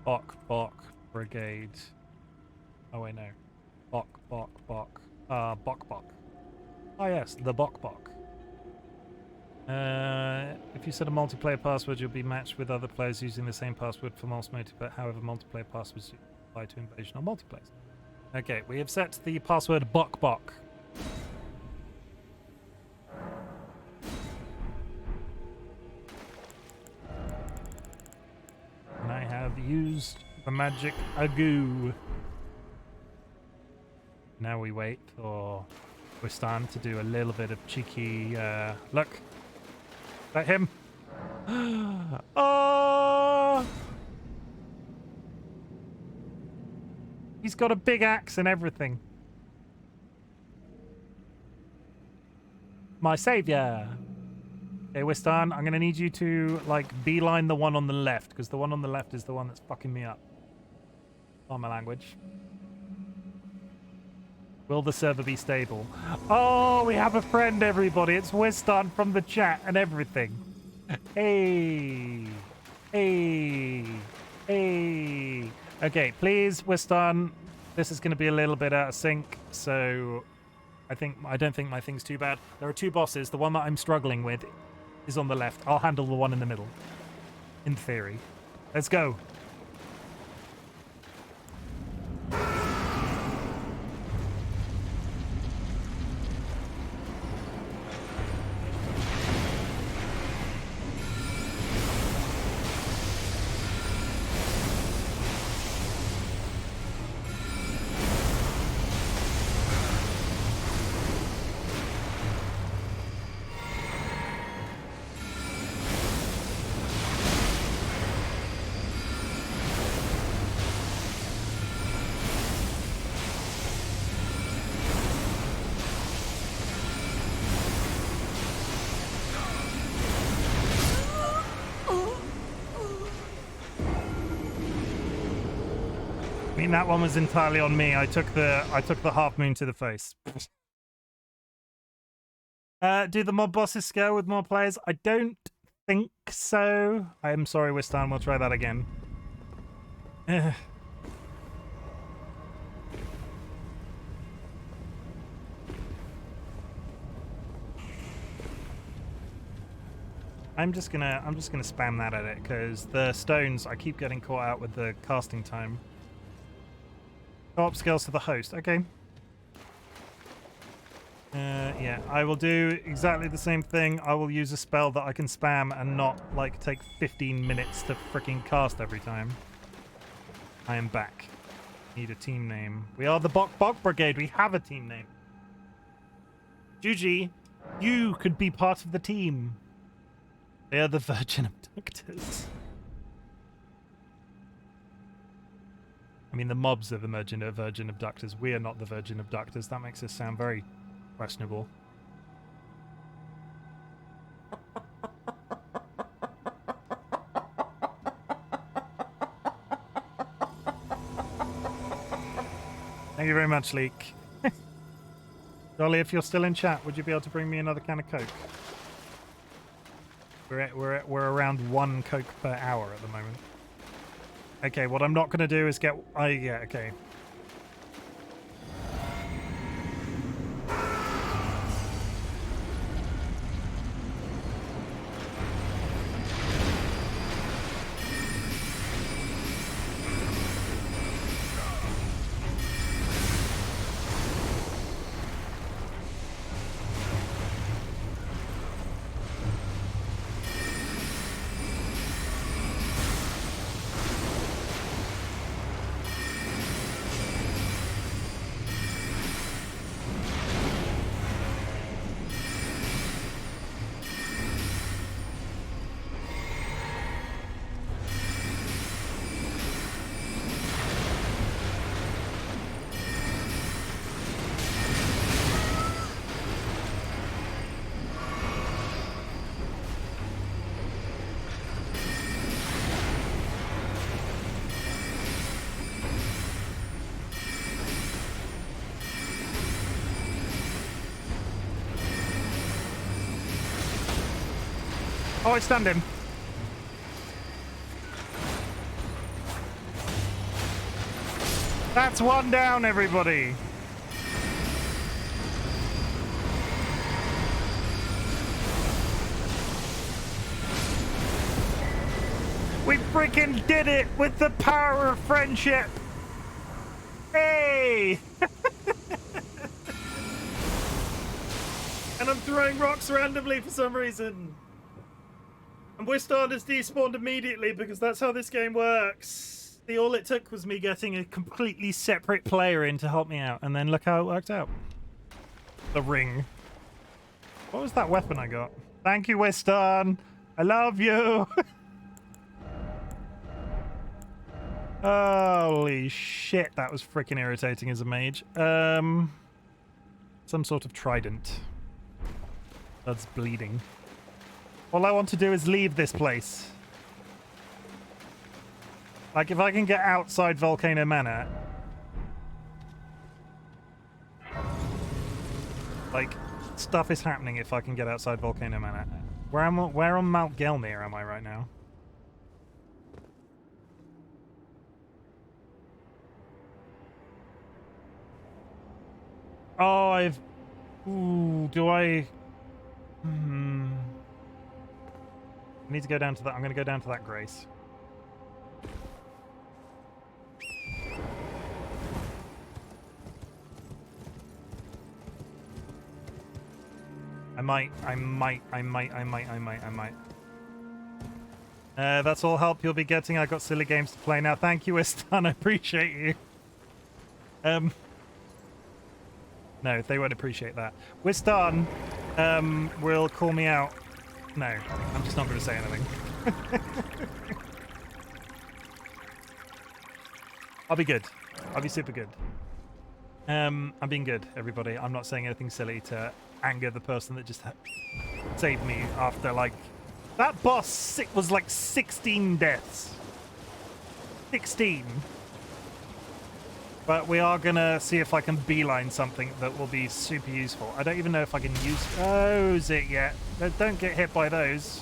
Bok Brigade. Oh wait, no. Bok. Bok. Oh yes, the Bok. If you set a multiplayer password, you'll be matched with other players using the same password for multiplayer. However, multiplayer passwords apply to invasion or multiplayer. Okay, we have set the password Bok. And I have used the magic Agoo. Now we wait for Wistan to do a little bit of cheeky, look. Is that him? Oh! He's got a big axe and everything. My savior. Okay, Wistan, I'm gonna need you to, like, beeline the one on the left, because the one on the left is the one that's fucking me up. On my language. Will the server be stable? Oh, we have a friend, everybody. It's Wistan from the chat and everything. Hey. Okay, please, Wistan. This is going to be a little bit out of sync, so I don't think my thing's too bad. There are two bosses. The one that I'm struggling with is on the left. I'll handle the one in the middle. In theory. Let's go. I mean, that one was entirely on me. I took the half moon to the face. Do the mob bosses scale with more players? I don't think so. I am sorry, Wistan. We'll try that again. I'm just gonna spam that at it because the stones, I keep getting caught out with the casting time. Co-op skills to the host. Okay. Yeah, I will do exactly the same thing. I will use a spell that I can spam and not like take 15 minutes to freaking cast every time. I am back. Need a team name. We are the Bok Brigade. We have a team name. Juji, you could be part of the team. They are the Virgin Abductors. I mean, the mobs are the Virgin Abductors. We are not the Virgin Abductors. That makes us sound very questionable. Thank you very much, Leek. Dolly, if you're still in chat, would you be able to bring me another can of Coke? We're around 1 Coke per hour at the moment. Okay, what I'm not going to do is get... yeah, okay. Oh, I stunned him. That's 1 down, everybody. We freaking did it with the power of friendship. Hey! And I'm throwing rocks randomly for some reason. And Wistar has despawned immediately because that's how this game works. All it took was me getting a completely separate player in to help me out, and then look how it worked out. The ring. What was that weapon I got? Thank you, Wistar. I love you. Holy shit, that was freaking irritating as a mage. Some sort of trident. That's bleeding. All I want to do is leave this place. Like, if I can get outside Volcano Manor... Like, stuff is happening if I can get outside Volcano Manor. Where on Mount Gelmir am I right now? Oh, I've... Ooh, do I... I need to go down to that. I'm going to go down to that Grace. I might. That's all help you'll be getting. I got silly games to play now. Thank you, Istan. I appreciate you. No, they won't appreciate that. Wistan will call me out. No, I'm just not going to say anything. I'll be good. I'll be super good. I'm being good, everybody. I'm not saying anything silly to anger the person that just saved me after, like... That boss was like 16 deaths. 16. But we are going to see if I can beeline something that will be super useful. I don't even know if I can use those yet. Don't get hit by those.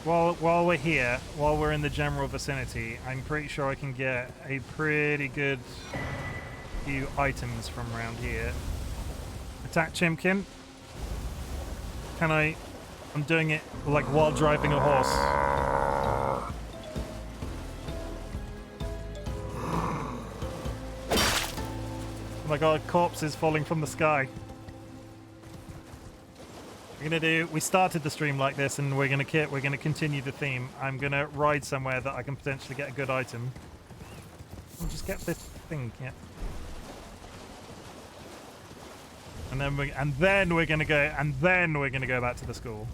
While we're here, while we're in the general vicinity, I'm pretty sure I can get a pretty good few items from around here. Attack Chimken. can I... I'm doing it like while driving a horse. Oh my god, corpses falling from the sky. We're gonna do... We started the stream like this, and we're gonna continue the theme. I'm gonna ride somewhere that I can potentially get a good item. I'll just get this thing, yeah. And then we're gonna go back to the school.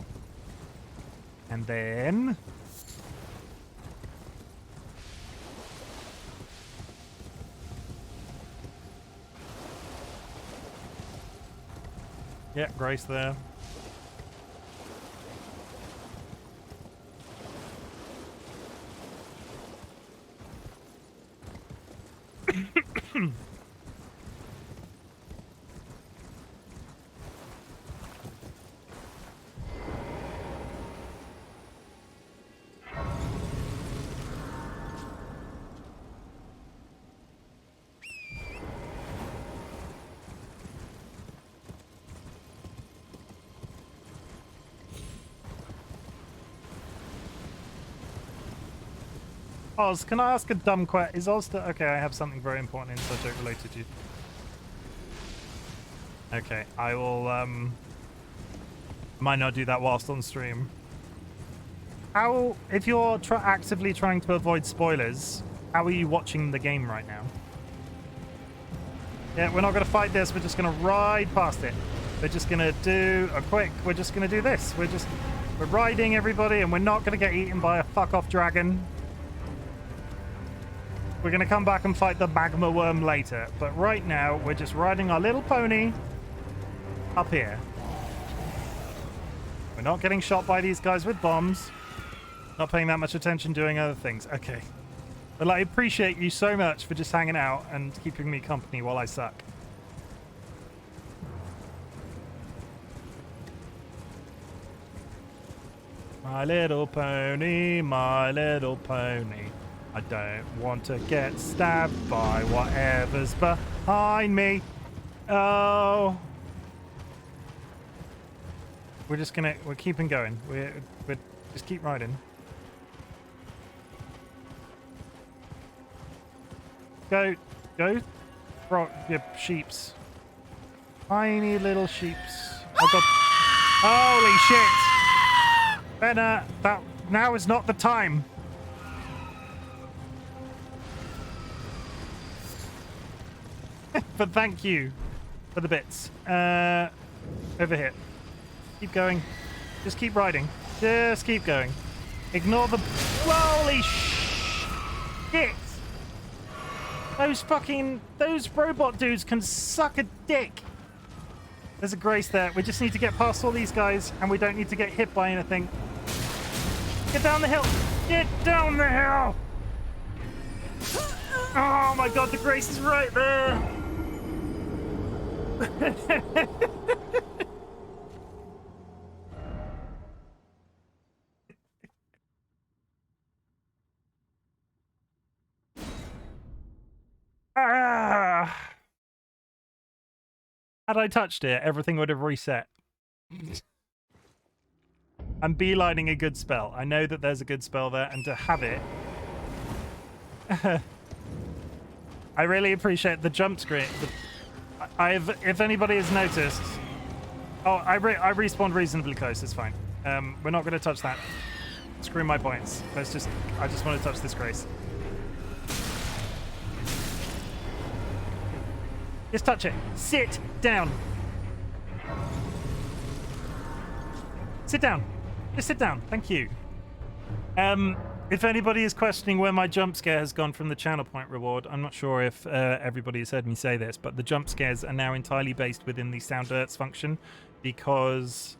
And then yeah, Grace there. Oz, can I ask a dumb question? Is Oz still... Okay, I have something very important in subject related to you. Okay, I will, might not do that whilst on stream. How... If you're actively trying to avoid spoilers, how are you watching the game right now? Yeah, we're not going to fight this. We're just going to ride past it. We're just going to do a quick... We're just going to do this. We're riding everybody, and we're not going to get eaten by a fuck-off dragon. We're going to come back and fight the magma worm later. But right now, we're just riding our little pony up here. We're not getting shot by these guys with bombs. Not paying that much attention, doing other things. Okay. But I appreciate you so much for just hanging out and keeping me company while I suck. My little pony, my little pony. I don't want to get stabbed by whatever's behind me. Oh. We're keeping going. We're just keep riding. Go. Yep, sheeps. Tiny little sheeps. Oh god. Holy shit. Benna, now is not the time. But thank you for the bits. Over here. Keep going. Just keep riding. Just keep going. Ignore the... Holy shit! Those robot dudes can suck a dick. There's a Grace there. We just need to get past all these guys, and we don't need to get hit by anything. Get down the hill! Get down the hill! Oh my god, the Grace is right there! Had I touched it, everything would have reset. I'm beelining a good spell. I know that there's a good spell there, and to have it... I really appreciate the jump screen. If anybody has noticed... Oh, I respawned reasonably close, it's fine. We're not going to touch that. Screw my points. I just want to touch this Grace. Just touch it. Sit down. Sit down. Just sit down. Thank you. If anybody is questioning where my jump scare has gone from the channel point reward, I'm not sure if everybody has heard me say this, but the jump scares are now entirely based within the sound alerts function because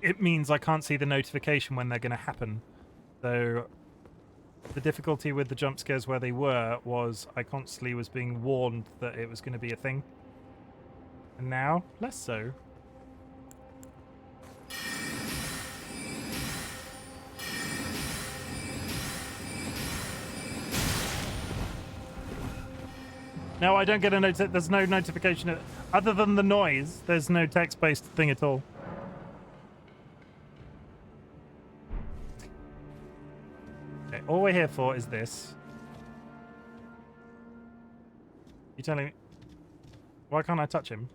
it means I can't see the notification when they're going to happen. So the difficulty with the jump scares where they were was I constantly was being warned that it was going to be a thing. And now, less so. No, I don't get a there's no notification. Other than the noise, there's no text-based thing at all. all we're here for is this. You telling me? Why can't I touch him?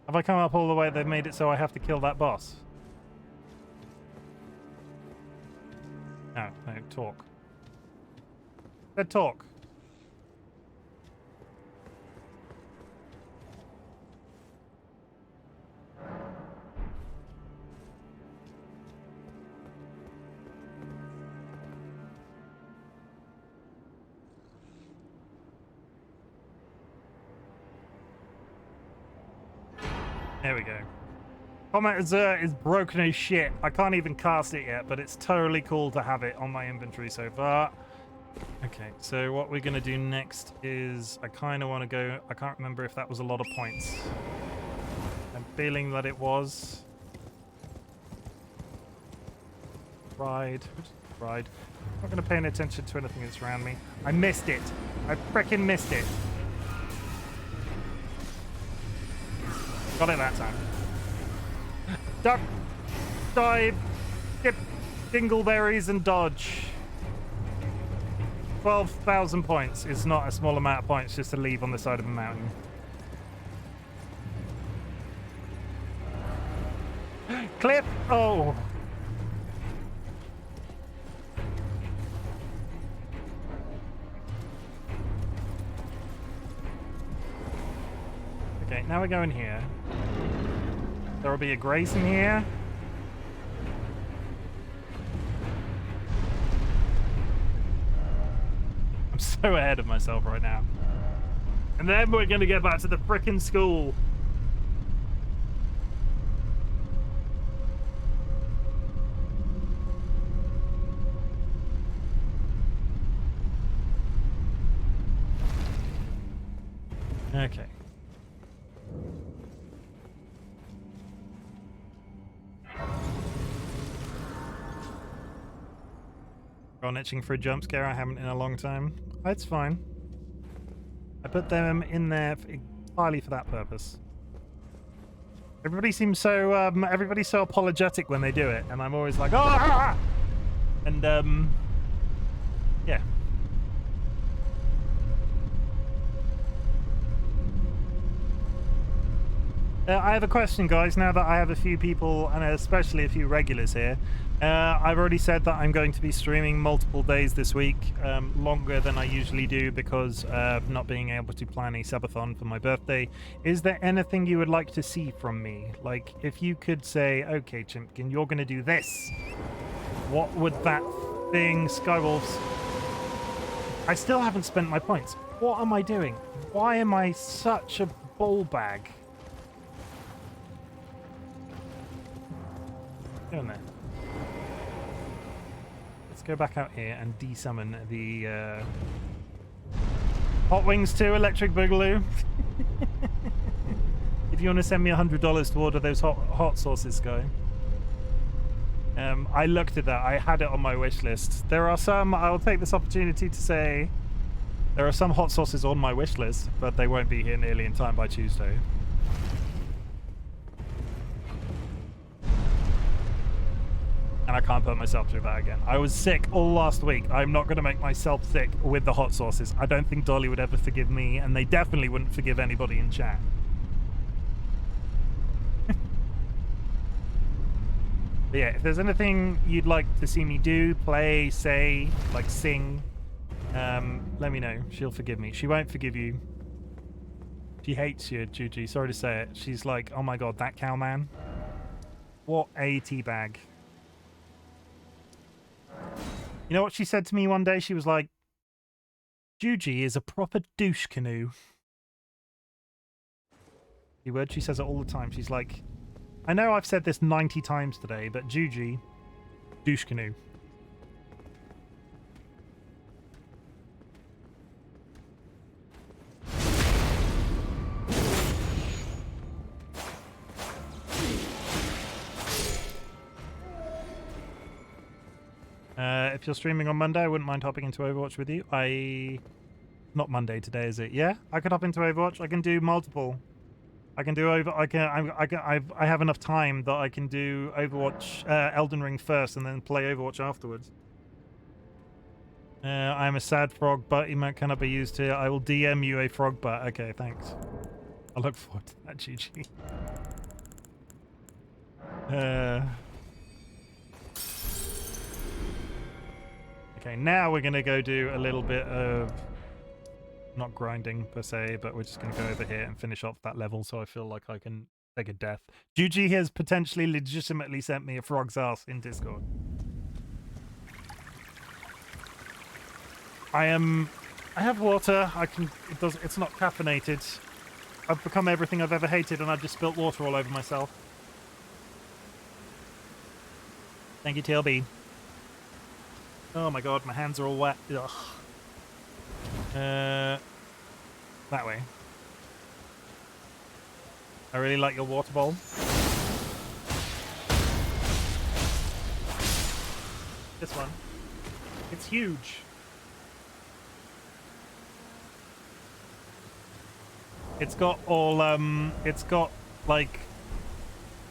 Have I come up all the way? They've made it so I have to kill that boss. No, no, talk. Said talk. There we go. Combat Azure is broken as shit. I can't even cast it yet, but it's totally cool to have it on my inventory so far. Okay, so what we're going to do next is I kind of want to go... I can't remember if that was a lot of points. I'm feeling that it was. Ride. Ride. I'm not going to pay any attention to anything that's around me. I missed it. I frickin' missed it. Got it that time. Duck, dive, skip, dingleberries, and dodge. 12,000 points is not a small amount of points just to leave on the side of a mountain. Clip! Oh! Okay, now we're going here. There will be a grace in here. I'm so ahead of myself right now. And then we're going to get back to the frickin' school. Okay. Gone itching for a jump scare. I haven't in a long time. It's fine. I put them in there entirely for that purpose. Everybody seems so everybody's so apologetic when they do it, and I'm always like, oh, and yeah. I have a question, guys, now that I have a few people, and especially a few regulars here. I've already said that I'm going to be streaming multiple days this week, longer than I usually do because of not being able to plan a subathon for my birthday. Is there anything you would like to see from me? Like, if you could say, okay, Chimken, you're going to do this. What would that thing, Skywolves? I still haven't spent my points. What am I doing? Why am I such a ball bag? Doing there. Let's go back out here and desummon the Hot Wings 2 Electric Boogaloo. If you want to send me $100 to order those hot sauces, Guy. I looked at that. I had it on my wish list. There are some, I'll take this opportunity to say, there are some hot sauces on my wish list, but they won't be here nearly in time by Tuesday. And I can't put myself through that again. I was sick all last week. I'm not going to make myself sick with the hot sauces. I don't think Dolly would ever forgive me, and they definitely wouldn't forgive anybody in chat. But yeah, if there's anything you'd like to see me do, play, say, like sing, let me know. She'll forgive me. She won't forgive you. She hates you, Juji. Sorry to say it. She's like, oh my god, that cow man. What a teabag. You know what she said to me one day? She was like, Juji is a proper douche canoe. Keyword, she says it all the time. She's like, I know I've said this 90 times today, but Juji, douche canoe. If you're streaming on Monday, I wouldn't mind hopping into Overwatch with you. Not Monday today, is it? Yeah, I could hop into Overwatch. I can do multiple. I can do over. I have enough time that I can do Overwatch, Elden Ring first, and then play Overwatch afterwards. I am a sad frog, but emote cannot be used here. I will DM you a frog butt. Okay, thanks. I look forward to that, GG. Okay, now we're gonna go do a little bit of not grinding per se, but we're just gonna go over here and finish off that level so I feel like I can take a death. Juji has potentially legitimately sent me a frog's ass in Discord. I have water. It's not caffeinated. I've become everything I've ever hated, and I've just spilt water all over myself. Thank you, TLB. Oh my god, my hands are all wet. Ugh. That way. I really like your water bowl. This one. It's huge. It's got all, it's got, like,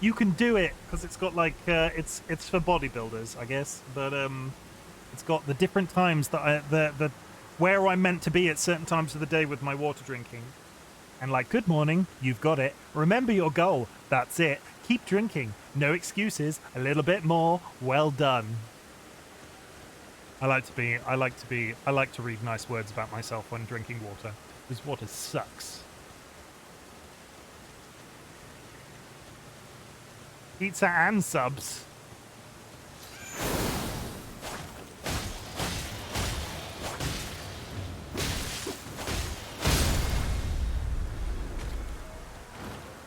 you can do it, because it's got, like, it's for bodybuilders, I guess, but, it's got the different times that where I'm meant to be at certain times of the day with my water drinking. And, like, good morning, you've got it. Remember your goal, that's it. Keep drinking, no excuses, a little bit more, well done. I like to read nice words about myself when drinking water, because water sucks. Pizza and subs.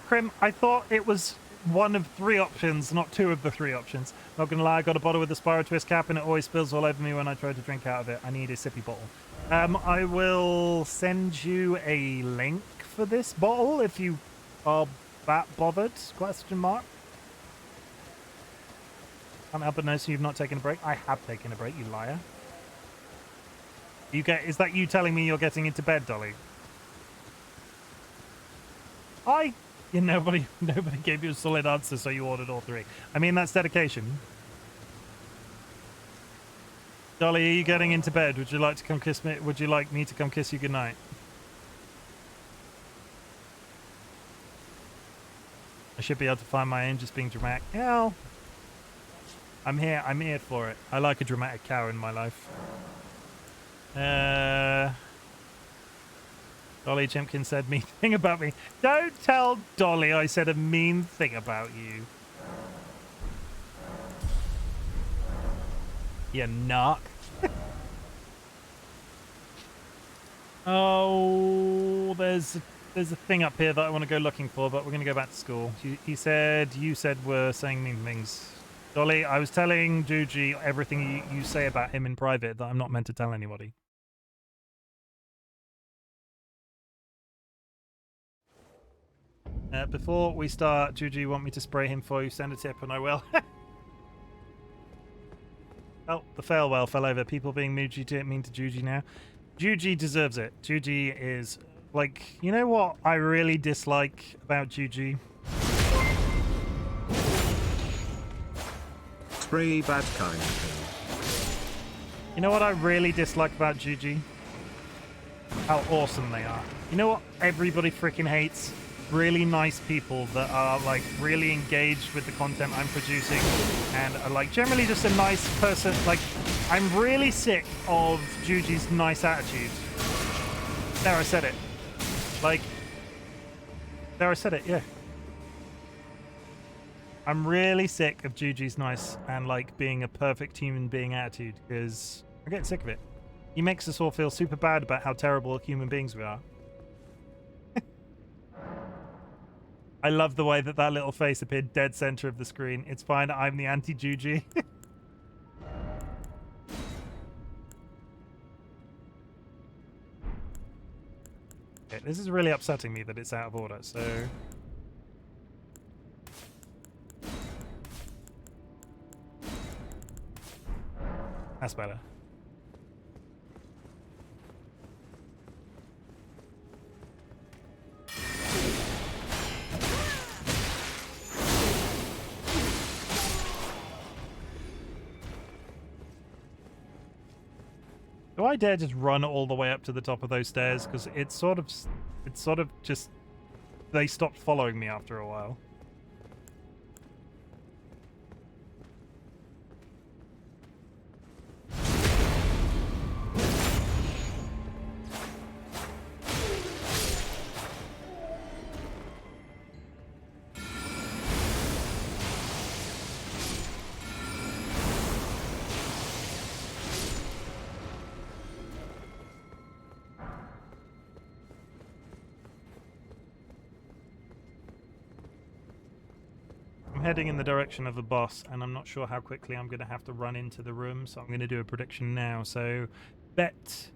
Crim, I thought it was one of 3 options, not 2 of the 3 options. Not gonna lie, I got a bottle with a Spyro Twist cap and it always spills all over me when I try to drink out of it. I need a sippy bottle. I will send you a link for this bottle if you are that bothered, question mark. Can't help but notice you've not taken a break. I have taken a break, you liar. Is that you telling me you're getting into bed, Dolly? Nobody gave you a solid answer, so you ordered all 3. I mean, that's dedication. Dolly, are you getting into bed? Would you like to come kiss me? Would you like me to come kiss you goodnight? I should be able to find my own just being dramatic. Hell. I'm here for it. I like a dramatic cow in my life. DollyChimken said mean thing about me. Don't tell Dolly I said a mean thing about you. You knock. Oh, there's a thing up here that I want to go looking for, but we're going to go back to school. You said we're saying mean things. Dolly, I was telling Juji everything you say about him in private that I'm not meant to tell anybody. Before we start, Juji, you want me to spray him for you? Send a tip and I will. Oh, the fail well fell over. People being mean to Juji now. Juji deserves it. Juji is, like, you know what I really dislike about Juji? Spray bad kind. You know what I really dislike about Juji? How awesome they are. You know what everybody freaking hates? Really nice people that are, like, really engaged with the content I'm producing and are, like, generally just a nice person. Like, I'm really sick of Juji's nice attitude. There, I said it. Like, there, I said it, yeah. I'm really sick of Juji's nice and, like, being a perfect human being attitude, because I'm getting sick of it. He makes us all feel super bad about how terrible human beings we are. I love the way that little face appeared dead center of the screen. It's fine, I'm the anti-Juji. Okay, this is really upsetting me that it's out of order, so... That's better. Do I dare just run all the way up to the top of those stairs? Because it's sort of just, they stopped following me after a while. I'm heading in the direction of the boss, and I'm not sure how quickly I'm going to have to run into the room, so I'm going to do a prediction now. So, bet.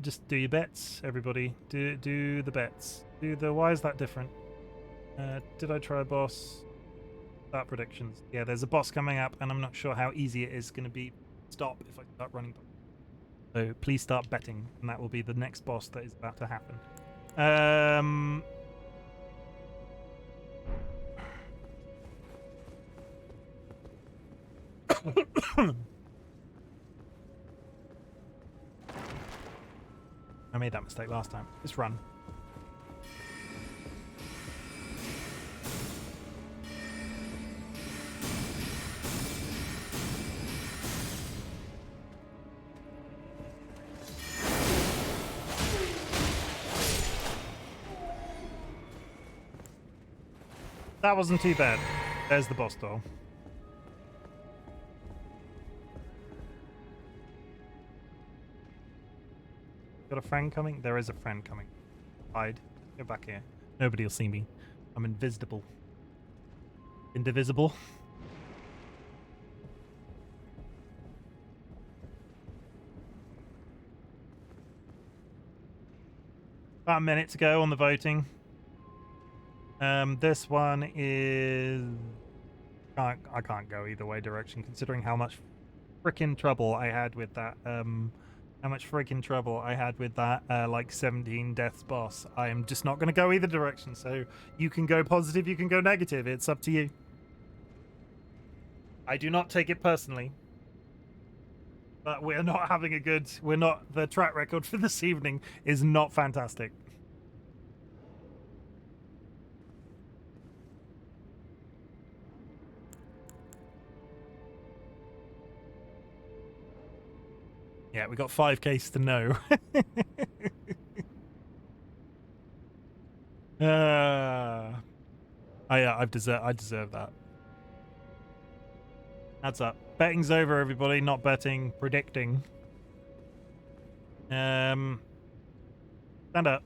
Just do your bets, everybody. Do the bets. Why is that different? Did I try a boss? Start predictions. Yeah, there's a boss coming up, and I'm not sure how easy it is going to be. Stop if I start running. So please start betting, and that will be the next boss that is about to happen. I made that mistake last time. Let's run. That wasn't too bad. There's the boss doll. Got a friend coming? There is a friend coming. Hide. Go back here. Nobody will see me. I'm invisible. Indivisible. About a minute to go on the voting. This one is... I can't go either way direction, considering how much freaking trouble I had with that, like 17 deaths boss. I am just not going to go either direction, so you can go positive, you can go negative. It's up to you. I do not take it personally. But we're not having a good... The track record for this evening is not fantastic. Yeah, we got 5Ks to know. I deserve that. That's up. Betting's over, everybody. Not betting, predicting. Stand up.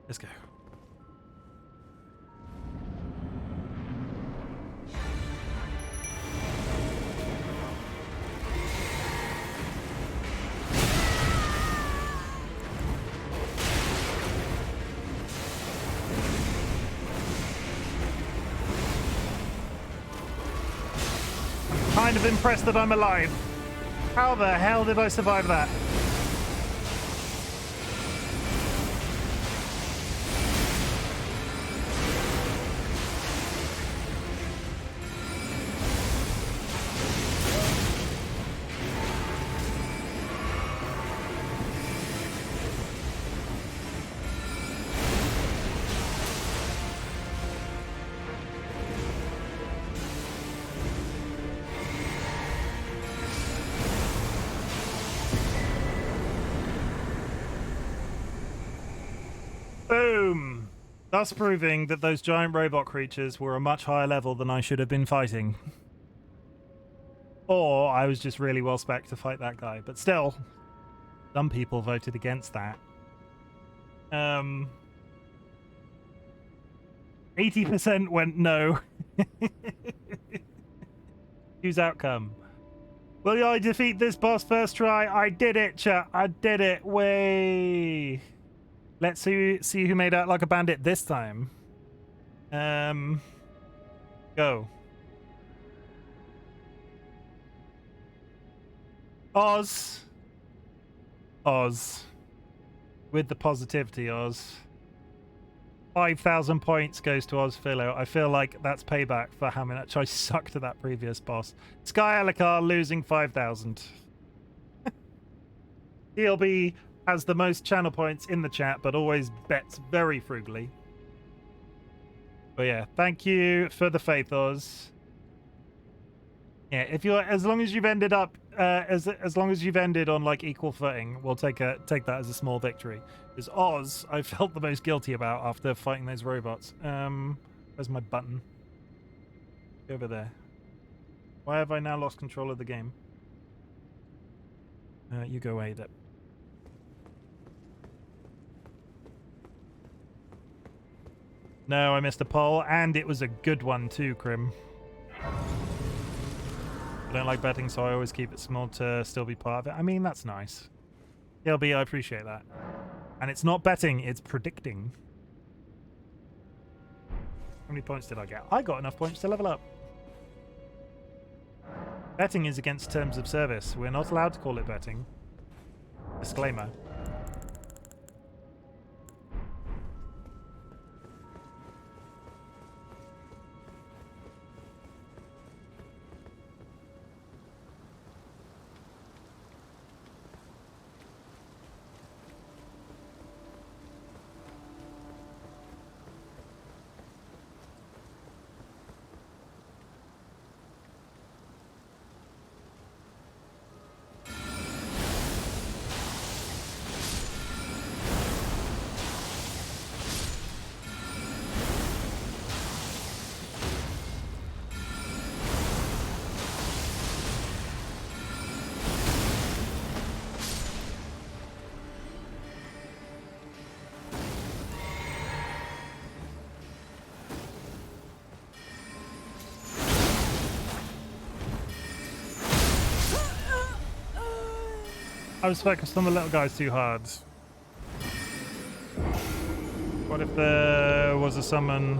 Let's go. Kind of impressed that I'm alive. How the hell did I survive that? Boom! Thus proving that those giant robot creatures were a much higher level than I should have been fighting. Or I was just really well spec'd to fight that guy. But still, some people voted against that. 80% went no. Choose outcome. Will I defeat this boss first try? I did it, chat. I did it. Way. Let's see who made out like a bandit this time. Go. Oz. With the positivity, Oz. 5,000 points goes to Ozphilo. I feel like that's payback for how much I sucked at that previous boss. Sky Alucard losing 5,000. DLB has the most channel points in the chat, but always bets very frugally. But yeah, thank you for the faith, Oz. Yeah, if you're as long as you've ended up as long as you've ended on like equal footing, we'll take that as a small victory. Because Oz, I felt the most guilty about after fighting those robots. Where's my button? Over there. Why have I now lost control of the game? You go away, Deb. No, I missed a poll, and it was a good one too, Crim. I don't like betting, so I always keep it small to still be part of it. I mean, that's nice. DLB, I appreciate that. And it's not betting, it's predicting. How many points did I get? I got enough points to level up. Betting is against terms of service. We're not allowed to call it betting. Disclaimer. I was focused on the little guys too hard. What if there was a summon?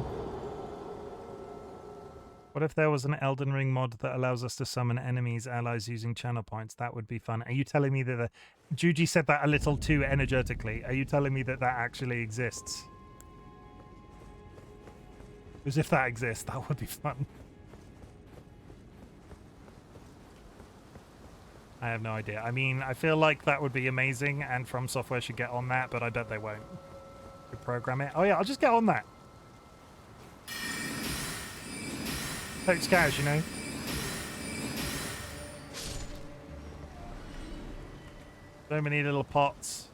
What if there was an Elden Ring mod that allows us to summon enemies, allies using channel points? That would be fun. Are you telling me that Juji said that a little too energetically? Are you telling me that that actually exists? Because if that exists, that would be fun. I have no idea. I mean, I feel like that would be amazing, and From Software should get on that, but I bet they won't. Could program it. Oh yeah, I'll just get on that. Takes cows, you know. So many little pots.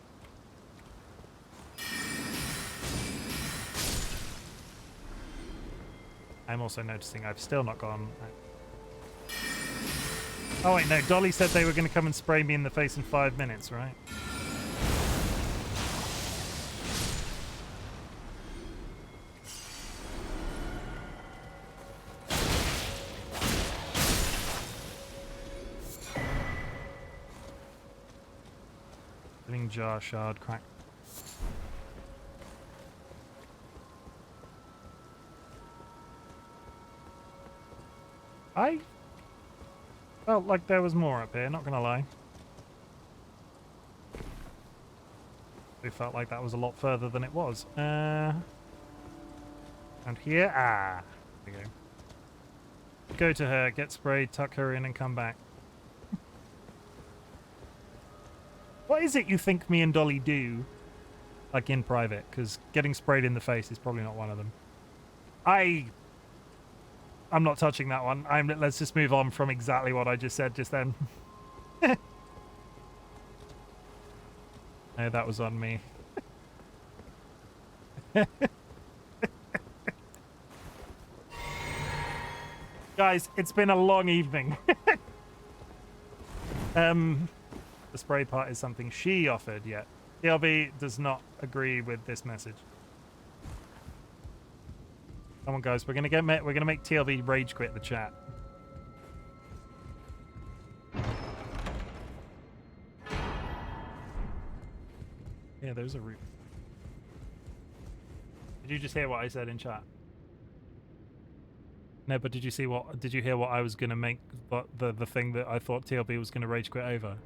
I'm also noticing I've still not gone. Oh wait, no, Dolly said they were going to come and spray me in the face in 5 minutes, right? Living jar shard crack. I felt like there was more up here, not gonna lie. It felt like that was a lot further than it was. And here, there we go. Go to her, get sprayed, tuck her in and come back. What is it you think me and Dolly do, like in private? Because getting sprayed in the face is probably not one of them. I'm not touching that one. Let's just move on from exactly what I just said just then. No, that was on me. Guys, it's been a long evening. The spray part is something she offered, yet. TLB does not agree with this message. Come on, guys, we're gonna make TLB rage quit the chat. Yeah, there's a root. Did you just hear what I said in chat? No, but did you hear what I was gonna make? What the thing that I thought TLB was gonna rage quit over?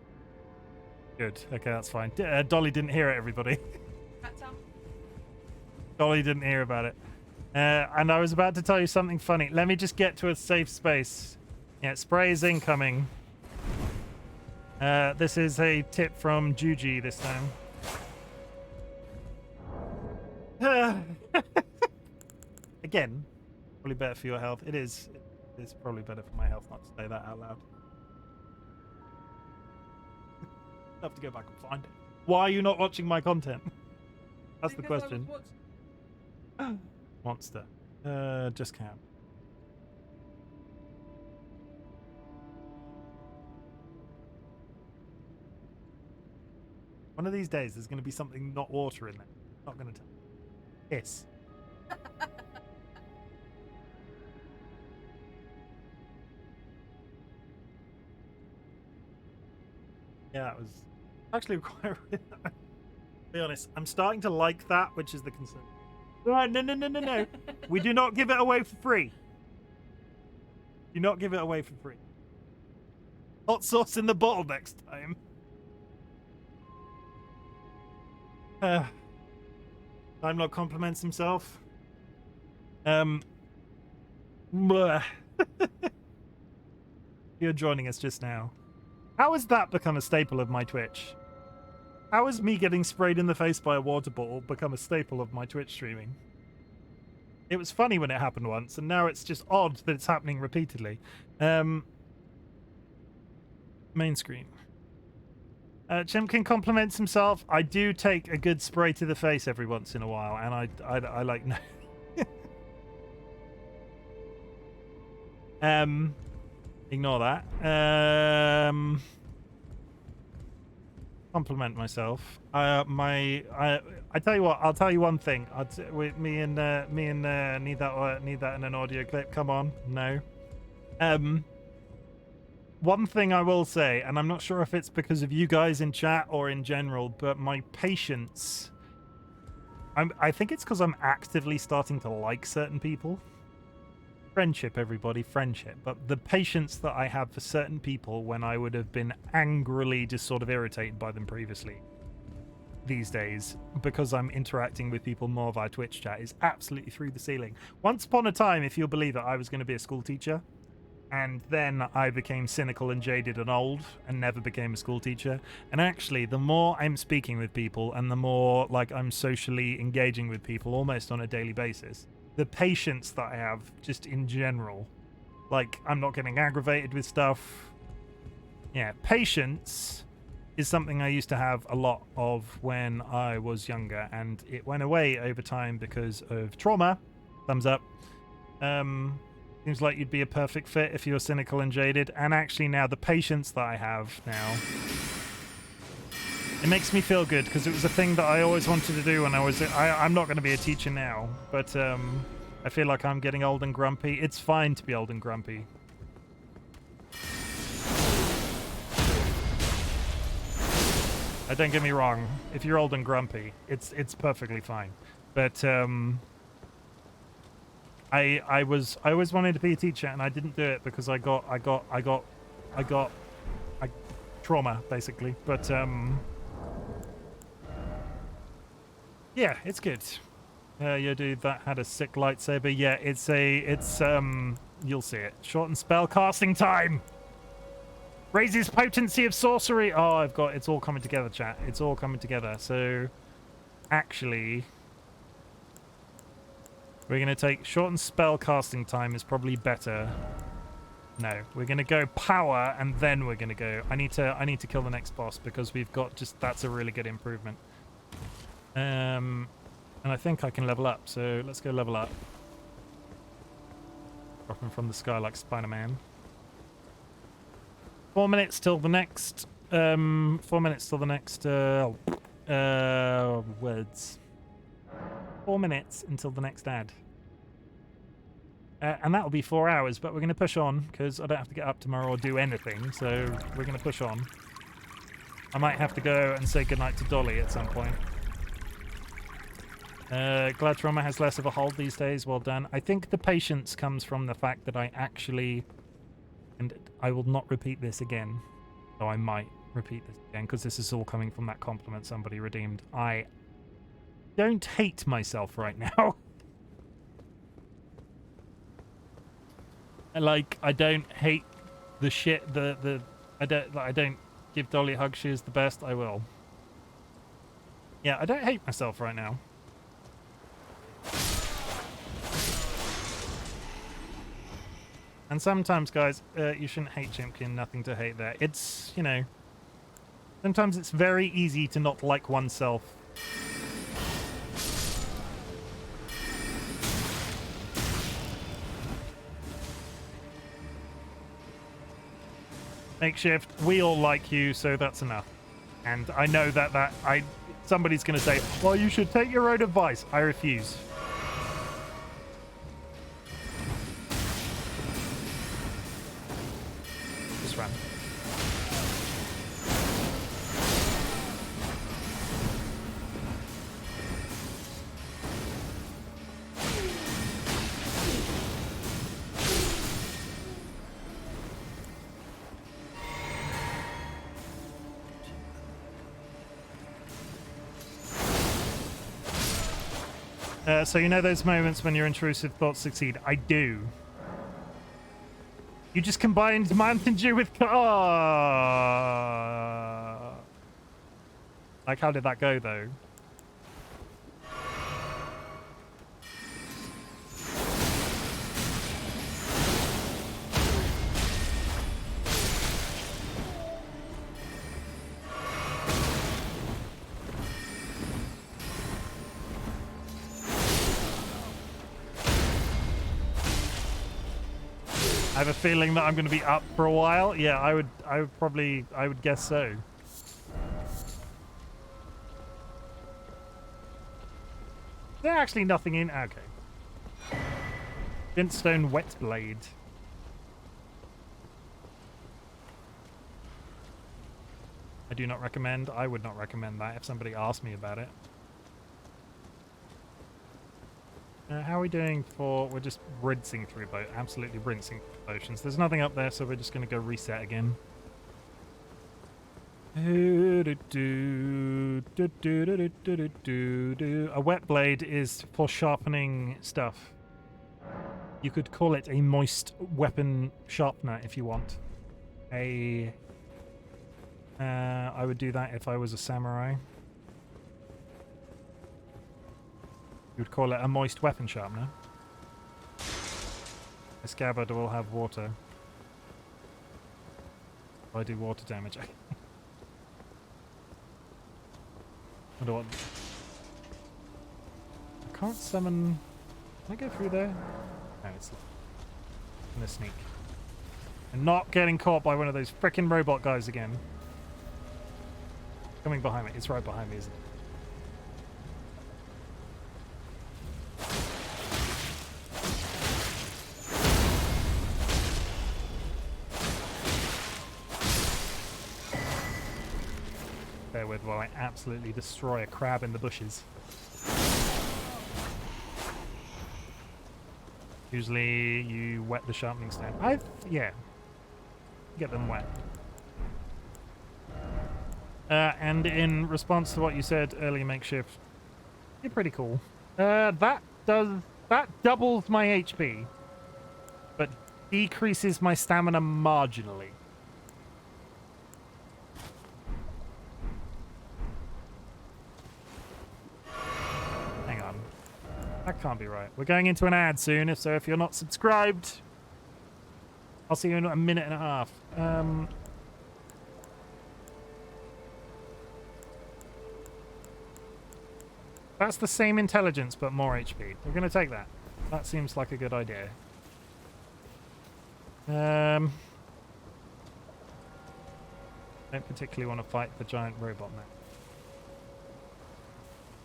Good. Okay, that's fine. Dolly didn't hear it, everybody. Dolly didn't hear about it. And I was about to tell you something funny. Let me just get to a safe space. Yeah, spray is incoming. This is a tip from Juji this time. Again, probably better for your health. It is. It's probably better for my health not to say that out loud. I have to go back and find it. Why are you not watching my content? That's the question. Monster. Just camp. One of these days, there's going to be something not water in there. Not going to tell. Piss. Yeah, it was actually quite. To be honest, I'm starting to like that, which is the concern. Right, no. We do not give it away for free. Do not give it away for free. Hot sauce in the bottle next time. Time Lord compliments himself. Bleh. You're joining us just now. How has that become a staple of my Twitch? How has me getting sprayed in the face by a water bottle become a staple of my Twitch streaming? It was funny when it happened once, and now it's just odd that it's happening repeatedly. Main screen. Chimken compliments himself. I do take a good spray to the face every once in a while, and I like no. Ignore that. Compliment myself. I tell you what. I'll tell you one thing. Me and need that in an audio clip. Come on, no. One thing I will say, and I'm not sure if it's because of you guys in chat or in general, but my patience. I think it's because I'm actively starting to like certain people. Friendship, everybody, friendship. But the patience that I have for certain people when I would have been angrily just sort of irritated by them previously, these days, because I'm interacting with people more via Twitch chat, is absolutely through the ceiling. Once upon a time, if you'll believe it, I was going to be a school teacher. And then I became cynical and jaded and old and never became a school teacher. And actually, the more I'm speaking with people and the more like I'm socially engaging with people almost on a daily basis, the patience that I have just in general, like I'm not getting aggravated with stuff. Yeah, patience is something I used to have a lot of when I was younger, and it went away over time because of trauma. Thumbs up. Seems like you'd be a perfect fit if you're cynical and jaded. And actually now the patience that I have now, it makes me feel good because it was a thing that I always wanted to do when I was... I'm not going to be a teacher now, but I feel like I'm getting old and grumpy. It's fine to be old and grumpy. Don't get me wrong. If you're old and grumpy, it's perfectly fine. But I always wanted to be a teacher, and I didn't do it because I got trauma basically. But yeah, it's good. Yeah, dude, that had a sick lightsaber. Yeah, it's you'll see it. Shortened spell casting time. Raises potency of sorcery. Oh, it's all coming together, chat. It's all coming together. So actually, we're going to take shortened spell casting time is probably better. No, we're going to go power, and then we're going to go... I need to kill the next boss because we've got just... That's a really good improvement. And I think I can level up, so let's go level up. Dropping from the sky like Spider-Man. 4 minutes till the next... 4 minutes till the next... words. 4 minutes until the next ad. And that'll be 4 hours, but we're going to push on because I don't have to get up tomorrow or do anything, so we're going to push on. I might have to go and say goodnight to Dolly at some point. Glad trauma has less of a hold these days. Well done. I think the patience comes from the fact that I actually... And I will not repeat this again. Though I might repeat this again because this is all coming from that compliment somebody redeemed. I don't hate myself right now. Like, I don't hate the shit, I don't give Dolly a hug, she is the best, I will. Yeah, I don't hate myself right now. And sometimes, guys, you shouldn't hate Chimken, nothing to hate there. It's, you know, sometimes it's very easy to not like oneself. Makeshift, we all like you, so that's enough. And I know that somebody's going to say, well, you should take your own advice. I refuse. Just run. So you know those moments when your intrusive thoughts succeed? I do. You just combined Mountain Dew with... Like, how did that go, though? I have a feeling that I'm going to be up for a while. Yeah, I would guess so. There's actually nothing in. Okay. Flintstone wet blade. I do not recommend. I would not recommend that if somebody asked me about it. How are we doing for... We're just rinsing through both. Absolutely rinsing potions. There's nothing up there, so we're just going to go reset again. A wet blade is for sharpening stuff. You could call it a moist weapon sharpener if you want. I would do that if I was a samurai. You would call it a moist weapon sharpener. The scabbard will have water. I do water damage. Wonder what... I can't summon... Can I go through there? No, it's... I'm gonna sneak. I'm not getting caught by one of those frickin' robot guys again. Coming behind me. It's right behind me, isn't it? Bear with while I absolutely destroy a crab in the bushes. Usually you wet the sharpening stand. Yeah. Get them wet. And in response to what you said earlier, Makeshift, you're pretty cool. That doubles my HP, but decreases my stamina marginally. Hang on. That can't be right. We're going into an ad soon, so if you're not subscribed, I'll see you in a minute and a half. That's the same intelligence, but more HP. We're going to take that. That seems like a good idea. Don't particularly want to fight the giant robot now.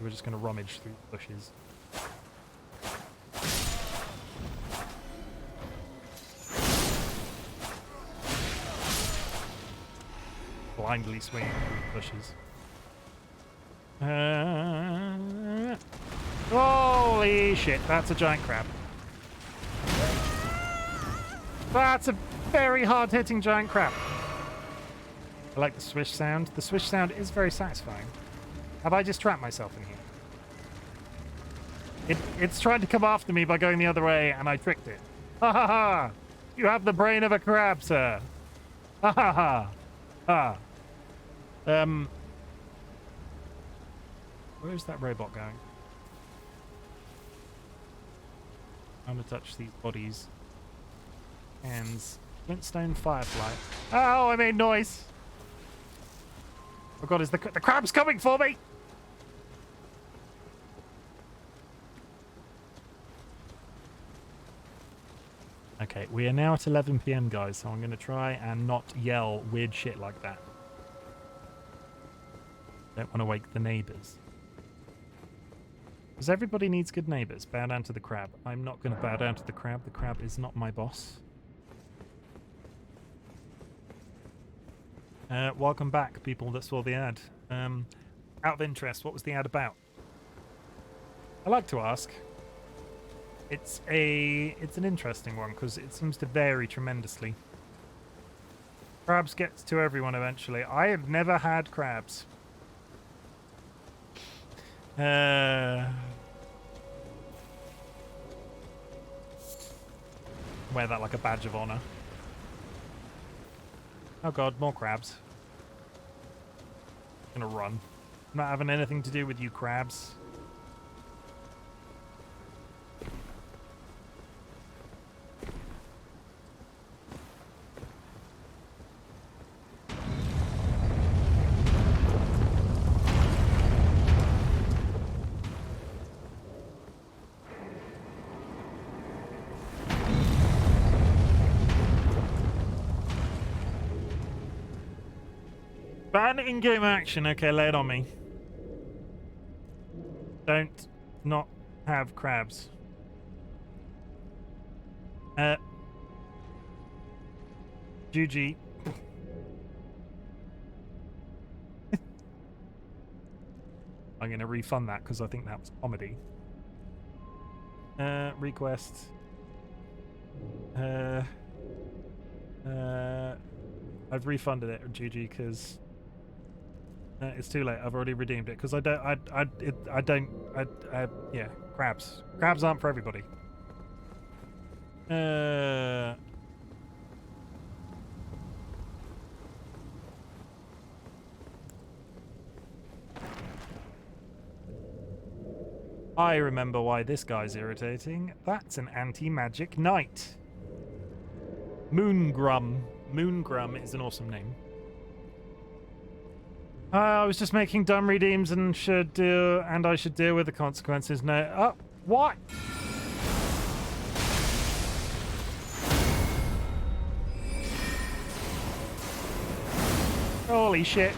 We're just going to rummage through the bushes. Blindly swinging through the bushes. Holy shit, that's a giant crab. That's a very hard-hitting giant crab. I like the swish sound. The swish sound is very satisfying. Have I just trapped myself in here? It's trying to come after me by going the other way, and I tricked it. Ha ha ha! You have the brain of a crab, sir. Ha ha ha! Ha. Where's that robot going? I'm gonna touch these bodies. Hands. Flintstone Firefly. Oh, I made noise! Oh god, is the crab's coming for me? Okay, we are now at 11 PM, guys, so I'm going to try and not yell weird shit like that. Don't want to wake the neighbours. Because everybody needs good neighbours. Bow down to the crab. I'm not going to bow down to the crab. The crab is not my boss. Welcome back, people that saw the ad. Out of interest, what was the ad about? I like to ask. It's an interesting one because it seems to vary tremendously. Crabs gets to everyone eventually. I have never had crabs. Wear that like a badge of honor. Oh god, more crabs. I'm gonna run. I'm not having anything to do with you crabs. Ban in-game action. Okay, lay it on me. Don't not have crabs. GG. I'm going to refund that because I think that was comedy. Request. I've refunded it, GG, because it's too late. I've already redeemed it because yeah, crabs. Crabs aren't for everybody. I remember why this guy's irritating. That's an anti-magic knight. Moongrum. Moongrum is an awesome name. I was just making dumb redeems and I should deal with the consequences. No. Oh, what? Holy shit.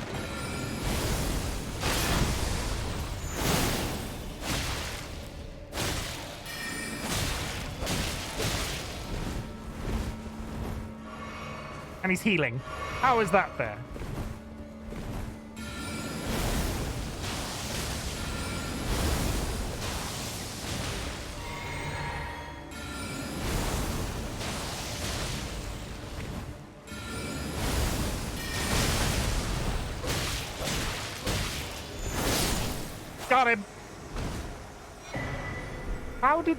And he's healing. How is that fair? Got him. How did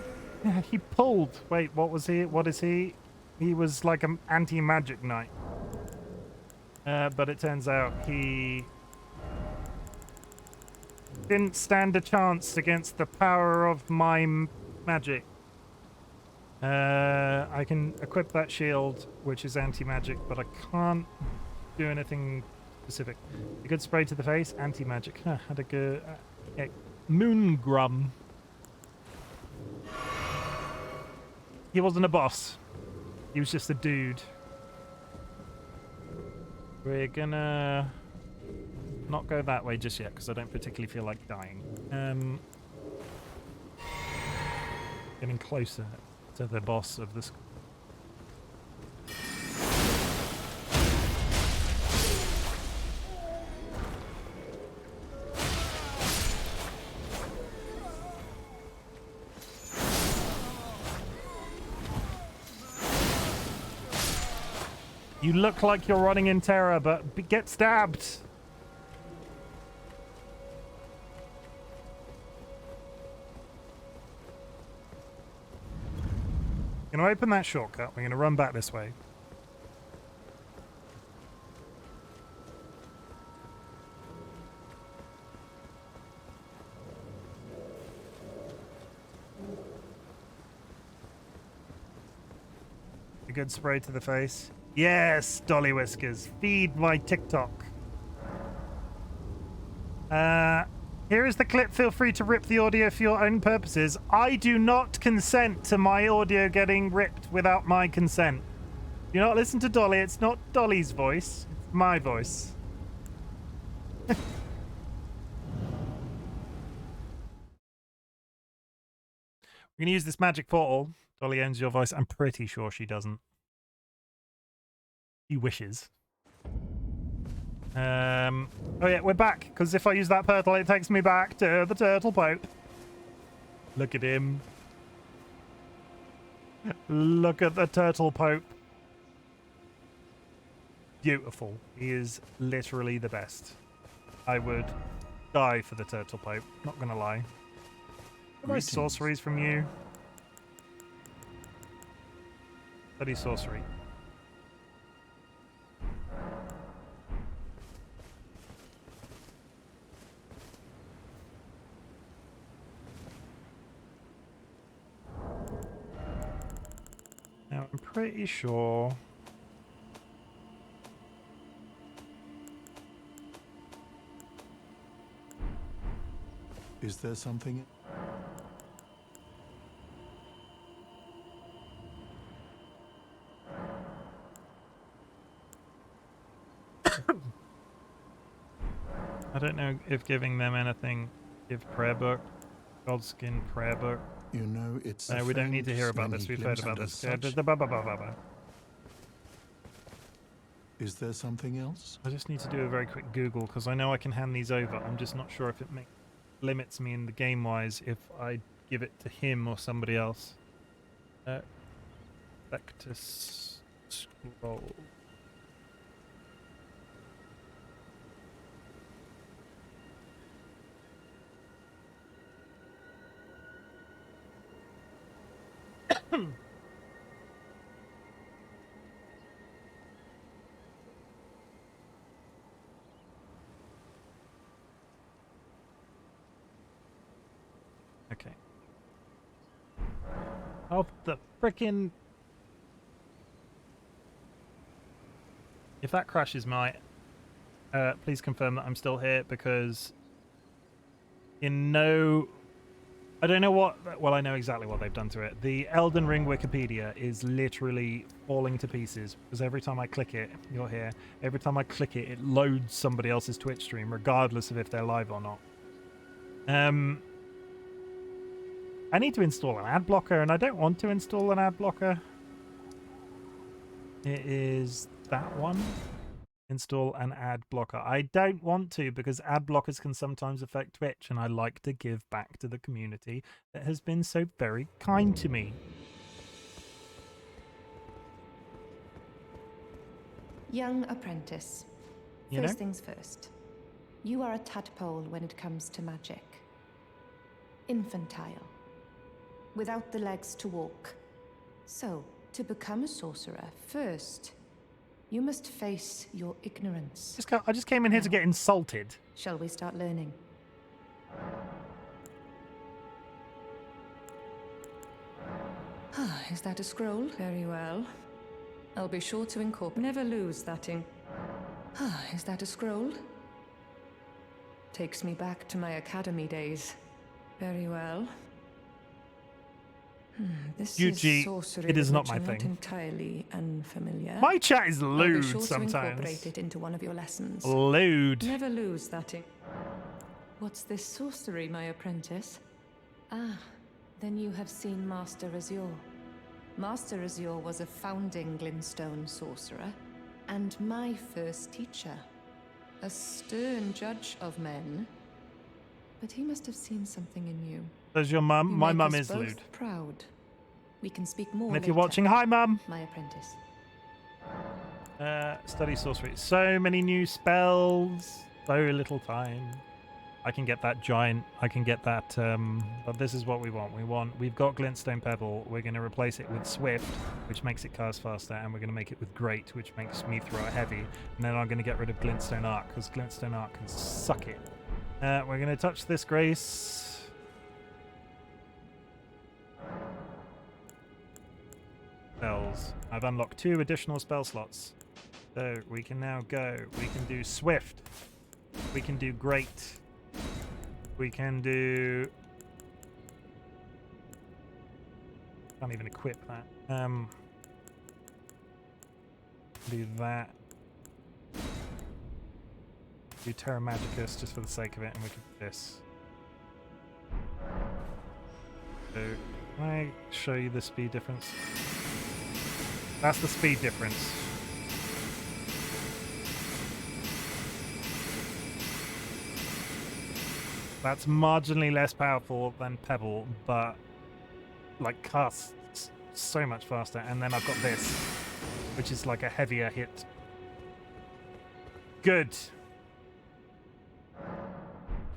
he pulled? Wait, what was he? What is he? He was like an anti-magic knight. But it turns out he didn't stand a chance against the power of my magic. I can equip that shield, which is anti-magic, but I can't do anything specific. A good spray to the face, anti-magic. Had a good... Moongrum. He wasn't a boss. He was just a dude. We're gonna not go that way just yet because I don't particularly feel like dying. Getting closer to the boss of this. You look like you're running in terror, but get stabbed. We're going to open that shortcut. We're going to run back this way. A good spray to the face. Yes, DollyWhiskers. Feed my TikTok. Here is the clip. Feel free to rip the audio for your own purposes. I do not consent to my audio getting ripped without my consent. Do not listen to Dolly. It's not Dolly's voice. It's my voice. We're going to use this magic portal. Dolly owns your voice. I'm pretty sure she doesn't. She wishes. Oh yeah, we're back, because if I use that portal, it takes me back to the Turtle Pope. Look at him. Look at the Turtle Pope. Beautiful. He is literally the best. I would die for the Turtle Pope, not gonna lie. Nice sorceries from you. Study sorcery. Now, I'm pretty sure... Is there something? I don't know if giving them anything. Give prayer book. Godskin prayer book. You know, it's. We don't need to hear about this. We've heard about this. Is there something else? I just need to do a very quick Google because I know I can hand these over. I'm just not sure if it limits me in the game-wise if I give it to him or somebody else. Vectus scroll. Okay. Oh, the frickin'... If that crashes my... please confirm that I'm still here, because... In no... I don't know what... Well, I know exactly what they've done to it. The Elden Ring Wikipedia is literally falling to pieces, because every time I click it, you're here, every time I click it, it loads somebody else's Twitch stream, regardless of if they're live or not. I need to install an ad blocker, and I don't want to install an ad blocker. It is that one. Install an ad blocker. I don't want to, because ad blockers can sometimes affect Twitch, and I like to give back to the community that has been so very kind to me. Young apprentice. First things first. You are a tadpole when it comes to magic. Infantile. Without the legs to walk. So, to become a sorcerer, first, you must face your ignorance. I just came in here to get insulted. Shall we start learning? Is that a scroll? Very well. I'll be sure to incorporate. Never lose that ink. Is that a scroll? Takes me back to my academy days. Very well. This Yuji, is sorcery it is not which my I'm thing. Not entirely unfamiliar. My chat is I'll be lewd sure sometimes. To incorporate it into one of your lessons. Lewd. Never lose that. What's this sorcery, my apprentice? Ah, then you have seen Master Azure. Master Azure was a founding Glintstone sorcerer, and my first teacher. A stern judge of men. But he must have seen something in you. Does your mum? My mum is both lewd. Proud. We can speak more. And if later, you're watching, hi mum. my apprentice. Study sorcery. So many new spells. So little time. I can get that giant. I can get that. But this is what we want. We've got Glintstone Pebble. We're going to replace it with Swift, which makes it cast faster, and we're going to make it with Great, which makes me throw it heavy. And then I'm going to get rid of Glintstone Arc because Glintstone Arc can suck it. We're going to touch this Grace. Spells. I've unlocked 2 additional spell slots, so we can now go. We can do Swift. We can do Great. We can do... Can't even equip that. Do that. Do Terra Magicus just for the sake of it, and we can do this. So, can I show you the speed difference? That's the speed difference. That's marginally less powerful than Pebble, but like casts so much faster. And then I've got this, which is like a heavier hit. Good.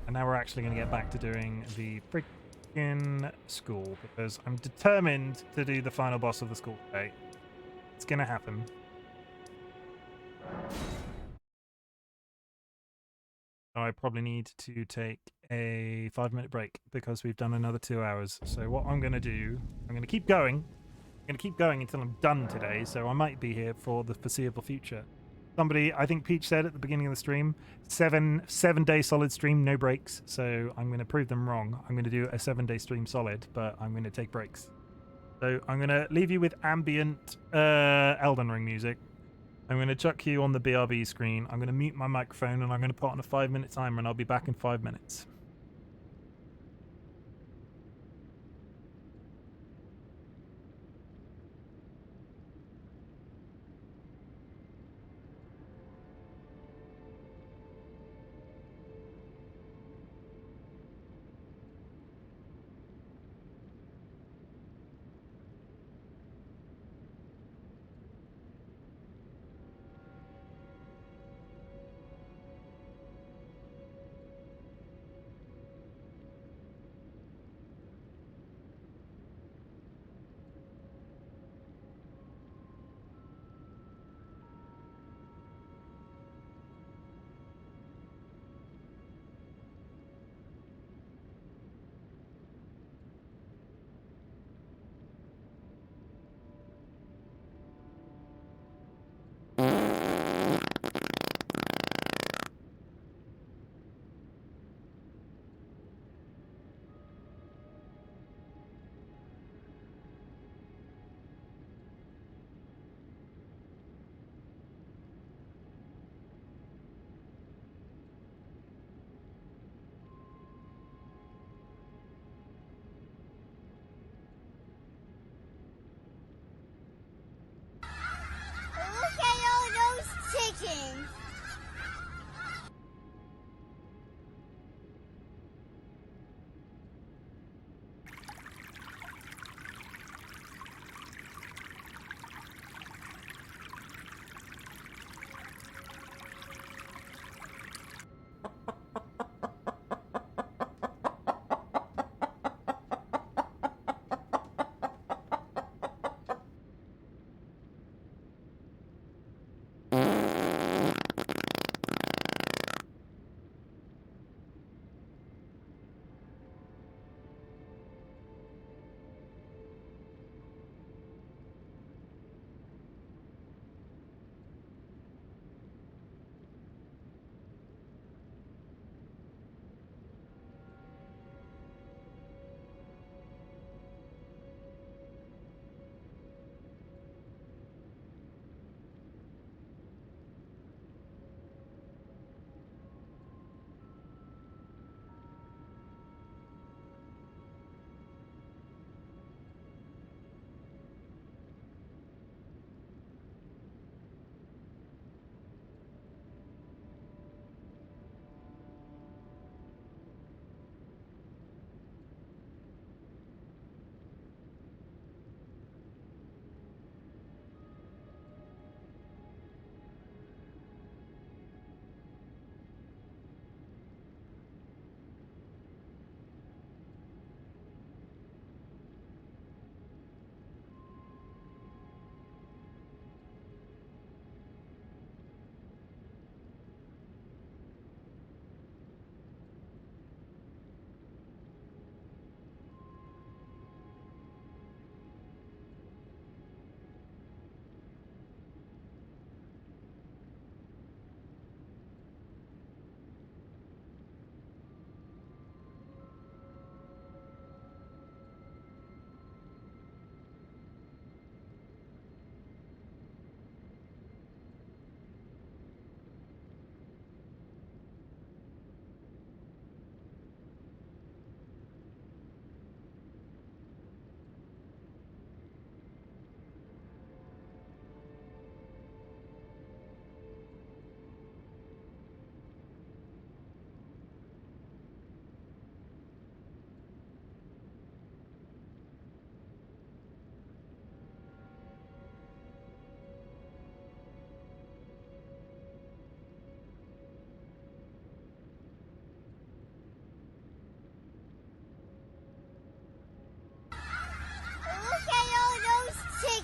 And now we're actually going to get back to doing the freaking school, because I'm determined to do the final boss of the school today. It's going to happen. I probably need to take a 5-minute break because we've done another 2 hours. So what I'm going to do, I'm going to keep going. I'm going to keep going until I'm done today, so I might be here for the foreseeable future. Somebody, I think Peach said at the beginning of the stream, 7-day solid stream, no breaks. So I'm going to prove them wrong. I'm going to do a 7-day stream solid, but I'm going to take breaks. So I'm going to leave you with ambient Elden Ring music. I'm going to chuck you on the BRB screen. I'm going to mute my microphone, and I'm going to put on a 5-minute timer, and I'll be back in 5 minutes.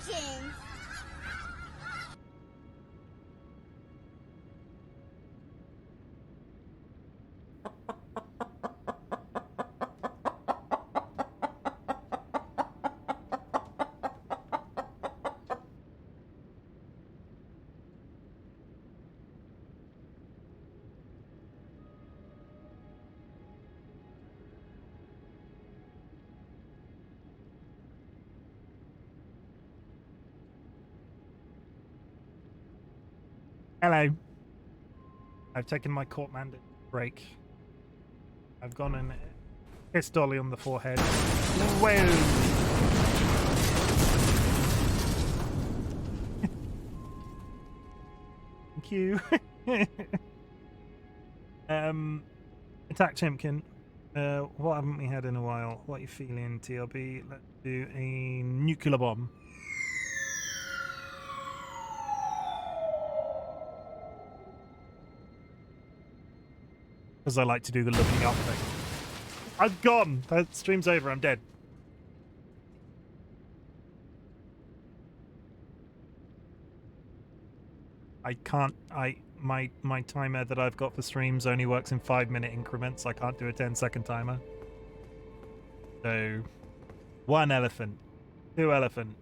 chickens. Hello. I've taken my court mandate break. I've gone and kissed Dolly on the forehead. Whoa! Thank you. Attack Chimken. What haven't we had in a while? What are you feeling, TLB? Let's do a nuclear bomb. Because I like to do the looking up thing. I'm gone! That stream's over, I'm dead. I can't, my timer that I've got for streams only works in 5-minute increments. I can't do a 10-second timer. So, 1 elephant, 2 elephant,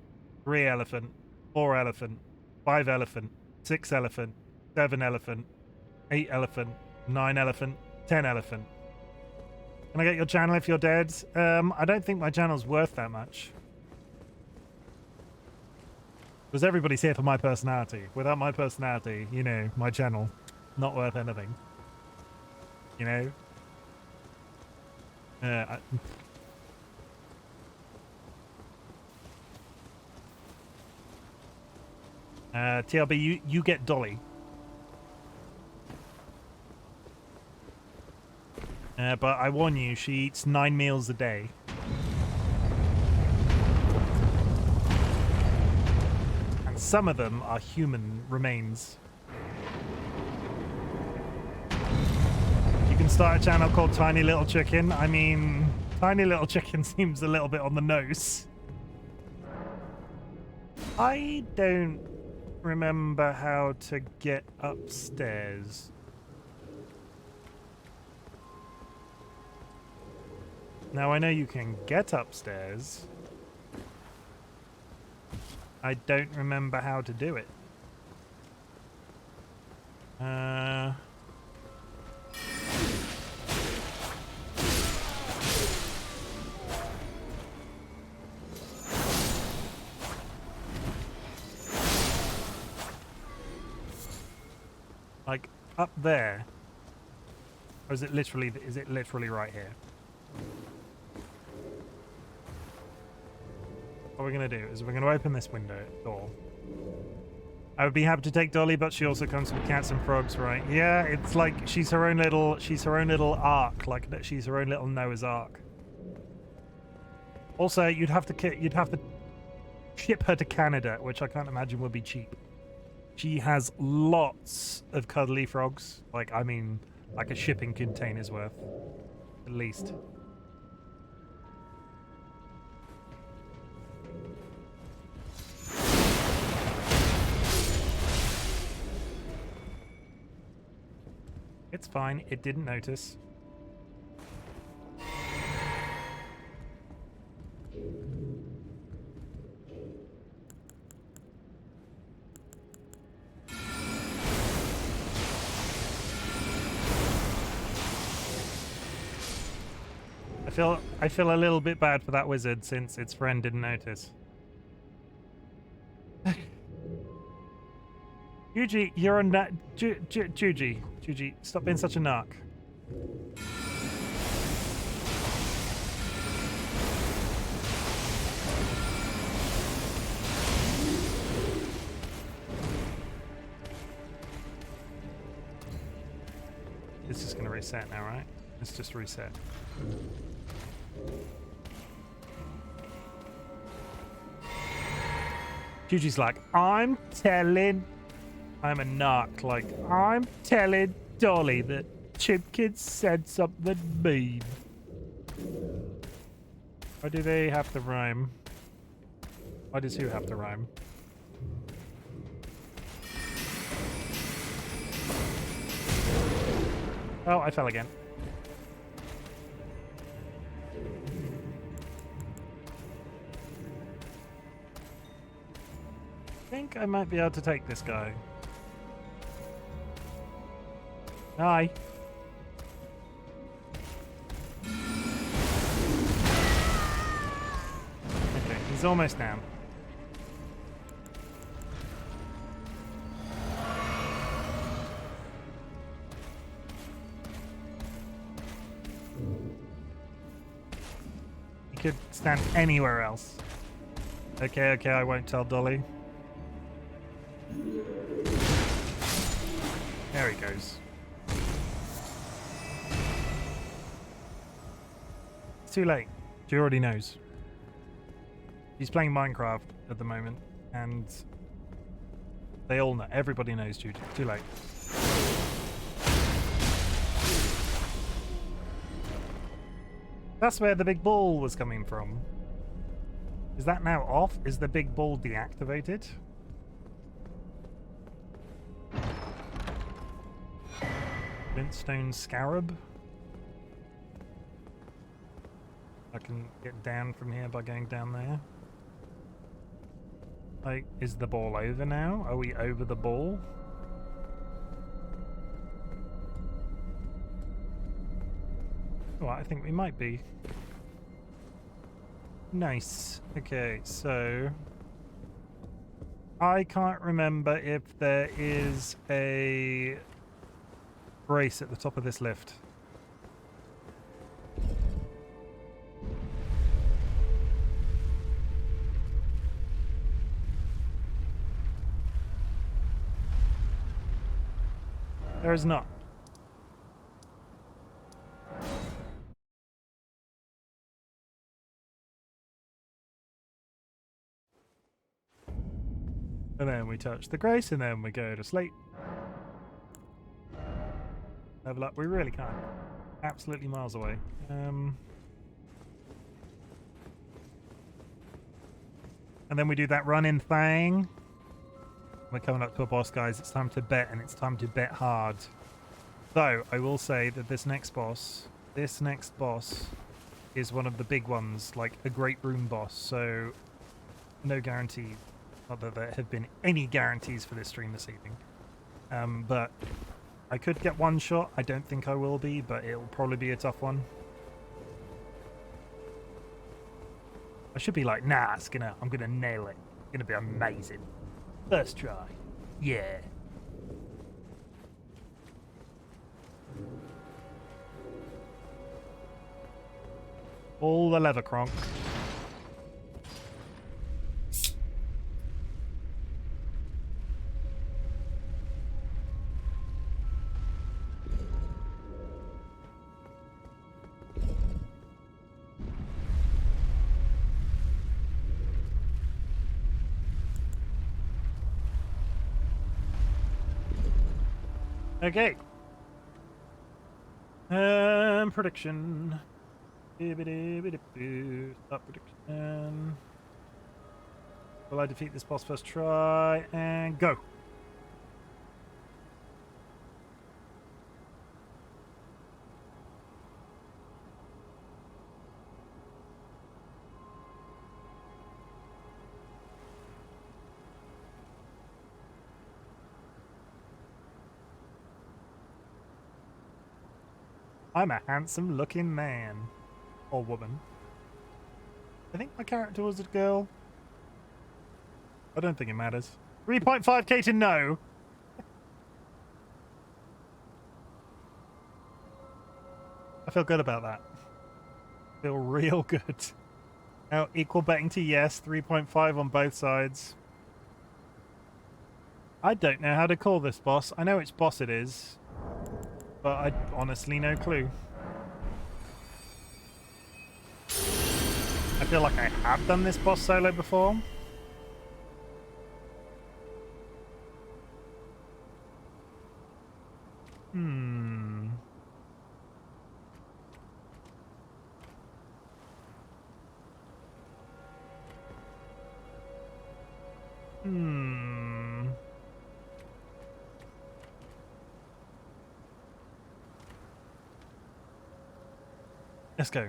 3 elephant, 4 elephant, 5 elephant, 6 elephant, 7 elephant, 8 elephant, 9 elephant, 10 elephant. Can I get your channel if you're dead? I don't think my channel's worth that much. Because everybody's here for my personality. Without my personality, you know, my channel, not worth anything. You know? TLB, you get Dolly. But I warn you, she eats 9 meals a day. And some of them are human remains. You can start a channel called Tiny Little Chicken. I mean, Tiny Little Chicken seems a little bit on the nose. I don't remember how to get upstairs. Now, I know you can get upstairs. I don't remember how to do it. Like, up there? Or is it literally right here? What we're going to do is we're going to open this door. I would be happy to take Dolly, but she also comes with cats and frogs, right? Yeah, it's like she's her own little ark, like she's her own little Noah's Ark. Also, you'd have to ship her to Canada, which I can't imagine would be cheap. She has lots of cuddly frogs. Like, I mean, like a shipping container's worth, at least. It's fine, it didn't notice. I feel a little bit bad for that wizard since its friend didn't notice. Juji, you're on that. Juji, stop being such a narc. It's just gonna reset now, right? Let's just reset. Juji's like, I'm a narc, like, I'm telling Dolly that Chimken said something mean. Or do they have to rhyme? Why does who have to rhyme? Oh, I fell again. I think I might be able to take this guy. Hi. Okay, he's almost down. He could stand anywhere else. Okay, okay, I won't tell Dolly. There he goes. It's too late. She already knows. He's playing Minecraft at the moment, and they all know. Everybody knows, Jude. Too late. That's where the big ball was coming from. Is that now off? Is the big ball deactivated? Glintstone Scarab. I can get down from here by going down there. Like, is the ball over now? Are we over the ball? Oh, I think we might be. Nice. Okay, so I can't remember if there is a brace at the top of this lift. There is not. And then we touch the grace, and then we go to sleep. Level up. We really can't. Absolutely miles away. And then we do that run-in thing. We're coming up to a boss, guys. It's time to bet, and it's time to bet hard. Though, I will say that this next boss is one of the big ones, like a Great Room boss, so no guarantee. Not that there have been any guarantees for this stream this evening. But I could get one shot. I don't think I will be, but it'll probably be a tough one. I should be like, nah, I'm gonna nail it. It's gonna be amazing. First try. Yeah. All the leather, Kronk. Okay. Prediction. Start prediction. Will I defeat this boss first try? And go. I'm a handsome looking man. Or woman. I think my character was a girl. I don't think it matters. 3.5k to no. I feel good about that. I feel real good. Now, equal betting to yes. 3.5 on both sides. I don't know how to call this boss. I know which boss it is. But I honestly no clue. I feel like I have done this boss solo before. Hmm. Let's go.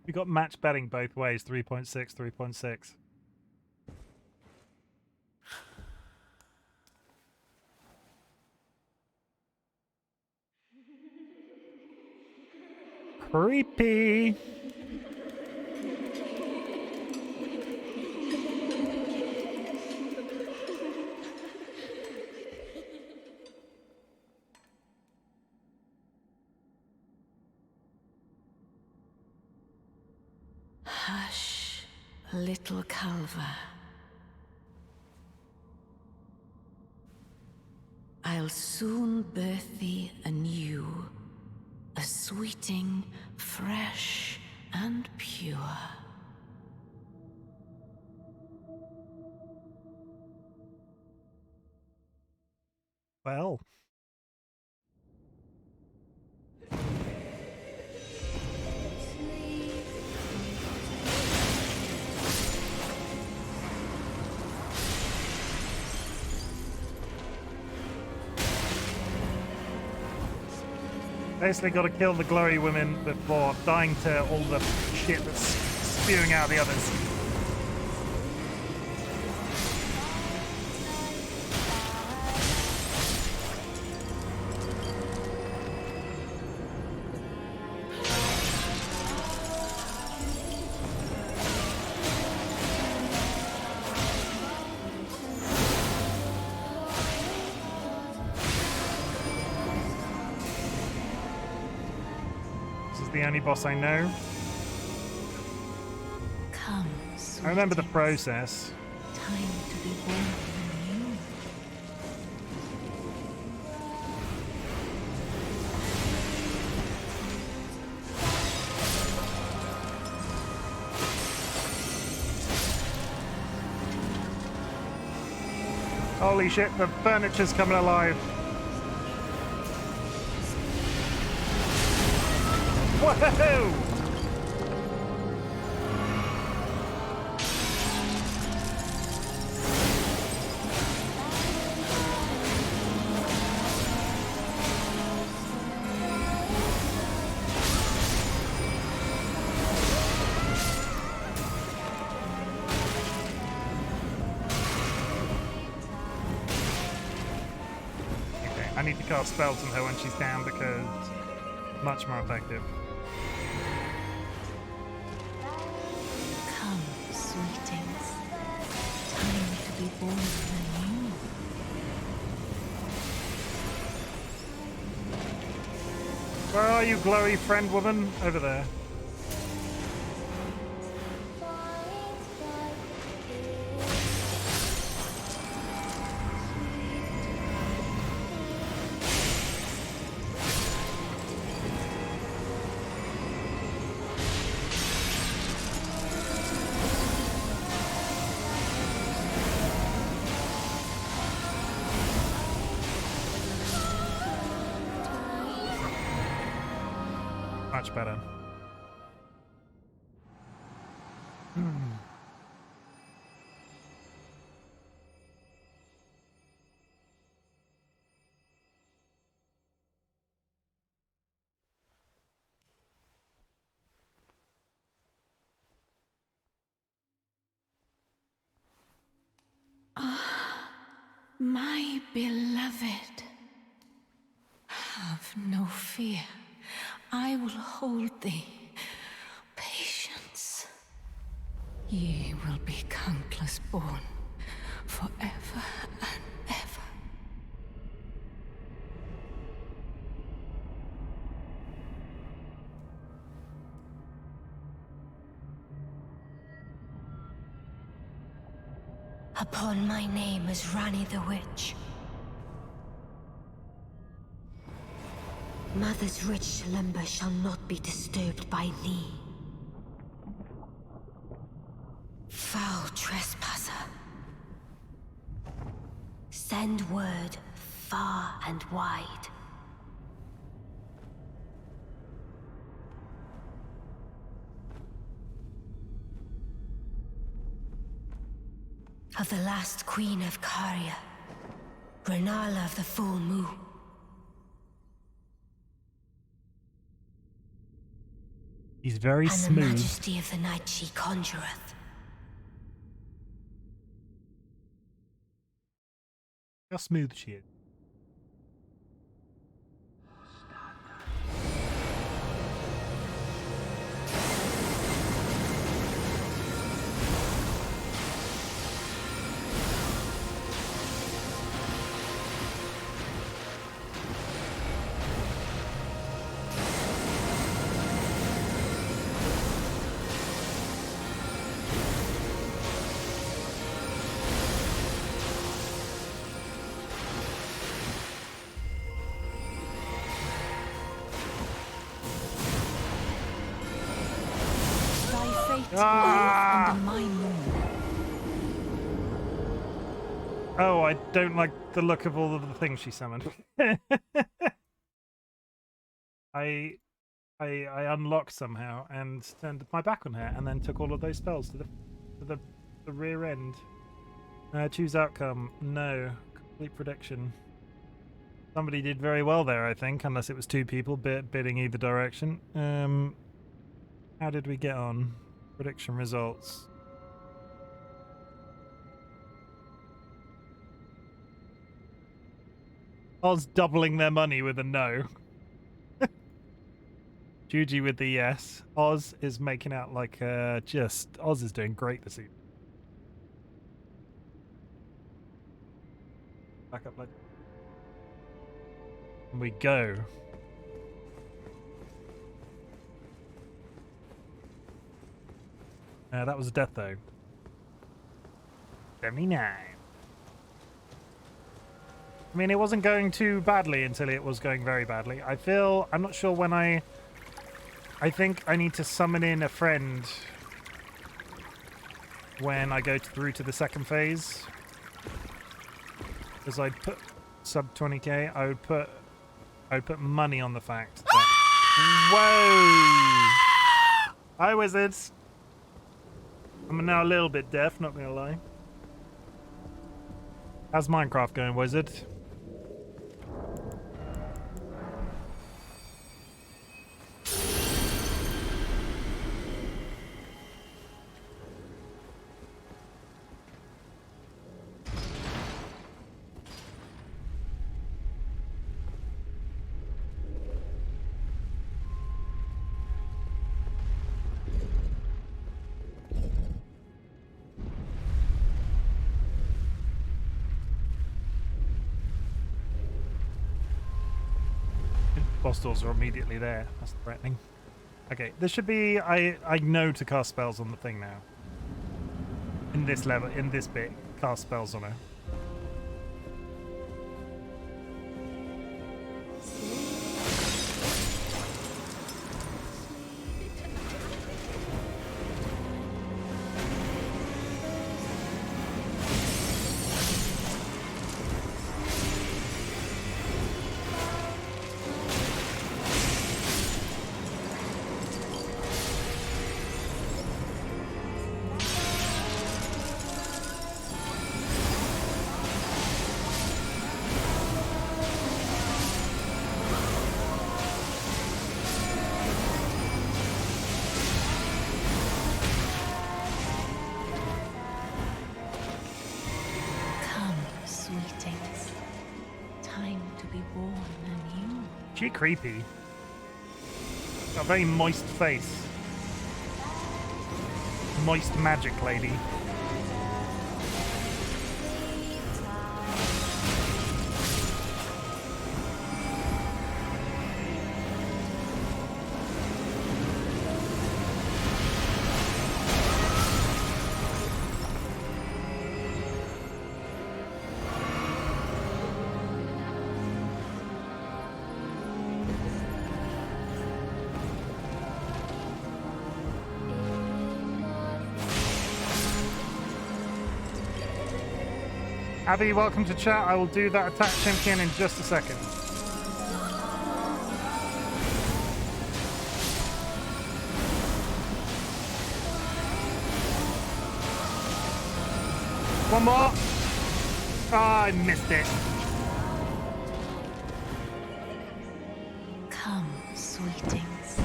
We got match betting both ways, 3.6, 3.6. Creepy. Hush, little Calva. I'll soon birth thee anew, a sweeting, fresh and pure. Well. Basically got to kill the glory women before dying to all the shit that's spewing out the others. The only boss I know. Come, I remember the sweetings. process. Time to be born anew. Holy shit, the furniture's coming alive. Whoa! Okay, I need to cast spells on her when she's down because much more effective. Come, sweetings. Time to be born anew. Where are you, glowy friend woman? Over there. Much better. My beloved, have no fear. I will hold thee. Patience. Ye will be countless born, forever and ever. upon my name as Rani the Witch. Mother's rich slumber shall not be disturbed by thee. Foul trespasser. Send word far and wide. Of the last queen of Caria, Renala of the Full Moon. He's very And the smooth. majesty of the night she conjureth. How smooth she is. Ah! Under my moon. Oh, I don't like the look of all of the things she summoned. I unlocked somehow and turned my back on her, and then took all of those spells to the rear end. Choose outcome. No. Complete prediction. Somebody did very well there, I think, unless it was two people bidding either direction. How did we get on? Prediction results. Oz doubling their money with a no. Juji with the yes. Oz is making out like Oz is doing great this evening. Back up like. And we go. That was a death though. 79. I mean, it wasn't going too badly until it was going very badly. I'm not sure when I think I need to summon in a friend when I go through to the second phase. Because I'd put sub 20k, I would put money on the fact that... Whoa! Hi, wizards! I'm now a little bit deaf, not gonna lie. How's Minecraft going, wizard? Boss doors are immediately there. That's threatening. Okay, this should be... I know to cast spells on the thing now. In this level, in this bit, cast spells on her. She creepy. Got a very moist face. Moist magic lady. Abby, welcome to chat. I will do that attack Chimken in just a second. One more. Ah, I missed it. Come, sweetings.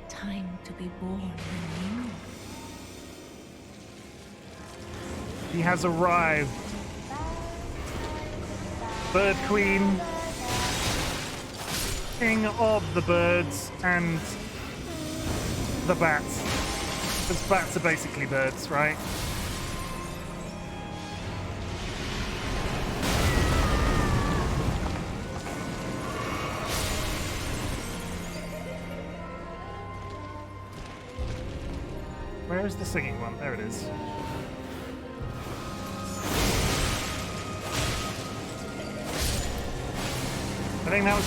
Time to be born anew. He has arrived. Bird Queen. King of the birds and the bats. Because bats are basically birds, right? Where is the singing one? There it is. I think that was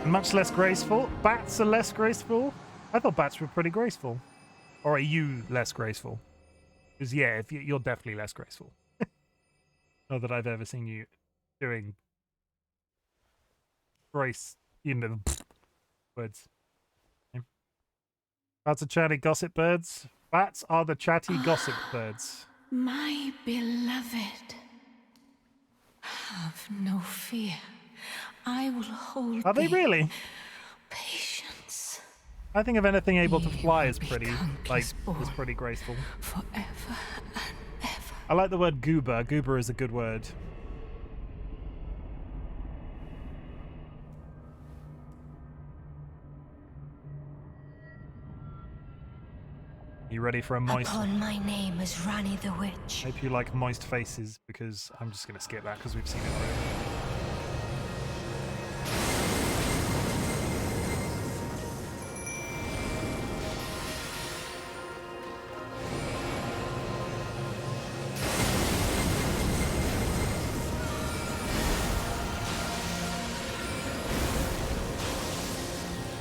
3. Much less graceful. Bats are less graceful. I thought bats were pretty graceful. Or are you less graceful? Because yeah, if you're definitely less graceful. Not that I've ever seen you doing grace, words. Okay. Bats are chatty gossip birds. Bats are the chatty gossip birds. My beloved, have no fear. I will hold Are they thee. really? Patience. I think if anything able to Ye fly will is be pretty, countless is born. pretty graceful. Forever and ever. I like the word goober. Goober is a good word. You ready for a moist? Upon my name is Rani the Witch. Hope you like moist faces, because I'm just going to skip that because we've seen it already.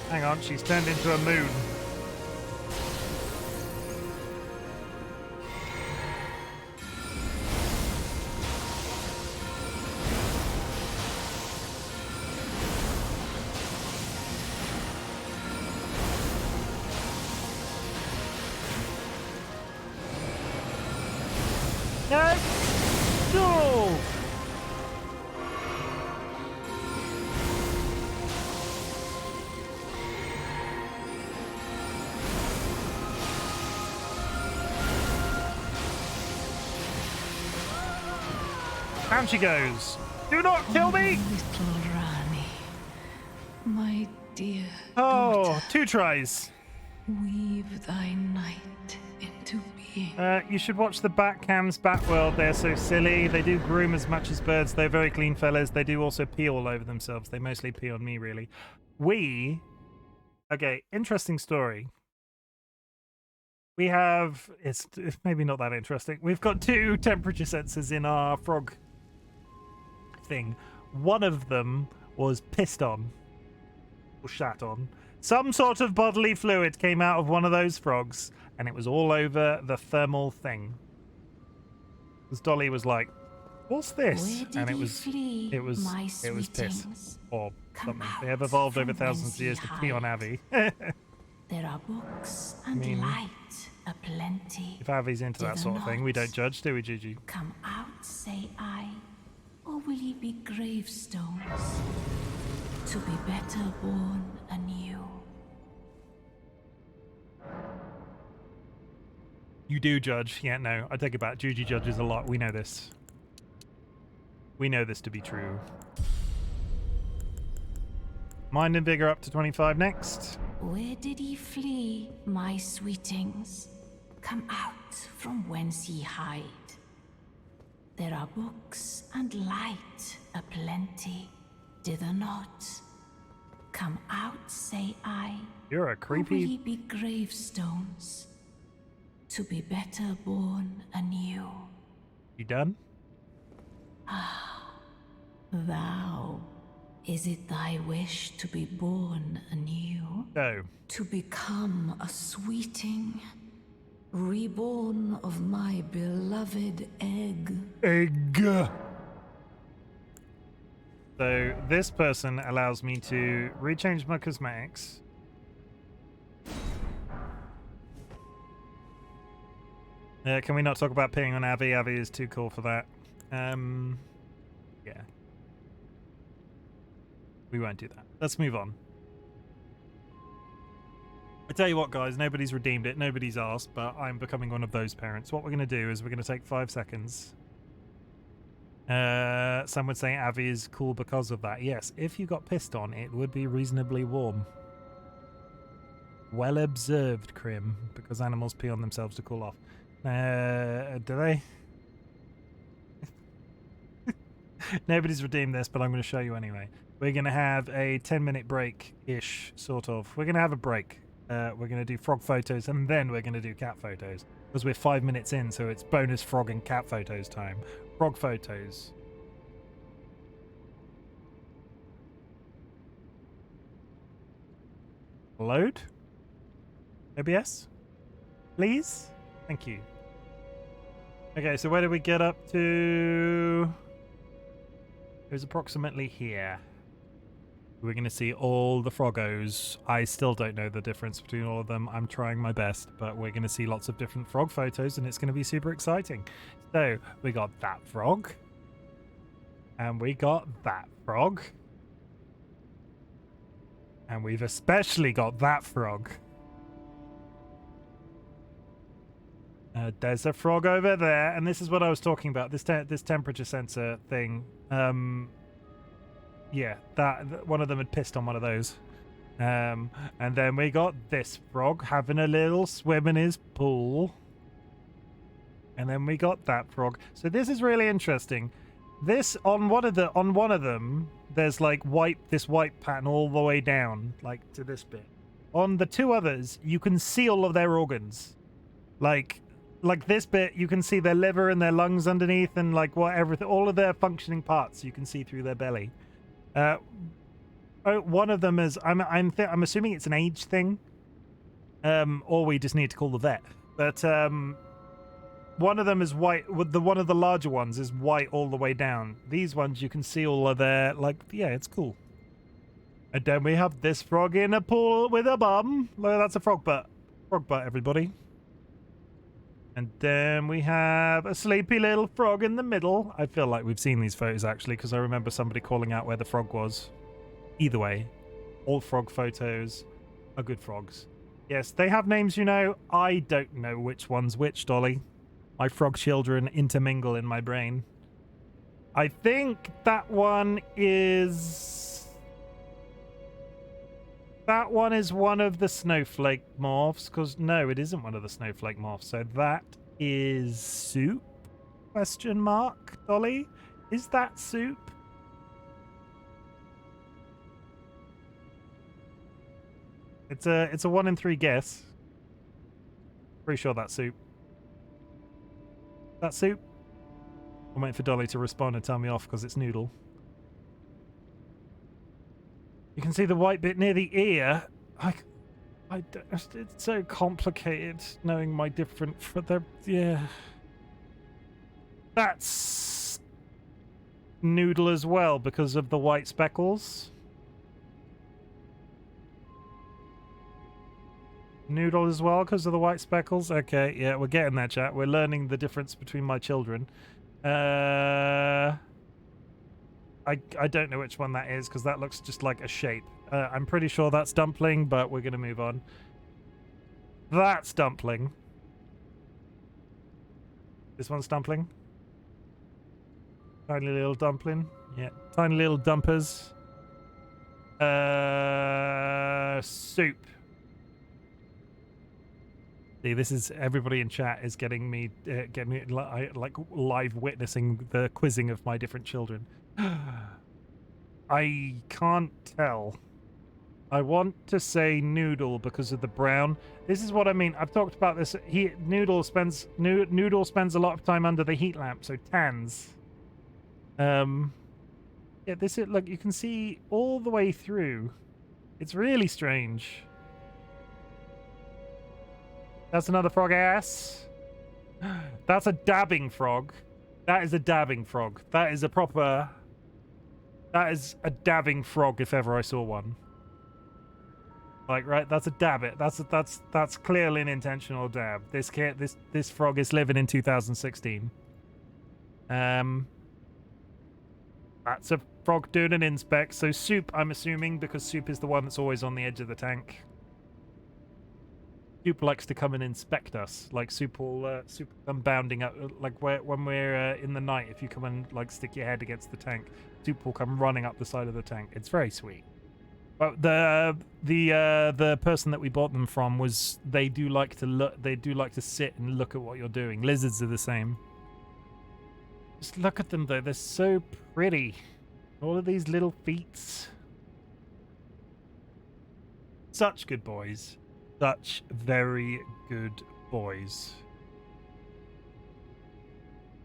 Hang on, she's turned into a moon. No! No! Down she goes. Do not kill me! Little Rani, my dear Oh, daughter, 2 tries. weave thy night into being. You should watch the Bat Cams Bat World. They're so silly. They do groom as much as birds. They're very clean fellas. They do also pee all over themselves. They mostly pee on me, really. Okay, interesting story. We have, it's maybe not that interesting. We've got 2 temperature sensors in our frog thing. One of them was pissed on or shat on. Some sort of bodily fluid came out of one of those frogs, and it was all over the thermal thing. Because Dolly was like, "What's this?" And it was piss or something. They have evolved over thousands of years to pee on Avi. There are books and mean, light aplenty. If Avi's into that sort of thing, we don't judge, do we, Gigi? Come out, say I, or will ye be gravestones to be better born anew? You do judge. Yeah, no, I take it back. Gigi judges a lot. We know this. We know this to be true. Mind and Vigor up to 25 next. Where did ye flee, my sweetings? Come out from whence ye hide. There are books and light aplenty, dither not. Come out, say I. You're a Or creepy. will ye be gravestones to be better born anew? You done? Thou, Is it thy wish to be born anew? Go. To become a sweeting? Reborn of my beloved egg? Egg. So this person allows me to rechange my cosmetics. Can we not talk about peeing on Avi? Avi is too cool for that. Yeah. We won't do that. Let's move on. I tell you what, guys, nobody's redeemed it. Nobody's asked, but I'm becoming one of those parents. What we're going to do is we're going to take 5 seconds. Some would say Avi is cool because of that. Yes, if you got pissed on, it would be reasonably warm. Well observed, Chim, because animals pee on themselves to cool off. Do they? Nobody's redeemed this, but I'm going to show you anyway. We're going to have a 10-minute break-ish, sort of. We're going to have a break. We're going to do frog photos, and then we're going to do cat photos. Because we're 5 minutes in, so it's bonus frog and cat photos time. Frog photos. Load? OBS? Please? Thank you. Okay, so where did we get up to? It was approximately here. We're going to see all the froggos. I still don't know the difference between all of them. I'm trying my best, but we're going to see lots of different frog photos, and it's going to be super exciting. So, we got that frog. And we got that frog. And we've especially got that frog. There's a frog over there, and this is what I was talking about. This temperature sensor thing. Yeah, that one of them had pissed on one of those. And then we got this frog having a little swim in his pool. And then we got that frog. So this is really interesting. This on one of them, there's like this white pattern all the way down, like to this bit. On the two others, you can see all of their organs. Like this bit, you can see their liver and their lungs underneath, and like everything, all of their functioning parts you can see through their belly. One of them is I'm assuming it's an age thing, or we just need to call the vet. But one of them is white. One of the larger ones is white all the way down. These ones you can see all of their yeah, it's cool. And then we have this frog in a pool with a bum. Look, that's a frog butt. Frog butt, everybody. And then we have a sleepy little frog in the middle. I feel like we've seen these photos, actually, because I remember somebody calling out where the frog was. Either way, all frog photos are good frogs. Yes, they have names, you know. I don't know which one's which, Dolly. My frog children intermingle in my brain. I think that one is... That one is one of the snowflake morphs, because no, it isn't one of the snowflake morphs. So that is Soup? Question mark, Dolly? Is that Soup? It's a 1 in 3 guess. Pretty sure that's Soup. That Soup? I'm waiting for Dolly to respond and tell me off because it's Noodle. You can see the white bit near the ear. It's so complicated knowing my different... Yeah. That's Noodle as well because of the white speckles. Noodle as well because of the white speckles. Okay, yeah, we're getting there, chat. We're learning the difference between my children. I don't know which one that is because that looks just like a shape. I'm pretty sure that's Dumpling, but we're going to move on. That's Dumpling. This one's Dumpling. Tiny little Dumpling. Yeah, tiny little dumpers. Soup. See, this is everybody in chat is getting me like live witnessing the quizzing of my different children. I can't tell. I want to say Noodle because of the brown. This is what I mean. I've talked about this. Noodle spends a lot of time under the heat lamp, so tans. Yeah, this is, look, you can see all the way through. It's really strange. That's another frog ass. That's a dabbing frog. That is a dabbing frog. That is a proper... That is a dabbing frog if ever I saw one. Like, right, that's a dab it. That's clearly an intentional dab. This frog is living in 2016. That's a frog doing an inspect. So Soup, I'm assuming, because Soup is the one that's always on the edge of the tank. Soup likes to come and inspect us. Like Soup will come bounding up. Like when we're in the night, if you come and like stick your head against the tank, Soup will come running up the side of the tank. It's very sweet. But the person that we bought them from was they do like to look. They do like to sit and look at what you're doing. Lizards are the same. Just look at them though. They're so pretty. All of these little feet. Such good boys. Such very good boys.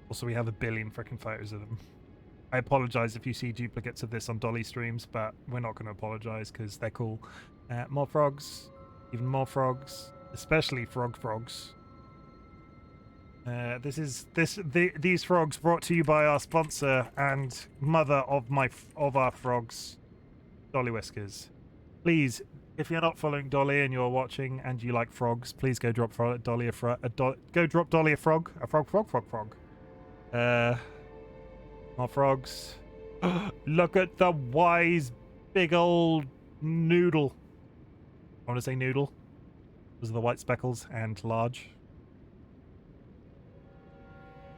Also, we have a billion freaking photos of them. I apologize if you see duplicates of this on Dolly streams, but we're not going to apologize because they're cool. More frogs, even more frogs, especially frogs. These frogs brought to you by our sponsor and mother of our frogs, DollyWhiskers. Please, if you're not following Dolly and you're watching and you like frogs, please go drop Dolly a frog. A frog. More frogs. Look at the wise big old noodle. I want to say noodle. Those are the white speckles and large.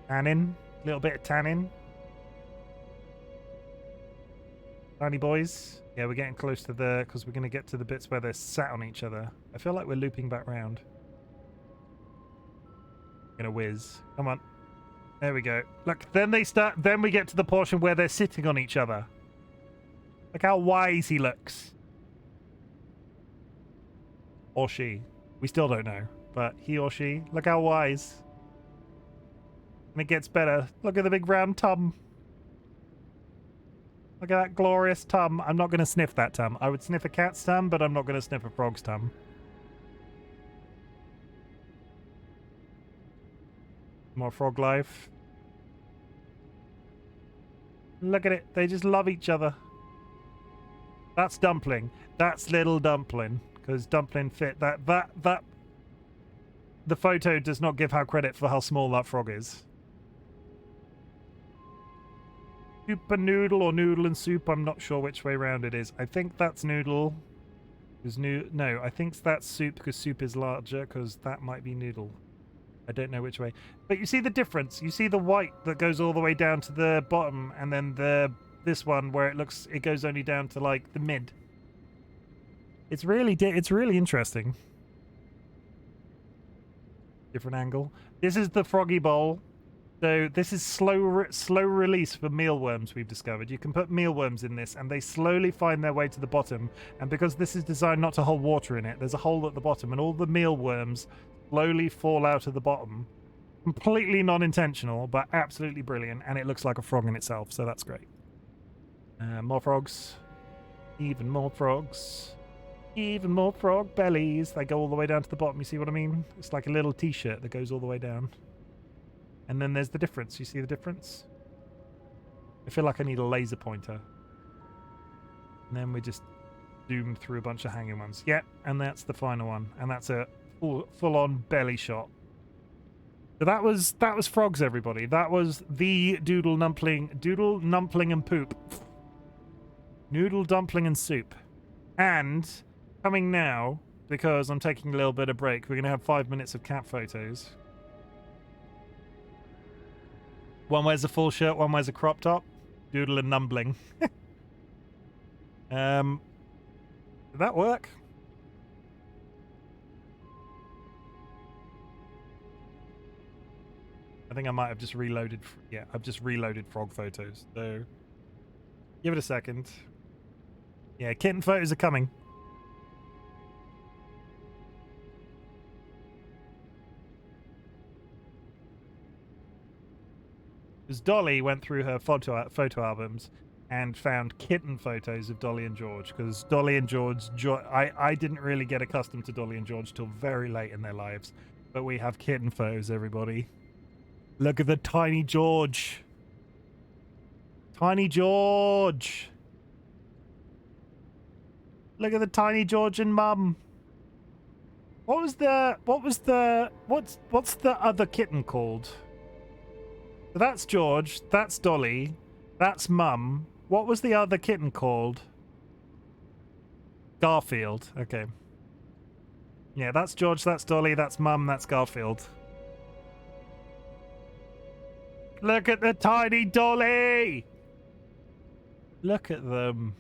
Tannin. A little bit of tannin. Tiny boys. Yeah, we're getting close to the... Because we're going to get to the bits where they're sat on each other. I feel like we're looping back round. Gonna whiz. Come on. There we go. Look, then we get to the portion where they're sitting on each other. Look how wise he looks. Or she. We still don't know. But he or she. Look how wise. And it gets better. Look at the big round tum. Look at that glorious tum. I'm not going to sniff that tum. I would sniff a cat's tum, but I'm not going to sniff a frog's tum. More frog life. Look at it. They just love each other. That's Dumpling. That's little Dumpling. Because Dumpling fit. The photo does not give her credit for how small that frog is. Soup and Noodle or Noodle and Soup. I'm not sure which way round it is. I think that's Noodle. No, I think that's Soup because Soup is larger because that might be Noodle. I don't know which way. But you see the difference. You see the white that goes all the way down to the bottom and then this one where it goes only down to like the mid. It's really interesting. Different angle. This is the froggy bowl. So this is slow release for mealworms we've discovered. You can put mealworms in this and they slowly find their way to the bottom. And because this is designed not to hold water in it, there's a hole at the bottom and all the mealworms slowly fall out of the bottom. Completely non-intentional, but absolutely brilliant. And it looks like a frog in itself, so that's great. More frogs. Even more frogs. Even more frog bellies. They go all the way down to the bottom, you see what I mean? It's like a little t-shirt that goes all the way down. And then there's the difference. You see the difference? I feel like I need a laser pointer. And then we just zoom through a bunch of hanging ones. Yeah, and that's the final one. And that's a full-on belly shot. So that was frogs, everybody. That was the Doodle, Numpling and Poop. Noodle, Dumpling and Soup. And coming now, because I'm taking a little bit of break, we're going to have 5 minutes of cat photos. One wears a full shirt, one wears a crop top. Doodle and Numbling. Did that work? I think I might have just reloaded. Yeah, I've just reloaded frog photos. So give it a second. Yeah, kitten photos are coming. Because Dolly went through her photo albums and found kitten photos of Dolly and George, because Dolly and George, I didn't really get accustomed to Dolly and George till very late in their lives, but we have kitten photos, everybody. Look at the tiny George. Tiny George. Look at the tiny George and Mum. What's the other kitten called? So that's George, that's Dolly, that's Mum. What was the other kitten called? Garfield. Okay. Yeah, that's George, that's Dolly, that's Mum, that's Garfield. Look at the tiny Dolly! Look at them.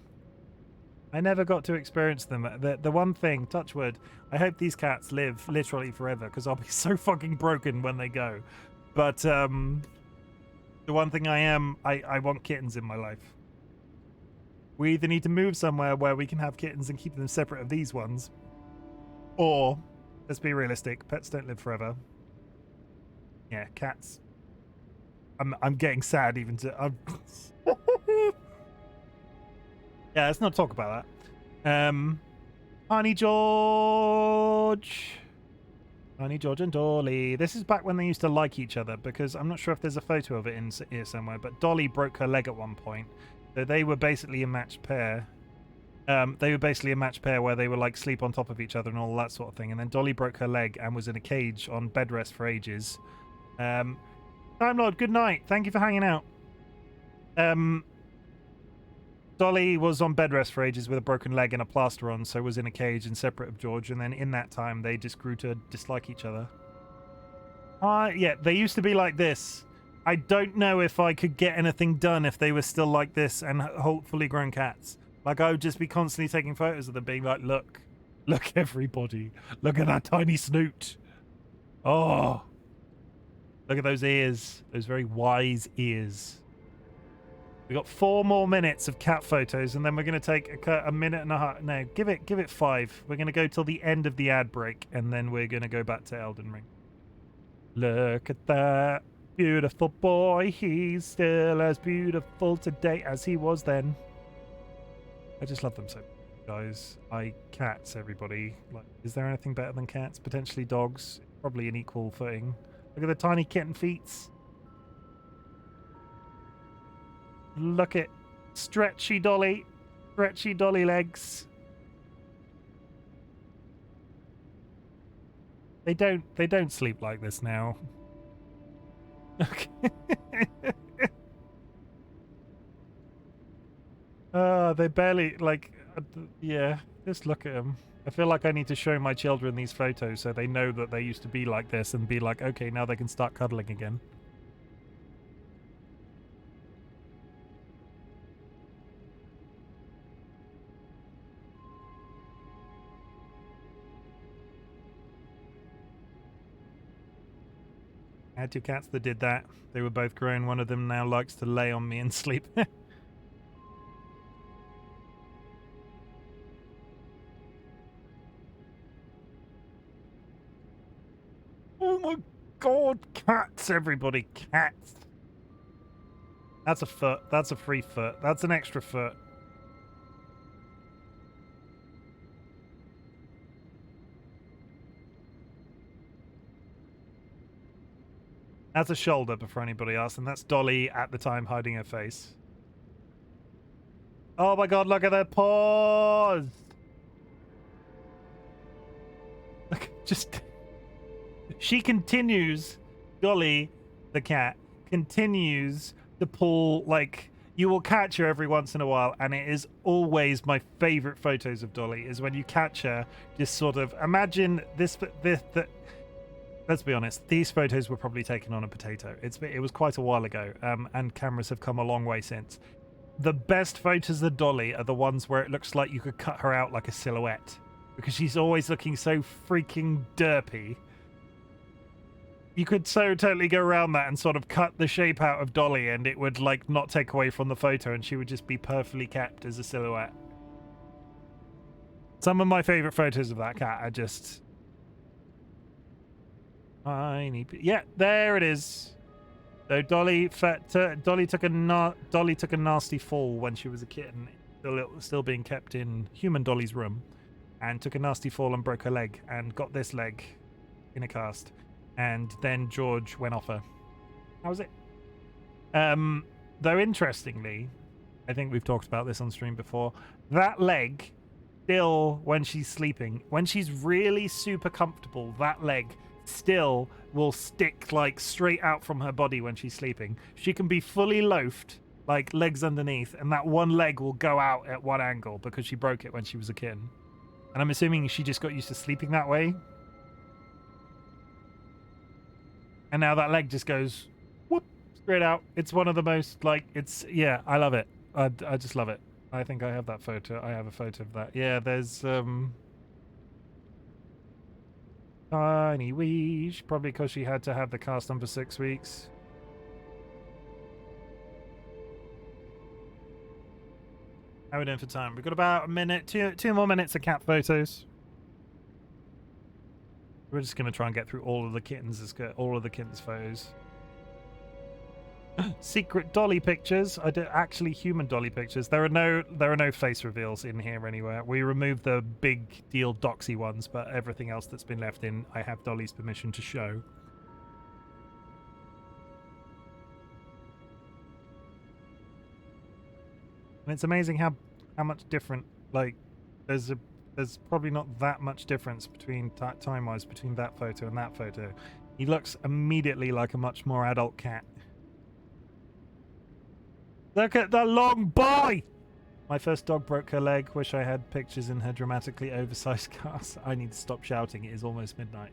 I never got to experience them. The one thing, touch wood, I hope these cats live literally forever, because I'll be so fucking broken when they go. But the one thing I want kittens in my life. We either need to move somewhere where we can have kittens and keep them separate of these ones, or, let's be realistic, pets don't live forever. Yeah, cats. I'm getting sad even to... Yeah, let's not talk about that. Honey George. Honey George and Dolly. This is back when they used to like each other, because I'm not sure if there's a photo of it in here somewhere, but Dolly broke her leg at one point. So they were basically a matched pair. They were basically a matched pair where they were like sleep on top of each other and all that sort of thing. And then Dolly broke her leg and was in a cage on bed rest for ages. Time Lord, good night. Thank you for hanging out. Dolly was on bed rest for ages with a broken leg and a plaster on, so was in a cage and separate of George, and then in that time they just grew to dislike each other. Yeah, they used to be like this. I don't know if I could get anything done if they were still like this and fully grown cats. Like, I would just be constantly taking photos of them being like, look everybody, look at that tiny snoot. Oh, look at those ears, those very wise ears. We got 4 more minutes of cat photos, and then we're going to take a minute and a half. No, give it 5. We're going to go till the end of the ad break, and then we're going to go back to Elden Ring. Look at that beautiful boy. He's still as beautiful today as he was then. I just love them so, guys. Cats, everybody. Like, is there anything better than cats? Potentially dogs. Probably an equal footing. Look at the tiny kitten feet. Look at stretchy Dolly legs. They don't sleep like this now. Okay. They barely, like, yeah, just look at them. I feel like I need to show my children these photos so they know that they used to be like this and be like, okay, now they can start cuddling again. I had 2 cats that did that. They were both grown. One of them now likes to lay on me and sleep. Oh my god, cats, everybody, cats. That's a foot. That's a free foot. That's an extra foot. That's a shoulder, before anybody asks, and that's Dolly at the time hiding her face. Oh my god, look at their paws! Look, just... She continues, Dolly, the cat, continues to pull, like... You will catch her every once in a while, and it is always my favorite photos of Dolly, is when you catch her, just sort of... Imagine this let's be honest, these photos were probably taken on a potato. It was quite a while ago, and cameras have come a long way since. The best photos of Dolly are the ones where it looks like you could cut her out like a silhouette, because she's always looking so freaking derpy. You could so totally go around that and sort of cut the shape out of Dolly, and it would, like, not take away from the photo, and she would just be perfectly kept as a silhouette. Some of my favorite photos of that cat are just... tiny... Yeah, there it is. So Dolly took a nasty fall when she was a kitten, still being kept in human Dolly's room, and took a nasty fall and broke her leg and got this leg in a cast, and then George went off her. How was it? Though interestingly, I think we've talked about this on stream before, that leg still, when she's sleeping, when she's really super comfortable, that leg still will stick like straight out from her body when she's sleeping. She can be fully loafed, like legs underneath, and that one leg will go out at one angle because she broke it when she was a kitten. And I'm assuming she just got used to sleeping that way. And now that leg just goes whoop straight out. It's one of the most like, it's, yeah, I love it. I just love it. I think I have that photo. I have a photo of that. Yeah, there's tiny weesh, probably because she had to have the cast on for 6 weeks. How are we doing for time? We've got about a minute, two more minutes of cat photos. We're just going to try and get through all of the kittens' photos. Secret Dolly pictures. I did actually human Dolly pictures. There are no face reveals in here anywhere. We removed the big deal doxy ones, but everything else that's been left in, I have Dolly's permission to show. And it's amazing how much different, like, there's probably not that much difference between time-wise between that photo and that photo. He looks immediately like a much more adult cat. Look at the long boy! My first dog broke her leg. Wish I had pictures in her dramatically oversized cast. I need to stop shouting. It is almost midnight.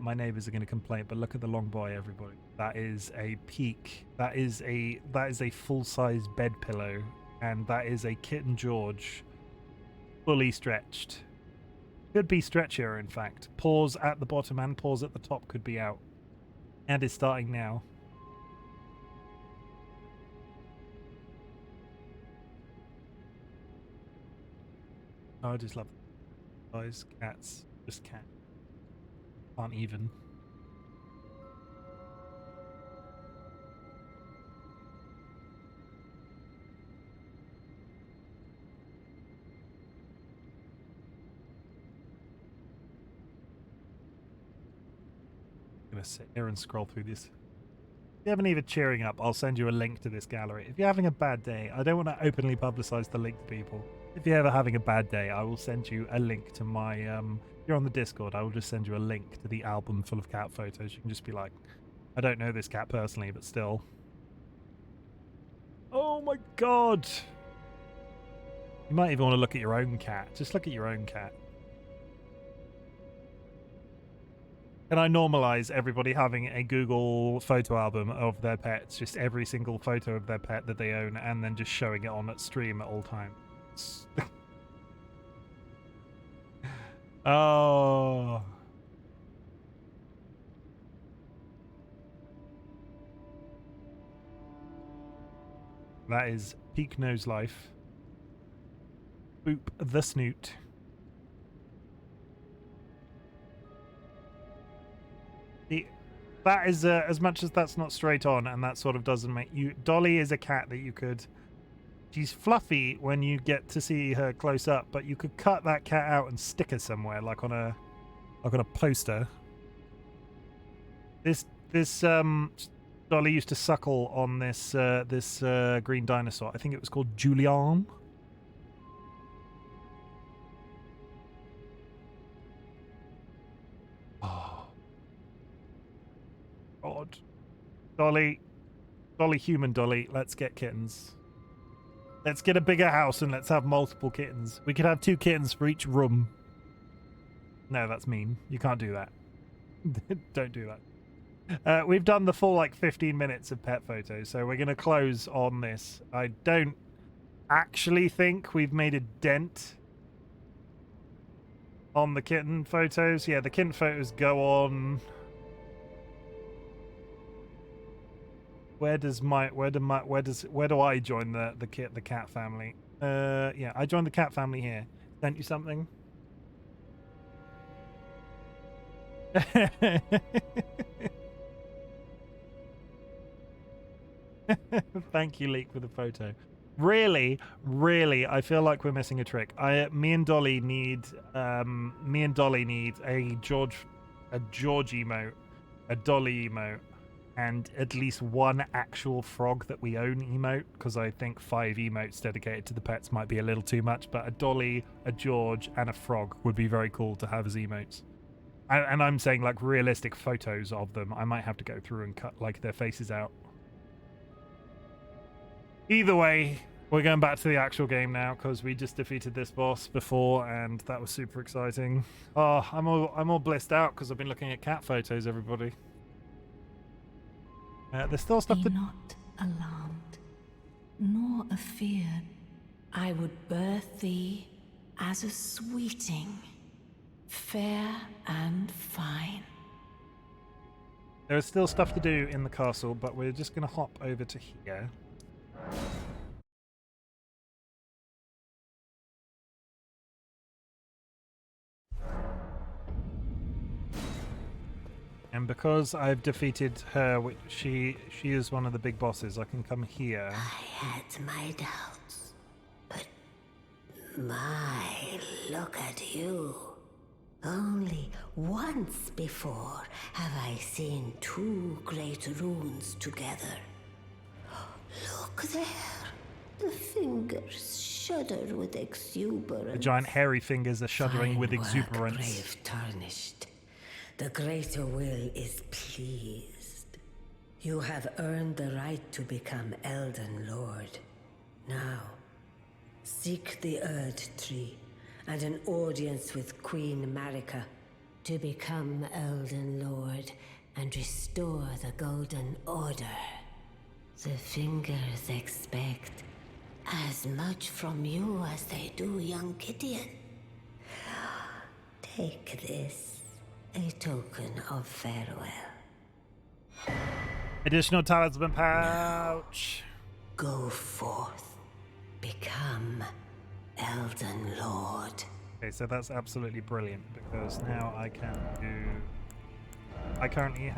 My neighbors are going to complain, but look at the long boy, everybody. That is a peak. That is a full-size bed pillow, and that is a kitten George, fully stretched. Could be stretchier, in fact. Paws at the bottom and paws at the top could be out, and is starting now. Oh, I just love those cats. Just cat. Can't even. I'm gonna sit here and scroll through this. If you have any of it cheering up, I'll send you a link to this gallery. If you're having a bad day, I don't want to openly publicize the link to people. If you're ever having a bad day, I will send you a link to my, if you're on the Discord, I will just send you a link to the album full of cat photos. You can just be like, I don't know this cat personally, but still. Oh my god! You might even want to look at your own cat. Just look at your own cat. Can I normalize everybody having a Google photo album of their pets? Just every single photo of their pet that they own, and then just showing it on at stream at all times. Oh. That is peak nose life. Boop the snoot. That is, as much as that's not straight on, and that sort of doesn't make you... Dolly is a cat that you could... She's fluffy when you get to see her close up, but you could cut that cat out and stick her somewhere, like on a poster. This Dolly used to suckle on this green dinosaur. I think it was called Julian. Oh. God. Dolly, human Dolly, let's get kittens. Let's get a bigger house and let's have multiple kittens. We could have 2 kittens for each room. No, that's mean. You can't do that. Don't do that. We've done the full, like, 15 minutes of pet photos, so we're going to close on this. I don't actually think we've made a dent on the kitten photos. Yeah, the kitten photos go on... Where do I join the cat family? Yeah, I joined the cat family here. Sent you something? Thank you, Leek, for the photo. Really, really, I feel like we're missing a trick. Me and Dolly need a George emote, a Dolly emote, and at least one actual frog that we own emote, because I think 5 emotes dedicated to the pets might be a little too much, but a Dolly, a George, and a frog would be very cool to have as emotes. And I'm saying like realistic photos of them. I might have to go through and cut like their faces out. Either way, we're going back to the actual game now because we just defeated this boss before, and that was super exciting. Oh, I'm all blissed out because I've been looking at cat photos. Everybody, there's still stuff Be to. not alarmed, nor afeared. I would birth thee as a sweeting, fair and fine. There's still stuff to do in the castle, but we're just going to hop over to here. And because I've defeated her, she is one of the big bosses, I can come here. I had my doubts, but look at you. Only once before have I seen 2 great runes together. Look there. The fingers shudder with exuberance. The giant hairy fingers are shuddering with Fine work, exuberance. brave tarnished. The greater will is pleased. You have earned the right to become Elden Lord. Now, seek the Erd Tree and an audience with Queen Marika to become Elden Lord and restore the Golden Order. The fingers expect as much from you as they do young Gideon. Take this, a token of farewell. Additional talisman pouch. Go forth, become Elden Lord. Okay, so that's absolutely brilliant because now I can do. I currently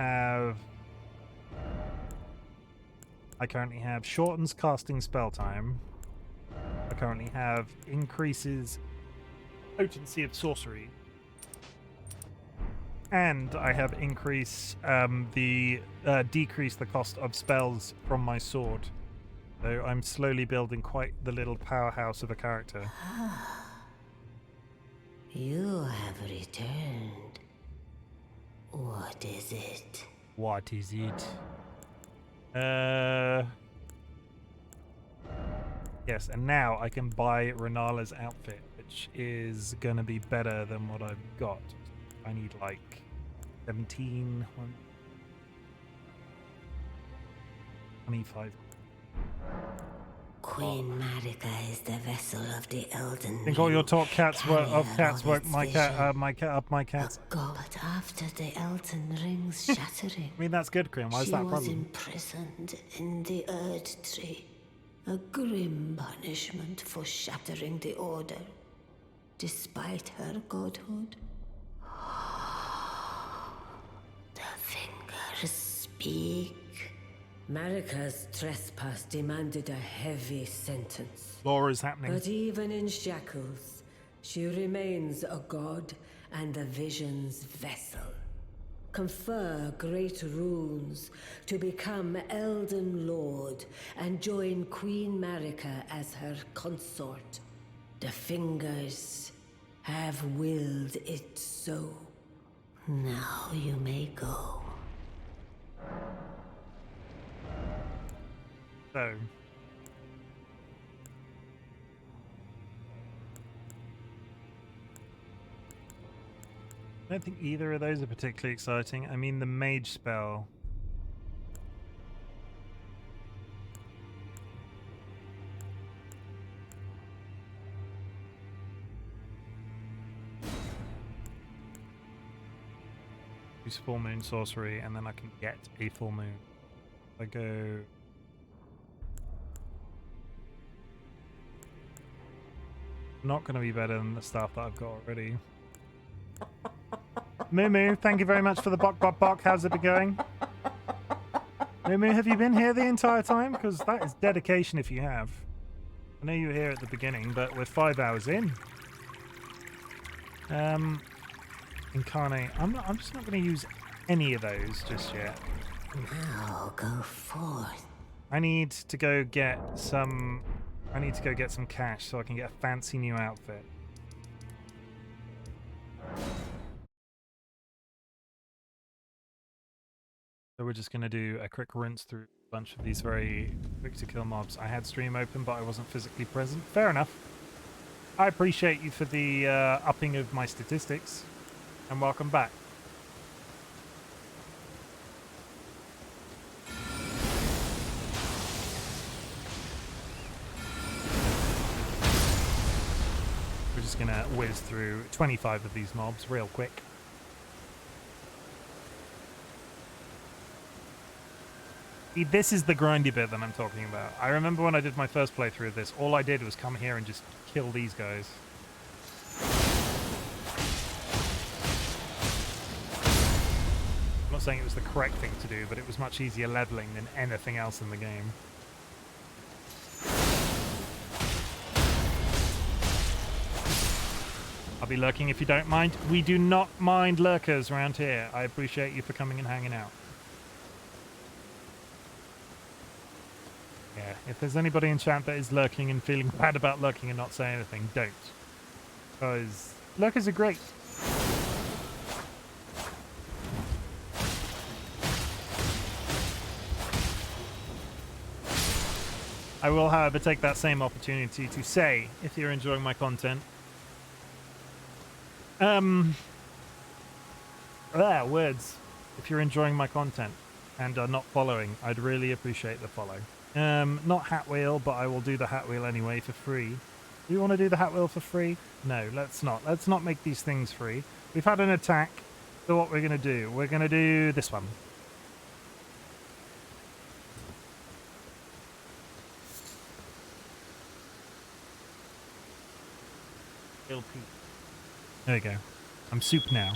have shortens casting spell time. I currently have increases potency of sorcery. And I have decrease the cost of spells from my sword. So I'm slowly building quite the little powerhouse of a character. You have returned. What is it? What is it? Yes, and now I can buy Renala's outfit, which is gonna be better than what I've got. I need like 17, 25. Queen Marika is the vessel of the Elden. I think all your talk cats work my cats. But after the Elden Ring's shattering, I mean that's good, Queen. Why is that a she was problem? imprisoned in the Erd Tree, a grim punishment for shattering the Order, despite her godhood. The fingers speak. Marika's trespass demanded a heavy sentence. Law is happening. But even in shackles, she remains a god and the Vision's vessel. Confer great runes to become Elden Lord and join Queen Marika as her consort. The fingers have willed it so. Now you may go. So I don't think either of those are particularly exciting. I mean the mage spell. Use full moon sorcery and then I can get a full moon. I go not going to be better than the stuff that I've got already. Moo, thank you very much for the bok. How's it been going? Momu, have you been here the entire time? Because that is dedication if you have. I know you were here at the beginning, but we're 5 hours in. Incarnate. I'm just not going to use any of those just yet. Now go forth. I need to go get some cash so I can get a fancy new outfit. So we're just going to do a quick rinse through a bunch of these very quick to kill mobs. I had stream open, but I wasn't physically present. Fair enough. I appreciate you for the upping of my statistics, and welcome back. We're just going to whiz through 25 of these mobs real quick. This is the grindy bit that I'm talking about. I remember when I did my first playthrough of this, all I did was come here and just kill these guys. I'm not saying it was the correct thing to do, but it was much easier leveling than anything else in the game. I'll be lurking if you don't mind. We do not mind lurkers around here. I appreciate you for coming and hanging out. Yeah, if there's anybody in chat that is lurking and feeling bad about lurking and not saying anything, don't. Because lurkers are great. I will, however, take that same opportunity to say, if you're enjoying my content, words. If you're enjoying my content and are not following, I'd really appreciate the follow. Not Hat Wheel, but I will do the Hat Wheel anyway for free. Do you want to do the Hat Wheel for free? No, let's not. Let's not make these things free. We've had an attack, so what we're going to do? We're going to do this one. LP. There we go. I'm soup now.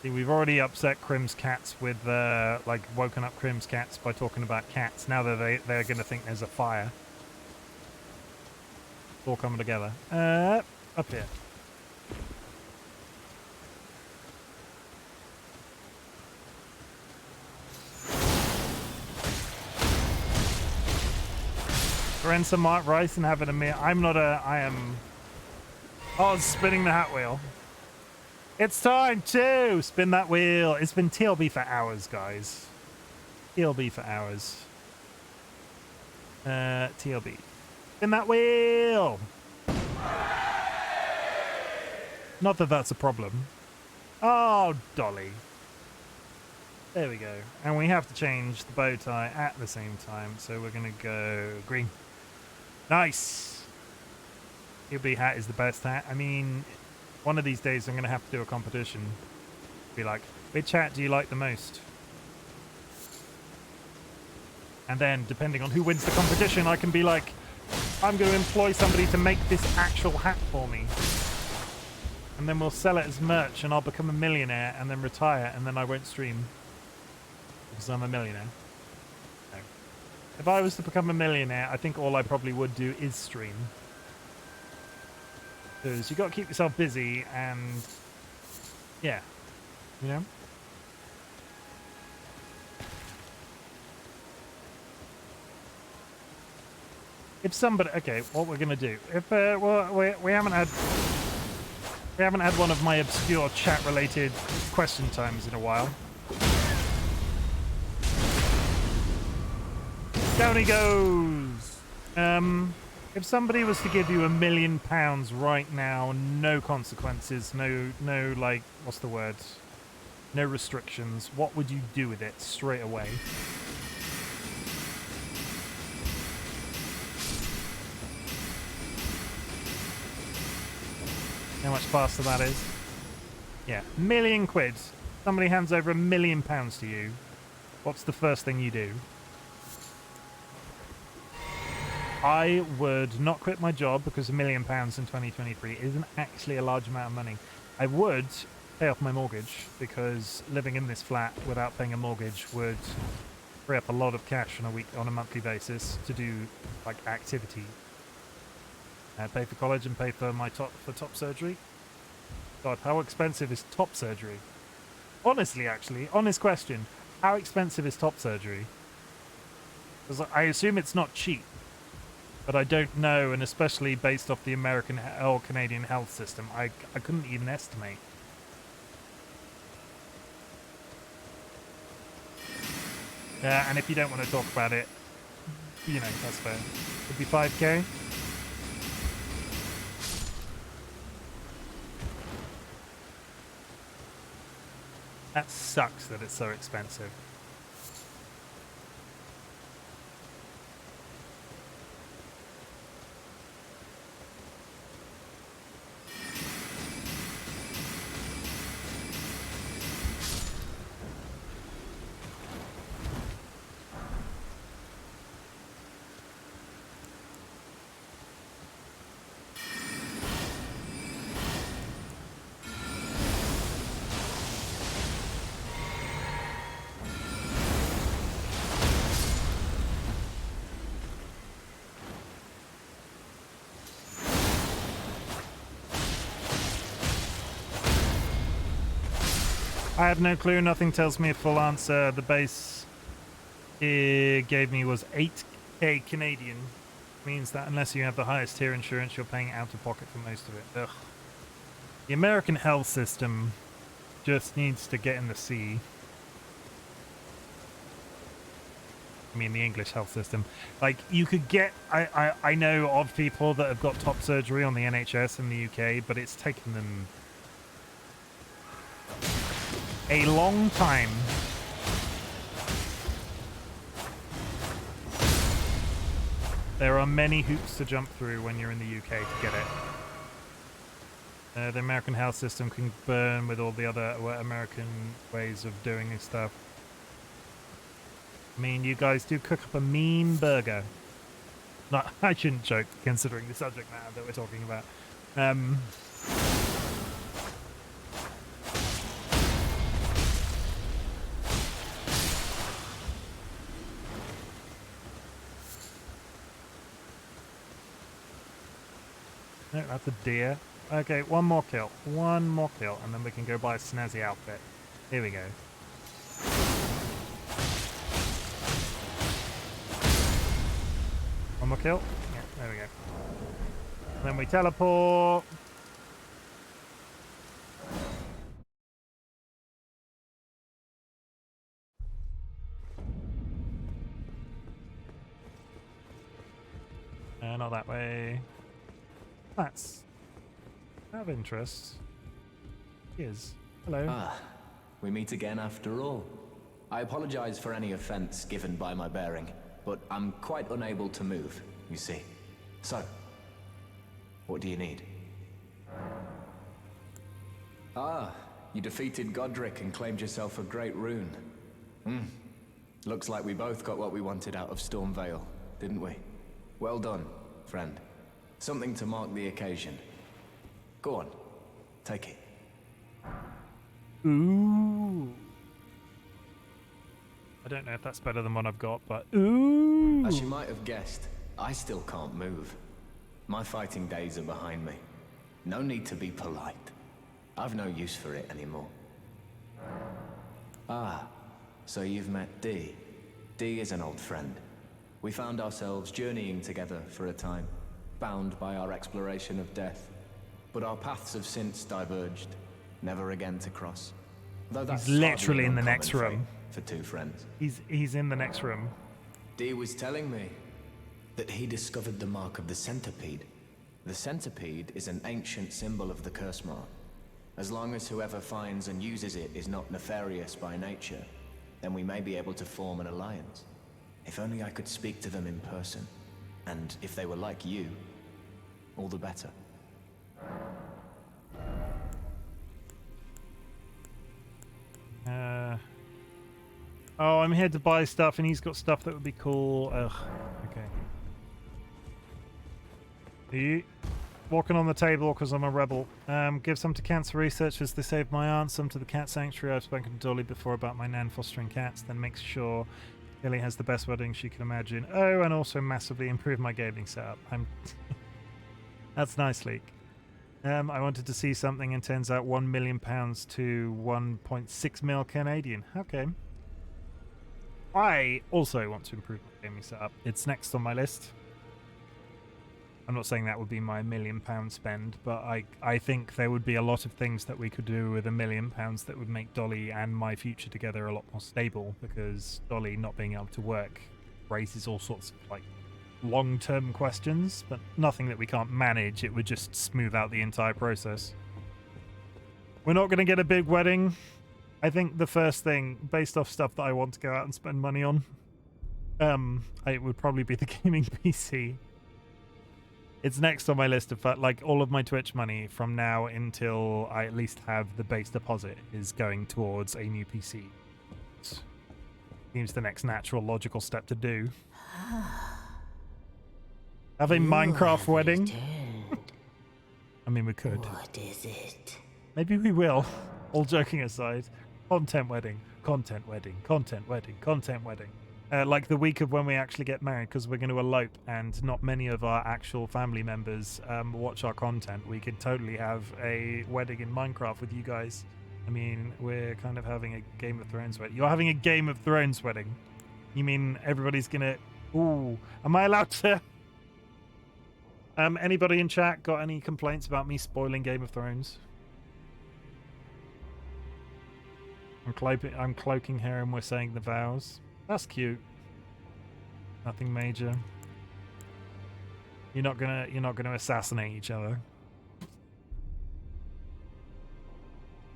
See, we've already upset Crim's cats with, like, woken up Crim's cats by talking about cats. Now they're going to think there's a fire. It's all coming together. Up here. Rinse some rice and have it a meal. I am... Oh, spinning the Hat Wheel. It's time to spin that wheel. It's been TLB for hours, guys. TLB for hours. TLB. Spin that wheel. Not that that's a problem. Oh, Dolly. There we go. And we have to change the bow tie at the same time. So we're going to go green. Nice. TLB hat is the best hat. I mean... One of these days I'm going to have to do a competition. Be like, which hat do you like the most? And then, depending on who wins the competition, I can be like, I'm going to employ somebody to make this actual hat for me. And then we'll sell it as merch and I'll become a millionaire and then retire and then I won't stream. Because I'm a millionaire. No. If I was to become a millionaire, I think all I probably would do is stream. Because you got to keep yourself busy and yeah, you know. If somebody, okay, what we're gonna do? If well, we haven't had one of my obscure chat-related question times in a while. Down he goes. If somebody was to give you £1 million right now, no consequences, no like, what's the word? No restrictions, what would you do with it straight away? How much faster that is? Yeah, £1 million. Somebody hands over £1 million to you. What's the first thing you do? I would not quit my job because £1 million in 2023 isn't actually a large amount of money. I would pay off my mortgage because living in this flat without paying a mortgage would free up a lot of cash on a monthly basis to do like activity. Pay for college and pay for my top surgery. God, how expensive is top surgery? Honestly, actually, honest question. How expensive is top surgery? Because I assume it's not cheap, but I don't know, and especially based off the American or Canadian health system, I couldn't even estimate. And if you don't want to talk about it, you know, that's fair. It'd be 5k. That sucks that it's so expensive. I have no clue. Nothing tells me a full answer. The base it gave me was 8k Canadian. Means that unless you have the highest tier insurance, you're paying out of pocket for most of it. Ugh. The American health system just needs to get in the sea. I mean, the English health system. Like, you could get... I know of people that have got top surgery on the NHS in the UK, but it's taken them a long time. There are many hoops to jump through when you're in the UK to get it. The American health system can burn with all the other American ways of doing this stuff. I mean, you guys do cook up a mean burger. Not, I shouldn't joke, considering the subject matter that we're talking about. No, that's a deer. Okay, one more kill, and then we can go buy a snazzy outfit. Here we go. One more kill. Yeah, there we go. Then we teleport. Not that way. That's of interest. Is. Hello. Ah, we meet again after all. I apologize for any offense given by my bearing, but I'm quite unable to move, you see. So, what do you need? Ah, you defeated Godric and claimed yourself a great rune. Looks like we both got what we wanted out of Stormvale, didn't we? Well done, friend. Something to mark the occasion. Go on, take it. Ooh. I don't know if that's better than what I've got, but ooh. As you might have guessed, I still can't move. My fighting days are behind me. No need to be polite. I've no use for it anymore. Ah, so you've met Dee. Dee is an old friend. We found ourselves journeying together for a time, bound by our exploration of death. But our paths have since diverged, never again to cross. Though that's he's literally in the next room. For two friends. He's in the next room. Dee was telling me that he discovered the mark of the centipede. The centipede is an ancient symbol of the curse mark. As long as whoever finds and uses it is not nefarious by nature, then we may be able to form an alliance. If only I could speak to them in person. And if they were like you, all the better. Oh, I'm here to buy stuff and he's got stuff that would be cool. Ugh, okay. You walking on the table because I'm a rebel. Give some to cancer researchers. They saved my aunt. Some to the cat sanctuary. I've spoken to Dolly before about my nan fostering cats. Then make sure Ellie has the best wedding she can imagine. Oh, and also massively improve my gaming setup. That's nice, Leak. I wanted to see something and turns out £1 million to 1.6 mil Canadian. Okay. I also want to improve my gaming setup. It's next on my list. I'm not saying that would be my £1 million spend, but I think there would be a lot of things that we could do with £1 million that would make Dolly and my future together a lot more stable, because Dolly not being able to work raises all sorts of like long-term questions, but nothing that we can't manage. It would just smooth out the entire process. We're not going to get a big wedding. I think the first thing, based off stuff that I want to go out and spend money on, it would probably be the gaming PC. It's next on my list of like all of my Twitch money from now until I at least have the base deposit is going towards a new PC. Seems the next natural logical step to do. Have a Minecraft wedding? I mean, we could. What is it? Maybe we will. All joking aside. Content wedding, content wedding, content wedding, content wedding. Like the week of when we actually get married, because we're going to elope and not many of our actual family members watch our content. We could totally have a wedding in Minecraft with you guys. I mean, we're kind of having a Game of Thrones wedding. You're having a Game of Thrones wedding? You mean everybody's going to... Ooh, am I allowed to... Anybody in chat got any complaints about me spoiling Game of Thrones? I'm cloaking her and we're saying the vows. That's cute. Nothing major. You're not gonna assassinate each other.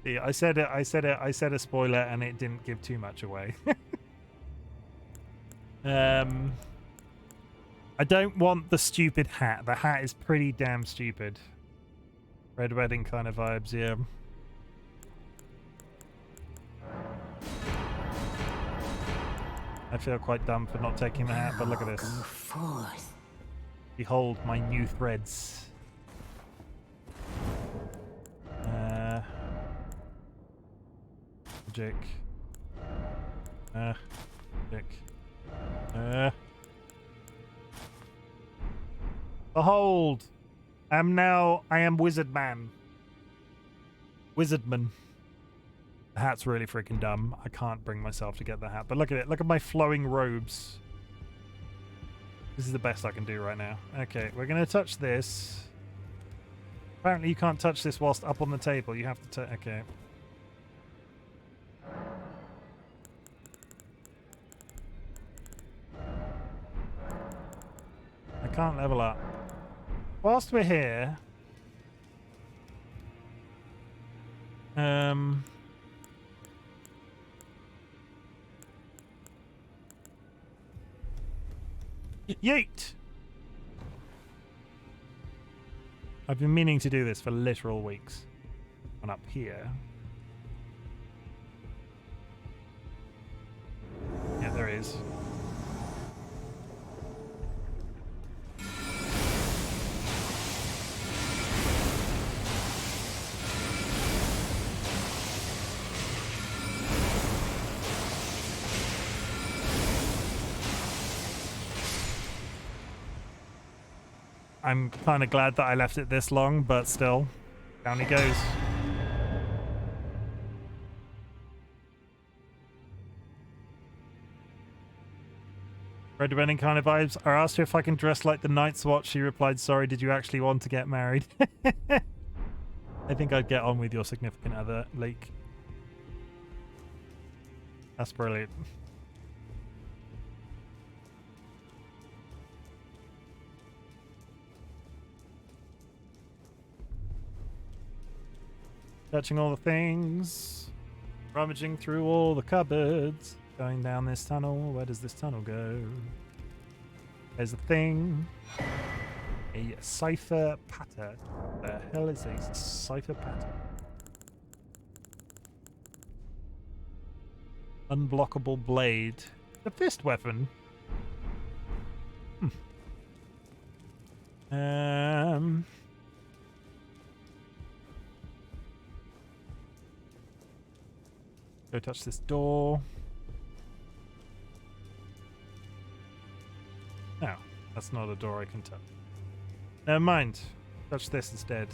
Yeah, I said a spoiler and it didn't give too much away. I don't want the stupid hat. The hat is pretty damn stupid. Red wedding kind of vibes, yeah. I feel quite dumb for not taking the hat, but look at this. Go forth. Behold my new threads. Magic. Magic. Behold! I am Wizard Man. Wizardman. The hat's really freaking dumb. I can't bring myself to get the hat. But look at it. Look at my flowing robes. This is the best I can do right now. Okay, we're going to touch this. Apparently you can't touch this whilst up on the table. You have to... Okay. I can't level up. Whilst we're here... Yeet! I've been meaning to do this for literal weeks. And up here... Yeah, there is. I'm kind of glad that I left it this long, but still, down he goes. Red wedding kind of vibes. I asked her if I can dress like the Night's Watch. She replied, sorry, did you actually want to get married? I think I'd get on with your significant other, Leek. That's brilliant. Touching all the things, rummaging through all the cupboards, going down this tunnel. Where does this tunnel go? There's a thing. A cipher patter. The hell is a cipher patter? Unblockable blade. The fist weapon. Um. Go touch this door. No, that's not a door I can touch. Never mind. Touch this instead.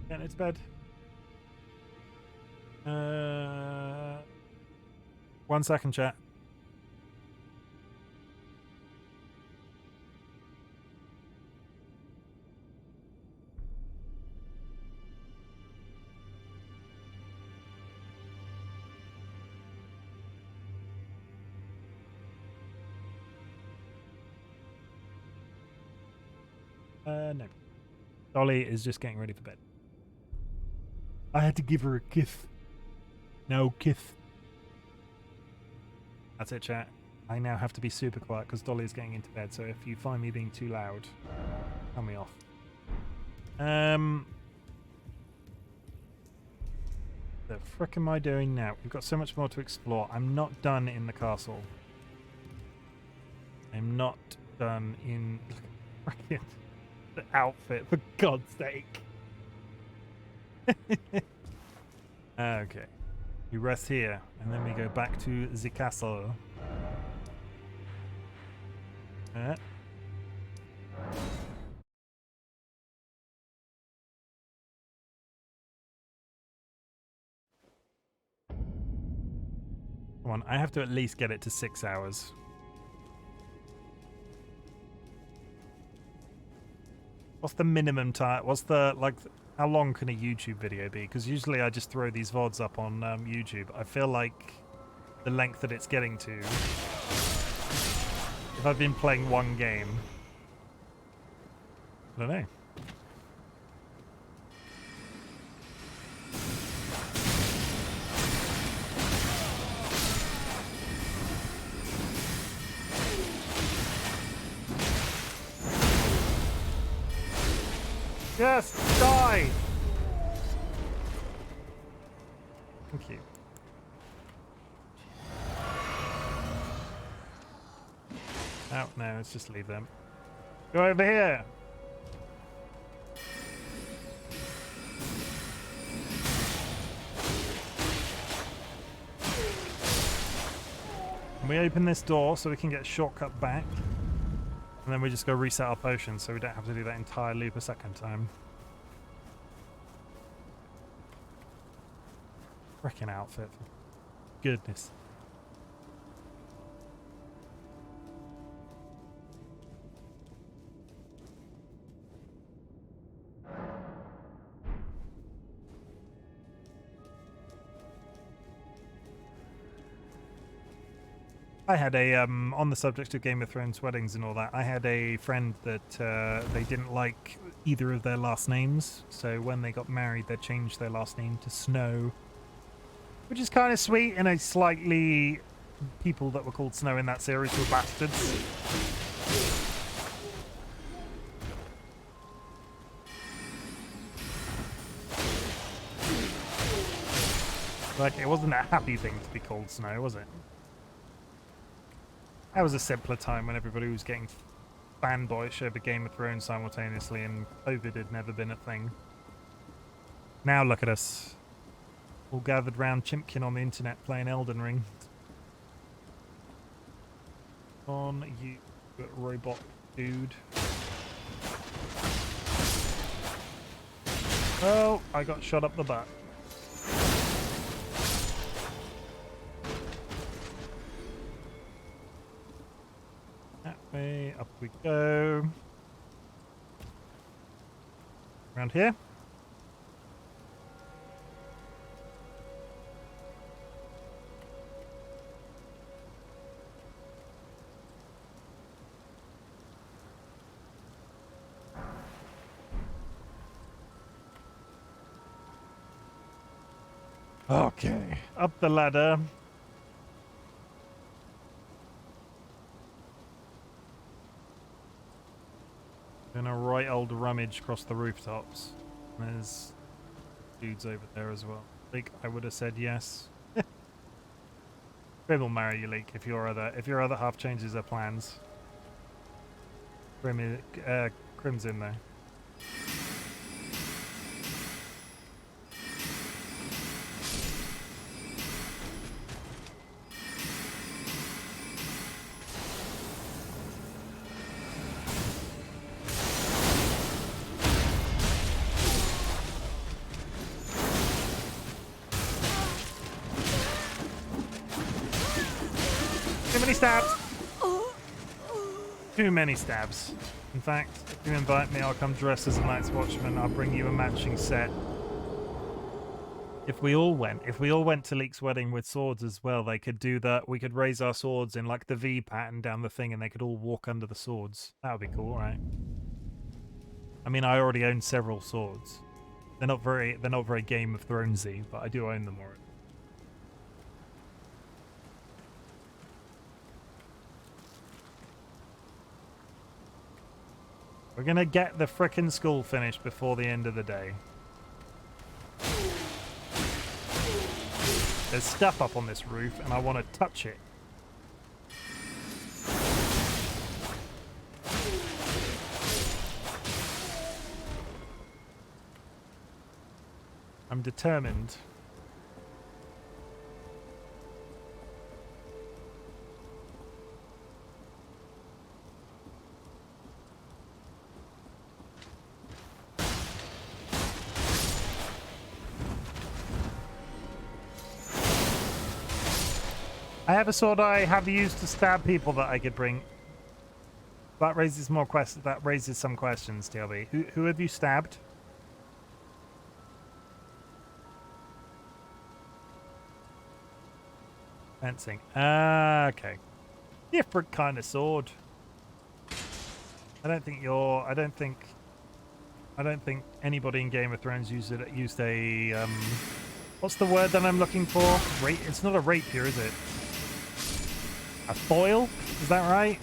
Getting it to bed. 1 second, chat. No. Dolly is just getting ready for bed. I had to give her a kiss. No kiss. That's it, chat. I now have to be super quiet because Dolly is getting into bed, so if you find me being too loud, tell me off. The frick am I doing now? We've got so much more to explore. I'm not done in the castle. I'm not done in... Look at the outfit, for God's sake. Okay. We rest here, and then we go back to the castle. Come on, I have to at least get it to 6 hours. What's the minimum time? What's the, like, how long can a YouTube video be? Because usually I just throw these VODs up on YouTube. I feel like the length that it's getting to, if I've been playing one game, I don't know. Yes, die! Thank you. Oh, no, let's just leave them. Go over here! And we open this door so we can get a shortcut back. And then we just go reset our potions so we don't have to do that entire loop a second time. Frickin' outfit. Goodness. I had a, on the subject of Game of Thrones weddings and all that, I had a friend that they didn't like either of their last names, so when they got married they changed their last name to Snow, which is kind of sweet, and a slightly... people that were called Snow in that series were bastards. Like, it wasn't a happy thing to be called Snow, was it? That was a simpler time when everybody was getting fanboyish over Game of Thrones simultaneously and COVID had never been a thing. Now look at us. All gathered round Chimken on the internet playing Elden Ring. On you, robot dude. Oh, I got shot up the butt. Way up we go. Around here. Okay, up the ladder. Doing a right old rummage across the rooftops. There's dudes over there as well. Leek, I would have said yes. Grim will marry you, Leek, if your other half changes her plans. Grim's in there. Too many stabs. Too many stabs. In fact, if you invite me, I'll come dressed as a Night's Watchman. I'll bring you a matching set. If we all went to Leek's wedding with swords as well, they could do that. We could raise our swords in like the V pattern down the thing, and they could all walk under the swords. That would be cool, right? I mean, I already own several swords. They're not very Game of Thronesy, but I do own them already. We're gonna get the frickin' school finished before the end of the day. There's stuff up on this roof and I want to touch it. I'm determined. I have a sword I have used to stab people that I could bring. That raises more questions. That raises some questions, TLB. Who have you stabbed? Fencing. Okay. Different kind of sword. I don't think anybody in Game of Thrones used a what's the word that I'm looking for? It's not a rapier, is it? A foil? Is that right?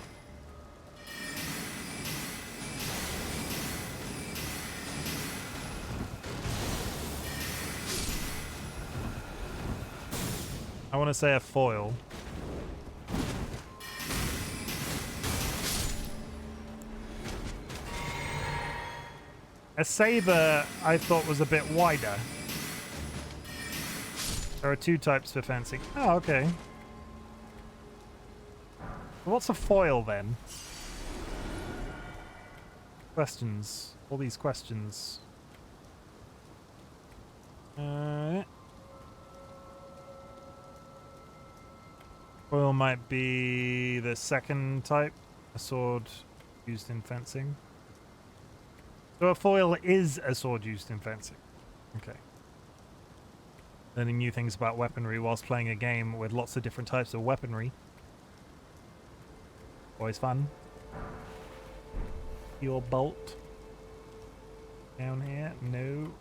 I want to say a foil. A saber I thought was a bit wider. There are two types for fencing. Oh, okay. What's a foil then? Questions. All these questions. Foil might be the second type. A sword used in fencing. So a foil is a sword used in fencing. Okay. Learning new things about weaponry whilst playing a game with lots of different types of weaponry. Always fun. Your bolt. Down here? No.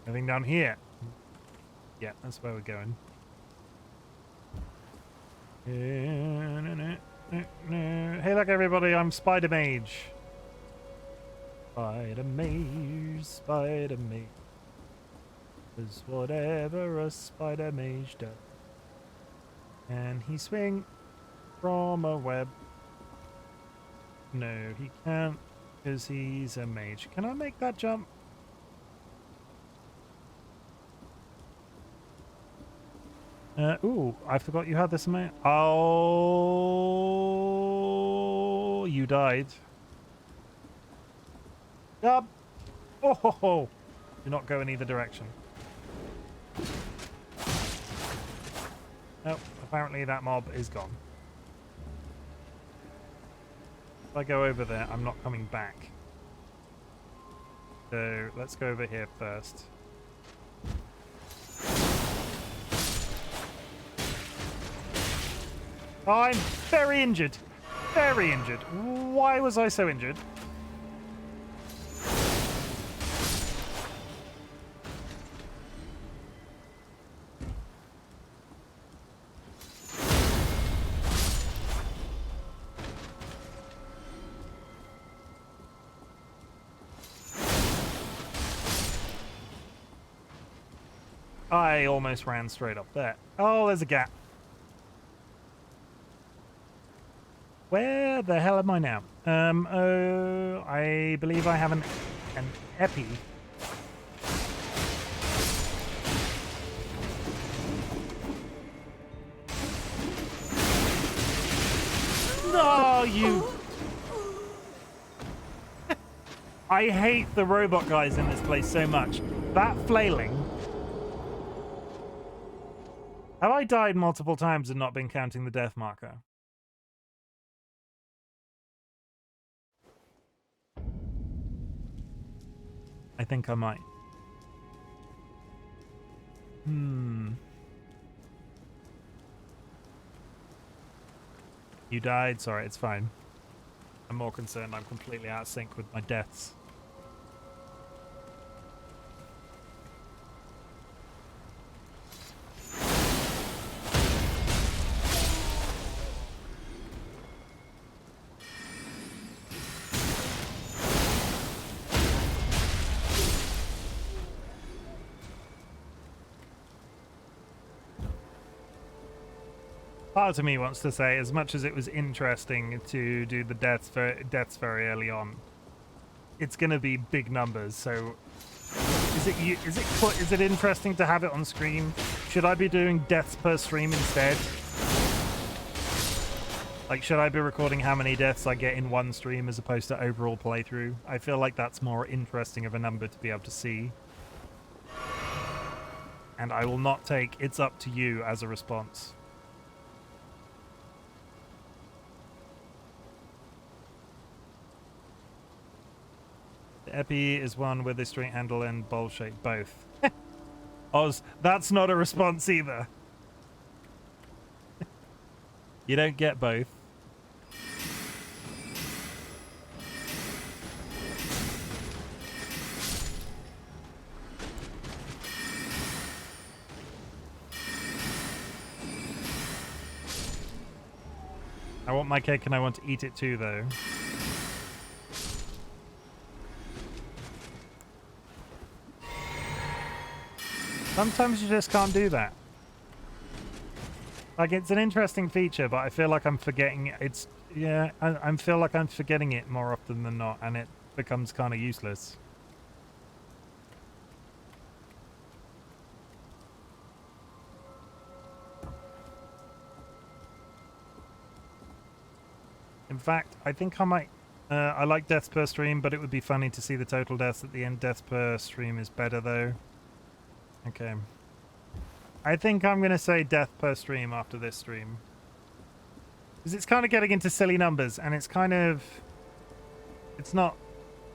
Nothing down here. Yeah, that's where we're going. Hey, look, everybody, I'm Spider Mage. Spider Mage, Spider Mage. Does whatever a Spider Mage does. Can he swing from a web? No, he can't, because he's a mage. Can I make that jump? Ooh, I forgot you had this in my... Oh, you died. Yup. Oh, ho, ho. Do not go in either direction. Nope, apparently that mob is gone. If I go over there, I'm not coming back. So let's go over here first. I'm very injured. Very injured. Why was I so injured? I almost ran straight up there. Oh, there's a gap. Where the hell am I now? Oh, I believe I have an epi. No, you... I hate the robot guys in this place so much. That flailing... Have I died multiple times and not been counting the death marker? I think I might. You died? Sorry, it's fine. I'm more concerned I'm completely out of sync with my deaths. Part of me wants to say, as much as it was interesting to do the deaths very early on, it's going to be big numbers. So, is it interesting to have it on screen? Should I be doing deaths per stream instead? Like, should I be recording how many deaths I get in one stream as opposed to overall playthrough? I feel like that's more interesting of a number to be able to see. And I will not take "it's up to you" as a response. The epi is one with a straight handle and bowl shape, both. Oz, that's not a response either. You don't get both. I want my cake and I want to eat it too, though. Sometimes you just can't do that. Like, it's an interesting feature, but I feel like I'm forgetting it's... Yeah, I feel like I'm forgetting it more often than not, and it becomes kind of useless. In fact, I think I might... I like deaths per stream, but it would be funny to see the total deaths at the end. Deaths per stream is better, though. Okay. I think I'm going to say death per stream after this stream. Because it's kind of getting into silly numbers, and it's kind of... It's not...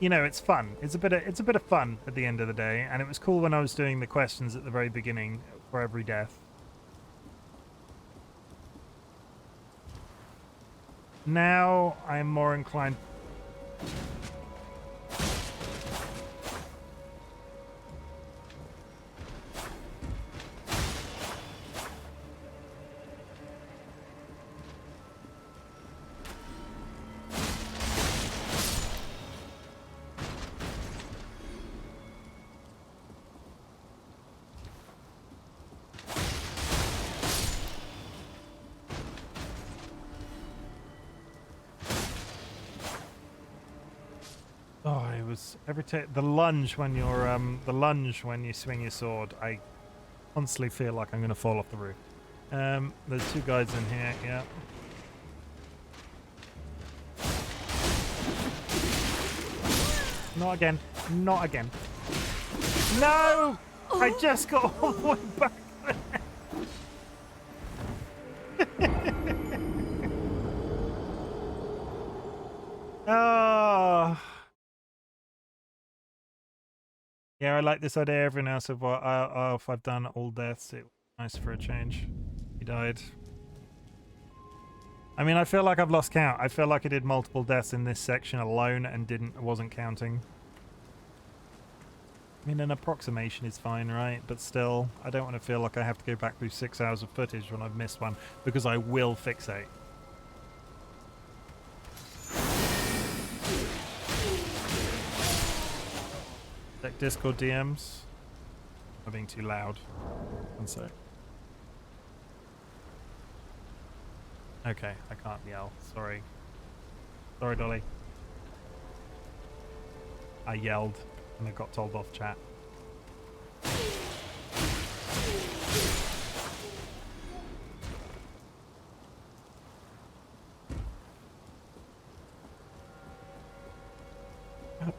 You know, it's fun. It's a bit of fun at the end of the day, and it was cool when I was doing the questions at the very beginning for every death. Now I'm more inclined... Oh, it was the lunge when you're the lunge when you swing your sword. I constantly feel like I'm going to fall off the roof. There's two guys in here. Yeah. Not again. Not again. No! I just got all the way back there. Oh. Yeah, I like this idea. Everyone else of what if I've done all deaths, it was nice for a change. He died. I mean, I feel like I've lost count. I feel like I did multiple deaths in this section alone and wasn't counting. I mean, an approximation is fine, right? But still, I don't want to feel like I have to go back through 6 hours of footage when I've missed one, because I will fixate. Check Discord DMs. I'm being too loud. One sec. Okay, I can't yell. Sorry. Sorry, Dolly. I yelled and I got told off chat.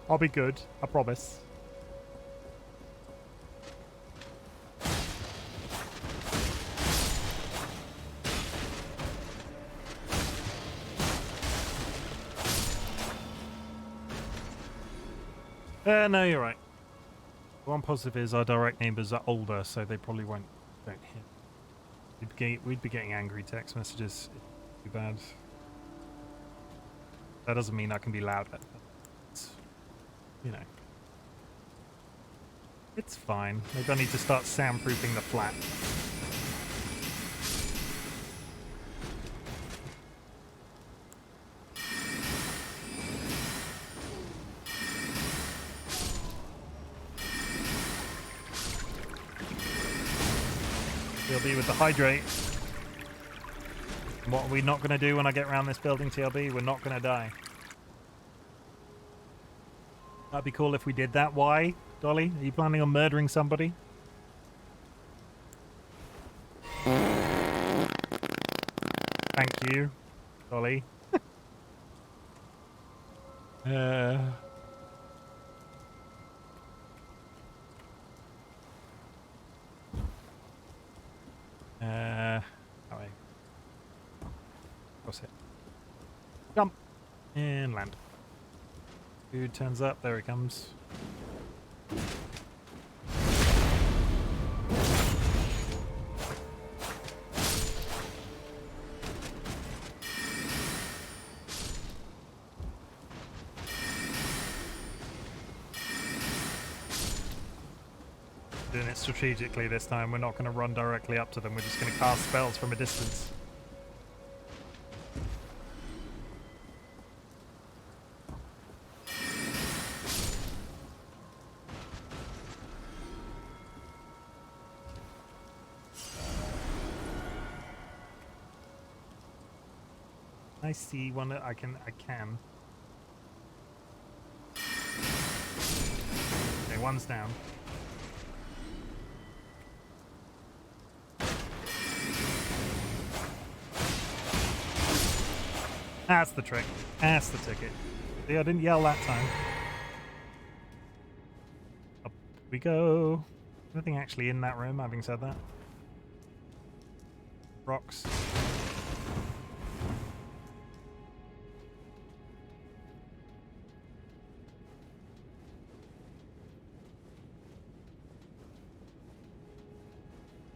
I'll be good, I promise. No, you're right. The one positive is our direct neighbours are older, so they probably don't hit. We'd be getting angry text messages. Too bad. That doesn't mean I can be louder. It's, you know. It's fine. Maybe I need to start soundproofing the flat. TLB with the hydrate. What are we not going to do when I get around this building, TLB? We're not going to die. That'd be cool if we did that. Why, Dolly? Are you planning on murdering somebody? Thank you, Dolly. That way. Cross it. Jump and land. Dude turns up. There he comes. Doing it strategically this time. We're not going to run directly up to them. We're just going to cast spells from a distance. I see one that I can. Okay, one's down. That's the trick. That's the ticket. See, I didn't yell that time. Up we go. Nothing actually in that room, having said that. Rocks.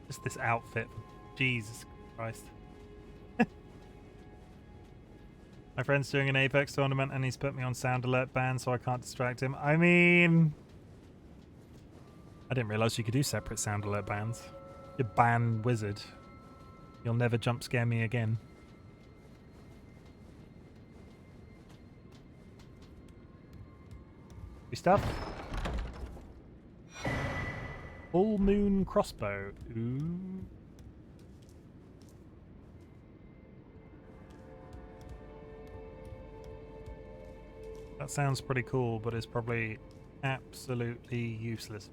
Just this outfit. Jesus Christ. My friend's doing an Apex tournament and he's put me on sound alert ban so I can't distract him. I mean... I didn't realise you could do separate sound alert bans. You ban wizard. You'll never jump scare me again. We stuff? Full moon crossbow. Ooh. That sounds pretty cool, but it's probably absolutely useless.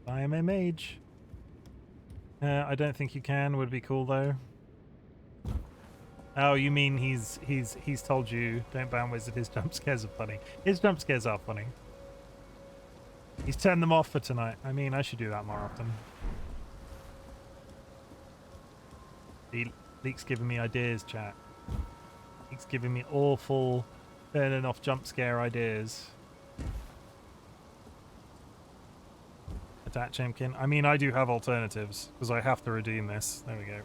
I am a mage. I don't think you can. Would be cool though. Oh, you mean he's told you don't ban wizard? His jump scares are funny. His jump scares are funny. He's turned them off for tonight. I mean, I should do that more often. Leek's giving me ideas, chat. Leek's giving me awful turning off jump scare ideas. Attack Chimken. I mean, I do have alternatives because I have to redeem this. There we go.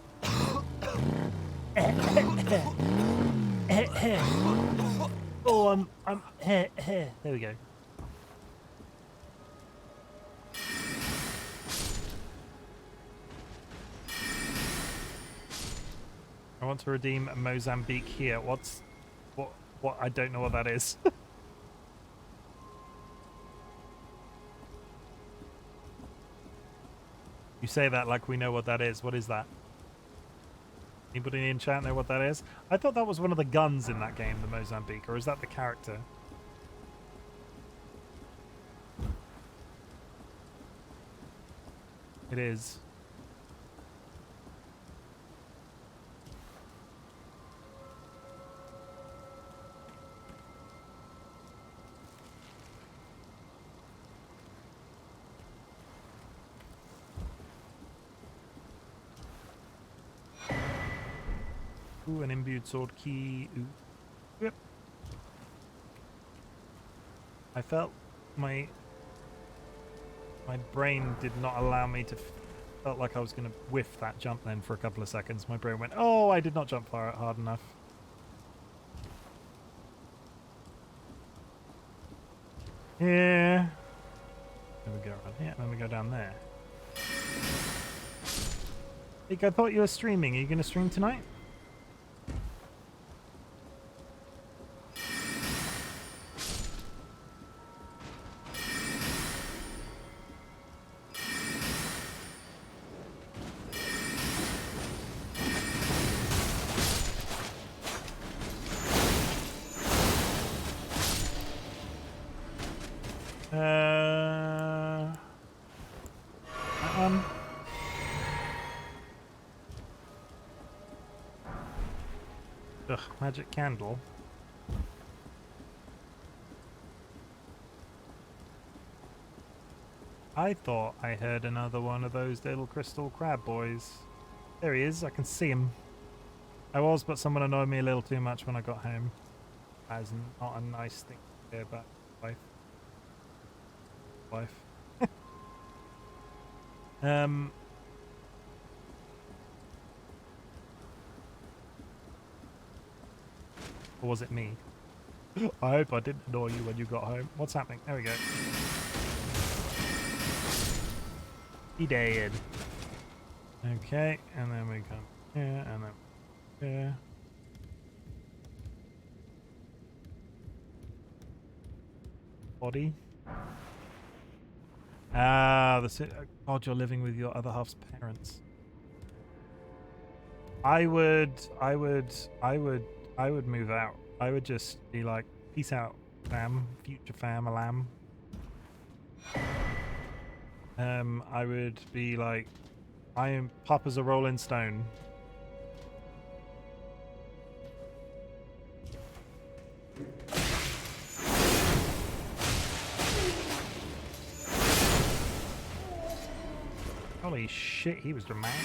Oh, I'm there we go. I want to redeem Mozambique here. What? I don't know what that is. You say that like we know what that is. What is that? Anybody in chat know what that is? I thought that was one of the guns in that game, the Mozambique, or is that the character? It is. Ooh, an imbued sword key. Ooh. Yep. I felt my brain did not allow me to. Felt like I was going to whiff that jump then for a couple of seconds. My brain went, "Oh, I did not jump hard enough." Yeah. Then we go around here, and then we go down there. I thought you were streaming. Are you going to stream tonight? That one. Ugh, magic candle. I thought I heard another one of those little crystal crab boys. There he is, I can see him. I was, but someone annoyed me a little too much when I got home. That is not a nice thing to hear about life. Or was it me? I hope I didn't annoy you when you got home. What's happening? There we go. He dead. Okay, and then we come here, and then here. Body. Ah, God, you're living with your other half's parents. I would move out. I would just be like, peace out, fam, future fam, a lamb. I would be like, I am Papa's a Rolling Stone. Holy shit, he was dramatic.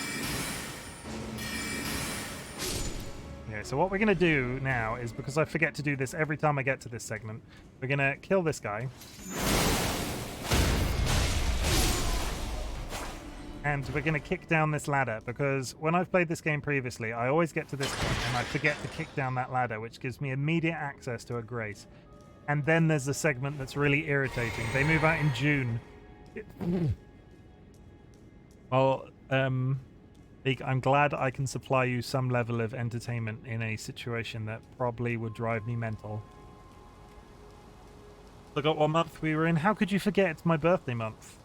Okay, so what we're going to do now is, because I forget to do this every time I get to this segment, we're going to kill this guy. And we're going to kick down this ladder, because when I've played this game previously, I always get to this point and I forget to kick down that ladder, which gives me immediate access to a grace. And then there's a segment that's really irritating. They move out in June. Well, I'm glad I can supply you some level of entertainment in a situation that probably would drive me mental. Forgot what month we were in. How could you forget? It's my birthday month.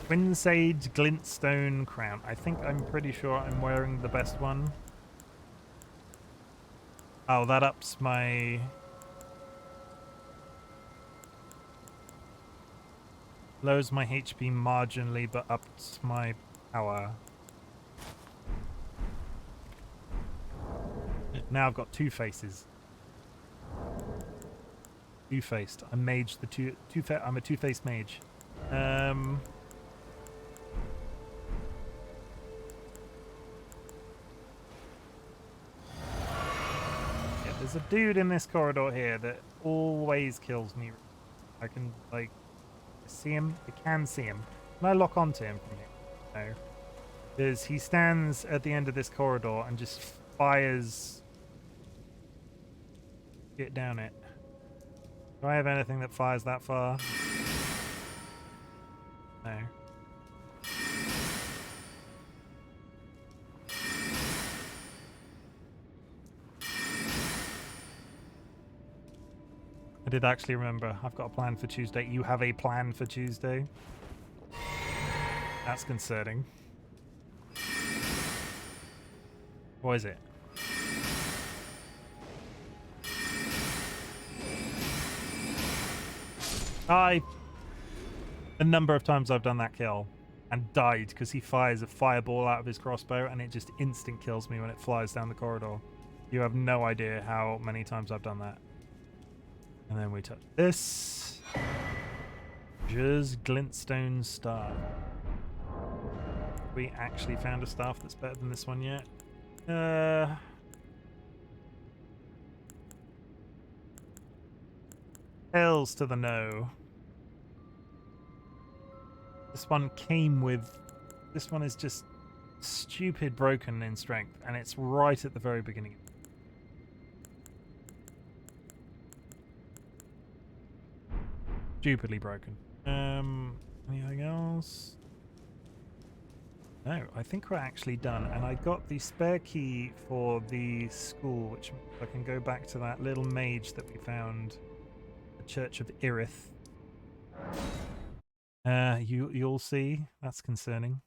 Twinsage Glintstone Crown. I think I'm pretty sure I'm wearing the best one. Oh, that ups my... Lowers my HP marginally, but ups my power. Now I've got two faces. Two-faced. I'm mage. I'm a two-faced mage. There's a dude in this corridor here that always kills me. I can, like, see him. I can see him. Can I lock onto him from here? No. Because he stands at the end of this corridor and just fires shit down it. Do I have anything that fires that far? No. did actually remember. I've got a plan for Tuesday. You have a plan for Tuesday? That's concerning. What is it? The number of times I've done that kill and died because he fires a fireball out of his crossbow and it just instant kills me when it flies down the corridor. You have no idea how many times I've done that. And then we touch this. Just glintstone staff. We actually found a staff that's better than this one yet. Hells to the no. This one came with... This one is just stupid broken in strength, and it's right at the very beginning. Stupidly broken. Anything else? No, I think we're actually done. And I got the spare key for the school, which I can go back to that little mage that we found. The Church of Irith. You'll see. That's concerning.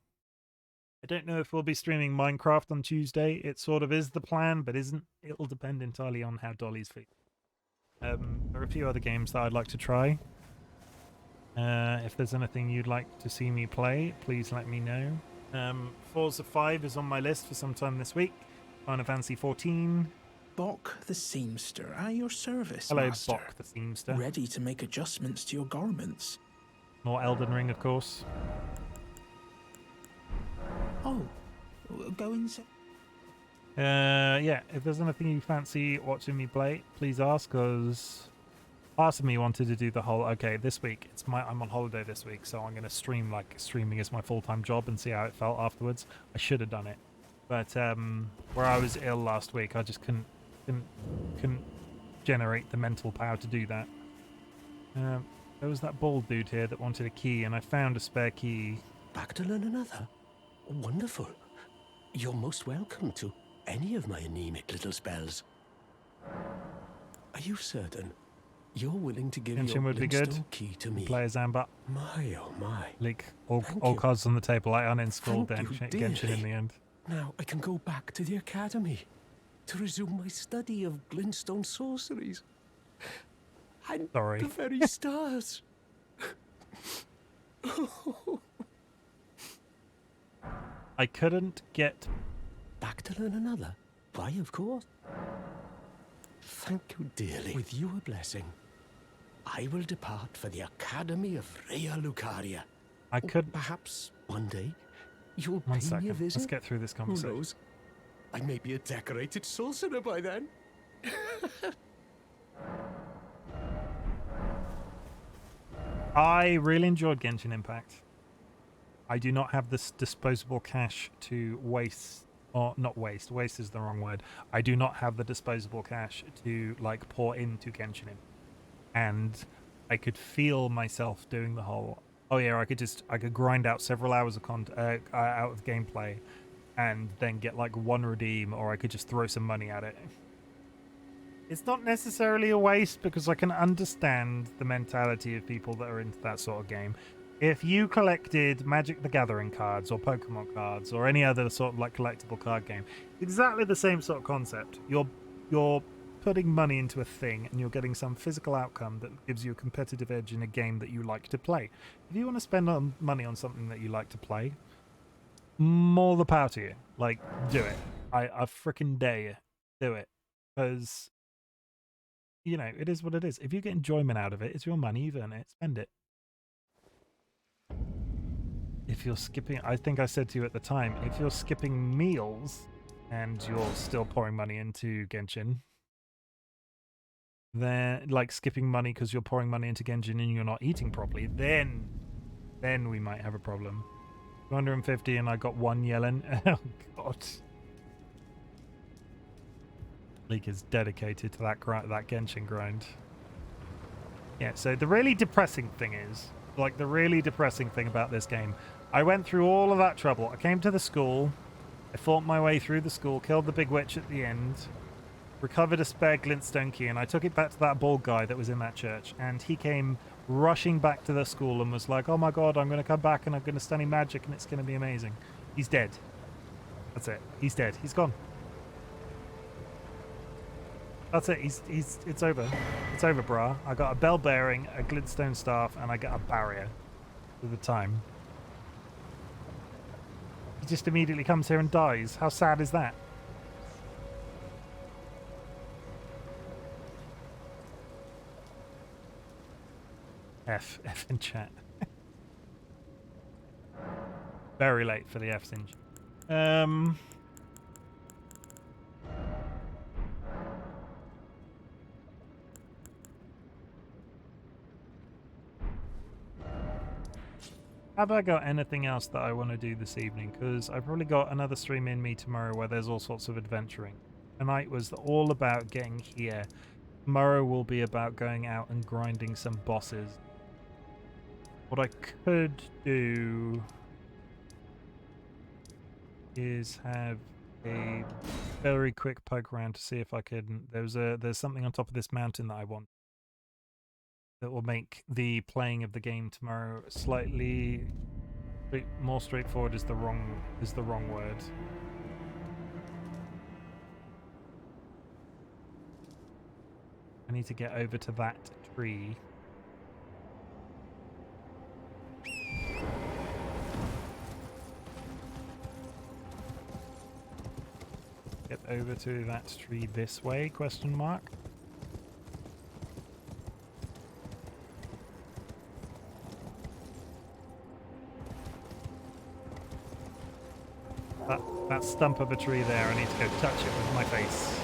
I don't know if we'll be streaming Minecraft on Tuesday. It sort of is the plan, but isn't. It'll depend entirely on how Dolly's feeling. There are a few other games that I'd like to try. If there's anything you'd like to see me play, please let me know. Forza 5 is on my list for sometime this week. Final Fantasy 14. Bok the Seamster, at your service, Hello, Master. Bok the Seamster. Ready to make adjustments to your garments. More Elden Ring, of course. Oh, go inside. Yeah, if there's anything you fancy watching me play, please ask, because part of me wanted to do the whole, okay, this week, I'm on holiday this week, so I'm going to stream like streaming is my full-time job and see how it felt afterwards. I should have done it. But where I was ill last week, I just couldn't generate the mental power to do that. There was that bald dude here that wanted a key, and I found a spare key. Back to learn another? Wonderful. You're most welcome to any of my anemic little spells. Are you certain you're willing to give your would be good. Key to me? Play as Amber. My, oh my. Leak all cards on the table. I uninstalled Genshin in the end. Now I can go back to the academy to resume my study of glintstone sorceries. And sorry. The very stars. I couldn't get back to learn another. Why, of course. Thank you dearly. With your blessing, I will depart for the Academy of Raya Lucaria. I could perhaps one day you'll one pay second. me a visit. Let's get through this conversation. Who knows? I may be a decorated sorcerer by then. I really enjoyed Genshin Impact. I do not have this disposable cash to waste, or not waste. Waste is the wrong word. I do not have the disposable cash to like pour into Genshin Impact. And I could feel myself doing the whole. Oh yeah, I could grind out several hours of out of gameplay, and then get like one redeem, or I could just throw some money at it. It's not necessarily a waste because I can understand the mentality of people that are into that sort of game. If you collected Magic the Gathering cards or Pokemon cards or any other sort of like collectible card game, exactly the same sort of concept. You're putting money into a thing and you're getting some physical outcome that gives you a competitive edge in a game that you like to play. If you want to spend money on something that you like to play, more the power to you. Like, do it. I freaking dare you. Do it. Because, you know, it is what it is. If you get enjoyment out of it, it's your money, you've earned it, spend it. If you're skipping, I think I said to you at the time, if you're skipping meals and you're still pouring money into Genshin, then, like skipping money because you're pouring money into Genshin and you're not eating properly, then we might have a problem. 250 and I got one yelling. Oh, God. Leak is dedicated to that Genshin grind. Yeah, so the really depressing thing is, like the really depressing thing about this game, I went through all of that trouble. I came to the school, I fought my way through the school, killed the big witch at the end, recovered a spare glintstone key, and I took it back to that bald guy that was in that church, and he came rushing back to the school and was like, oh my god, I'm going to come back and I'm going to study magic and it's going to be amazing. He's dead. That's it. He's dead. He's gone. That's it. It's over. It's over, brah. I got a bell bearing, a glintstone staff, and I got a barrier at the time. He just immediately comes here and dies. How sad is that? F in chat. Very late for the F's in chat. Have I got anything else that I want to do this evening? Because I've probably got another stream in me tomorrow where there's all sorts of adventuring. Tonight was all about getting here. Tomorrow will be about going out and grinding some bosses. What I could do is have a very quick poke around to see if I can. There's something on top of this mountain that I want that will make the playing of the game tomorrow slightly more straightforward. Is the wrong word. I need to get over to that tree. Get over to that tree this way, question mark. That stump of a tree there, I need to go touch it with my face.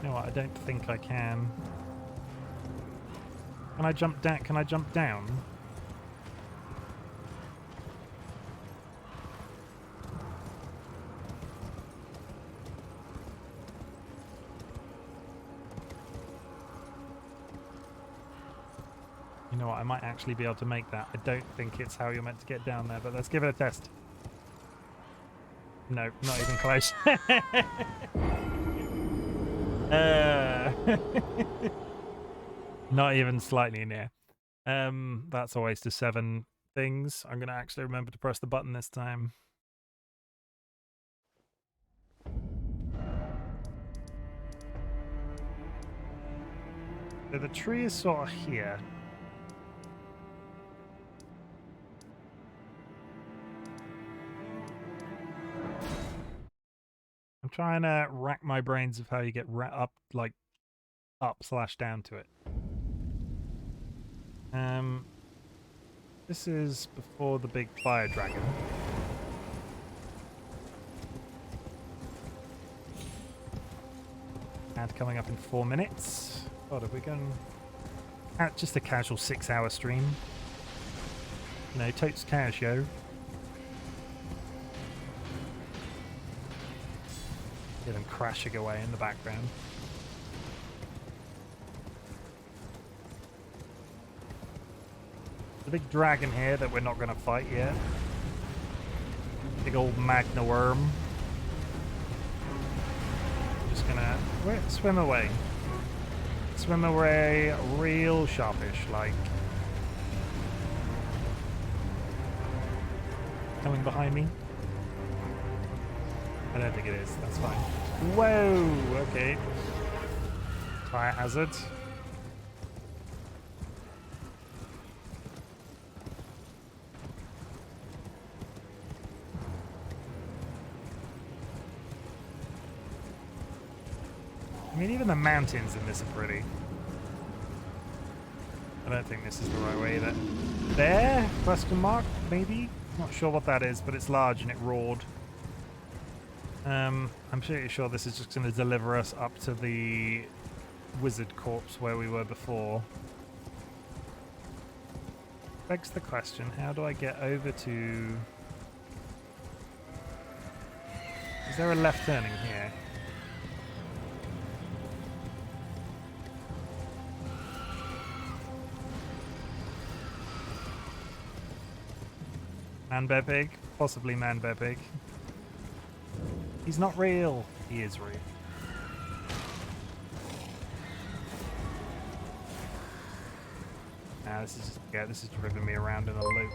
You know what, I don't think I can. Can I jump down? Can I jump down? You know what, I might actually be able to make that. I don't think it's how you're meant to get down there, but let's give it a test. No, not even close. Not even slightly near. That's a waste of 7 things. I'm going to actually remember to press the button this time. So the tree is sort of here. I'm trying to rack my brains of how you get up, like up/down to it. This is before the big fire dragon. And coming up in 4 minutes. God, have we gone? Just a casual 6-hour stream. You know, totes cash, yo. Hear them crashing away in the background. The big dragon here that we're not going to fight yet. Big old magna worm. Just gonna swim away. Swim away real sharpish, like. Coming behind me? I don't think it is. That's fine. Whoa! Okay. Fire hazard. I mean, even the mountains in this are pretty. I don't think this is the right way either. There? Question mark? Maybe? Not sure what that is, but it's large and it roared. I'm pretty sure this is just going to deliver us up to the wizard corpse where we were before. Begs the question, how do I get over to... Is there a left turning here? Man Bear Pig? Possibly Man Bear Pig. He's not real. He is real. Nah, this is driving me around in a loop.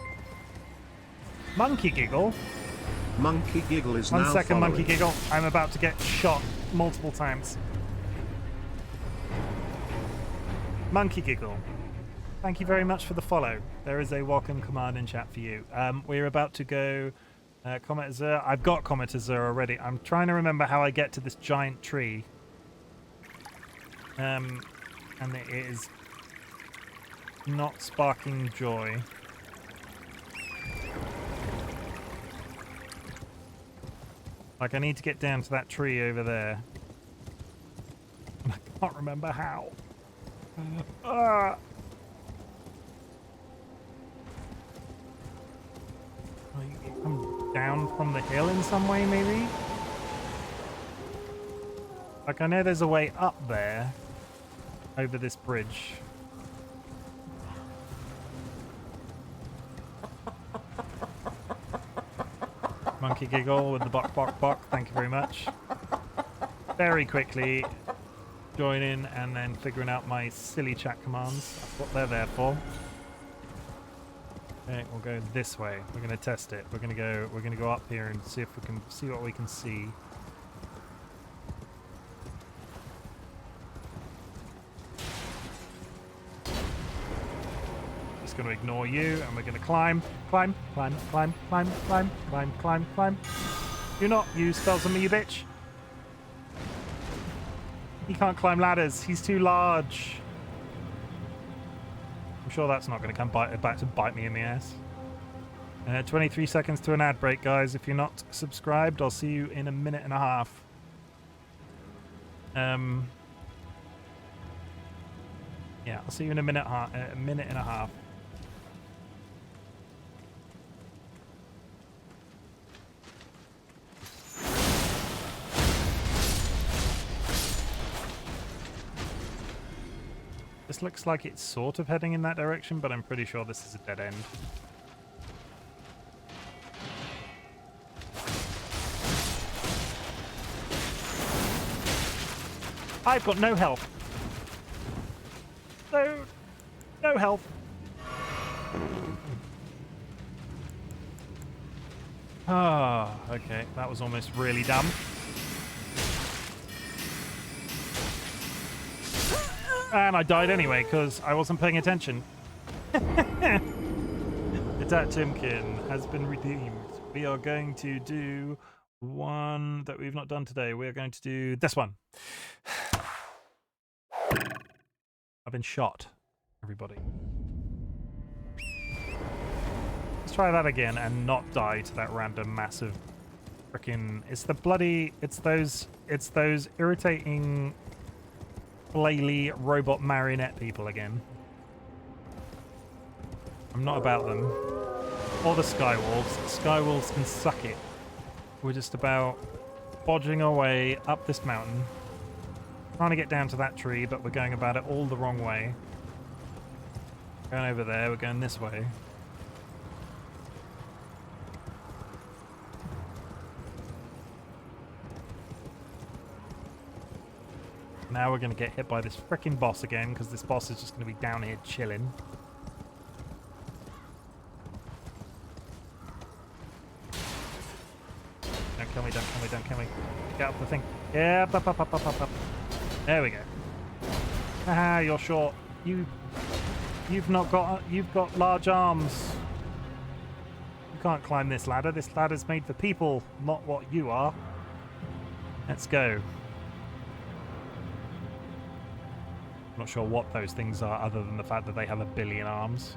Monkey Giggle? Monkey Giggle is 1 now second, following. Monkey Giggle. I'm about to get shot multiple times. Monkey Giggle. Thank you very much for the follow. There is a welcome command in chat for you. We're about to go Comet Azure. I've got Comet Azure already. I'm trying to remember how I get to this giant tree. And it is not sparking joy. Like, I need to get down to that tree over there. I can't remember how. You come down from the hill in some way, maybe? Like, I know there's a way up there. Over this bridge. Monkey Giggle with the bok bok bok. Thank you very much. Very quickly joining and then figuring out my silly chat commands. That's what they're there for. Okay, we'll go this way. We're gonna test it. We're gonna go up here and see if we can see what we can see. Just gonna ignore you and we're gonna climb. Climb. Do not use spells on me, you bitch. He can't climb ladders. He's too large. I'm sure that's not going to come back to bite me in the ass. 23 seconds to an ad break, guys. If you're not subscribed, I'll see you in a minute and a half. Yeah, I'll see you in a minute and a half. This looks like it's sort of heading in that direction, but I'm pretty sure this is a dead end. I've got no health. No health. Ah, okay. That was almost really dumb. And I died anyway, because I wasn't paying attention. RightBigChimken has been redeemed. We are going to do one that we've not done today. We're going to do this one. I've been shot, everybody. Let's try that again and not die to that random massive frickin'... It's those irritating... flaily robot marionette people again. I'm not about them. Or the Skywolves. Skywolves can suck it. We're just about bodging our way up this mountain. Trying to get down to that tree, but we're going about it all the wrong way. Going over there, we're going this way. Now we're going to get hit by this frickin' boss again, because this boss is just going to be down here chilling. Don't kill me, don't kill me, don't kill me. Get up the thing. Yeah, up. There we go. Haha, you're short. You've got large arms. You can't climb this ladder. This ladder's made for people, not what you are. Let's go. I'm not sure what those things are other than the fact that they have a billion arms.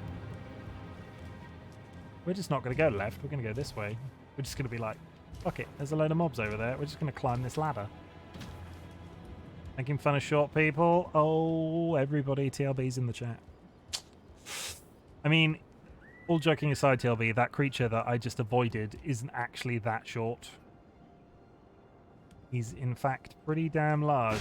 We're just not going to go left. We're going to go this way. We're just going to be like, fuck it. There's a load of mobs over there. We're just going to climb this ladder. Making fun of short people. Oh, everybody. TLB's in the chat. I mean, all joking aside, TLB, that creature that I just avoided isn't actually that short. He's, in fact, pretty damn large.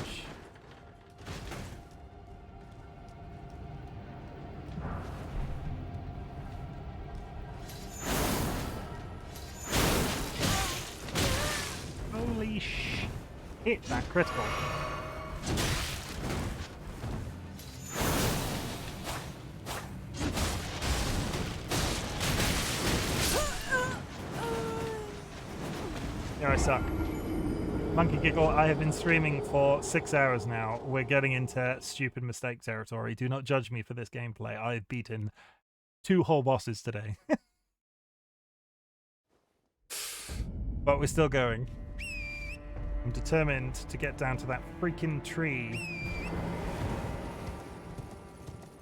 Holy Holy shit, that critical. Here I suck. Monkey Giggle, I have been streaming for 6 hours now. We're getting into stupid mistake territory. Do not judge me for this gameplay. I've beaten 2 whole bosses today. But we're still going. I'm determined to get down to that freaking tree.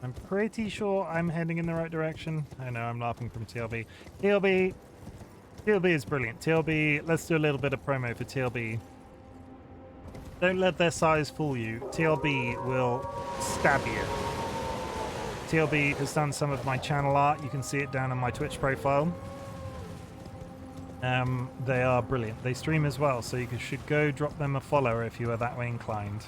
I'm pretty sure I'm heading in the right direction. I know, I'm laughing from TLB. TLB is brilliant. TLB, let's do a little bit of promo for TLB. Don't let their size fool you. TLB will stab you. TLB has done some of my channel art. You can see it down on my Twitch profile. They are brilliant. They stream as well, so you should go drop them a follow if you are that way inclined.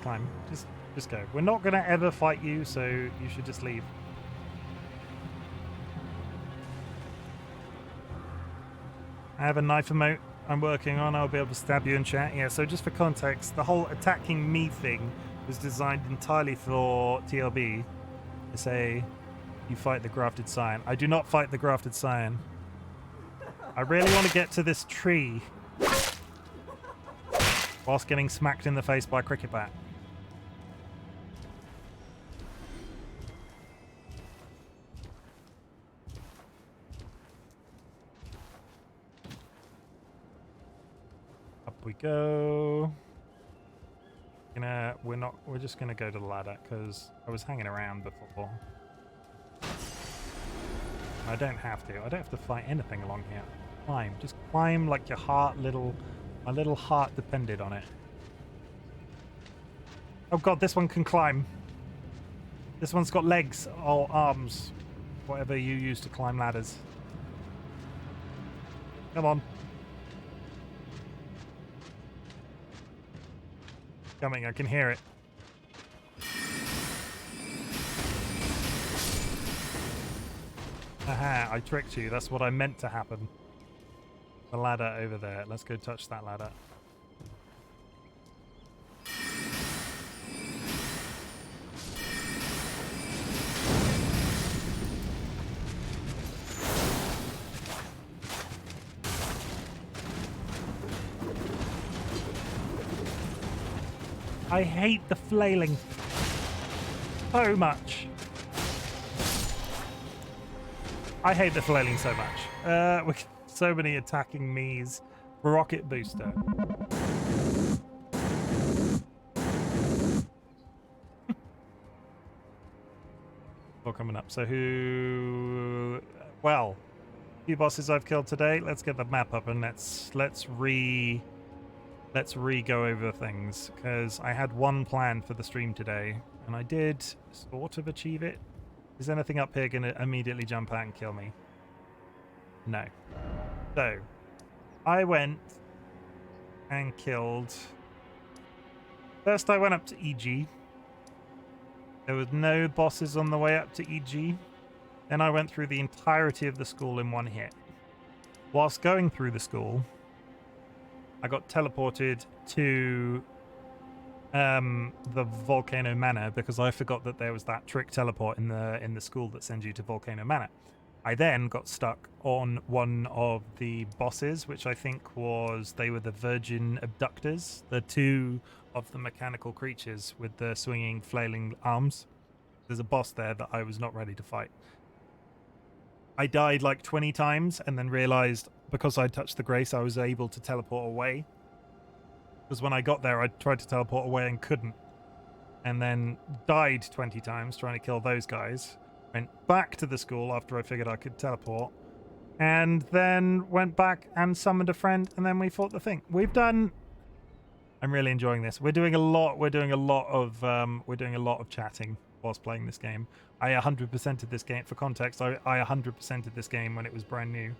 Climb. Just go. We're not gonna ever fight you, so you should just leave. I have a knife emote I'm working on. I'll be able to stab you in chat. Yeah, so just for context, the whole attacking me thing was designed entirely for TLB to say you fight the grafted scion. I do not fight the grafted scion. I really want to get to this tree whilst getting smacked in the face by a cricket bat. Up we go. We're just gonna go to the ladder because I was hanging around before. I don't have to. I don't have to fight anything along here. Climb. Just climb like your my little heart depended on it. Oh god, this one can climb. This one's got legs or arms. Whatever you use to climb ladders. Come on. Coming, I can hear it. Aha, I tricked you. That's what I meant to happen. The ladder over there. Let's go touch that ladder. I hate the flailing so much. I hate the flailing so much. We so many attacking me's. Rocket booster. All coming up. So well, a few bosses I've killed today. Let's get the map up and let's go over things, because I had one plan for the stream today and I did sort of achieve it. Is anything up here going to immediately jump out and kill me? No. So, I went and killed... First I went up to EG. There was no bosses on the way up to EG. Then I went through the entirety of the school in one hit. Whilst going through the school, I got teleported to the Volcano Manor because I forgot that there was that trick teleport in the school that sends you to Volcano Manor. I then got stuck on one of the bosses, which I think they were the Virgin Abductors, the two of the mechanical creatures with the swinging, flailing arms. There's a boss there that I was not ready to fight. I died like 20 times and then realized because I touched the grace, I was able to teleport away. Because when I got there, I tried to teleport away and couldn't. And then died 20 times trying to kill those guys. Went back to the school after I figured I could teleport. And then went back and summoned a friend, and then we fought the thing. We've done I'm really enjoying this. We're doing a lot of chatting whilst playing this game. I 100%ed this game. For context, I 100%ed this game when it was brand new.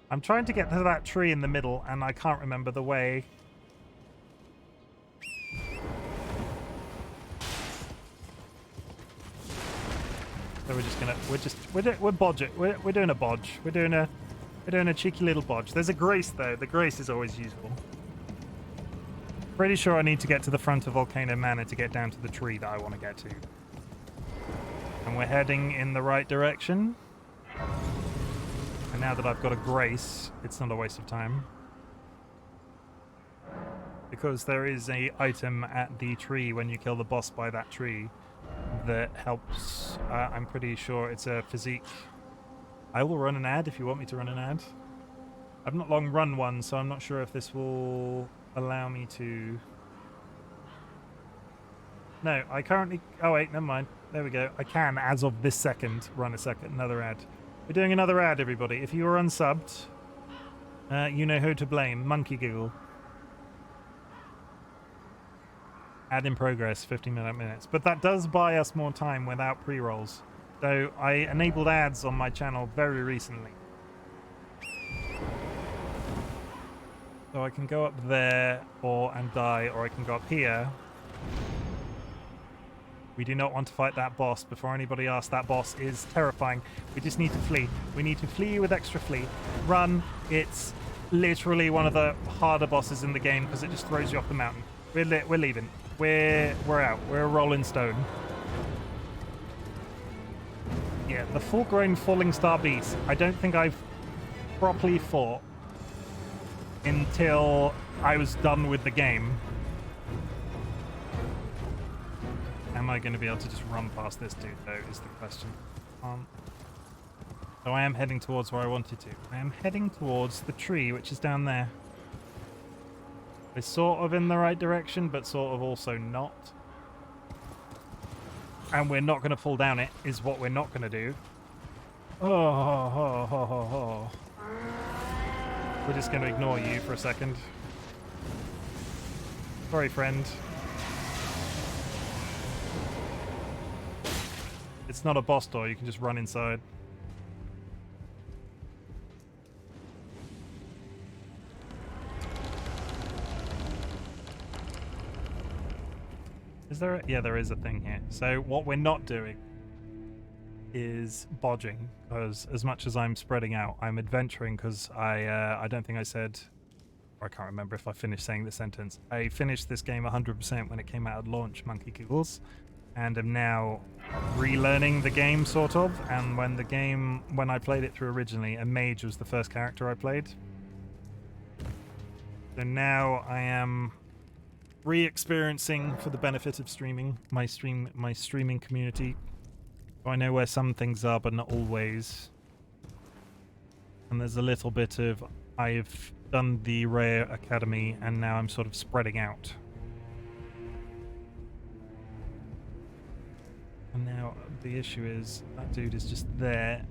I'm trying to get to that tree in the middle, and I can't remember the way. So we're just gonna we're bodge it. We're doing a bodge. We're doing a cheeky little bodge. There's a grace though. The grace is always useful. Pretty sure I need to get to the front of Volcano Manor to get down to the tree that I want to get to. And we're heading in the right direction. And now that I've got a grace, it's not a waste of time. Because there is a item at the tree when you kill the boss by that tree that helps. I'm pretty sure it's a physique. I will run an ad if you want me to run an ad. I've not long run one, so I'm not sure if this will allow me to... No, I currently... Oh wait, never mind. There we go. I can, as of this second, run another ad. We're doing another ad, everybody. If you are unsubbed, you know who to blame. Monkey Giggle. Ad in progress, 15 minutes. But that does buy us more time without pre-rolls. So I enabled ads on my channel very recently. So I can go up there and die, or I can go up here. We do not want to fight that boss. Before anybody asks, that boss is terrifying. We just need to flee. We need to flee with extra flee. Run. It's literally one of the harder bosses in the game because it just throws you off the mountain. We're leaving. We're out. We're a rolling stone. Yeah, the full-grown falling star beast. I don't think I've properly fought until I was done with the game. Am I going to be able to just run past this dude, though, is the question. So I am heading towards where I wanted to. I am heading towards the tree, which is down there. It's sort of in the right direction, but sort of also not. And we're not going to fall down it, is what we're not going to do. Oh. We're just going to ignore you for a second. Sorry, friend. It's not a boss door, you can just run inside. Is there yeah, there is a thing here. So what we're not doing is bodging, because as much as I'm spreading out, I'm adventuring, because I don't think I said, or I can't remember if I finished saying the sentence. I finished this game 100% when it came out at launch, Monkey Giggles, and am now relearning the game, sort of. And when I played it through originally, a mage was the first character I played. So now I am re-experiencing, for the benefit of streaming, my streaming community. So I know where some things are, but not always. And there's a little bit of, I've done the Raya Academy, and now I'm sort of spreading out. And now the issue is, that dude is just there.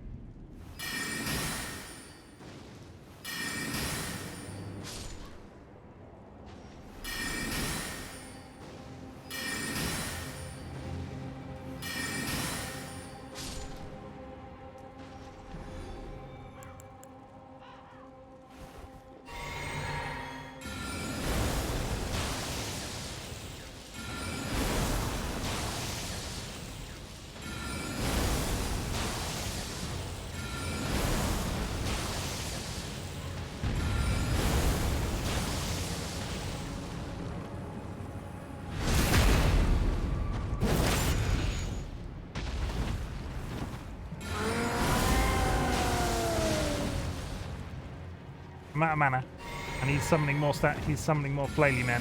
I'm out of mana, and he's summoning more flaily men.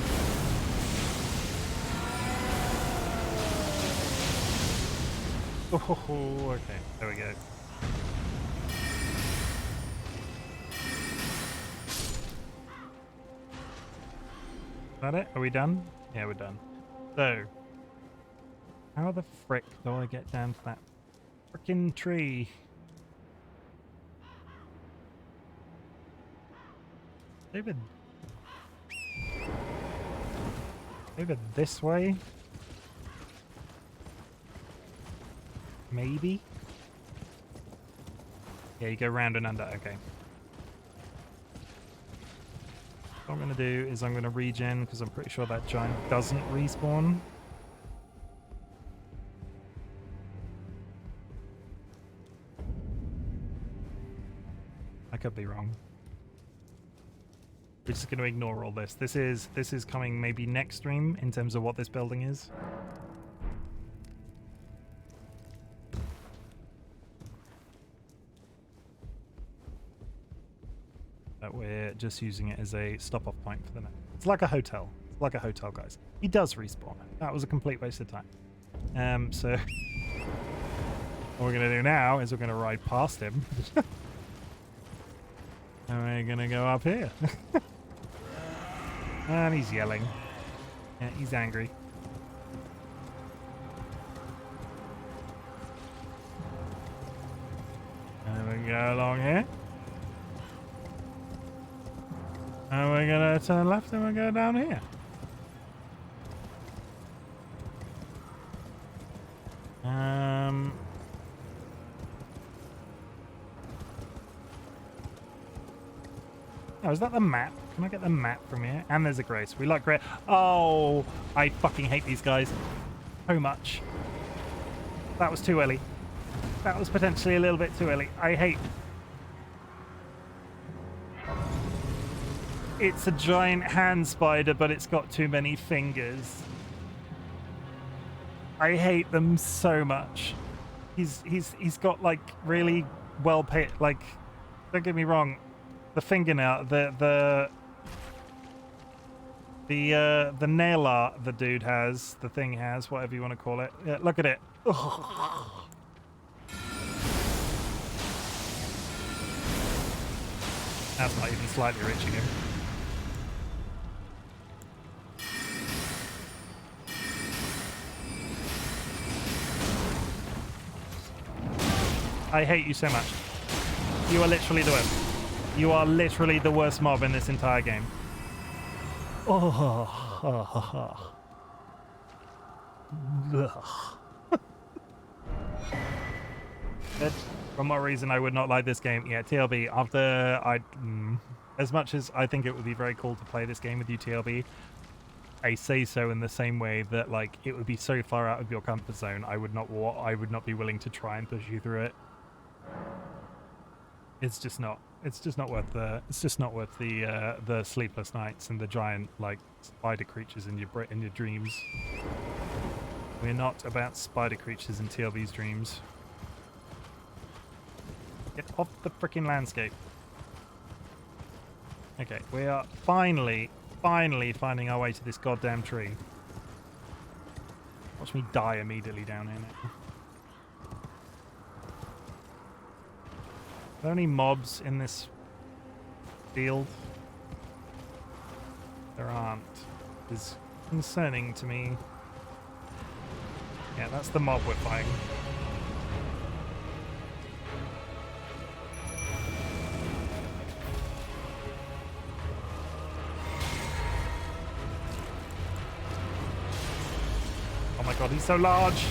Oh, okay, there we go. Is that it? Are we done? Yeah, we're done. So, how the frick do I get down to that frickin' tree? David. Over this way? Maybe? Yeah, you go round and under. Okay. What I'm going to do is I'm going to regen because I'm pretty sure that giant doesn't respawn. I could be wrong. We're just going to ignore all this. This is coming maybe next stream in terms of what this building is. But we're just using it as a stop-off point for the night. It's like a hotel. It's like a hotel, guys. He does respawn. That was a complete waste of time. So what we're going to do now is we're going to ride past him. And we're going to go up here. And he's yelling. Yeah, he's angry. And we go along here. And we're going to turn left and we'll go down here. Oh, is that the map? Can I get the map from here? And there's a grace. We like grace. Oh, I fucking hate these guys so much. That was too early. That was potentially a little bit too early. I hate... It's a giant hand spider, but it's got too many fingers. I hate them so much. He's got like really well paid, like, don't get me wrong, the fingernail, the nail art the dude has, the thing has, whatever you want to call it. Yeah, look at it. Ugh. That's not even slightly reaching him. I hate you so much. You are literally the worst. You are literally the worst mob in this entire game. Oh. For what reason I would not like this game? Yeah, TLB. After as much as I think it would be very cool to play this game with you, TLB, I say so in the same way that like it would be so far out of your comfort zone. I would not be willing to try and push you through it. It's just not worth the sleepless nights and the giant like spider creatures in your dreams. We're not about spider creatures in TLB's dreams. Get off the freaking landscape. Okay, we are finally finding our way to this goddamn tree. Watch me die immediately down here now. Are there any mobs in this field? There aren't. It's concerning to me. Yeah, that's the mob we're fighting. Oh my god, he's so large!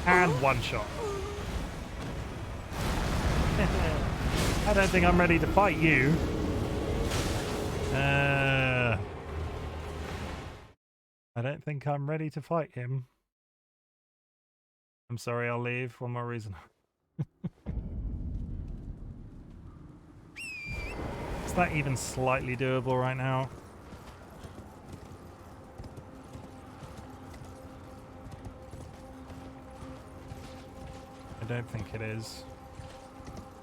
And one shot. I don't think I'm ready to fight you. I don't think I'm ready to fight him. I'm sorry, I'll leave. One more reason. Is that even slightly doable right now? I don't think it is.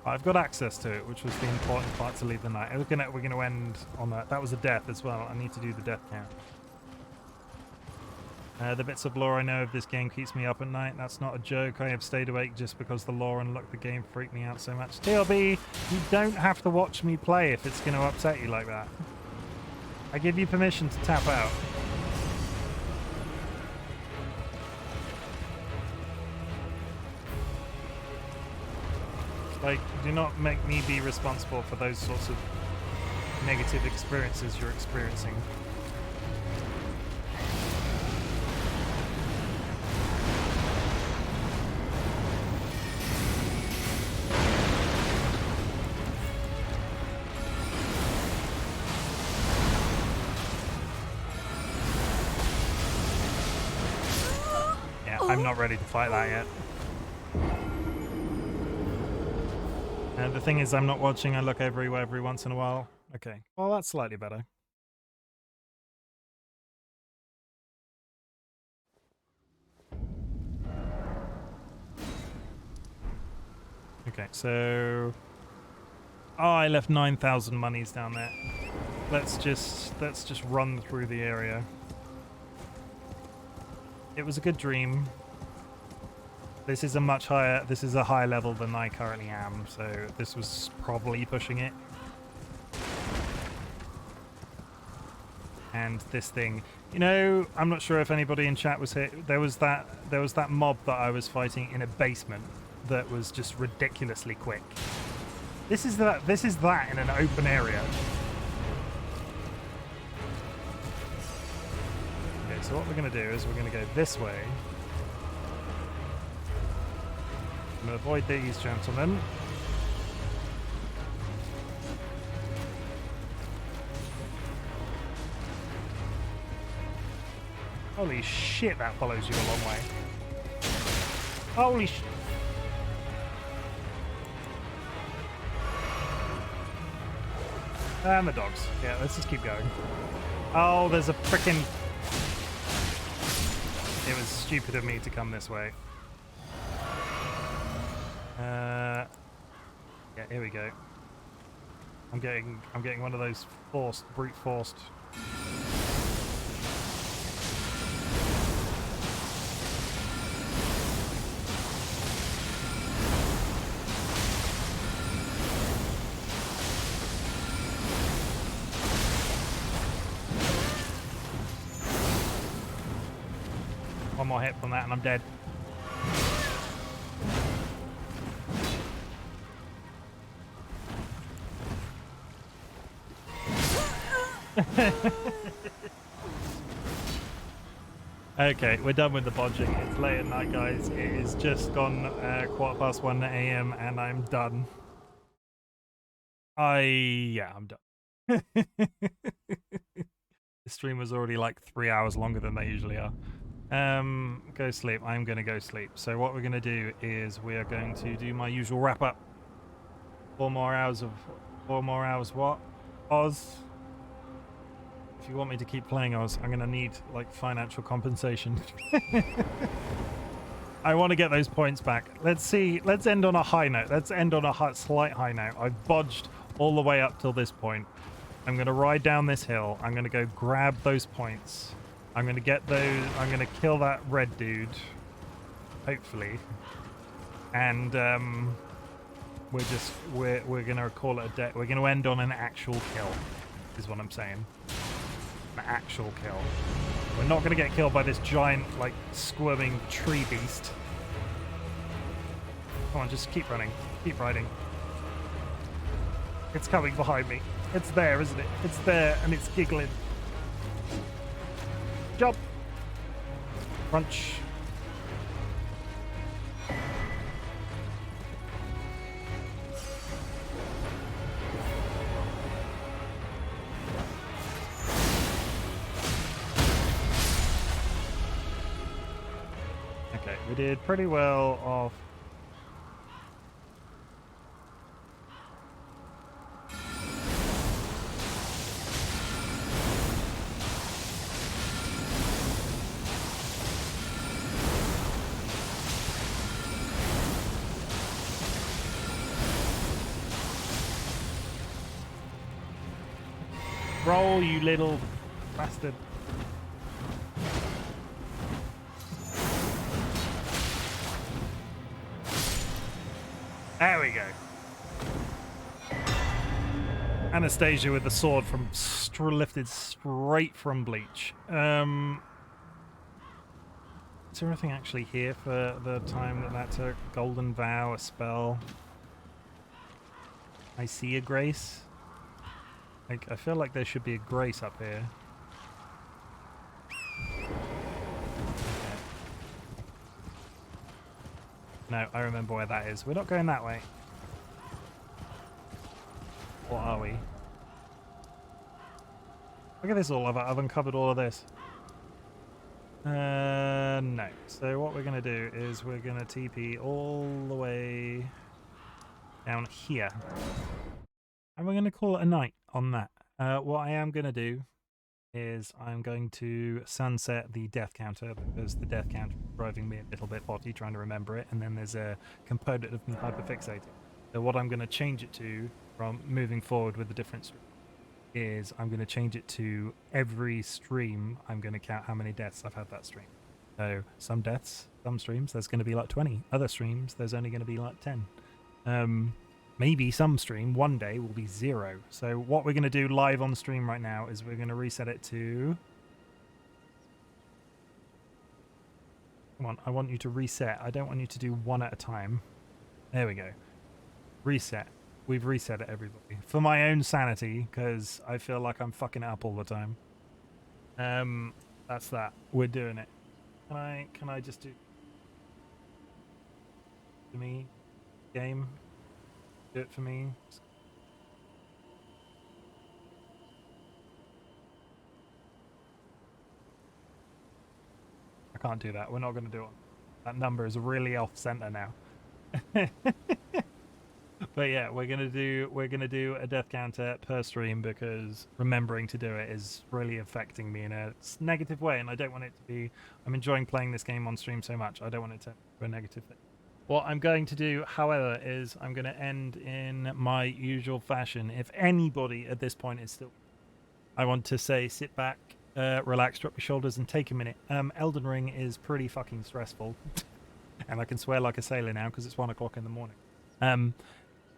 I've got access to it, which was the important part to leave the night. We're gonna end on that. That was a death as well. I need to do the death count. The bits of lore I know of this game keeps me up at night. That's not a joke. I have stayed awake just because the lore and look the game freaked me out so much. TLB, you don't have to watch me play if it's going to upset you like that. I give you permission to tap out. Like, do not make me be responsible for those sorts of negative experiences you're experiencing. Yeah, I'm not ready to fight that yet. The thing is, I'm not watching. I look over every once in a while. Okay, well, that's slightly better. Okay, so... Oh, I left 9,000 monies down there. Let's just run through the area. It was a good dream. This is a much higher... This is a higher level than I currently am, so this was probably pushing it. And this thing, you know, I'm not sure if anybody in chat was here. There was that mob that I was fighting in a basement that was just ridiculously quick. This is that in an open area. Okay, so what we're going to do is we're going to go this way. I'm going to avoid these gentlemen. Holy shit, that follows you a long way. Holy sh... And the dogs. Yeah, let's just keep going. Oh, there's a frickin'... It was stupid of me to come this way. Yeah, here we go. I'm getting one of those brute forced. One more hit from that and I'm dead. Okay, we're done with the bodging. It's late at night, guys. It is just gone 1:15 a.m. and I'm done. Yeah, I'm done. The stream was already like 3 hours longer than they usually are. Go sleep. I'm going to go sleep. So what we're going to do is we are going to do my usual wrap up. 4 more hours what? Oz. If you want me to keep playing Oz, I'm going to need like financial compensation. I want to get those points back. Let's see. Let's end on a high note. Let's end on a slight high note. I've bodged all the way up till this point. I'm going to ride down this hill. I'm going to go grab those points. I'm going to get those. I'm going to kill that red dude. Hopefully. And we're going to call it a day. We're going to end on an actual kill, is what I'm saying. An actual kill. We're not going to get killed by this giant, like, squirming tree beast. Come on, just keep running. Keep riding. It's coming behind me. It's there, isn't it? It's there, and it's giggling. Jump! Crunch. Okay, we did pretty well off. Roll, you little bastard. There we go. Anastasia with the sword from lifted straight from Bleach. Is there anything actually here for the time that took? Golden Vow, a spell. I see a grace. Like, I feel like there should be a grace up here. Okay. No, I remember where that is. We're not going that way. Or are we? Look at this all. I've uncovered all of this. No. So what we're going to do is we're going to TP all the way down here. And we're going to call it a night on that. What I am going to do is I'm going to sunset the death counter, because the death counter is driving me a little bit potty trying to remember it, and then there's a component of me hyperfixating. So what I'm going to change it to from moving forward with the different stream is I'm going to change it to every stream I'm going to count how many deaths I've had that stream. So some deaths, some streams there's going to be like 20, other streams there's only going to be like 10. Maybe some stream one day will be 0. So what we're going to do live on stream right now is we're going to reset it to... Come on, I want you to reset. I don't want you to do one at a time. There we go. Reset. We've reset it, everybody. For my own sanity, because I feel like I'm fucking it up all the time. That's that. We're doing it. Can I just do... For me? Game? Do it for me. I can't do that. We're not going to do it. That number is really off center now. But yeah, we're gonna do a death counter per stream, because remembering to do it is really affecting me in a negative way, and I don't want it to be. I'm enjoying playing this game on stream so much. I don't want it to be a negative thing. What I'm going to do, however, is I'm going to end in my usual fashion. If anybody at this point is still, I want to say sit back, relax, drop your shoulders, and take a minute. Elden Ring is pretty fucking stressful, and I can swear like a sailor now because it's 1 o'clock in the morning.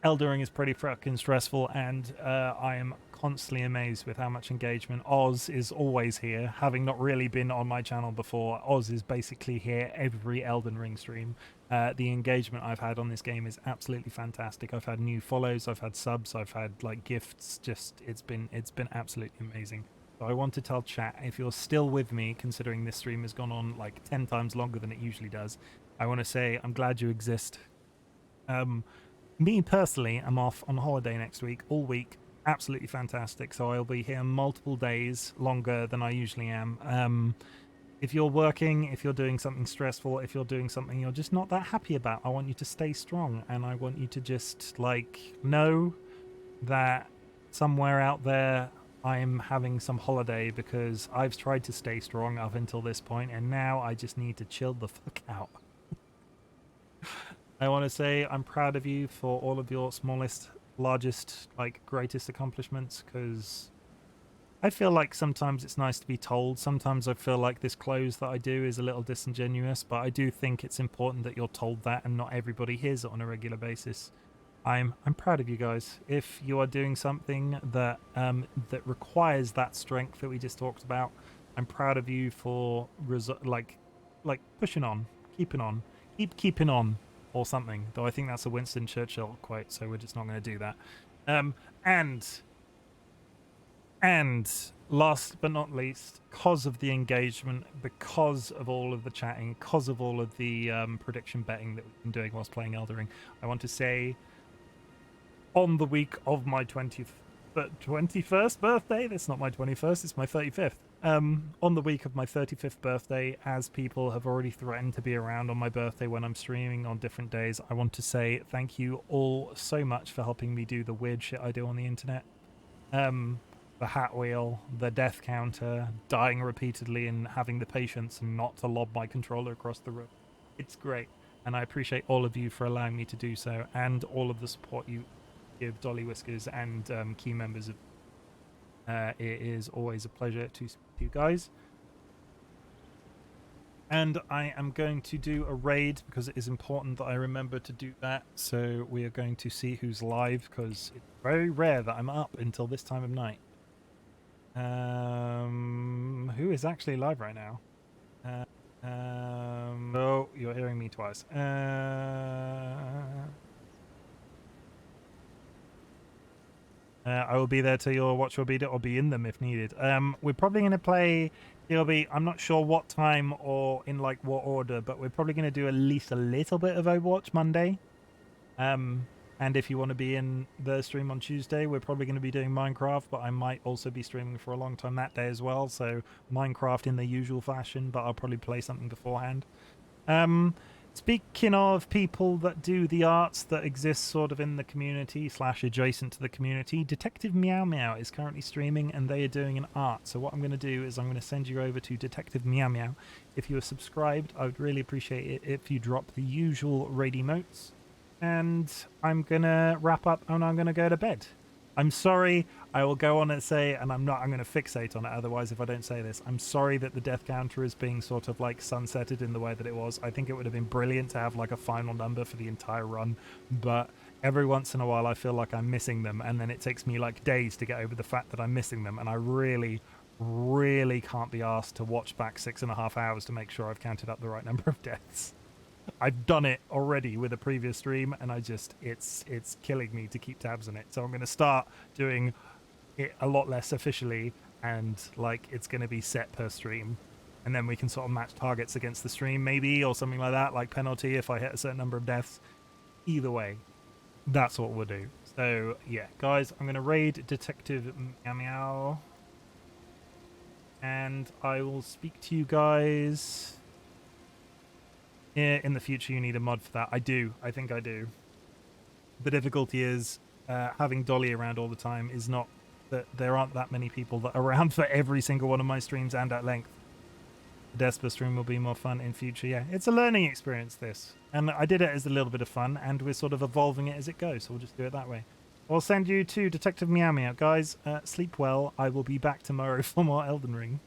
Elden Ring is pretty fucking stressful, and I am constantly amazed with how much engagement. Oz is always here, having not really been on my channel before. Oz is basically here every Elden Ring stream. The engagement I've had on this game is absolutely fantastic. I've had new follows, I've had subs, I've had like gifts. Just it's been absolutely amazing. So I want to tell chat, if you're still with me, considering this stream has gone on like 10 times longer than it usually does, I want to say I'm glad you exist. Me personally, I'm off on holiday next week, all week. Absolutely fantastic. So I'll be here multiple days longer than I usually am. If you're working, if you're doing something stressful, if you're doing something you're just not that happy about, I want you to stay strong, and I want you to just like know that somewhere out there I'm having some holiday, because I've tried to stay strong up until this point, and now I just need to chill the fuck out. I want to say I'm proud of you for all of your smallest, largest, like, greatest accomplishments, because I feel like sometimes it's nice to be told. Sometimes I feel like this close that I do is a little disingenuous, but I do think it's important that you're told that, and not everybody hears it on a regular basis. I'm proud of you guys. If you are doing something that that requires that strength that we just talked about, I'm proud of you for like pushing on, keeping on, keeping on. Or something, though I think that's a Winston Churchill quote, so we're just not going to do that. And last but not least, because of the engagement, because of all of the chatting, because of all of the prediction betting that we've been doing whilst playing Elden Ring, I want to say, on the week of my 21st birthday, that's not my 21st, it's my 35th. On the week of my 35th birthday, as people have already threatened to be around on my birthday when I'm streaming on different days, I want to say thank you all so much for helping me do the weird shit I do on the internet. The hat wheel, the death counter, dying repeatedly and having the patience not to lob my controller across the room. It's great, and I appreciate all of you for allowing me to do so, and all of the support you give DollyWhiskers and key members of it is always a pleasure to speak to you guys. And I am going to do a raid, because it is important that I remember to do that. So we are going to see who's live, because it's very rare that I'm up until this time of night. Who is actually live right now? Oh, you're hearing me twice. I will be there till your watch will beat it or be in them if needed. We're probably going to play DLB. I'm not sure what time or in like what order, but we're probably going to do at least a little bit of Overwatch Monday. And if you want to be in the stream on Tuesday, we're probably going to be doing Minecraft, but I might also be streaming for a long time that day as well. So Minecraft in the usual fashion, but I'll probably play something beforehand. Speaking of people that do the arts that exist sort of in the community / adjacent to the community, Detective Meow Meow is currently streaming and they are doing an art. So what I'm going to do is I'm going to send you over to Detective Meow Meow. If you are subscribed, I would really appreciate it if you drop the usual raid emotes. And I'm going to wrap up and I'm going to go to bed. I'm sorry, I will go on and say, and I'm going to fixate on it otherwise if I don't say this. I'm sorry that the death counter is being sort of like sunsetted in the way that it was. I think it would have been brilliant to have like a final number for the entire run, but every once in a while I feel like I'm missing them, and then it takes me like days to get over the fact that I'm missing them, and I really can't be asked to watch back 6.5 hours to make sure I've counted up the right number of deaths. I've done it already with a previous stream, and it's killing me to keep tabs on it. So I'm going to start doing it a lot less officially, and like it's going to be set per stream, and then we can sort of match targets against the stream maybe, or something like that, like penalty if I hit a certain number of deaths. Either way, that's what we'll do. So yeah, guys, I'm going to raid Detective Meow Meow, and I will speak to you guys. In the future. You need a mod for that. I do. I think I do. The difficulty is having Dolly around all the time is not that there aren't that many people that are around for every single one of my streams and at length. The Despa stream will be more fun in future. Yeah, it's a learning experience, this. And I did it as a little bit of fun, and we're sort of evolving it as it goes, so we'll just do it that way. I'll send you to Detective Meow Meow. Guys, sleep well. I will be back tomorrow for more Elden Ring.